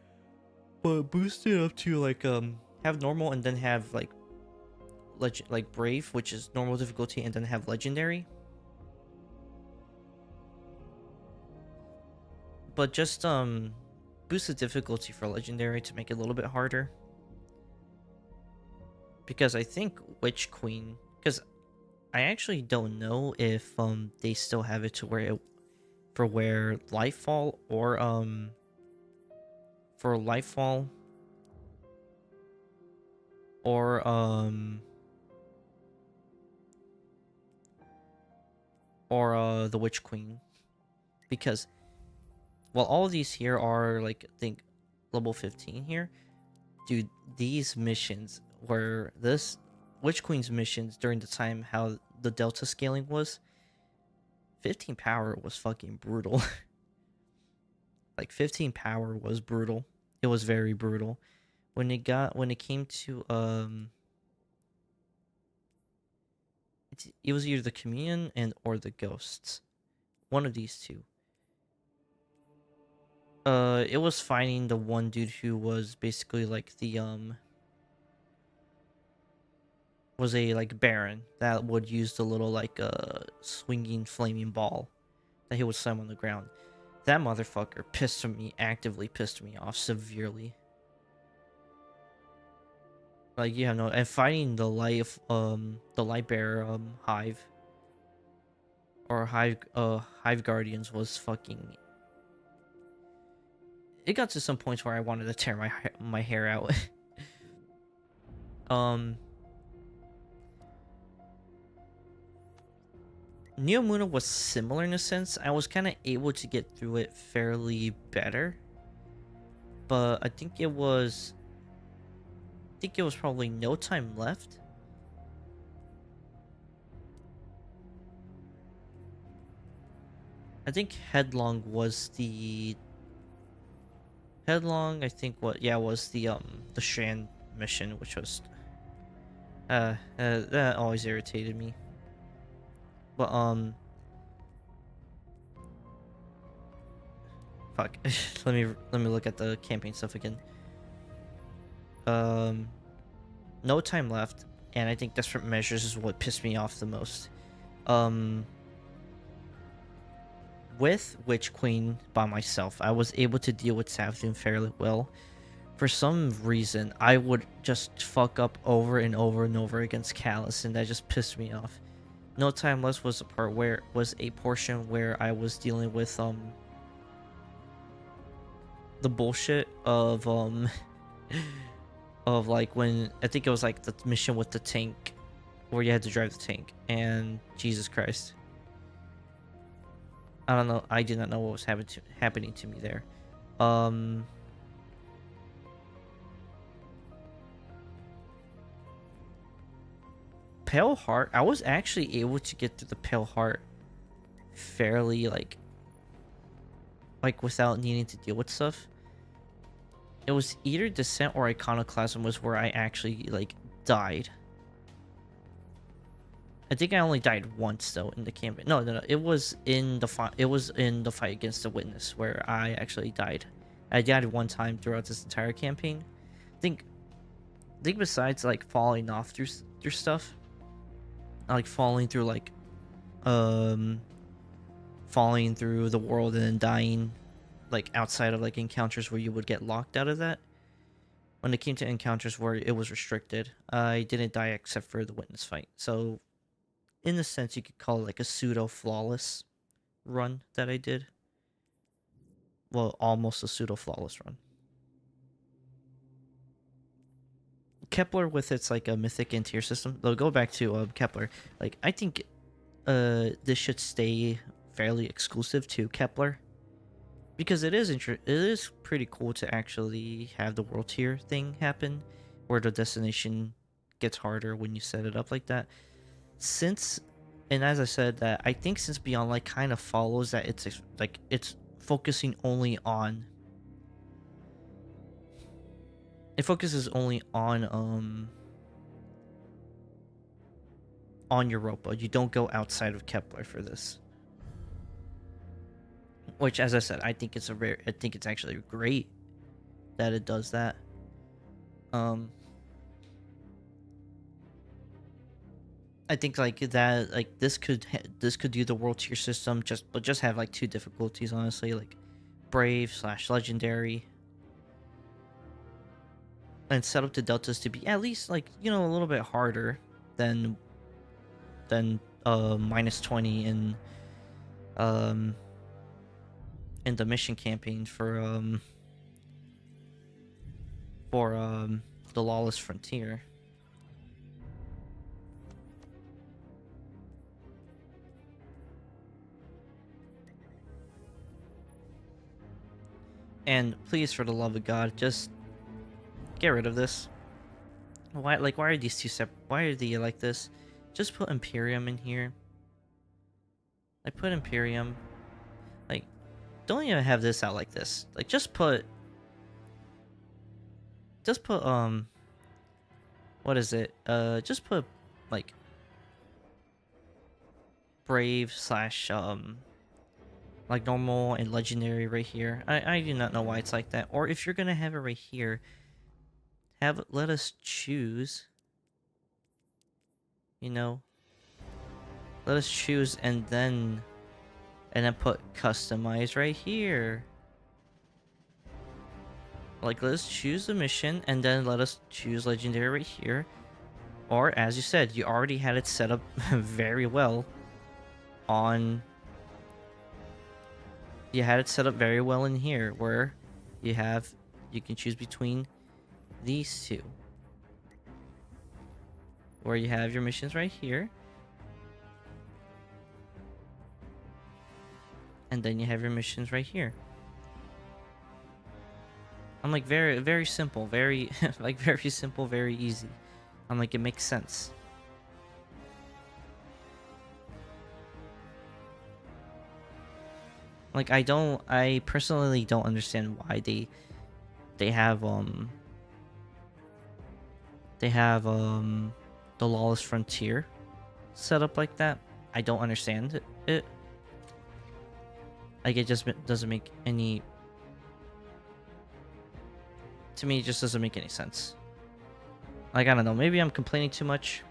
but boost it up to like have normal and then have like like brave, which is normal difficulty, and then have legendary. But just boost the difficulty for legendary to make it a little bit harder. Because I think Witch Queen, because I actually don't know if they still have it to where where Lightfall or for Lightfall or the Witch Queen, because well, all of these here are like I think level 15 here. Dude, these missions were this Witch Queen's missions during the time how the Delta scaling was. 15 power was fucking brutal. Like 15 power was brutal. It was very brutal. When it came to it was either the Communion or the Ghosts. One of these two. It was fighting the one dude who was basically like the was a like Baron that would use the little like swinging flaming ball that he would slam on the ground. That motherfucker actively pissed me off severely. Like you have no, and fighting the light bearer hive or hive guardians was fucking. It got to some points where I wanted to tear my hair out. Neo Muna was similar in a sense. I was kind of able to get through it fairly better, but I think it was probably No Time Left. I think Headlong was the I think was the Shan mission, which was that always irritated me. But fuck. let me look at the campaign stuff again. No Time Left, and I think Desperate Measures is what pissed me off the most. With Witch Queen by myself, I was able to deal with Savathun fairly well. For some reason, I would just fuck up over and over and over against Callus, and that just pissed me off. No Time Left was a portion where I was dealing with the bullshit of of like when I think it was like the mission with the tank where you had to drive the tank, and Jesus Christ. I don't know. I did not know what was happening to me there. Pale Heart. I was actually able to get through the Pale Heart fairly like without needing to deal with stuff. It was either Descent or Iconoclasm was where I actually like died. I think I only died once though in the campaign. No. It was in the fight. It was in the fight against the Witness where I actually died. I died one time throughout this entire campaign. I think besides like falling off through stuff, like falling through like falling through the world and then dying, like outside of like encounters where you would get locked out of that. When it came to encounters where it was restricted, I didn't die except for the Witness fight. So in a sense, you could call it like a pseudo-flawless run that I did. Well, almost a pseudo-flawless run. Kepler with its like a mythic and tier system. They'll go back to Kepler. Like I think this should stay fairly exclusive to Kepler, because it is pretty cool to actually have the world tier thing happen, where the destination gets harder when you set it up like that. And as I said, that I think since Beyond Light kind of follows that it's focusing only on. It focuses only on Europa. You don't go outside of Kepler for this. Which, as I said, I think it's actually great that it does that. I think like that, like this could do the world tier system, but just have like 2 difficulties, honestly, like brave / legendary, and set up the deltas to be at least like, you know, a little bit harder than -20 in the mission campaign for the Lawless Frontier. And please, for the love of God, just get rid of this. Why are these 2 separate? Why are they like this? Just put Imperium in here. Like, put Imperium. Like, don't even have this out like this. Like, just put what is it? Just put like brave / like normal and legendary right here. I do not know why it's like that. Or if you're gonna have it right here, let us choose. You know, let us choose and then put customize right here. Like, let's choose the mission and then let us choose legendary right here. Or as you said, you already had it set up very well on. You had it set up very well in here, where you can choose between these 2. Where you have your missions right here. And then you have your missions right here. I'm like, very, very simple, very, like, very simple, very easy. I'm like, it makes sense. Like, I personally don't understand why they have the Lawless Frontier set up like that. I don't understand it. Like, it just doesn't make any. To me, it just doesn't make any sense. Like, I don't know. Maybe I'm complaining too much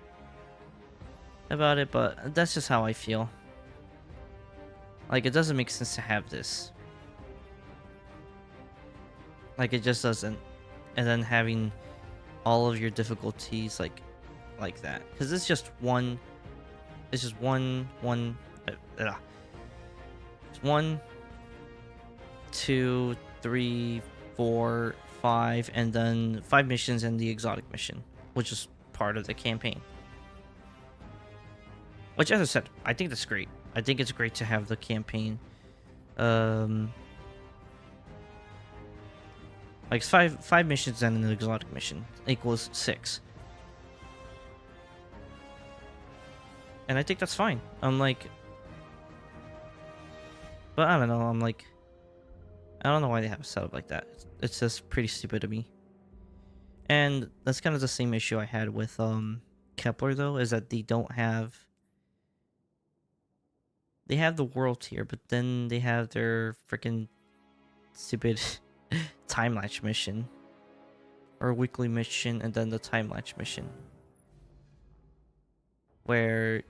about it, but that's just how I feel. Like, it doesn't make sense to have this. Like, it just doesn't. And then having all of your difficulties like that, because it's just one. It's just one. It's 1, 2, 3, 4, 5, and then 5 missions and the exotic mission, which is part of the campaign. Which, as I said, I think that's great. I think it's great to have the campaign. Like 5 missions and an exotic mission equals 6. And I think that's fine. I'm like, but I don't know. I'm like, I don't know why they have it set up like that. It's just pretty stupid to me. And that's kind of the same issue I had with Kepler, though, is that they don't have. They have the world tier, but then they have their freaking stupid time lapse mission, or weekly mission, and then the time lapse mission, where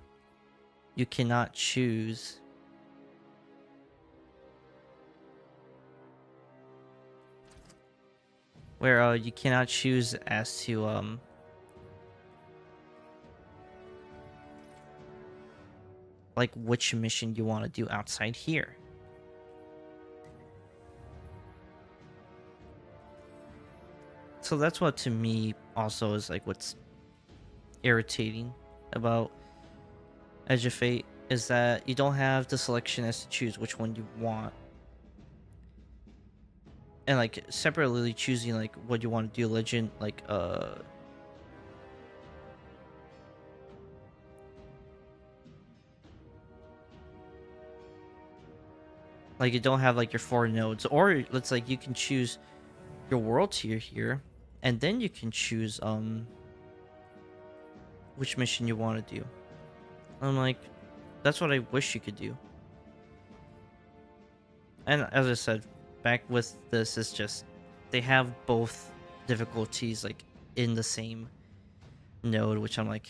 you cannot choose. Where you cannot choose as to like which mission you want to do outside here. So that's what to me also is like what's irritating about Edge of Fate is that you don't have the selection as to choose which one you want. And like separately choosing like what you want to do, legend, like you don't have like your 4 nodes, or let's like you can choose your world tier here, and then you can choose which mission you want to do. I'm like, that's what I wish you could do. And as I said, back with this is just they have both difficulties like in the same node, which I'm like,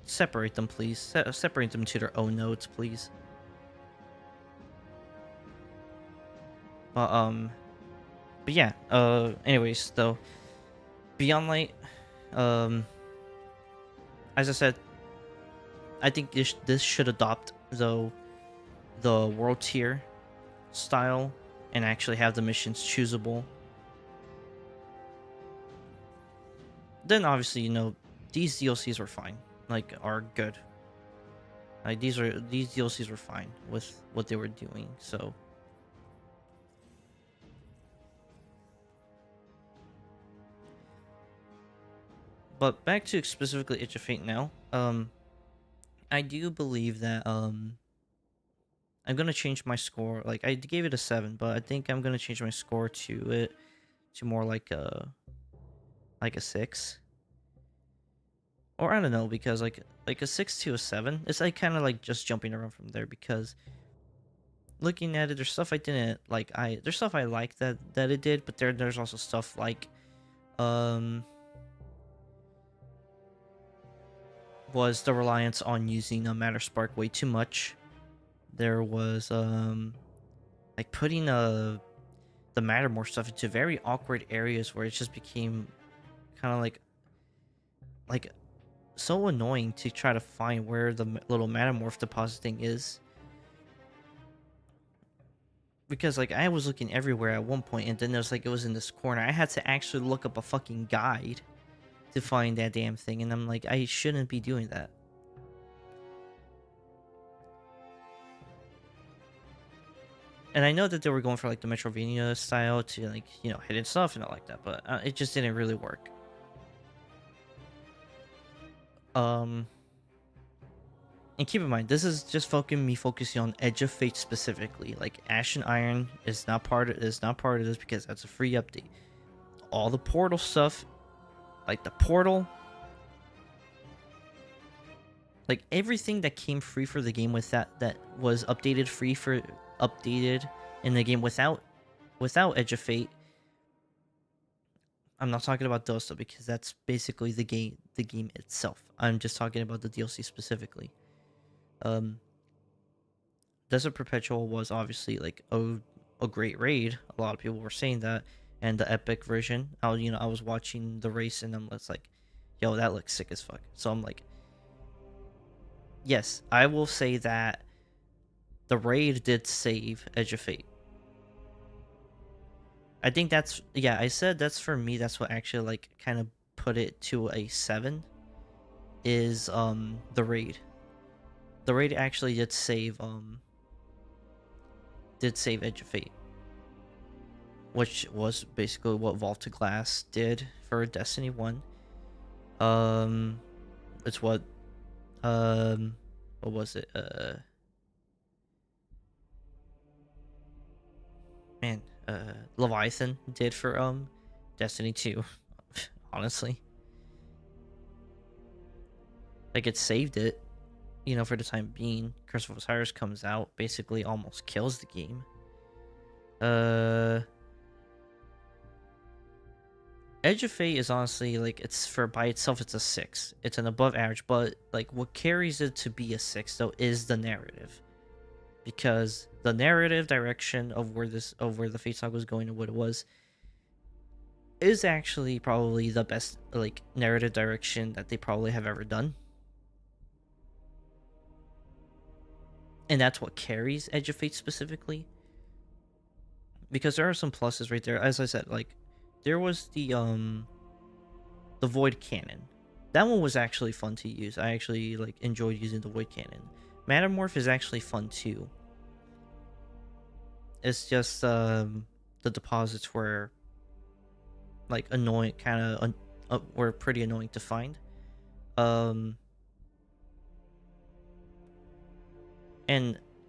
separate them, please. Separate them to their own nodes, please. But yeah. Anyways, though, Beyond Light, as I said, I think this should adopt the world tier style and actually have the missions choosable. Then obviously, you know, these DLCs were fine, like are good. Like these DLCs were fine with what they were doing. So but back to specifically Edge of Fate now. I do believe that I'm gonna change my score. Like I gave it a 7, but I think I'm gonna change my score to more like a 6. Or I don't know, because like a 6 to a 7, it's like kind of like just jumping around from there, because looking at it, there's stuff I didn't like. There's stuff I like that it did, but there's also stuff like was the reliance on using a Matter Spark way too much. There was like putting the Mattermorph stuff into very awkward areas where it just became kind of like so annoying to try to find where the little Mattermorph deposit thing is. Because like I was looking everywhere at one point, and then there's like it was in this corner. I had to actually look up a fucking guide to find that damn thing, and I'm like, I shouldn't be doing that. And I know that they were going for like the Metrovania style to like, you know, hidden stuff and all like that, but it just didn't really work. And keep in mind, this is just focusing on Edge of Fate specifically. Like Ash and Iron is not part of this because that's a free update. All the portal stuff, like the portal, like everything that came free for the game with that was updated in the game without Edge of Fate. I'm not talking about those stuff because that's basically the game itself. I'm just talking about the DLC specifically. Desert Perpetual was obviously like a great raid. A lot of people were saying that, and the epic version. I was watching the race and I'm just like, yo, that looks sick as fuck. So I'm like, yes, I will say that the raid did save Edge of Fate. I think that's, yeah, I said that's for me, that's what actually like kind of put it to a 7 is the raid. The raid actually did save Edge of Fate, which was basically what Vault to Glass did for Destiny 1. It's what was it? Leviathan did for Destiny 2. Honestly, like it saved it, you know, for the time being. Curse of Osiris comes out, basically almost kills the game. Edge of Fate is honestly like, it's by itself it's a 6. It's an above average, but like what carries it to be a 6 though is the narrative. Because the narrative direction of where the Fate Saga was going and what it was is actually probably the best like narrative direction that they probably have ever done. And that's what carries Edge of Fate specifically. Because there are some pluses right there. As I said, like there was the the Void Cannon. That one was actually fun to use. I actually like enjoyed using the Void Cannon. Metamorph is actually fun too. It's just the deposits were like annoying, kind of were pretty annoying to find. And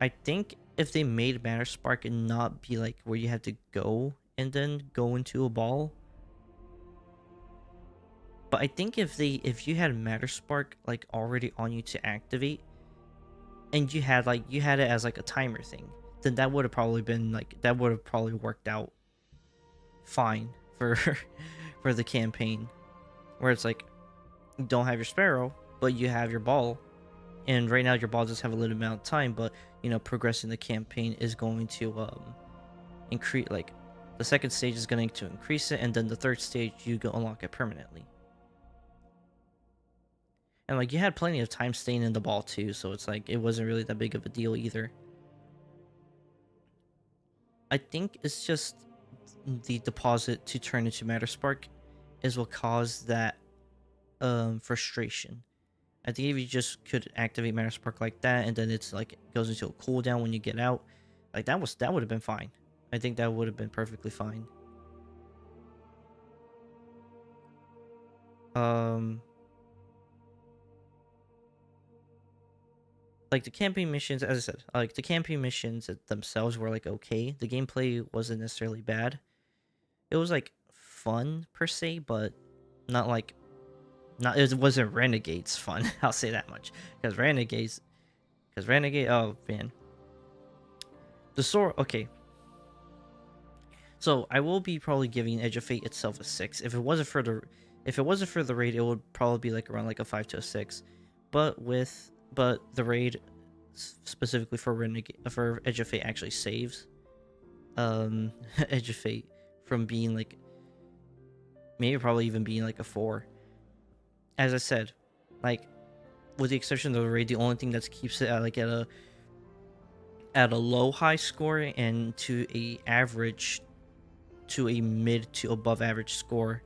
I think if they made Matter Spark and not be like where you had to go and then go into a ball. But I think if you had Matter Spark like already on you to activate, and you had it as like a timer thing, then that would have probably been like, that would have probably worked out fine for for the campaign, where it's like you don't have your Sparrow but you have your ball, and right now your ball just have a limited amount of time, but you know, progressing the campaign is going to increase, like the second stage is going to increase it, and then the third stage you go unlock it permanently. And like you had plenty of time staying in the ball too, so it's like it wasn't really that big of a deal either. I think it's just the deposit to turn into Matter Spark is what caused that frustration. I think if you just could activate Matter Spark like that, and then it's like it goes into a cooldown when you get out, like that would have been fine. I think that would have been perfectly fine. Like the campaign missions, as I said, like the campaign missions themselves were like okay. The gameplay wasn't necessarily bad. It was like fun per se, but not like, it wasn't Renegades fun. I'll say that much, because Renegade, oh man, the sword. Okay, so I will be probably giving Edge of Fate itself a 6. If it wasn't for the raid, it would probably be like around like a 5 to a 6. But the raid specifically for Edge of Fate actually saves Edge of Fate from being like, maybe probably even being like a 4. As I said, like with the exception of the raid, the only thing that keeps it at a low high score and to a average, to a mid to above average score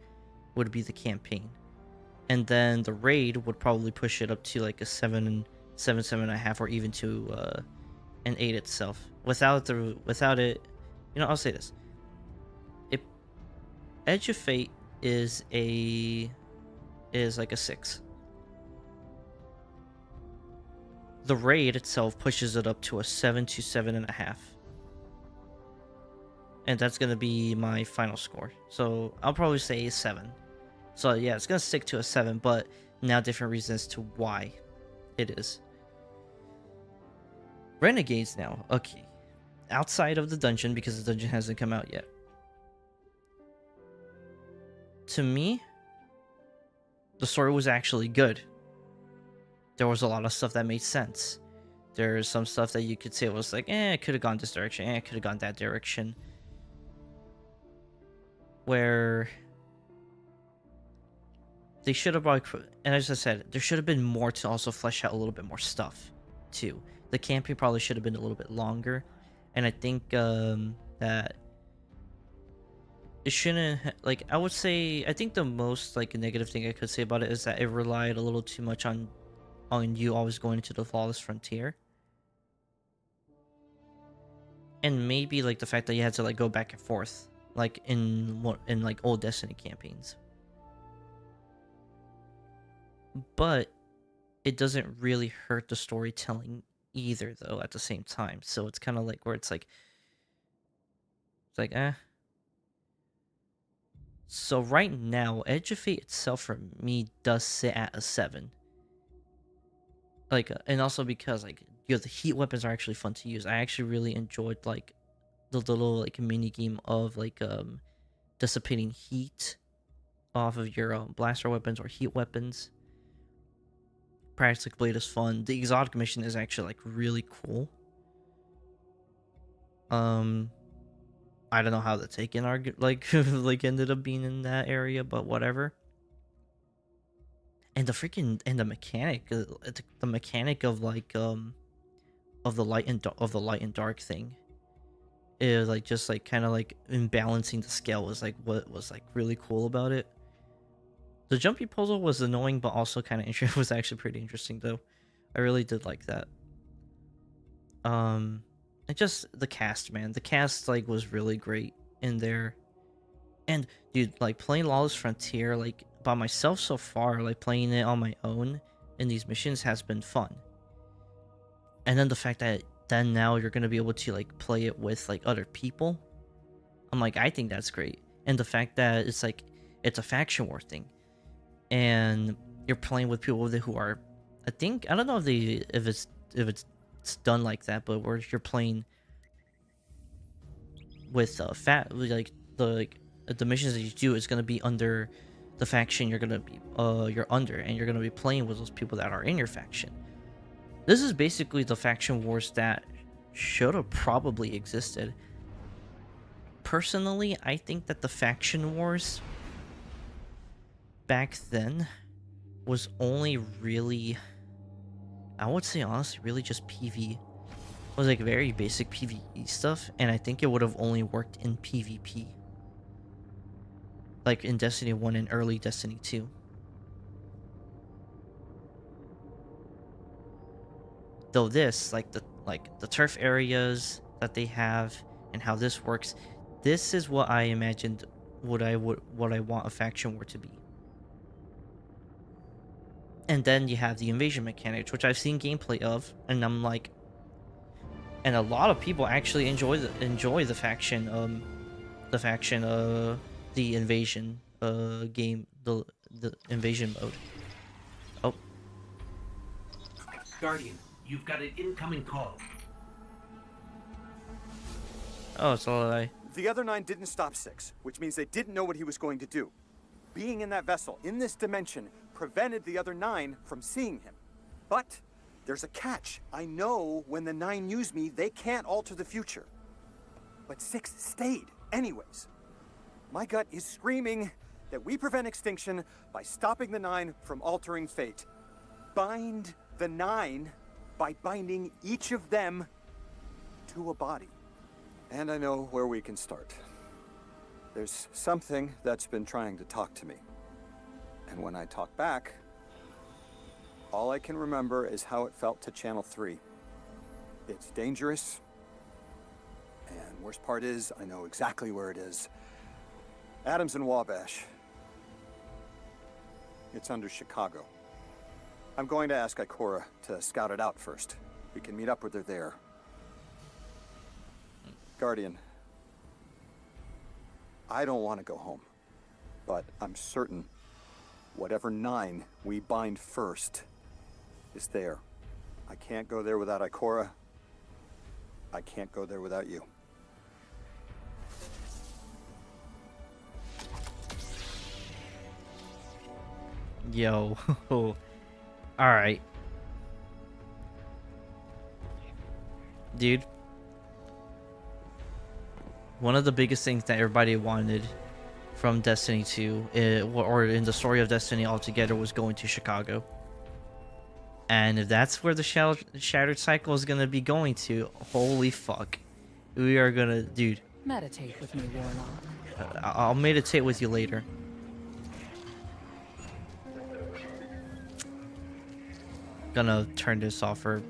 would be the campaign. And then the raid would probably push it up to like a 7 and a half, or even to an 8 itself. Without it, you know, I'll say this: if Edge of Fate is like a 6, the raid itself pushes it up to a 7 to 7 and a half, and that's gonna be my final score. So I'll probably say a 7. So yeah, it's gonna stick to a 7, but now different reasons to why it is. Renegades now, okay. Outside of the dungeon, because the dungeon hasn't come out yet. To me, the story was actually good. There was a lot of stuff that made sense. There's some stuff that you could say was like, it could have gone this direction, it could have gone that direction. Where they should have probably, and as I said, there should have been more to also flesh out a little bit more stuff too. The campaign probably should have been a little bit longer, and I think that it shouldn't, like, I would say, I think the most like negative thing I could say about it is that it relied a little too much on you always going into the Flawless Frontier, and maybe like the fact that you had to like go back and forth like in like old Destiny campaigns. But it doesn't really hurt the storytelling either, though, at the same time. So it's kind of like where it's like So right now, Edge of Fate itself for me does sit at a 7. Like, and also because like, you know, the heat weapons are actually fun to use. I actually really enjoyed like the little like mini game of like dissipating heat off of your blaster weapons or heat weapons. Practice Blade is fun. The exotic mission is actually like really cool. I don't know how the Taken are like like ended up being in that area, but whatever. And the mechanic, the mechanic of like of the light and dark thing is like just like kind of like imbalancing the scale was like what was like really cool about it. The jumpy puzzle was annoying, but also kind of interesting. Was actually pretty interesting though. I really did like that. And just the cast, man. The cast like was really great in there. And dude, like playing Lawless Frontier like by myself so far, like playing it on my own in these missions has been fun. And then the fact that then now you're gonna be able to like play it with like other people, I'm like, I think that's great. And the fact that it's like it's a faction war thing, and you're playing with people who are, I don't know if it's done like that, but where you're playing with the missions that you do is gonna be under the faction you're under, and you're gonna be playing with those people that are in your faction. This is basically the faction wars that should have probably existed. Personally, I think that the faction wars back then was only really, I would say honestly, really just PvE. It was like very basic PvE stuff, and I think it would have only worked in PvP. Like in Destiny 1 and early Destiny 2. Though this, like the turf areas that they have and how this works, this is what I imagined what I want a faction war to be. And then you have the invasion mechanics, which I've seen gameplay of, and I'm like, and a lot of people actually enjoy the faction the invasion game, the invasion mode. Oh, Guardian, you've got an incoming call. oh, it's all I. The other 9 didn't stop 6, which means they didn't know what he was going to do. Being in that vessel, in this dimension, prevented the other 9 from seeing him. But there's a catch. I know when the 9 use me, they can't alter the future. But 6 stayed, anyways. My gut is screaming that we prevent extinction by stopping the 9 from altering fate. Bind the 9 by binding each of them to a body. And I know where we can start. There's something that's been trying to talk to me. And when I talk back, all I can remember is how it felt to Channel 3. It's dangerous. And worst part is, I know exactly where it is. Adams and Wabash. It's under Chicago. I'm going to ask Ikora to scout it out first. We can meet up with her there. Guardian, I don't want to go home, but I'm certain whatever 9 we bind first is there. I can't go there without Ikora. I can't go there without you. Yo. All right, dude. One of the biggest things that everybody wanted from Destiny 2, or in the story of Destiny altogether, was going to Chicago. And if that's where the Shattered Cycle is gonna be going to, holy fuck, we are gonna, dude. Meditate with me, Warlock. I'll meditate with you later. Gonna turn this off for.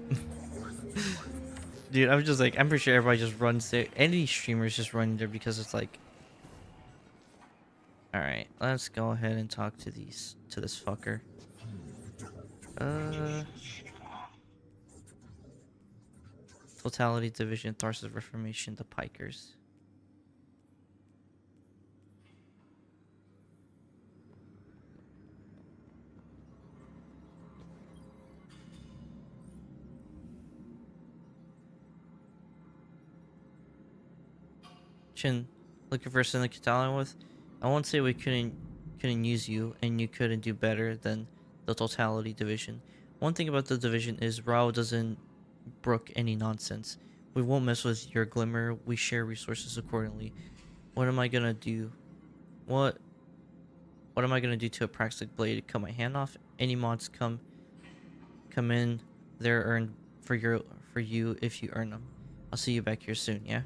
Dude, I'm just like, I'm pretty sure everybody just runs there. Any streamers just run there because it's like. Alright, let's go ahead and talk to this fucker. Totality Division, Tharsis Reformation, the Pikers. Chin, looking for something to talk with? I won't say we couldn't use you, and you couldn't do better than the Totality Division. One thing about the division is Rao doesn't brook any nonsense. We won't mess with your glimmer. We share resources accordingly. What am I gonna do? What am I gonna do to a Praxic blade? Cut my hand off? Any mods come in, they're earned for you if you earn them. I'll see you back here soon, yeah?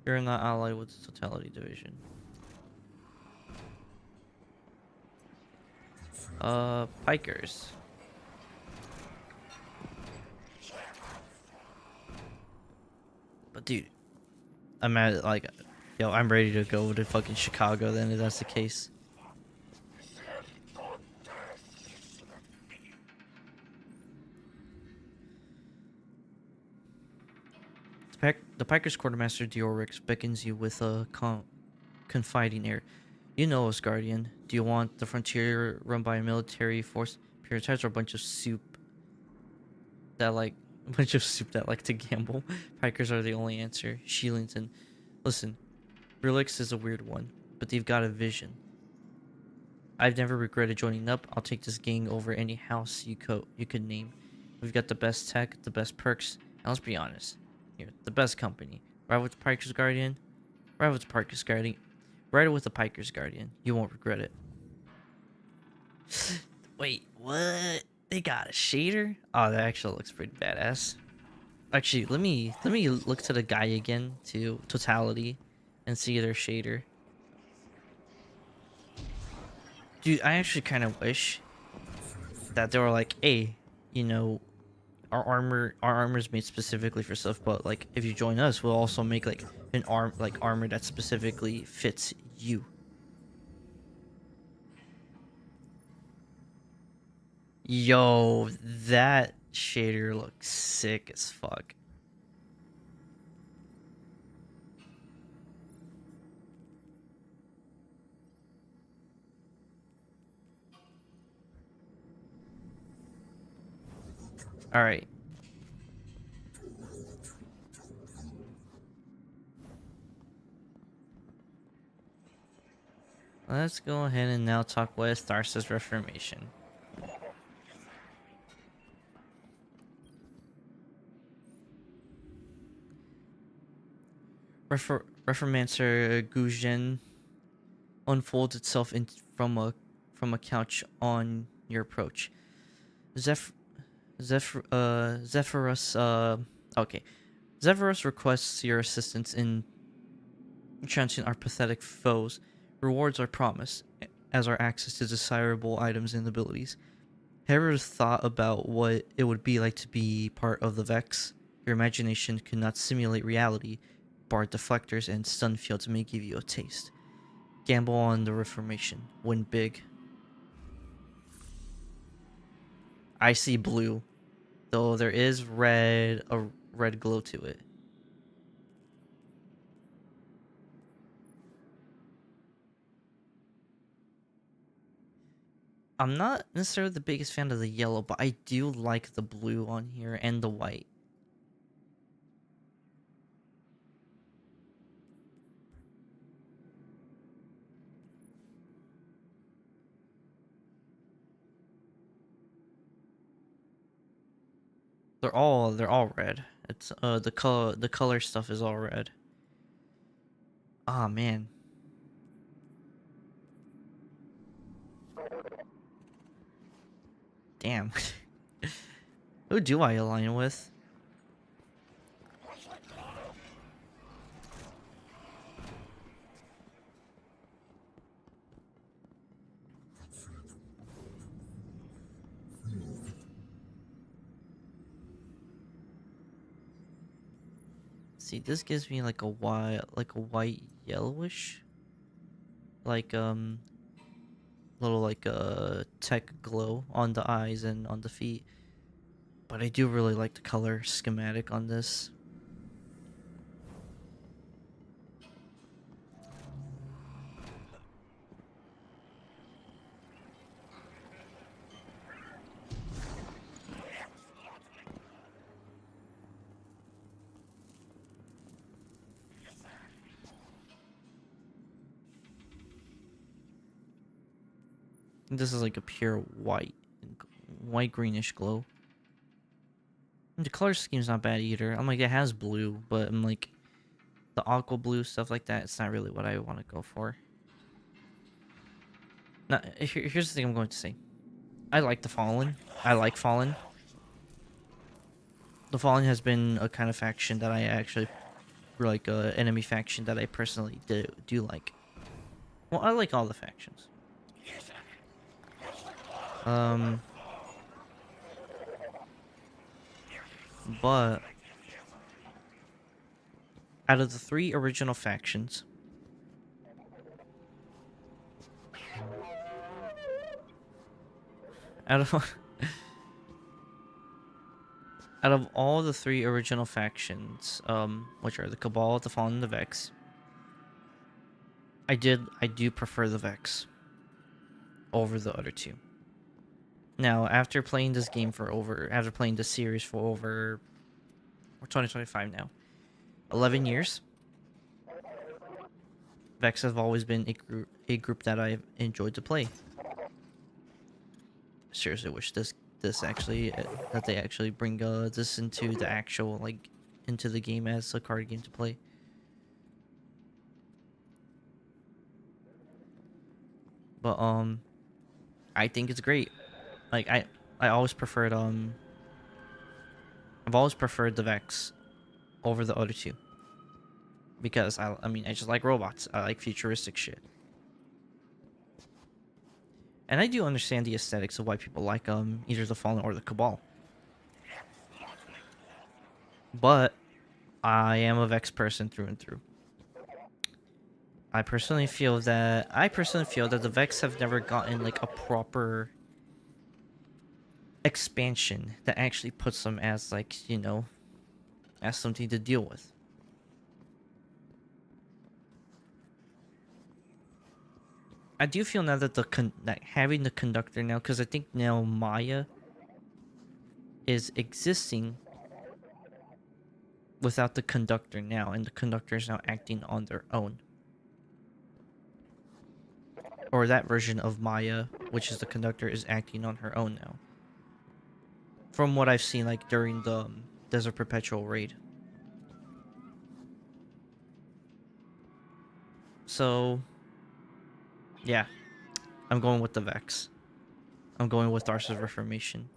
You're not allied with the Totality Division. Pikers. But dude, I'm at like, yo, I'm ready to go to fucking Chicago then if that's the case. The Pikers Quartermaster Diorix beckons you with a confiding air. You know us, Guardian. Do you want the frontier run by a military force, prioritize, or a bunch of soup that like to gamble? Pikers are the only answer. Sheelington. Listen, Relix is a weird one, but they've got a vision. I've never regretted joining up. I'll take this gang over any house you could name. We've got the best tech, the best perks, and let's be honest. Here, the best company. Ride with the Pikers Guardian. Ride with the Pikers Guardian. Ride with the Pikers Guardian. You won't regret it. Wait, what? They got a shader? Oh, that actually looks pretty badass. Actually, let me look to the guy again, to Totality, and see their shader. Dude, I actually kind of wish that they were like, hey, you know, our armor is made specifically for stuff, but like if you join us, we'll also make like an armor that specifically fits you. Yo, that shader looks sick as fuck. All right. Let's go ahead and now talk with Tharsa's Reformation. Reformancer Gujen unfolds itself from a couch on your approach. Zephyrus requests your assistance in trouncing our pathetic foes. Rewards are promised, as are access to desirable items and abilities. Have you ever thought about what it would be like to be part of the Vex? Your imagination could not simulate reality. Barred deflectors and stun fields may give you a taste. Gamble on the Reformation. Win big. I see blue, though there is a red glow to it. I'm not necessarily the biggest fan of the yellow, but I do like the blue on here and the white. They're all red. It's the color stuff is all red. Ah, man. Damn. Who do I align with? See, this gives me like a white yellowish, like little like tech glow on the eyes and on the feet. But I do really like the color schematic on this. This is like a pure white greenish glow. And the color scheme's not bad either. I'm like, it has blue, but I'm like, the aqua blue stuff like that, it's not really what I want to go for. Now, here's the thing I'm going to say. I like the Fallen. I like Fallen. The Fallen has been a kind of faction that I actually like enemy faction that I personally do like. Well, I like all the factions. But out of the 3 original factions, out of out of all the 3 original factions, which are the Cabal, the Fallen, and the Vex, I do prefer the Vex over the other 2. Now, after playing this game after playing this series for over, we're 2025 now, 11 years, Vex have always been a group that I've enjoyed to play. Seriously wish this actually that they actually bring this into the actual, like, into the game as a card game to play. But I think it's great. Like, I always preferred I've always preferred the Vex over the other 2, because I mean, I just like robots. I like futuristic shit. And I do understand the aesthetics of why people like either the Fallen or the Cabal. But I am a Vex person through and through. I personally feel that the Vex have never gotten like a proper expansion that actually puts them as, like, you know, as something to deal with. I do feel now that that having the conductor now, because I think now Maya is existing without the conductor now, and the conductor is now acting on their own. Or that version of Maya, which is the conductor, is acting on her own now. From what I've seen, like, during the Desert Perpetual raid. So, yeah. I'm going with the Vex. I'm going with Arce's Reformation.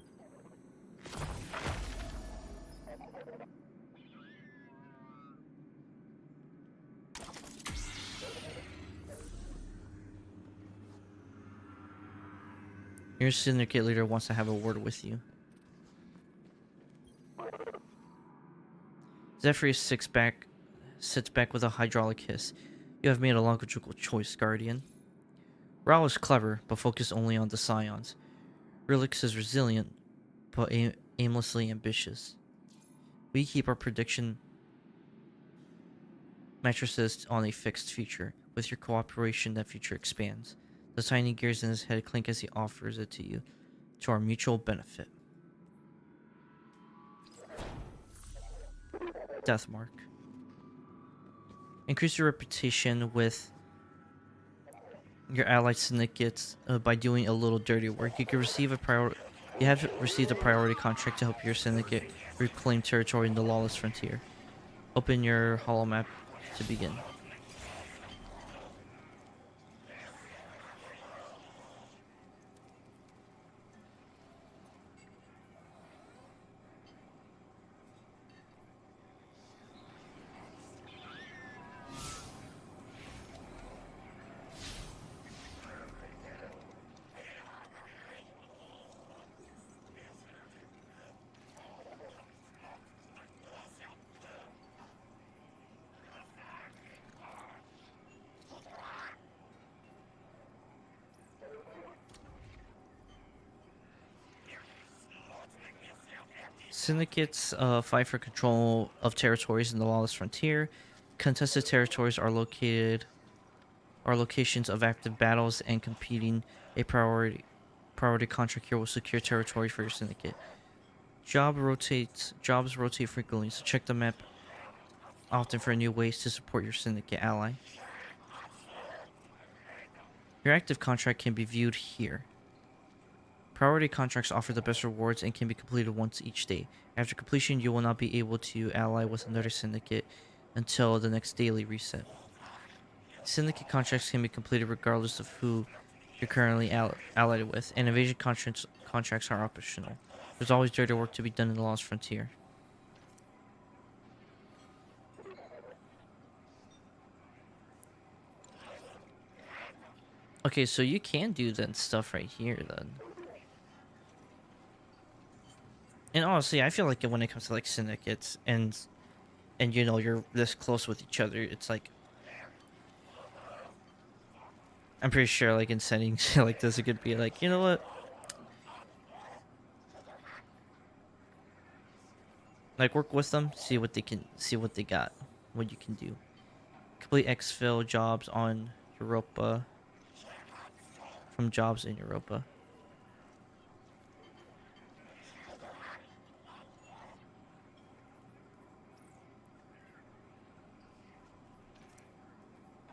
Your syndicate leader wants to have a word with you. Zephyrius sits back with a hydraulic hiss. You have made a logical choice, Guardian. Rao is clever, but focused only on the Scions. Relix is resilient, but aimlessly ambitious. We keep our prediction matrices on a fixed future. With your cooperation, that future expands. The tiny gears in his head clink as he offers it to you, to our mutual benefit. Deathmark. Increase your reputation with your allied syndicates by doing a little dirty work. You have received a priority contract to help your syndicate reclaim territory in the lawless frontier. Open your holo map to begin. Syndicates fight for control of territories in the lawless frontier. Contested territories are locations of active battles, and competing a priority contract here will secure territory for your syndicate. Jobs rotate frequently, so check the map often for new ways to support your syndicate ally. Your active contract can be viewed here. Priority contracts offer the best rewards and can be completed once each day. After completion, you will not be able to ally with another syndicate until the next daily reset. Syndicate contracts can be completed regardless of who you're currently allied with, and invasion contracts are optional. There's always dirty work to be done in the Lost Frontier. Okay, so you can do then stuff right here then. And honestly, I feel like when it comes to like syndicates and you know you're this close with each other, it's like I'm pretty sure like in settings like this it could be like, you know what? Like work with them, see what they got, what you can do. Complete exfil jobs on Europa from jobs in Europa.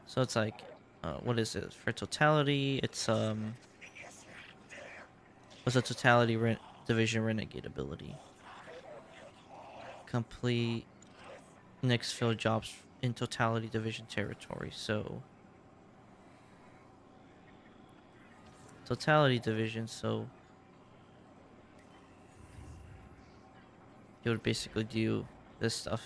So it's like, what is it for totality? It's what's a totality division renegade ability? Complete next fill jobs in totality division territory. So totality division. So you would basically do this stuff.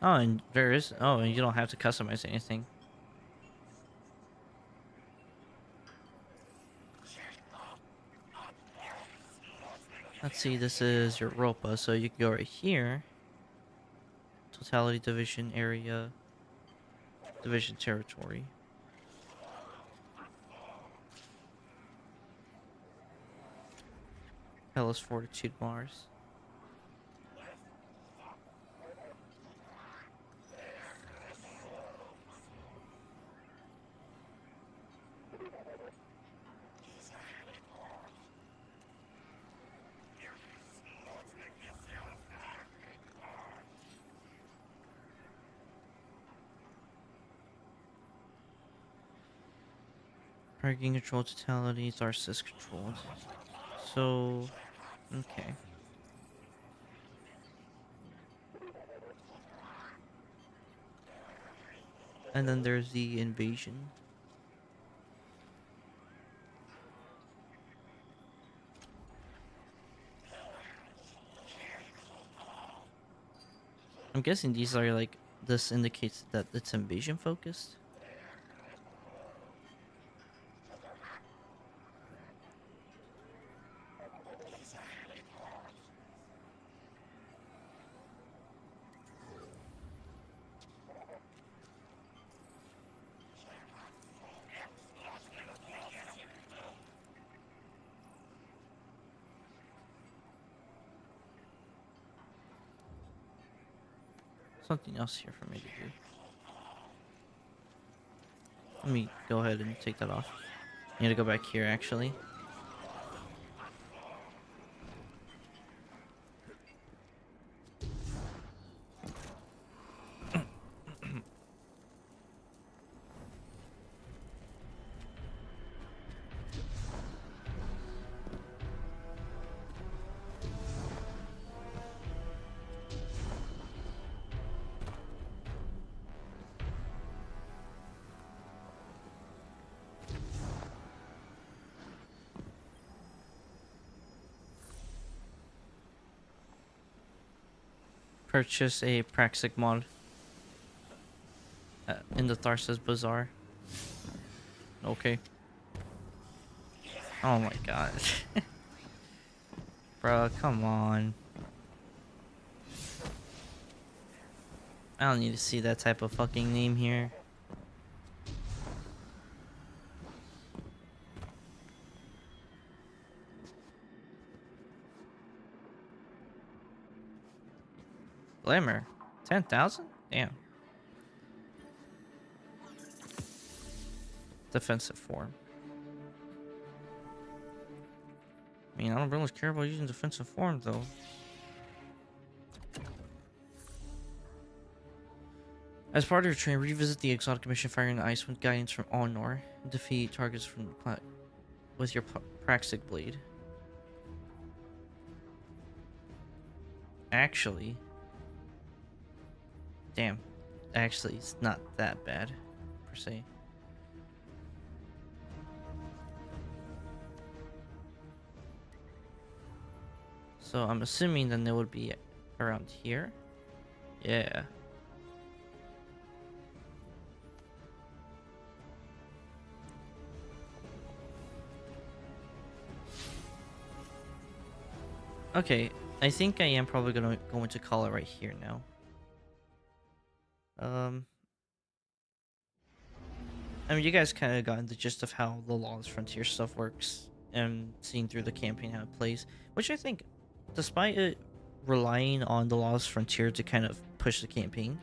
Oh, and there is. Oh, and you don't have to customize anything. Let's see, this is Europa, so you can go right here. Totality division area. Division territory. Hellas Fortitude Mars. Parking control totalities are sys controlled. So, okay. And then there's the invasion. I'm guessing these are like, this indicates that it's invasion focused. Something else here for me to do. Let me go ahead and take that off. I need to go back here actually. Purchase a Praxic mod in the Tharsa's Bazaar. Okay. Oh my god. Bro, come on. I don't need to see that type of fucking name here. Glamour. 10,000? Damn. Defensive form. I mean, I don't really care about using defensive form, though. As part of your training, revisit the exotic mission Fire in the Ice with guidance from Onor. Defeat targets from the with your Praxic Blade. Actually, damn, actually, it's not that bad, per se. So I'm assuming then it would be around here. Yeah. Okay, I think I am probably gonna go into color right here now. I mean, you guys kind of got the gist of how the Lawless Frontier stuff works and seeing through the campaign how it plays, which I think, despite it relying on the Lawless Frontier to kind of push the campaign,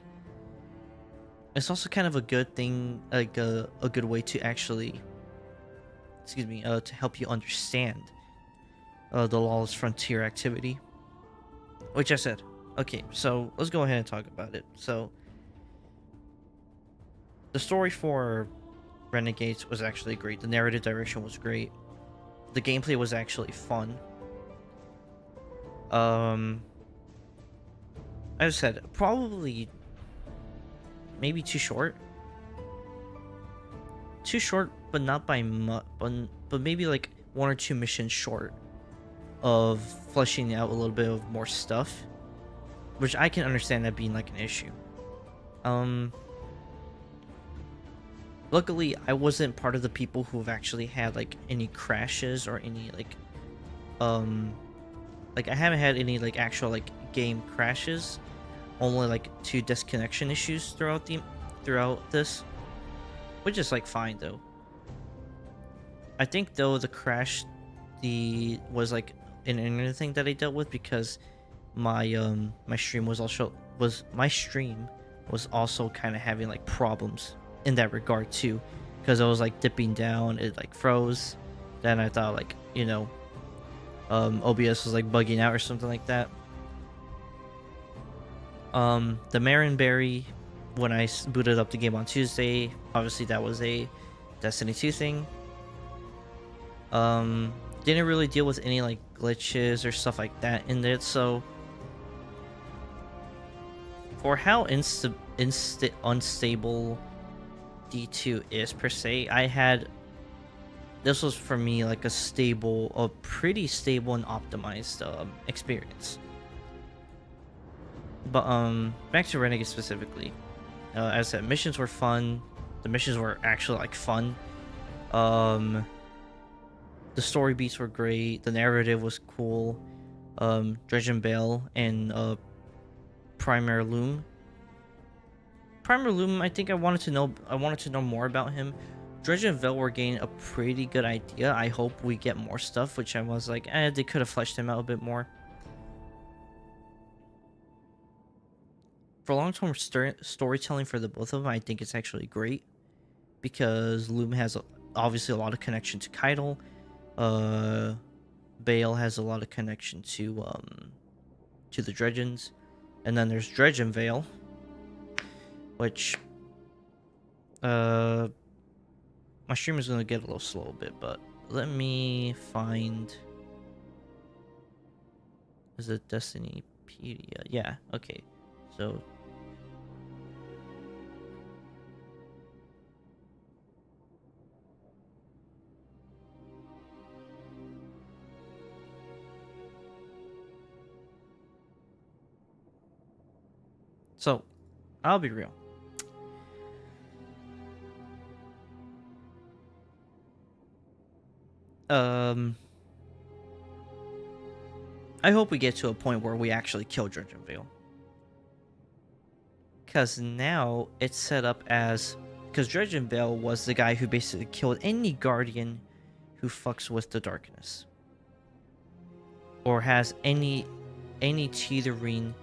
it's also kind of a good thing, like a good way to actually, excuse me, to help you understand the Lawless Frontier activity. Which I said, okay, so let's go ahead and talk about it. So, the story for Renegades was actually great. The narrative direction was great. The gameplay was actually fun. As I said, probably maybe too short. Too short, but not by much, but maybe like 1 or 2 missions short of fleshing out a little bit of more stuff, which I can understand that being like an issue. Luckily, I wasn't part of the people who have actually had like any crashes or any like I haven't had any like actual like game crashes, only like 2 disconnection issues throughout this, which is like fine though. I think though the crash was like an internet thing that I dealt with because my stream was also kind of having like problems in that regard too, because I was like dipping down, it like froze. Then I thought like, you know, OBS was like bugging out or something like that. The Marinberry, when I booted up the game on Tuesday, obviously that was a Destiny 2 thing. Didn't really deal with any like glitches or stuff like that in it, so for how unstable D2 is per se, this was for me like a pretty stable and optimized experience. But back to Renegade specifically, as I said, missions were fun. The missions were actually like fun. The story beats were great. The narrative was cool. Dredge and Bale and Primer Loom. I think I wanted to know more about him. Dredge and Veil were getting a pretty good idea. I hope we get more stuff, which I was like, they could have fleshed him out a bit more. For long-term storytelling for the both of them, I think it's actually great because Loom has obviously a lot of connection to Keitel. Bale has a lot of connection to the Dredgens, and then there's Dredge and Veil, which my stream is gonna get a little slow a bit, but let me find. Is it Destinypedia? Yeah. Okay. So. So, I'll be real. I hope we get to a point where we actually kill Dredge and Veil. Because now it's set up as... Because Dredge and Veil was the guy who basically killed any Guardian who fucks with the darkness. Or has any teetering...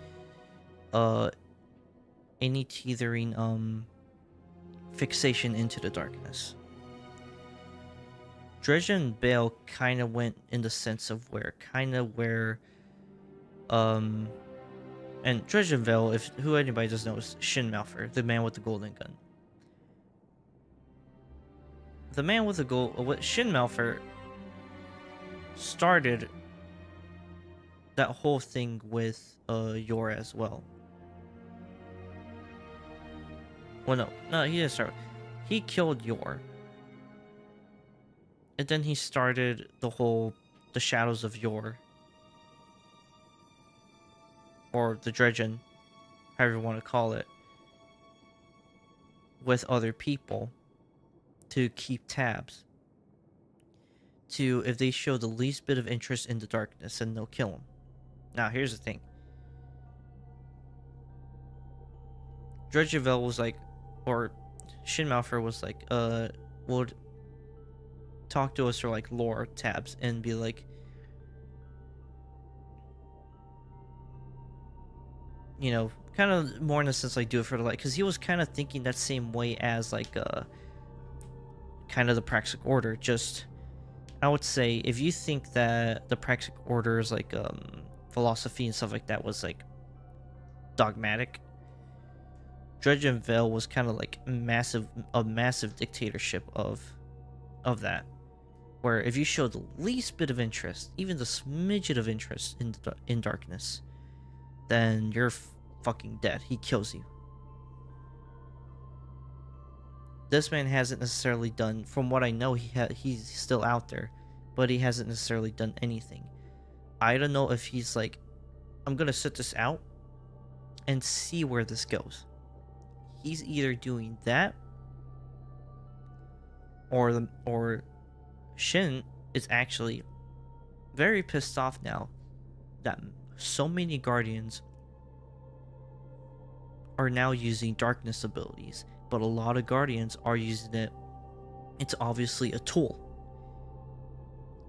fixation into the darkness. Dredge and Bale kind of went in the sense of where and Dredge and Veil, if who anybody doesn't know, is Shin Malphur, the man with the golden gun. The man with the Shin Malphur started that whole thing with Yor as well. Well, no, he didn't start. He killed Yor, and then he started the Shadows of Yor, or the Dredgen, however you want to call it, with other people to keep tabs. To, if they show the least bit of interest in the darkness, then they'll kill them. Now, here's the thing. Dredgevel was like, or Shin Malphur was like, would talk to us for like lore tabs and be like, you know, kind of more in a sense like do it for the light, because he was kind of thinking that same way as like kind of the Praxic Order. Just, I would say, if you think that the Praxic Order's like philosophy and stuff like that was like dogmatic, Dredgen Vale was kind of like a massive dictatorship of that, where if you show the least bit of interest, even the smidget of interest in darkness, then you're fucking dead. He kills you. This man hasn't necessarily done, from what I know, he's still out there, but he hasn't necessarily done anything. I don't know if he's like, I'm gonna sit this out and see where this goes. He's either doing that, or Shin is actually very pissed off now that so many Guardians are now using darkness abilities, but a lot of Guardians are using it. It's obviously a tool.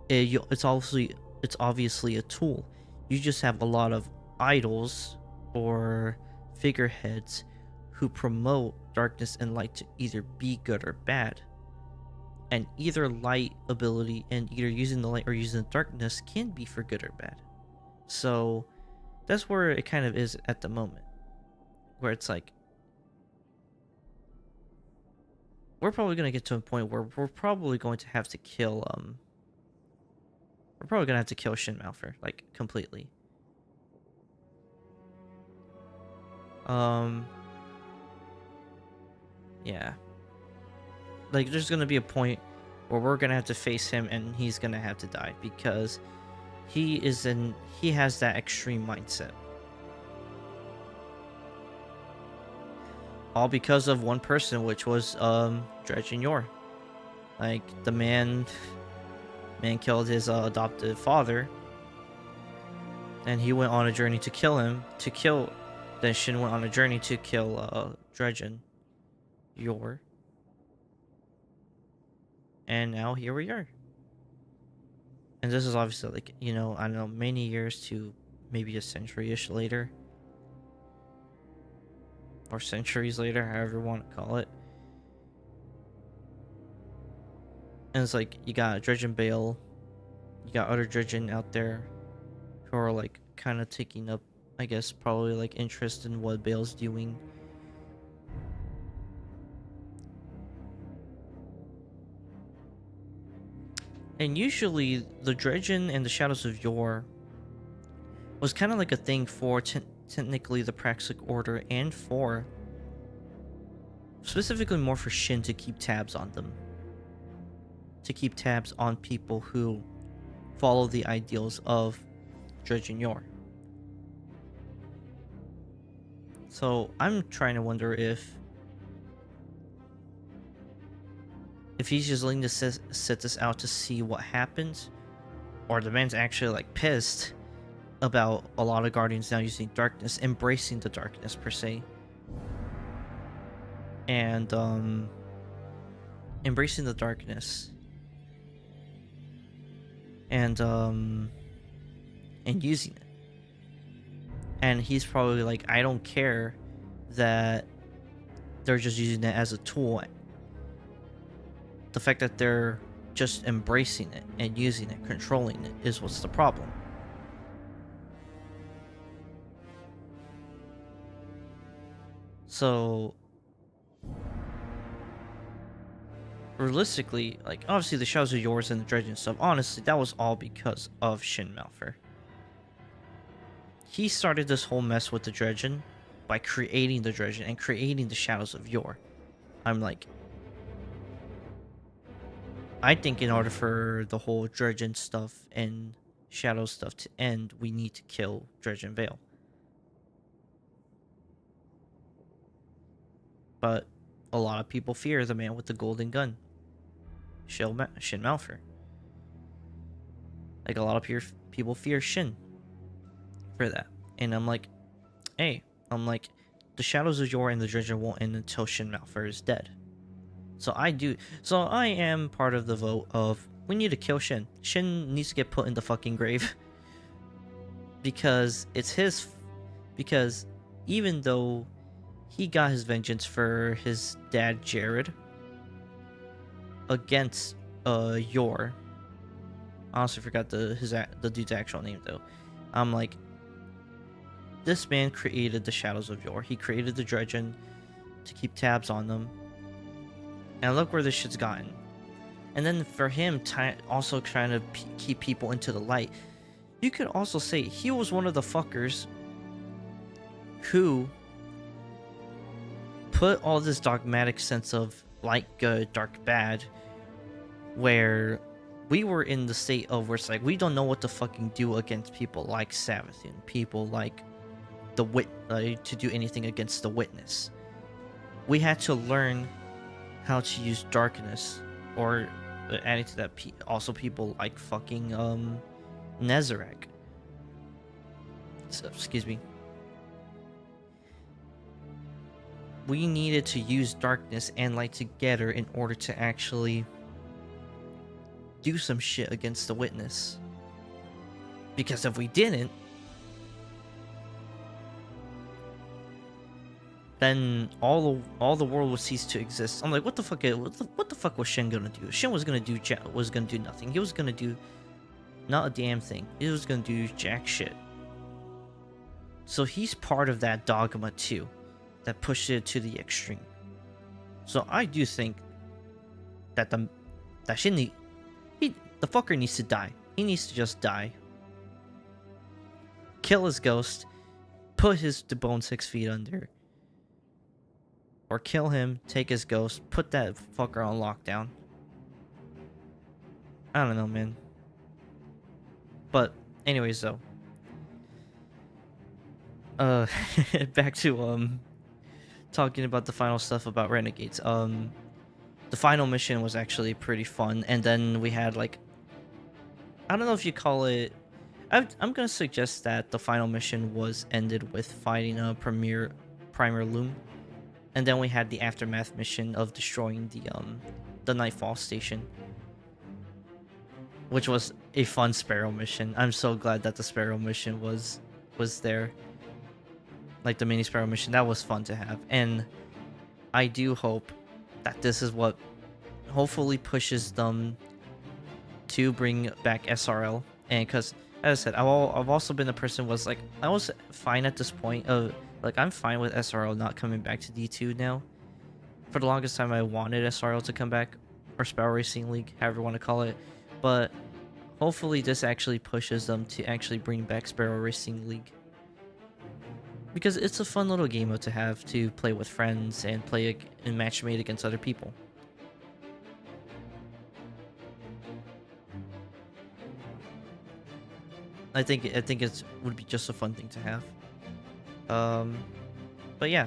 It's obviously a tool. You just have a lot of idols or figureheads who promote darkness and light to either be good or bad. And either light ability and either using the light or using the darkness can be for good or bad. So that's where it kind of is at the moment, where it's like, we're probably going to get to a point where we're probably going to have to kill Shin Malphur, like, completely. Yeah. Like, there's going to be a point where we're going to have to face him and he's going to have to die, because he has that extreme mindset. All because of one person, which was Dredgen Yor. Like, the man killed his adopted father, and he went on a journey to kill him. Then Shin went on a journey to kill Dredgen Yor, and now here we are. And this is obviously, like, you know, I don't know, many years to maybe a century-ish later. Or centuries later, however you want to call it. And it's like, you got Dredgen Bale, you got other Dredgen out there who are like kind of taking up, I guess, probably like interest in what Bale's doing. And usually the Dredgen and the Shadows of Yor was kind of like a thing for technically the Praxic Order, and for specifically more for Shin to keep tabs on them. To keep tabs on people who follow the ideals of Dredgen Yor. So I'm trying to wonder if he's just willing to sit this out to see what happens, or the man's actually like pissed about a lot of Guardians now using darkness, embracing the darkness per se, and embracing the darkness, and using it. And he's probably like, I don't care that they're just using it as a tool. The fact that they're just embracing it and using it, controlling it, is what's the problem. So realistically, like, obviously the Shadows of Yor and the Dredgen stuff, honestly, that was all because of Shin Malphur. he started this whole mess with the Dredgen by creating the Dredgen and creating the Shadows of Yore. I'm like, I think in order for the whole Dredgen stuff and Shadow stuff to end, we need to kill Dredgen Vale. But a lot of people fear the man with the golden gun, Shin Malphur. Like, a lot of people fear Shin for that. And I'm like, hey, the Shadows of Yore and the Dredgen won't end until Shin Malphur is dead. So I am part of the vote of, we need to kill Shin. Shin needs to get put in the fucking grave. Because because even though he got his vengeance for his dad Jared against Yore. I honestly forgot the dude's actual name though. I'm like, this man created the Shadows of Yore. He created the Dredgen to keep tabs on them. And look where this shit's gotten. And then for him also trying to keep people into the light. You could also say he was one of the fuckers who put all this dogmatic sense of light good, dark bad, where we were in the state of where it's like we don't know what to fucking do against people like Savathian, people like the to do anything against the Witness. We had to learn how to use darkness, or adding to that, also people like fucking Nezarek. So, excuse me. We needed to use darkness and light together in order to actually do some shit against the Witness. Because if we didn't, then all the world would cease to exist. I'm like, what the fuck was Shin gonna do? Shin was gonna do nothing. He was gonna do not a damn thing. He was gonna do jack shit. So he's part of that dogma too, that pushed it to the extreme. So I do think that the fucker needs to die. He needs to just die. Kill his ghost. Put his Debone 6 feet under. Or kill him, take his ghost, put that fucker on lockdown. I don't know, man. But, anyways, though. Back to, talking about the final stuff about Renegades. The final mission was actually pretty fun. And then we had, like, I don't know if you call it... I'm gonna suggest that the final mission was ended with fighting a Primer Loom. And then we had the aftermath mission of destroying the Nightfall station, which was a fun Sparrow mission. I'm so glad that the Sparrow mission was there, like the mini Sparrow mission. That was fun to have, and I do hope that this is what hopefully pushes them to bring back SRL. And because, as I said, I've also been a person who was like, I was fine at this point of, like, I'm fine with SRL not coming back to D2 now. For the longest time, I wanted SRL to come back, or Sparrow Racing League, however you want to call it. But hopefully this actually pushes them to actually bring back Sparrow Racing League. Because it's a fun little game to have to play with friends and play and matchmate against other people. I think it would be just a fun thing to have. But yeah.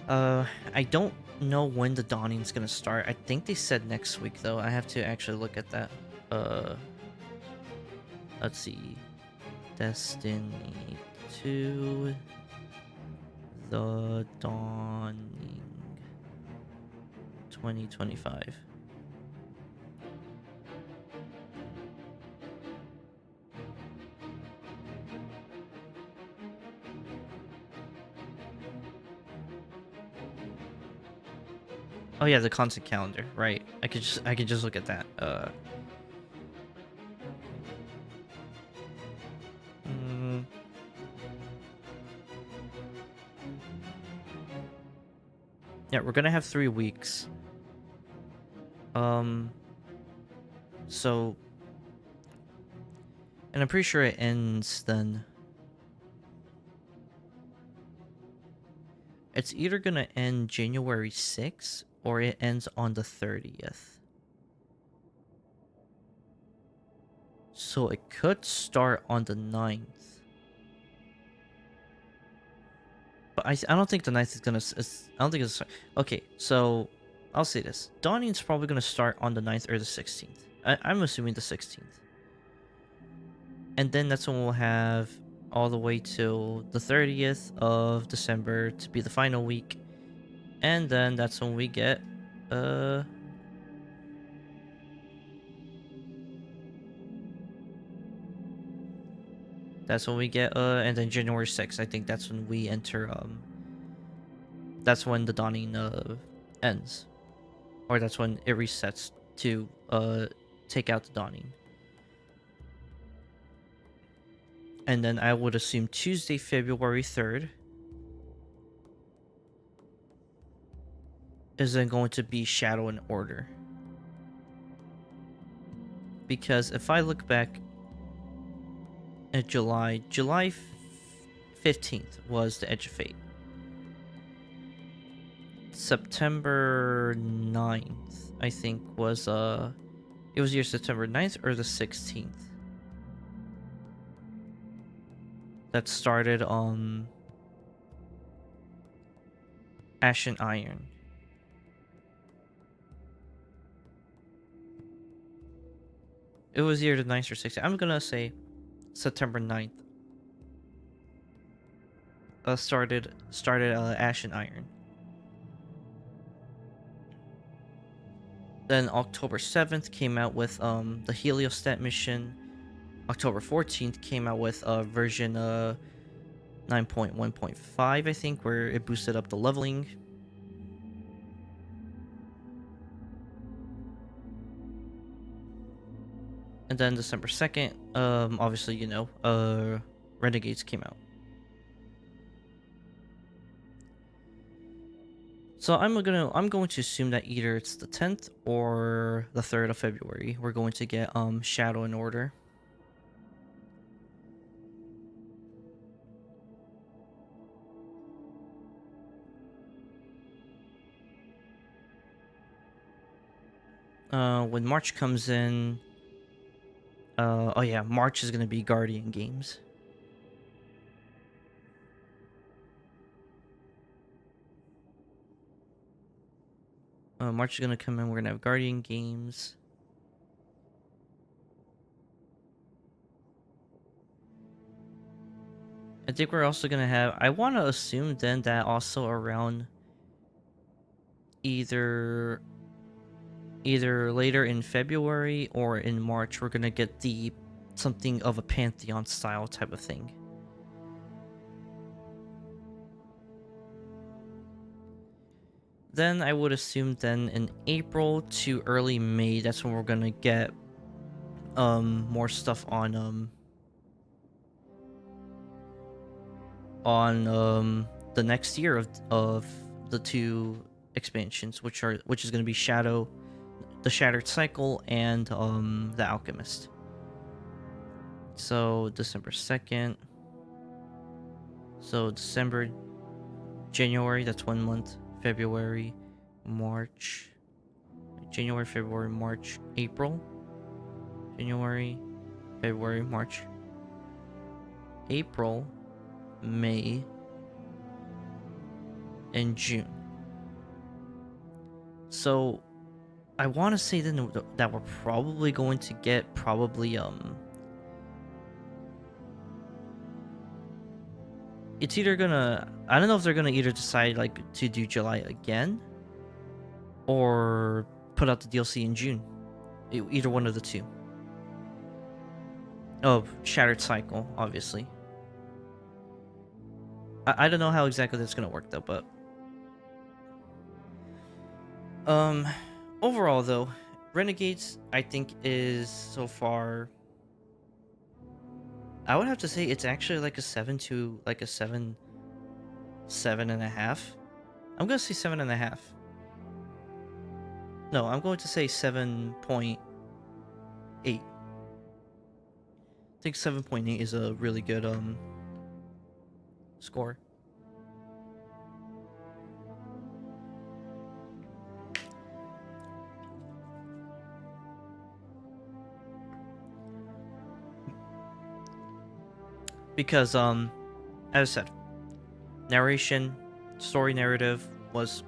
I don't know when the dawning's gonna start. I think they said next week though. I have to actually look at that. Let's see. Destiny 2 The Dawning 2025. Oh yeah, the content calendar, right? I could just look at that. Yeah, we're gonna have 3 weeks. So, and I'm pretty sure it ends then It's either gonna end January 6th or it ends on the 30th. So it could start on the 9th. But I don't think the 9th is gonna... I don't think it's... Okay, so I'll say this. Dawning's probably gonna start on the 9th or the 16th. I'm assuming the 16th. And then that's when we'll have all the way till the 30th of December to be the final week. And then that's when we get... That's when we get, and then January 6th, I think that's when we enter, that's when the Dawning, ends. Or that's when it resets to, take out the Dawning. And then I would assume Tuesday, February 3rd is then going to be Shadow and Order. Because if I look back at July 15th was the Edge of Fate. September 9th, I think, was, it was either September 9th or the 16th. That started on Ash and Iron. It was either the 9th or 16th. I'm gonna say September 9th. Started Ash and Iron. Then October 7th came out with the Heliostat mission. October 14th came out with version 9.1.5, I think, where it boosted up the leveling. And then December 2nd, obviously, you know, Renegades came out. So I'm going to assume that either it's the 10th or the 3rd of February. We're going to get Shadow and Order. When March comes in, oh yeah, March is gonna be Guardian games. March is gonna come in. We're gonna have Guardian games. I think we're also gonna have. I want to assume then that also around either later in February or in March, we're gonna get the something of a Pantheon style type of thing. Then I would assume then in April to early May, that's when we're gonna get more stuff on the next year of the two expansions, which is gonna be Shadow, the Shattered Cycle, and the Alchemist. So December 2nd. So December, January, that's 1 month. February, March, January, February, March, April, January, February, March, April, May, and June. So I want to say then that we're probably going to get it's either gonna, I don't know if they're gonna either decide like to do July again or put out the DLC in June. Either one of the two. Oh, Shattered Cycle, obviously. I don't know how exactly that's gonna work though, but overall though, Renegades I think is so far, I would have to say it's actually like a 7 to like a 7.5. I'm gonna say 7.5. No, I'm going to say 7.8. I think 7.8 is a really good score. Because as I said, narration, story narrative was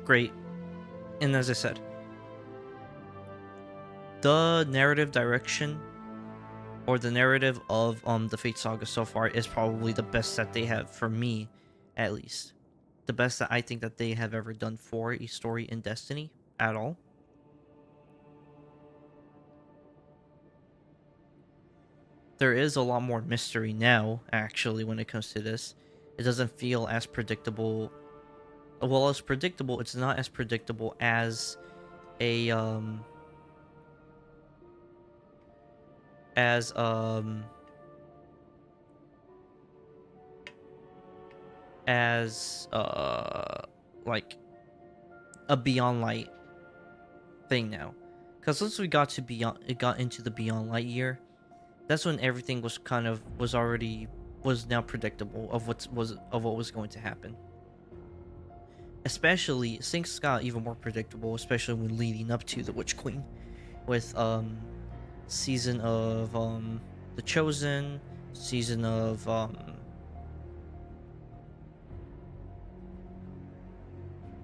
great, and as I said, the narrative direction or the narrative of the Fate Saga so far is probably the best that they have, for me at least. The best that I think that they have ever done for a story in Destiny at all. There is a lot more mystery now, actually, when it comes to this. It doesn't feel as predictable. Well, as predictable, it's not as predictable as a as like a Beyond Light thing now. Because once we got to Beyond, it got into the Beyond Light year, that's when everything was now predictable of what was going to happen. Especially things got even more predictable, especially when leading up to the Witch Queen, with season of The Chosen, season of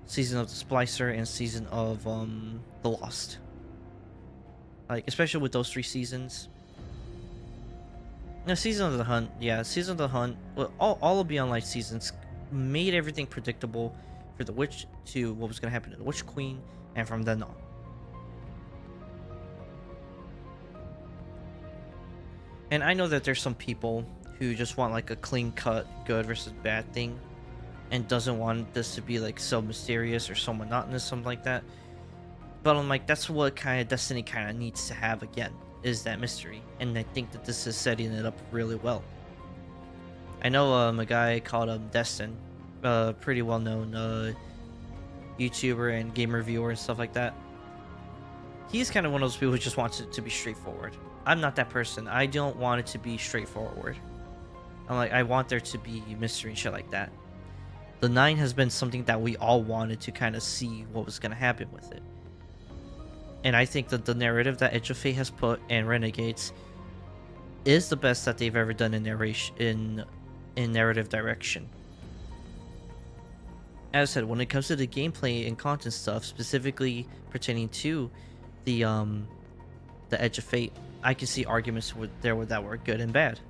season of the Splicer, and season of The Lost. Like, especially with those 3 seasons. No, Season of the Hunt, yeah, Season of the Hunt, well, all of Beyond Light seasons made everything predictable for the Witch, to what was going to happen to the Witch Queen, and from then on. And I know that there's some people who just want like a clean-cut good versus bad thing, and doesn't want this to be like so mysterious or so monotonous, something like that. But I'm like, that's what kind of Destiny kind of needs to have again, is that mystery. And I think that this is setting it up really well. I know a guy called Destin, pretty well-known YouTuber and game reviewer and stuff like that. He's kind of one of those people who just wants it to be straightforward. I'm not that person. I don't want it to be straightforward. I'm like, I want there to be mystery and shit like that. The 9 has been something that we all wanted to kind of see what was going to happen with it. And I think that the narrative that Edge of Fate has put and Renegades is the best that they've ever done in narration, in narrative direction. As I said, when it comes to the gameplay and content stuff, specifically pertaining to the Edge of Fate, I can see arguments that were good and bad.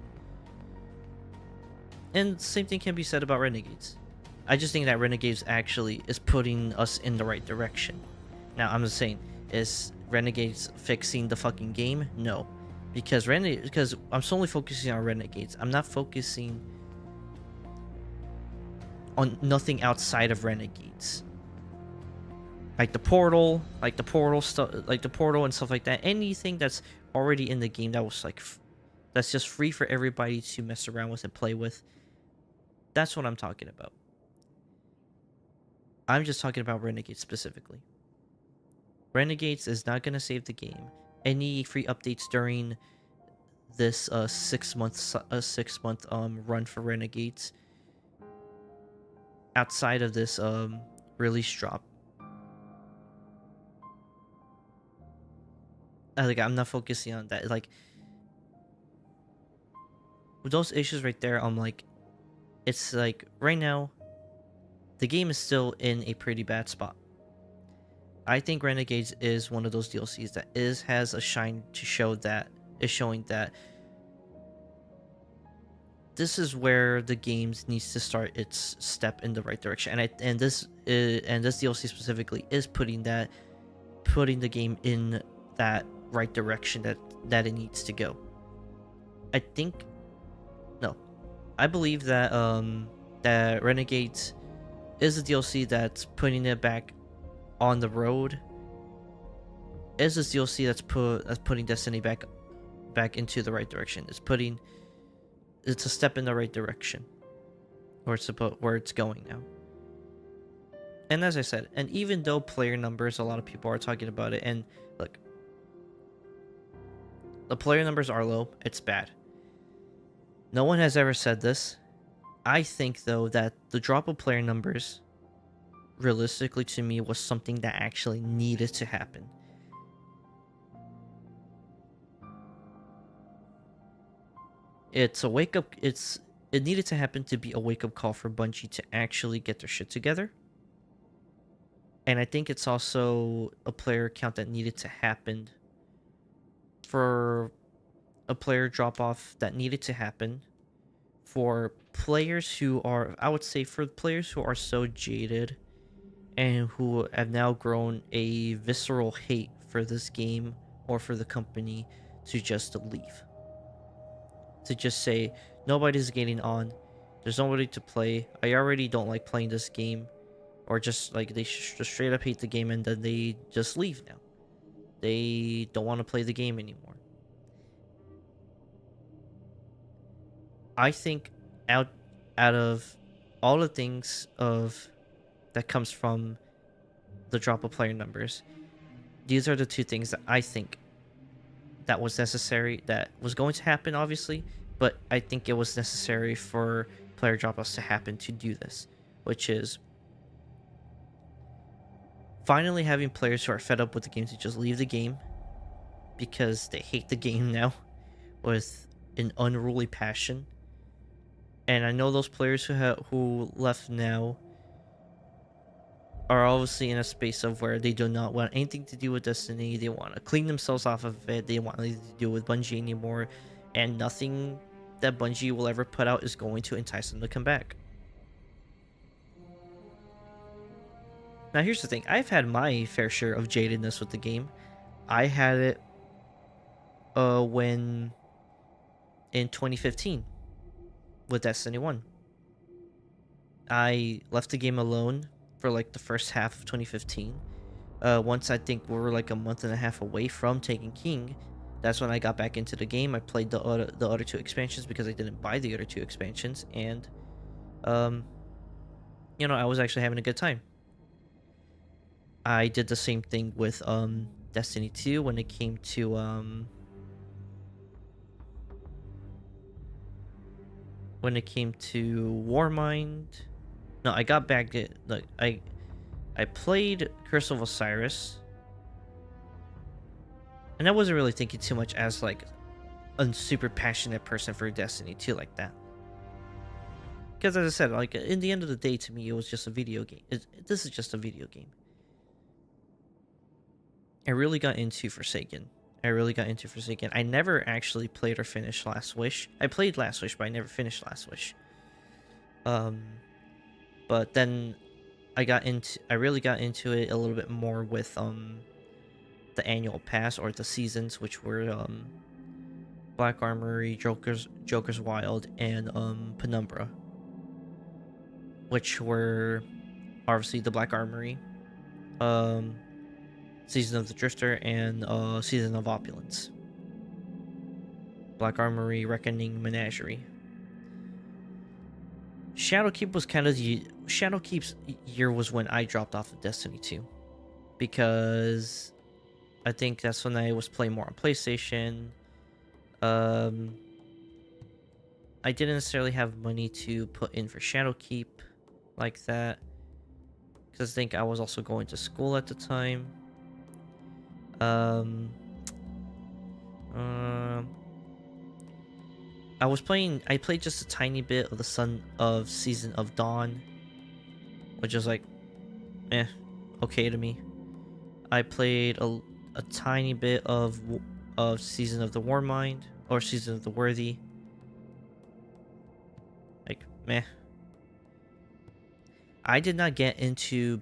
And the same thing can be said about Renegades. I just think that Renegades actually is putting us in the right direction. Now, I'm just saying, is Renegades fixing the fucking game? No. Because I'm solely focusing on Renegades. I'm not focusing on nothing outside of Renegades. Like the portal stuff, like the portal and stuff like that. Anything that's already in the game that was like, that's just free for everybody to mess around with and play with. That's what I'm talking about. I'm just talking about Renegades specifically. Renegades is not going to save the game. Any free updates during this 6 month run for Renegades, outside of this release drop, I'm not focusing on that. Like, with those issues right there, I'm like, it's like right now the game is still in a pretty bad spot. I think Renegades is one of those DLCs that has a shine to show that is showing that this is where the game needs to start its step in the right direction. And this DLC specifically is putting the game in that right direction that it needs to go. I believe that that Renegades is a DLC that's putting it back on the road. Is this DLC that's putting Destiny back into the right direction. It's a step in the right direction, where it's going now. And as I said, and even though player numbers, a lot of people are talking about it, and look, the player numbers are low, it's bad. No one has ever said this. I think, though, that the drop of player numbers, realistically to me, was something that actually needed to happen. it's a wake up. It needed to happen to be a wake up call for Bungie to actually get their shit together. And I think it's also a player count that needed to happen for a player drop off that needed to happen for players who are, I would say, for players who are so jaded and who have now grown a visceral hate for this game or for the company to just leave. To just say, nobody's getting on, there's nobody to play, I already don't like playing this game, or just like they just straight up hate the game and then they just leave now. They don't want to play the game anymore. I think out of all the things of that comes from the drop of player numbers, these are the two things that I think that was necessary, that was going to happen, obviously, but I think it was necessary for player drop-offs to happen to do this, which is finally having players who are fed up with the game to just leave the game because they hate the game now with an unruly passion. And I know those players who left now are obviously in a space of where they do not want anything to do with Destiny. They want to clean themselves off of it. They want nothing to do with Bungie anymore. And nothing that Bungie will ever put out is going to entice them to come back. Now here's the thing. I've had my fair share of jadedness with the game. I had it when in 2015 with Destiny 1. I left the game alone for like the first half of 2015. Once I think we were like a month and a half away from taking King, that's when I got back into the game. I played the other two expansions because I didn't buy the other two expansions, and you know, I was actually having a good time. I did the same thing with Destiny 2 when it came to Warmind. No, I got back to, like, I played Curse of Osiris, and I wasn't really thinking too much as like a super passionate person for Destiny 2 like that. Because as I said, like in the end of the day, to me, it was just a video game. This is just a video game. I really got into Forsaken. I never actually played or finished Last Wish. I played Last Wish, but I never finished Last Wish. But then I really got into it a little bit more with the annual pass, or the seasons, which were Black Armory, Joker's Wild, and Penumbra, which were obviously the Black Armory, Season of the Drifter, and Season of Opulence. Black Armory, Reckoning, Menagerie. Shadowkeep was kind of Shadowkeep's year was when I dropped off of Destiny 2, because I think that's when I was playing more on PlayStation. I didn't necessarily have money to put in for Shadowkeep like that, because I think I was also going to school at the time. I played just a tiny bit of the Season of Dawn, which is like, okay to me. I played a tiny bit of Season of the Warmind, or Season of the Worthy. Like, meh. I did not get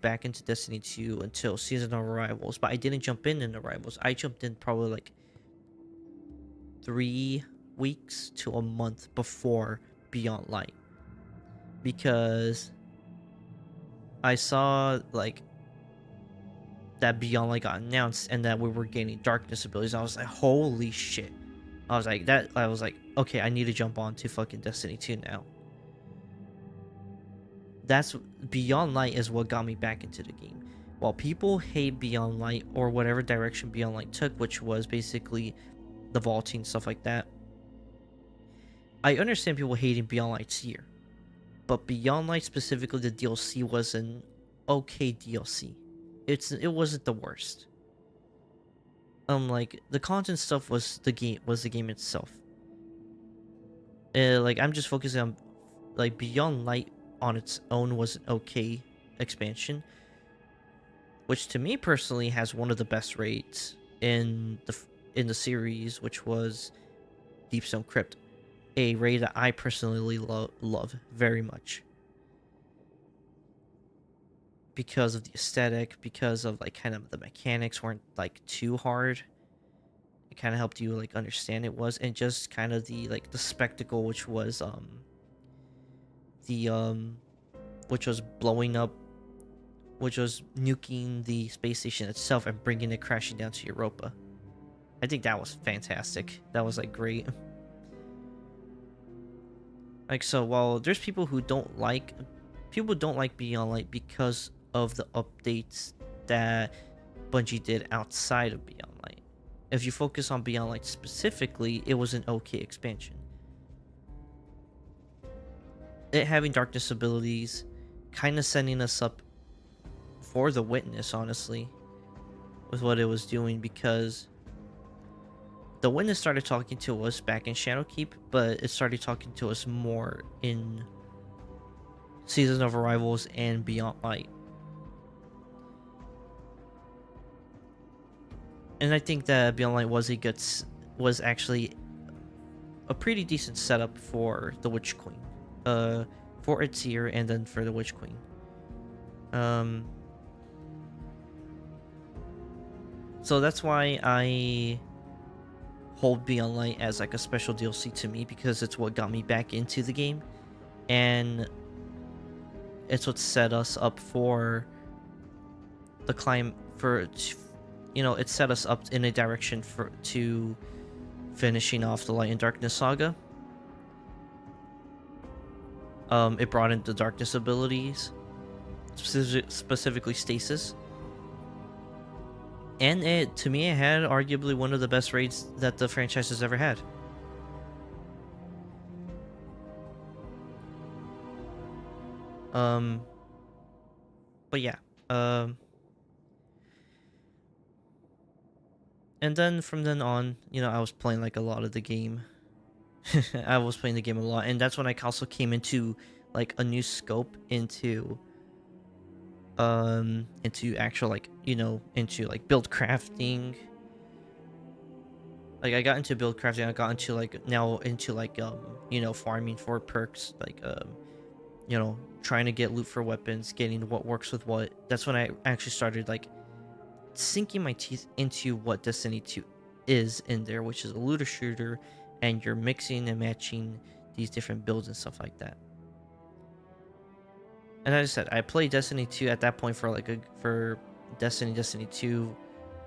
back into Destiny 2 until Season of Arrivals, but I didn't jump in Arrivals. I jumped in probably like 3 weeks to a month before Beyond Light, because I saw like that Beyond Light got announced and that we were gaining darkness abilities. I was like, holy shit. I was like, okay, I need to jump on to fucking Destiny 2 now. That's Beyond Light is what got me back into the game. While people hate Beyond Light, or whatever direction Beyond Light took, which was basically the vaulting, stuff like that, I understand people hating Beyond Light's year, but Beyond Light, specifically the DLC, was an okay DLC. It wasn't the worst. Like the content stuff was the game itself. like I'm just focusing on like Beyond Light on its own was an okay expansion, which to me personally has one of the best raids in the series, which was Deepstone Crypt, a raid that I personally love very much because of the aesthetic, because of like kind of the mechanics weren't like too hard. It kind of helped you like understand it was, and just kind of the like the spectacle, which was which was blowing up, which was nuking the space station itself and bringing it crashing down to Europa. I think that was fantastic. That was like great. Like, so while there's people who don't like Beyond Light because of the updates that Bungie did outside of Beyond Light. If you focus on Beyond Light specifically, it was an okay expansion. It having darkness abilities, kind of setting us up for the Witness, honestly, with what it was doing, because the Witness started talking to us back in Shadowkeep, but it started talking to us more in Season of Arrivals and Beyond Light. And I think that Beyond Light was actually a pretty decent setup for the Witch Queen, for its year, and then for the Witch Queen. So that's why I hold Beyond Light as like a special DLC to me, because it's what got me back into the game, and it's what set us up for the climb for, you know, it set us up in a direction to finishing off the Light and Darkness saga. It brought in the darkness abilities, specifically stasis. And to me, it had arguably one of the best raids that the franchise has ever had. But yeah. And then from then on, you know, I was playing like a lot of the game. I was playing the game a lot, and that's when I also came into like a new scope into actual, like, you know, into like build crafting. Like I got into build crafting, I got into like now into like you know, farming for perks, like you know, trying to get loot for weapons, getting what works with what. That's when I actually started like sinking my teeth into what Destiny 2 is in there, which is a looter shooter, and you're mixing and matching these different builds and stuff like that. And as I said, I played Destiny 2 at that point for Destiny 2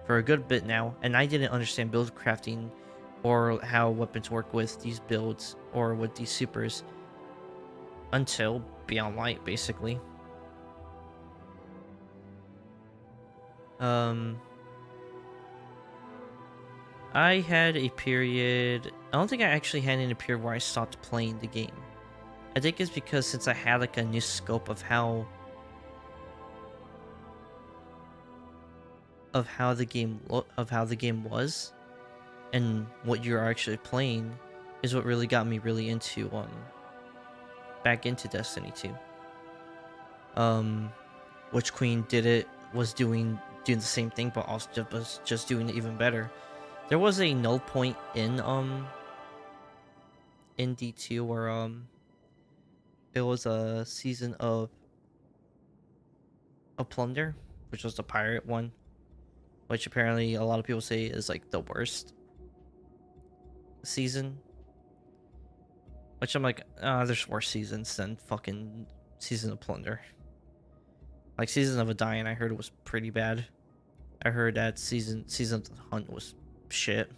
for a good bit now, and I didn't understand build crafting or how weapons work with these builds or with these supers until Beyond Light, basically. I had a period, I don't think I actually had any period where I stopped playing the game. I think it's because since I had like a new scope of how the game was and what you're actually playing is what really got me really into back into Destiny 2. Witch Queen was doing the same thing, but also was just doing it even better. There was a null point in D2 where it was a season of Plunder, which was the pirate one, which apparently a lot of people say is like the worst season. Which I'm like, there's worse seasons than fucking Season of Plunder. Like Season of Adion, I heard it was pretty bad. I heard that season of the Hunt was shit.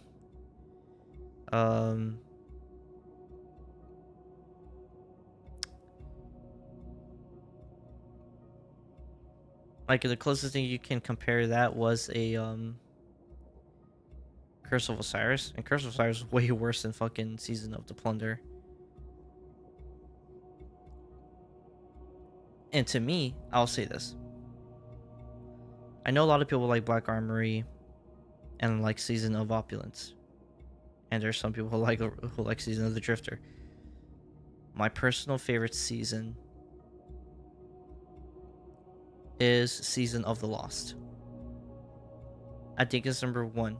Like the closest thing you can compare that was a Curse of Osiris, and Curse of Osiris is way worse than fucking Season of the Plunder. And to me, I'll say this. I know a lot of people like Black Armory and like Season of Opulence. And there's some people who like Season of the Drifter. my personal favorite season is Season of the Lost. I think it's number 1.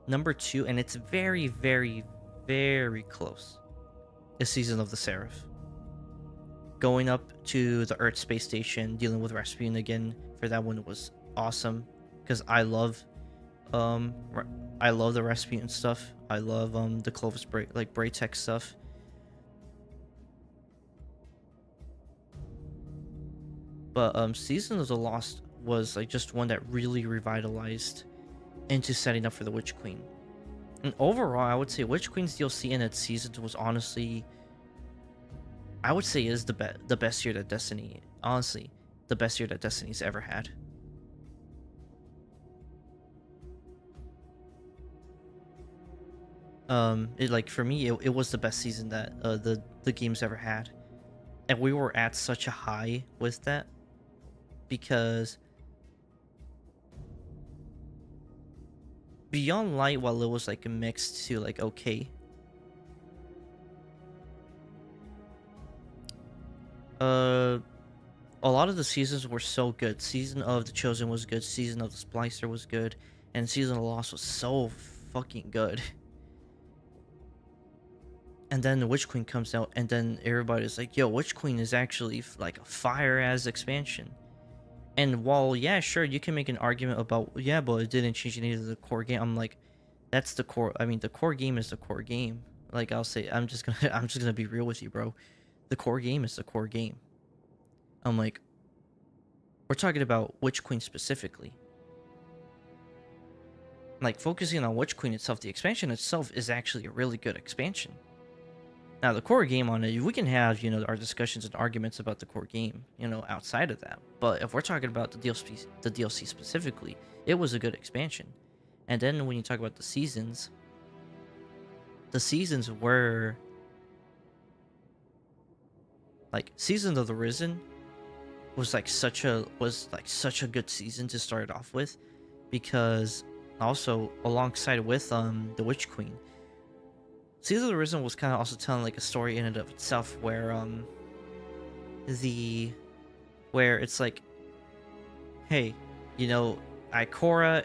Number 2, and it's very, very, very close, is Season of the Seraph. Going up to the Earth space station, dealing with Rasputin again for that one was awesome, because I love the Rasputin stuff. I love the Clovis Braytech stuff. But Season of the Lost was like just one that really revitalized into setting up for the Witch Queen. And overall, I would say Witch Queen's DLC in its seasons was honestly, I would say, is the best year that Destiny, honestly, the best year that Destiny's ever had. For me, it was the best season that the game's ever had, and we were at such a high with that, because Beyond Light, while it was like mixed to like okay, a lot of the seasons were so good. Season of the Chosen was good, Season of the Splicer was good, and Season of the Lost was so fucking good. And then the Witch Queen comes out, and then everybody's like, yo, Witch Queen is actually like a fire-ass expansion. And while, yeah, sure, you can make an argument about, yeah, but it didn't change any of the core game. I'm like, that's the core. I mean, the core game is the core game. Like, I'll say, I'm just gonna be real with you, bro. The core game is the core game. I'm like, we're talking about Witch Queen specifically. Like, focusing on Witch Queen itself, the expansion itself is actually a really good expansion. Now, the core game on it, we can have, you know, our discussions and arguments about the core game, you know, outside of that. But if we're talking about the DLC specifically, it was a good expansion. And then when you talk about the seasons were like Season of the Risen was such a good season to start off with, because also alongside with the Witch Queen, Season of the Risen was kind of also telling like a story in and of itself, where where it's like, hey, you know, Ikora,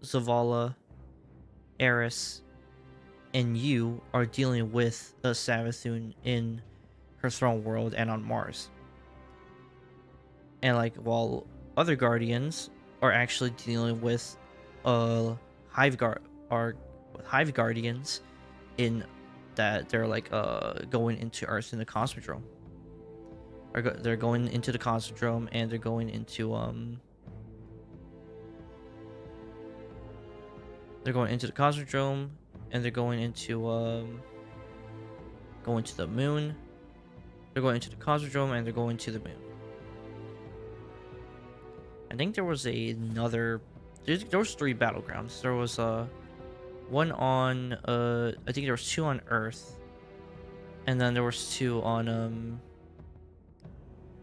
Zavala, Eris, and you are dealing with a Savathun in her throne world and on Mars. And like, while other Guardians are actually dealing with Hive Guardians in that they're like going into Earth in the Cosmodrome. They're going into the Cosmodrome, and they're going into the Cosmodrome, and they're going into the moon. They're going into the Cosmodrome, and they're going to the moon. I think there was there was 3 battlegrounds. There was one on I think there was 2 on Earth, and then there was 2 on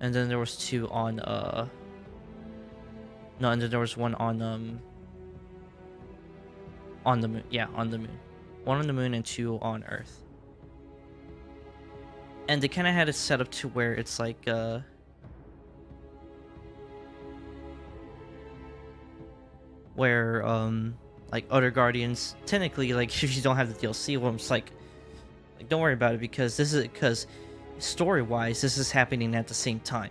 and then there was 2 on no, and then there was one on the moon. Yeah, on the moon. 1 on the moon and 2 on Earth. And they kind of had it set up to where it's like where like other Guardians, technically, like if you don't have the DLC, well, it's like don't worry about it, because story-wise this is happening at the same time,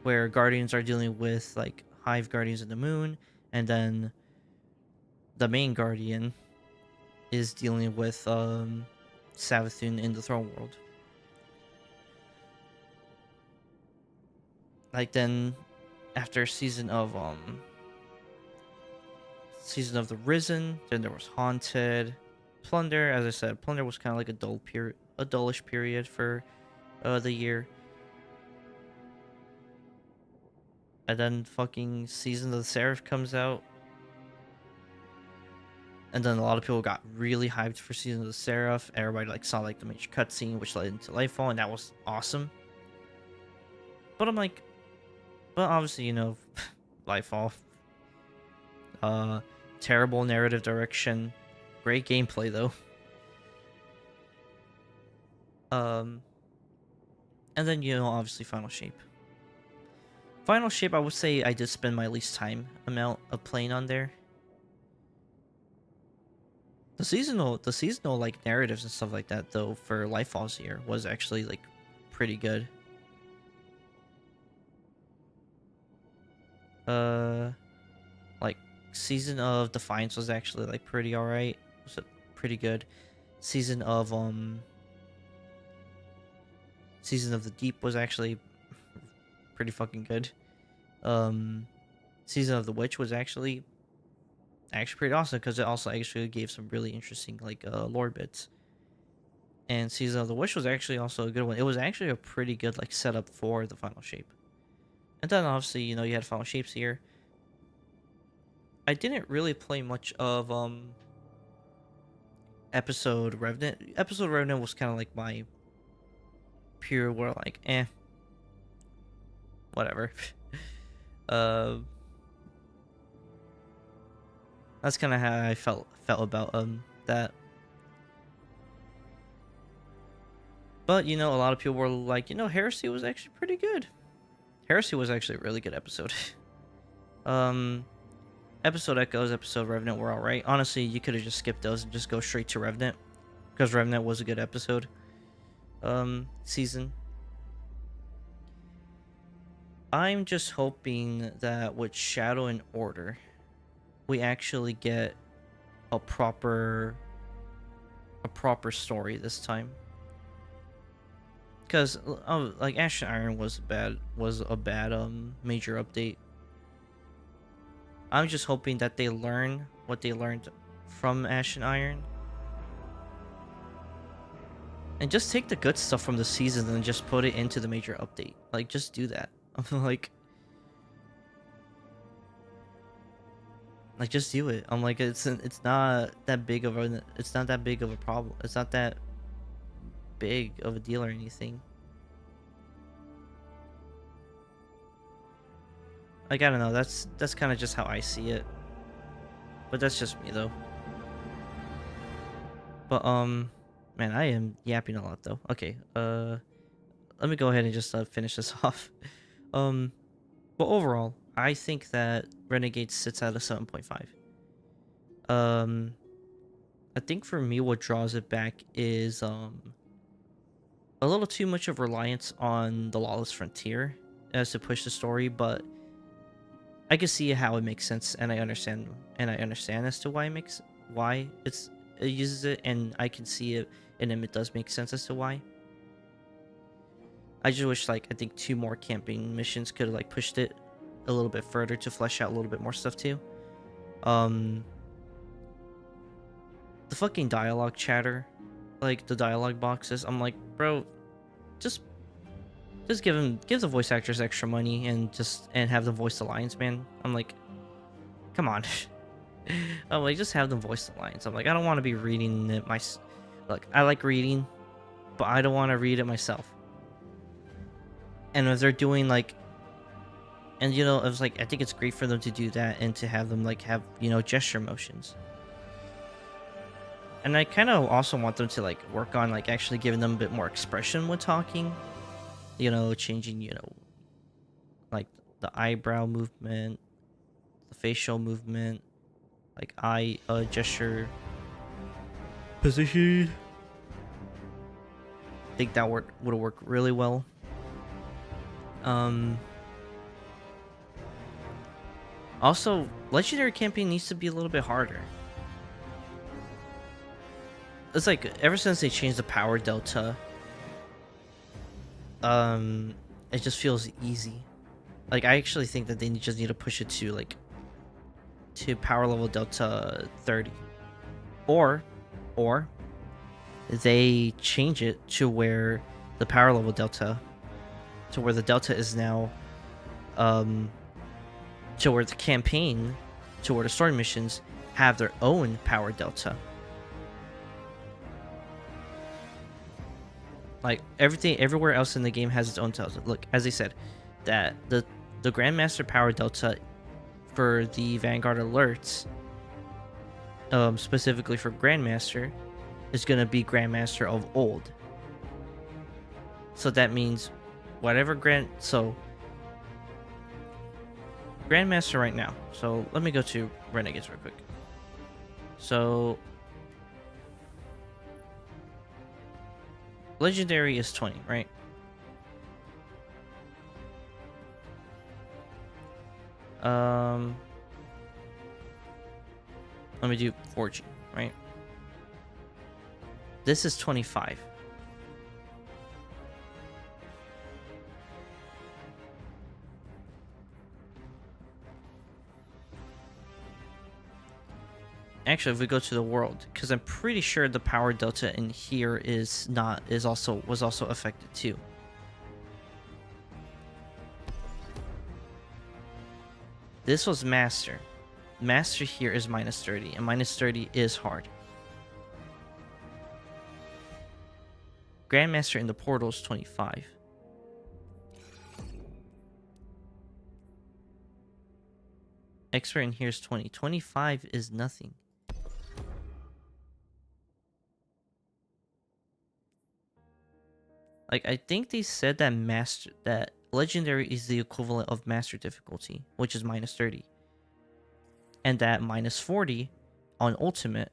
where Guardians are dealing with like Hive Guardians in the moon, and then the main Guardian is dealing with Savathun in the throne world. Like, then after Season of the Risen, then there was Haunted, Plunder. As I said, Plunder was kind of like a dullish period for the year. And then fucking Season of the Seraph comes out, and then a lot of people got really hyped for Season of the Seraph. Everybody like saw like the major cutscene, which led into Lightfall, and that was awesome. But I'm like, but obviously, you know, Lightfall, terrible narrative direction, great gameplay though. And then, you know, obviously Final Shape. Final Shape, I would say I did spend my least time amount of playing on there. The seasonal like narratives and stuff like that, though, for Lightfall's here was actually like pretty good. Like Season of Defiance was actually like pretty alright. Was pretty good. Season of the Deep was actually pretty fucking good. Season of the Witch was actually pretty awesome because it also actually gave some really interesting like lore bits. And Season of the Witch was actually also a good one. It was actually a pretty good like setup for the Final Shape. And then obviously, you know, you had Final Shapes here. I didn't really play much of Episode Revenant. Episode Revenant was kind of like my pure where like whatever. That's kind of how I felt about that. But you know, a lot of people were like, you know, Heresy was actually pretty good. Heresy was actually a really good episode. Episode Echoes, Episode Revenant were alright. Honestly, you could have just skipped those and just go straight to Revenant, because Revenant was a good episode. Season. I'm just hoping that with Shadow and Order, we actually get a proper story this time. Because like Ash and Iron was a bad major update. I'm just hoping that they learn what they learned from Ash and Iron, and just take the good stuff from the season and just put it into the major update. Like, just do that. I'm like just do it. I'm like, it's not that big of a problem. It's not that big of a deal or anything. Like, I don't know, that's kind of just how I see it. But that's just me though. But man, I am yapping a lot though. Okay, let me go ahead and just finish this off. But overall, I think that Renegades sits at a 7.5. I think for me what draws it back is a little too much of reliance on the Lawless Frontier as to push the story, but I can see how it makes sense, and I understand as to why it uses it, and I can see it, and it does make sense as to why. I just wish, like, I think 2 more camping missions could have like pushed it a little bit further to flesh out a little bit more stuff too. The fucking dialogue chatter, like the dialogue boxes, I'm like, bro, just give the voice actors extra money and have them voice the lines, man. I'm like, come on. I'm like, just have them voice the lines. I'm like, I don't want to be reading it Look, I like reading, but I don't want to read it myself. And if they're doing like, and you know, it was like, I think it's great for them to do that and to have them like have, you know, gesture motions. And I kind of also want them to like work on like actually giving them a bit more expression when talking. You know, changing, you know, like the eyebrow movement, the facial movement, like eye gesture position. I think that would work really well. Also, legendary camping needs to be a little bit harder. It's like ever since they changed the power delta, it just feels easy. Like, I actually think that they just need to push it to like power level delta 30, or they change it to where the power level delta, to where the delta is now to where the campaign, to where the story missions have their own power delta. Like, everywhere else in the game has its own delta. Look, as I said, that the Grandmaster power delta for the Vanguard alerts, specifically for Grandmaster, is going to be Grandmaster of Old. So that means whatever Grandmaster right now. So let me go to Renegades real quick. So Legendary is 20, right? Let me do 4G, right? This is 25. Actually, if we go to the world, because I'm pretty sure the power delta in here was also affected too. This was Master. Master here is -30, and -30 is hard. Grandmaster in the portal is 25. Expert in here is 20. 25 is nothing. Like, I think they said that Legendary is the equivalent of Master difficulty, which is -30. And that -40 on Ultimate,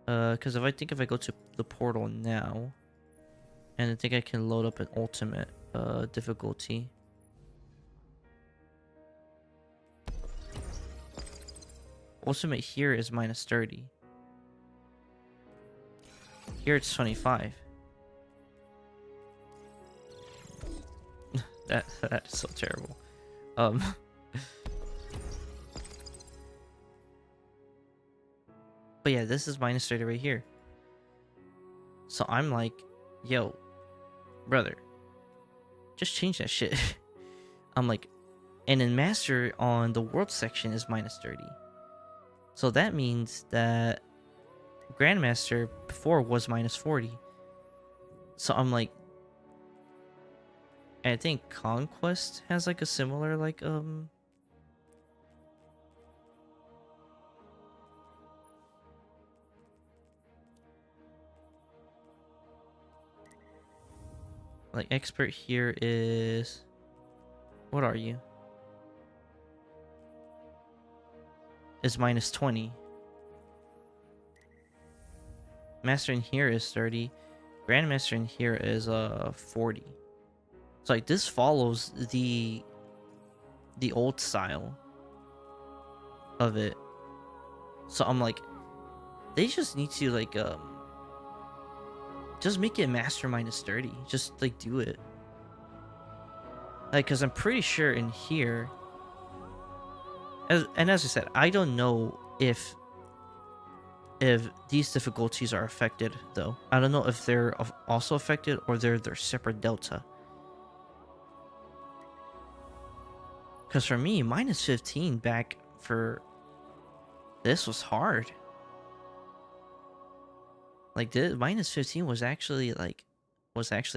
because if I go to the portal now, and I think I can load up an Ultimate difficulty. Ultimate here is -30. Here it's 25. that is so terrible. But yeah, this is -30 right here. So I'm like, yo, brother, just change that shit. I'm like, and then Master on the world section is -30. So that means that Grandmaster before was -40. So I'm like, I think Conquest has like a similar like Expert here is, what are you? Is -20. Master in here is 30. Grandmaster in here is 40. So like this follows the old style of it. So I'm like, they just need to like just make it Master -30. Just like do it. Like, cause I'm pretty sure in here, as I said, I don't know if these difficulties are affected though. I don't know if they're also affected or they're their separate delta. Cause for me, -15 back for this was hard. Like the -15 was actually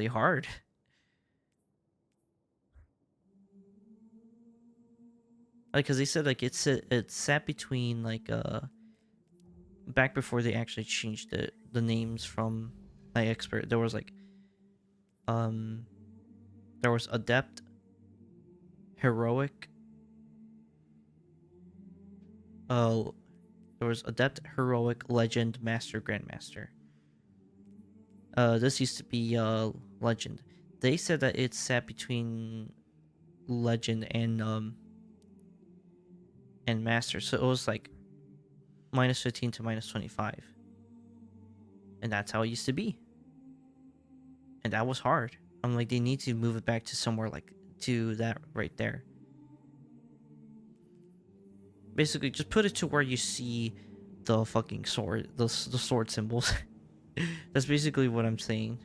hard. Like, cause they said like it sat between like back before they actually changed the names from like Expert. There was like there was Adept, Heroic. There was Adept, Heroic, Legend, Master, Grandmaster. This used to be Legend. They said that it sat between Legend and Master, so it was like -15 to -25, and that's how it used to be. And that was hard. I'm like, they need to move it back to somewhere like to that right there. Basically, just put it to where you see the fucking sword, the sword symbols. That's basically what I'm saying.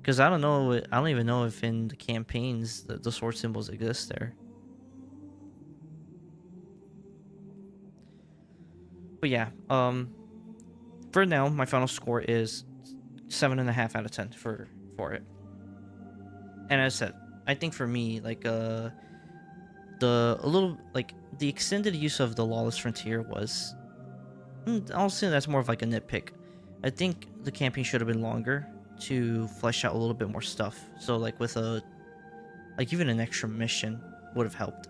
Because I don't even know if in the campaigns the sword symbols exist there. But yeah, for now, my final score is 7.5 out of 10 for it. And as I said, I think for me, like the extended use of the Lawless Frontier was, I'll say that's more of like a nitpick. I think the campaign should have been longer, to flesh out a little bit more stuff. So like with a even an extra mission would have helped.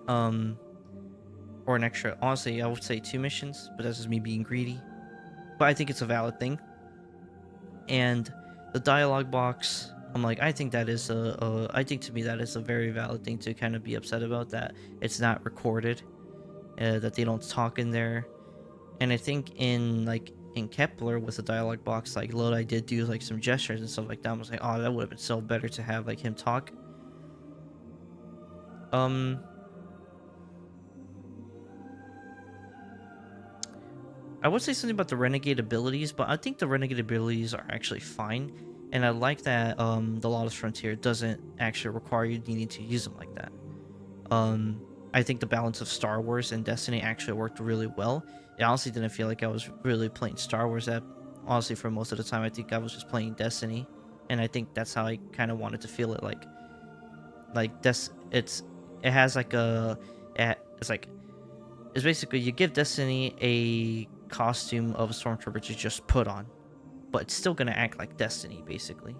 Or an extra, honestly, I would say 2 missions, but that's just me being greedy. But I think it's a valid thing. And the dialogue box, I'm like, I think that is I think to me that is a very valid thing to kind of be upset about, that it's not recorded, that they don't talk in there. And I think in Kepler with the dialogue box, like Lodi did do like some gestures and stuff like that. I was like, oh, that would have been so better to have like him talk. I would say something about the Renegade abilities, but I think the Renegade abilities are actually fine. And I like that the Lawless Frontier doesn't actually require you needing to use them like that. I think the balance of Star Wars and Destiny actually worked really well. It honestly didn't feel like I was really playing Star Wars. That honestly, for most of the time, I think I was just playing Destiny, and I think that's how I kind of wanted to feel it. It has like it's basically you give Destiny a costume of a stormtrooper to just put on, but it's still gonna act like Destiny. Basically,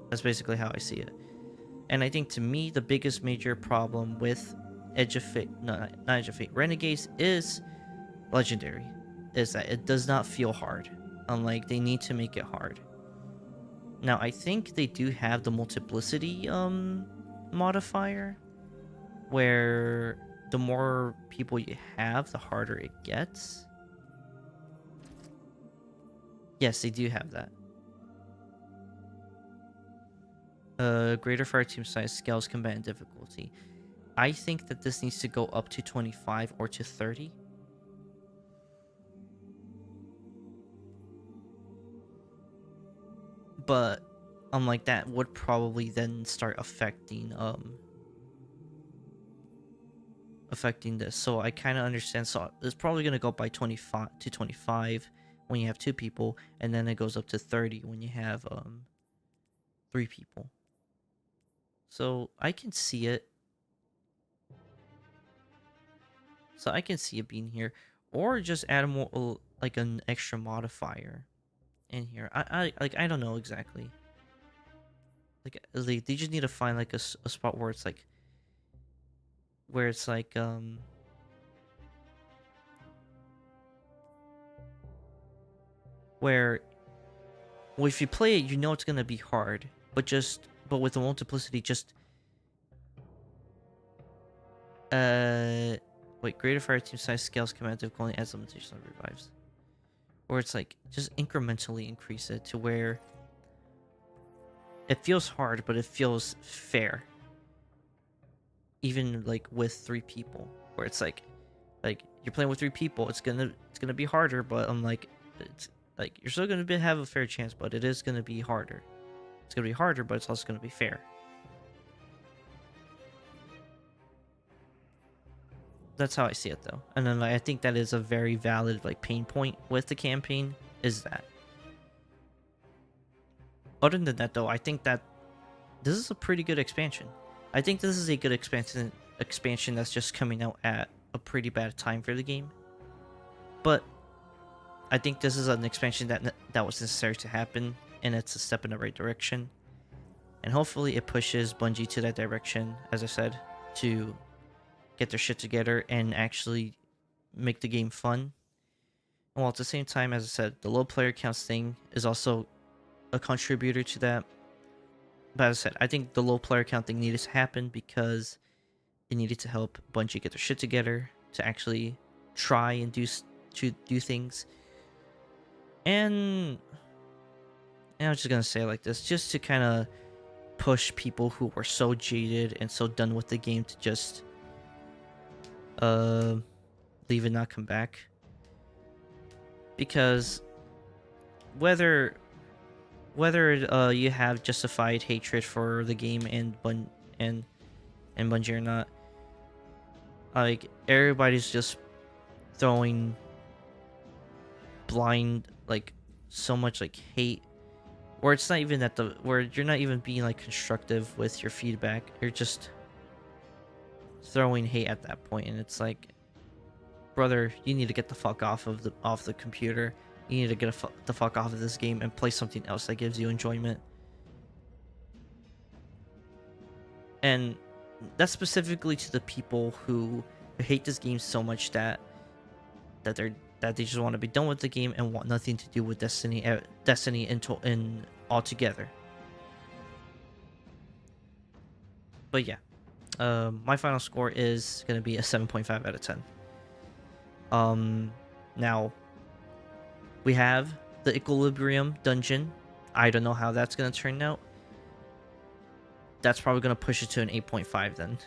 that's basically how I see it. And I think to me the biggest major problem with not Edge of Fate, Renegades is Legendary, is that it does not feel hard. Unlike they need to make it hard. Now I think they do have the multiplicity modifier, where the more people you have, the harder it gets. Yes, they do have that. Greater fire team size scales combat difficulty. I think that this needs to go up to 25 or to 30. But like that would probably then start affecting this. So I kind of understand. So it's probably going to go by 25 to 25 when you have 2 people, and then it goes up to 30 when you have 3 people. So I can see it. So I can see it being here, or just add more like an extra modifier in here. I don't know exactly. Like they just need to find like a spot where it's like where if you play it, you know it's gonna be hard, but with the multiplicity, just wait, greater fire team size scales command difficulty adds limitations on revives, or it's like just incrementally increase it to where it feels hard, but it feels fair. Even like with 3 people, where it's like you're playing with 3 people, it's gonna be harder, but it's like you're still gonna have a fair chance, but it is gonna be harder. It's gonna be harder, but it's also gonna be fair. That's how I see it, though. And then I think that is a very valid pain point with the campaign, is that. Other than that, though, I think that this is a pretty good expansion. I think this is a good expansion that's just coming out at a pretty bad time for the game. But I think this is an expansion that was necessary to happen, and it's a step in the right direction. And hopefully it pushes Bungie to that direction, as I said, to get their shit together and actually make the game fun. And while at the same time, as I said, the low player counts thing is also a contributor to that. But as I said, I think the low player count thing needed to happen because it needed to help Bungie get their shit together to actually try and do things. And I was just gonna say it like this, just to kind of push people who were so jaded and so done with the game to just leave and not come back. Because whether you have justified hatred for the game and Bungie or not, like everybody's just throwing blind so much hate, where it's not even where you're not even being constructive with your feedback. You're just throwing hate at that point, and it's like, brother, you need to get the fuck off the computer You need to get the fuck off of this game and play something else that gives you enjoyment. And that's specifically to the people who hate this game so much that they just want to be done with the game and want nothing to do with Destiny in altogether. But yeah, my final score is gonna be a 7.5 out of 10. Now we have the Equilibrium dungeon. I don't know how that's gonna turn out. That's probably gonna push it to an 8.5 then.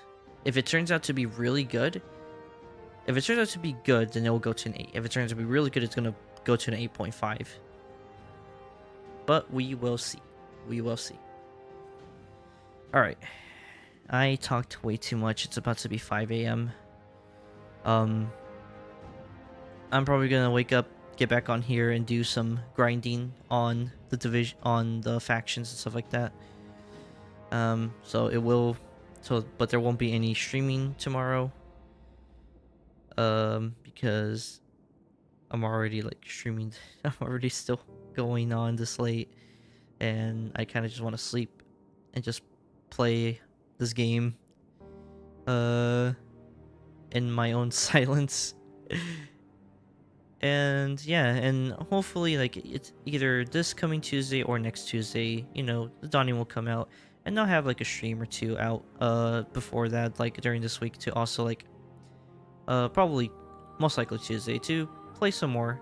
If it turns out to be really good, then it will go to an 8. If it turns out to be really good, it's gonna go to an 8.5. But we will see. We will see. Alright. I talked way too much. It's about to be 5 a.m. I'm probably gonna wake up, get back on here, and do some grinding on the division, on the factions and stuff like that. But there won't be any streaming tomorrow. Because I'm already like streaming. I'm already still going on this late, and I kind of just want to sleep and just play this game in my own silence. And yeah, and hopefully like it's either this coming Tuesday or next Tuesday, you know, the Dawning will come out, and I'll have like a stream or two out before that, like during this week, to also like probably most likely Tuesday, to play some more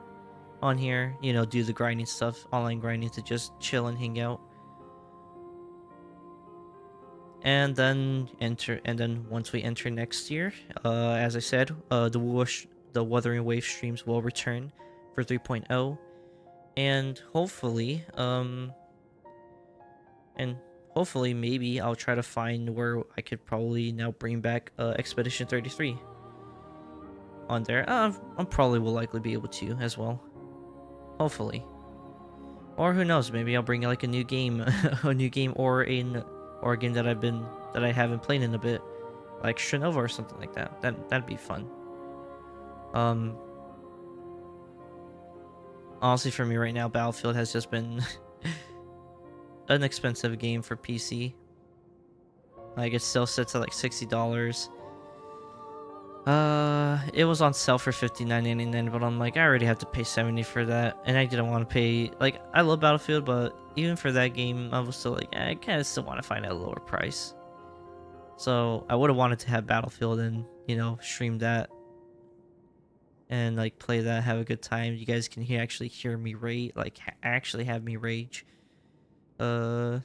on here, you know, do the grinding stuff, online grinding, to just chill and hang out. And then once we enter next year, as I said, the Wuthering Wave streams will return for 3.0, and hopefully maybe I'll try to find where I could probably now bring back Expedition 33 on there. I probably will likely be able to as well, hopefully. Or who knows, maybe I'll bring like a new game or a game that I haven't played in a bit, like Shrinova or something like that. That'd be fun. Honestly, for me right now, Battlefield has just been an expensive game for PC. Like, it still sits at like $60. It was on sale for $59.99, but I'm like, I already have to pay $70 for that, and I didn't want to pay. Like, I love Battlefield, but even for that game, I was still like, I kind of still want to find a lower price. So I would have wanted to have Battlefield and, you know, stream that and like play that, have a good time. You guys can actually hear me rage, like actually have me rage. Because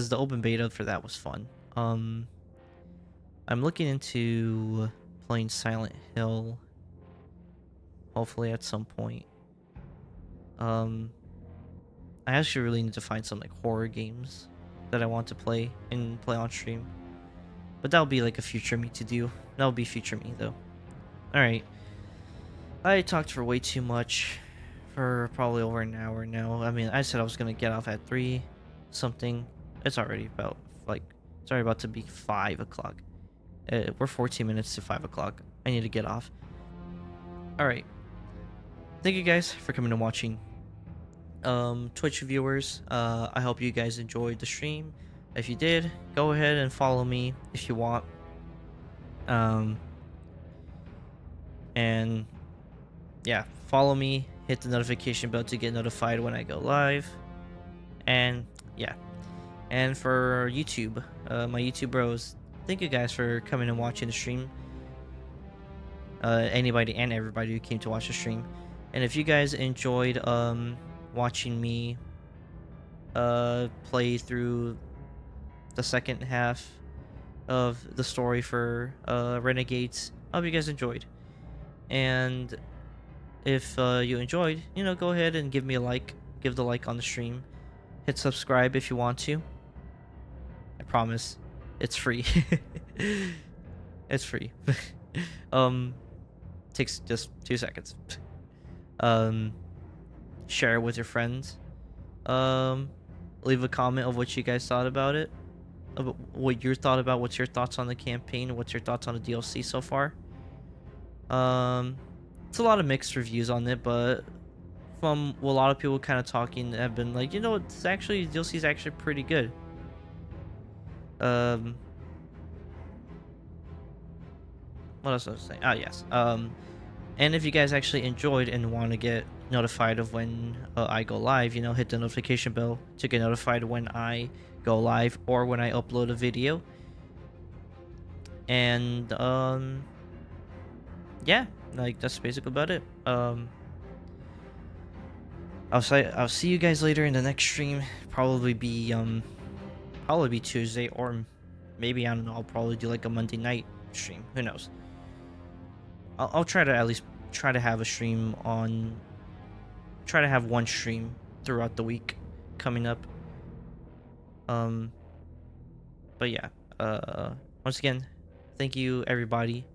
the open beta for that was fun. I'm looking into playing Silent Hill, hopefully at some point. I actually really need to find some like horror games that I want to play and play on stream. But that'll be like a future me to do. That'll be future me though. Alright. I talked for way too much. For probably over an hour now. I mean, I said I was gonna get off at 3 something. It's already about to be 5 o'clock. We're 14 minutes to 5 o'clock. I need to get off. Alright. Thank you guys for coming and watching. Twitch viewers, I hope you guys enjoyed the stream. If you did, go ahead and follow me if you want. And yeah, follow me, hit the notification bell to get notified when I go live. And yeah, and for YouTube, my YouTube bros, thank you guys for coming and watching the stream. Anybody and everybody who came to watch the stream. And if you guys enjoyed watching me play through the second half of the story for Renegades, I hope you guys enjoyed. And if you enjoyed, you know, go ahead and give me a like, give the like on the stream, hit subscribe if you want to. I promise it's free. It's free. Takes just 2 seconds. Share it with your friends. Leave a comment of what you guys thought about it, what's your thoughts on the campaign, what's your thoughts on the DLC so far. It's a lot of mixed reviews on it, but from a lot of people kind of talking have been like, you know, it's actually DLC is actually pretty good. What else was I saying? Ah, yes. And if you guys actually enjoyed and want to get notified of when I go live, you know, hit the notification bell to get notified when I go live or when I upload a video. And yeah, like that's basically about it. I'll see you guys later in the next stream. Probably be Tuesday, or maybe, I don't know, I'll probably do like a Monday night stream. Who knows? I'll try to at least try to have a stream on. Try to have one stream throughout the week coming up. But yeah. Once again, thank you everybody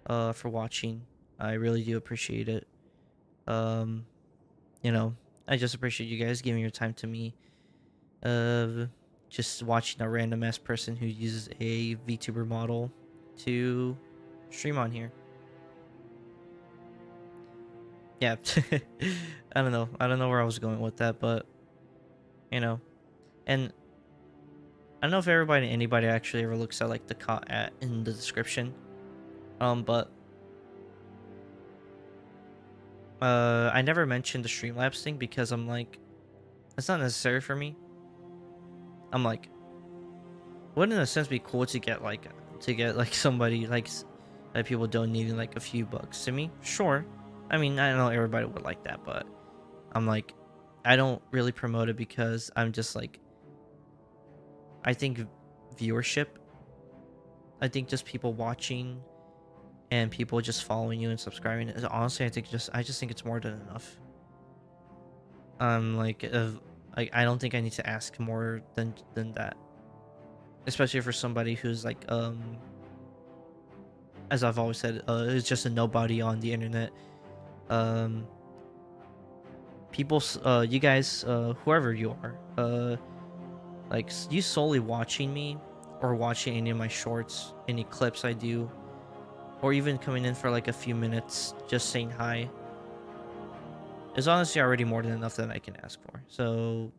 for watching. I really do appreciate it. You know, I just appreciate you guys giving your time to me. Just watching a random ass person who uses a VTuber model to stream on here. Yeah. I don't know where I was going with that, but you know, and I don't know if anybody actually ever looks at like the at in the description, but I never mentioned the Streamlabs thing because I'm like, it's not necessary for me. I'm like, wouldn't in a sense be cool to get like somebody like people donating like a few bucks to me? Sure. I mean, I know everybody would like that, but I'm like, I don't really promote it because I'm just like, I think viewership, I think just people watching and people just following you and subscribing, honestly, I just think it's more than enough. Like, I don't think I need to ask more than that, especially for somebody who's like, as I've always said, is just a nobody on the internet. People, you guys, whoever you are, like, you solely watching me or watching any of my shorts, any clips I do, or even coming in for like a few minutes just saying hi, is honestly already more than enough that I can ask for. So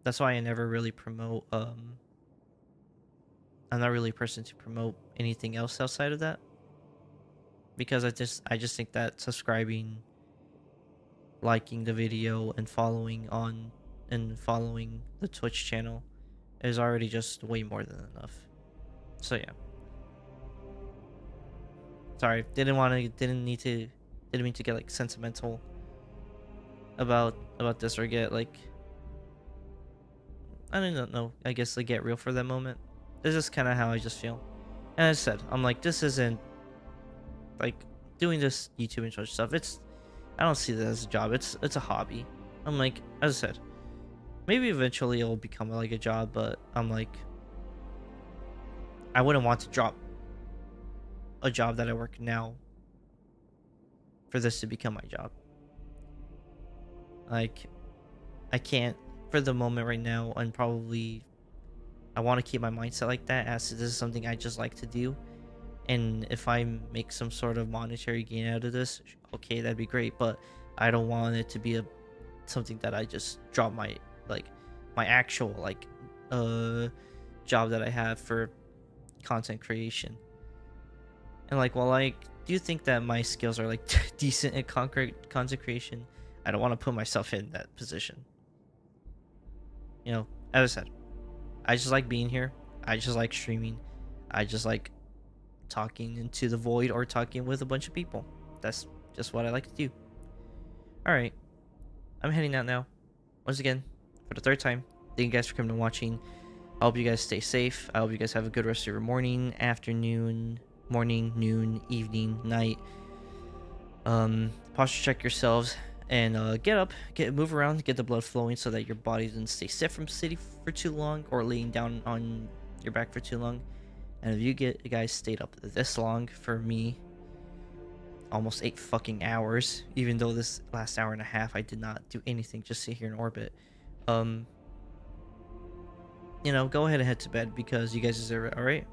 that's why I never really promote, I'm not really a person to promote anything else outside of that, because I just think that subscribing, liking the video, and following the Twitch channel is already just way more than enough. So yeah. Sorry, didn't mean to get like sentimental about this, or get like, I don't know, I guess like get real for that moment. This is kind of how I just feel. And as I said, I'm like, this isn't like doing this YouTube and Twitch stuff. I don't see that as a job. It's a hobby. I'm like, as I said, maybe eventually it'll become like a job, but I'm like, I wouldn't want to drop a job that I work now for this to become my job. Like, I can't for the moment right now, and probably I want to keep my mindset like that, as this is something I just like to do. And if I make some sort of monetary gain out of this, okay, that'd be great. But I don't want it to be something that I just drop my actual job that I have for content creation. And like, while I do think that my skills are like decent at content creation, I don't want to put myself in that position. You know, as I said, I just like being here. I just like streaming. I just like talking into the void or talking with a bunch of people. That's just what I like to do. Alright, I'm heading out now. Once again, for the third time, thank you guys for coming and watching. I hope you guys stay safe. I hope you guys have a good rest of your morning, afternoon, morning, noon, evening, night. Posture check yourselves, and get up, move around, get the blood flowing so that your body doesn't stay stiff from sitting for too long or laying down on your back for too long. And if you guys stayed up this long, for me, almost 8 fucking hours, even though this last hour and a half I did not do anything, just sit here in orbit, you know, go ahead and head to bed because you guys deserve it. All right,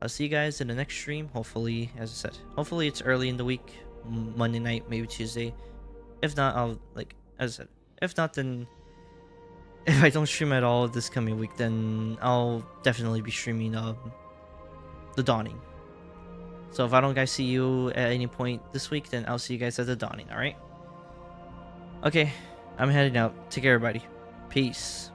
I'll see you guys in the next stream. Hopefully, as I said, hopefully it's early in the week, Monday night, maybe Tuesday. If not, I'll, like, as I said, if not, then if I don't stream at all this coming week, then I'll definitely be streaming The Dawning. So if I don't guys see you at any point this week, then I'll see you guys at The Dawning, alright? Okay, I'm heading out. Take care, everybody. Peace.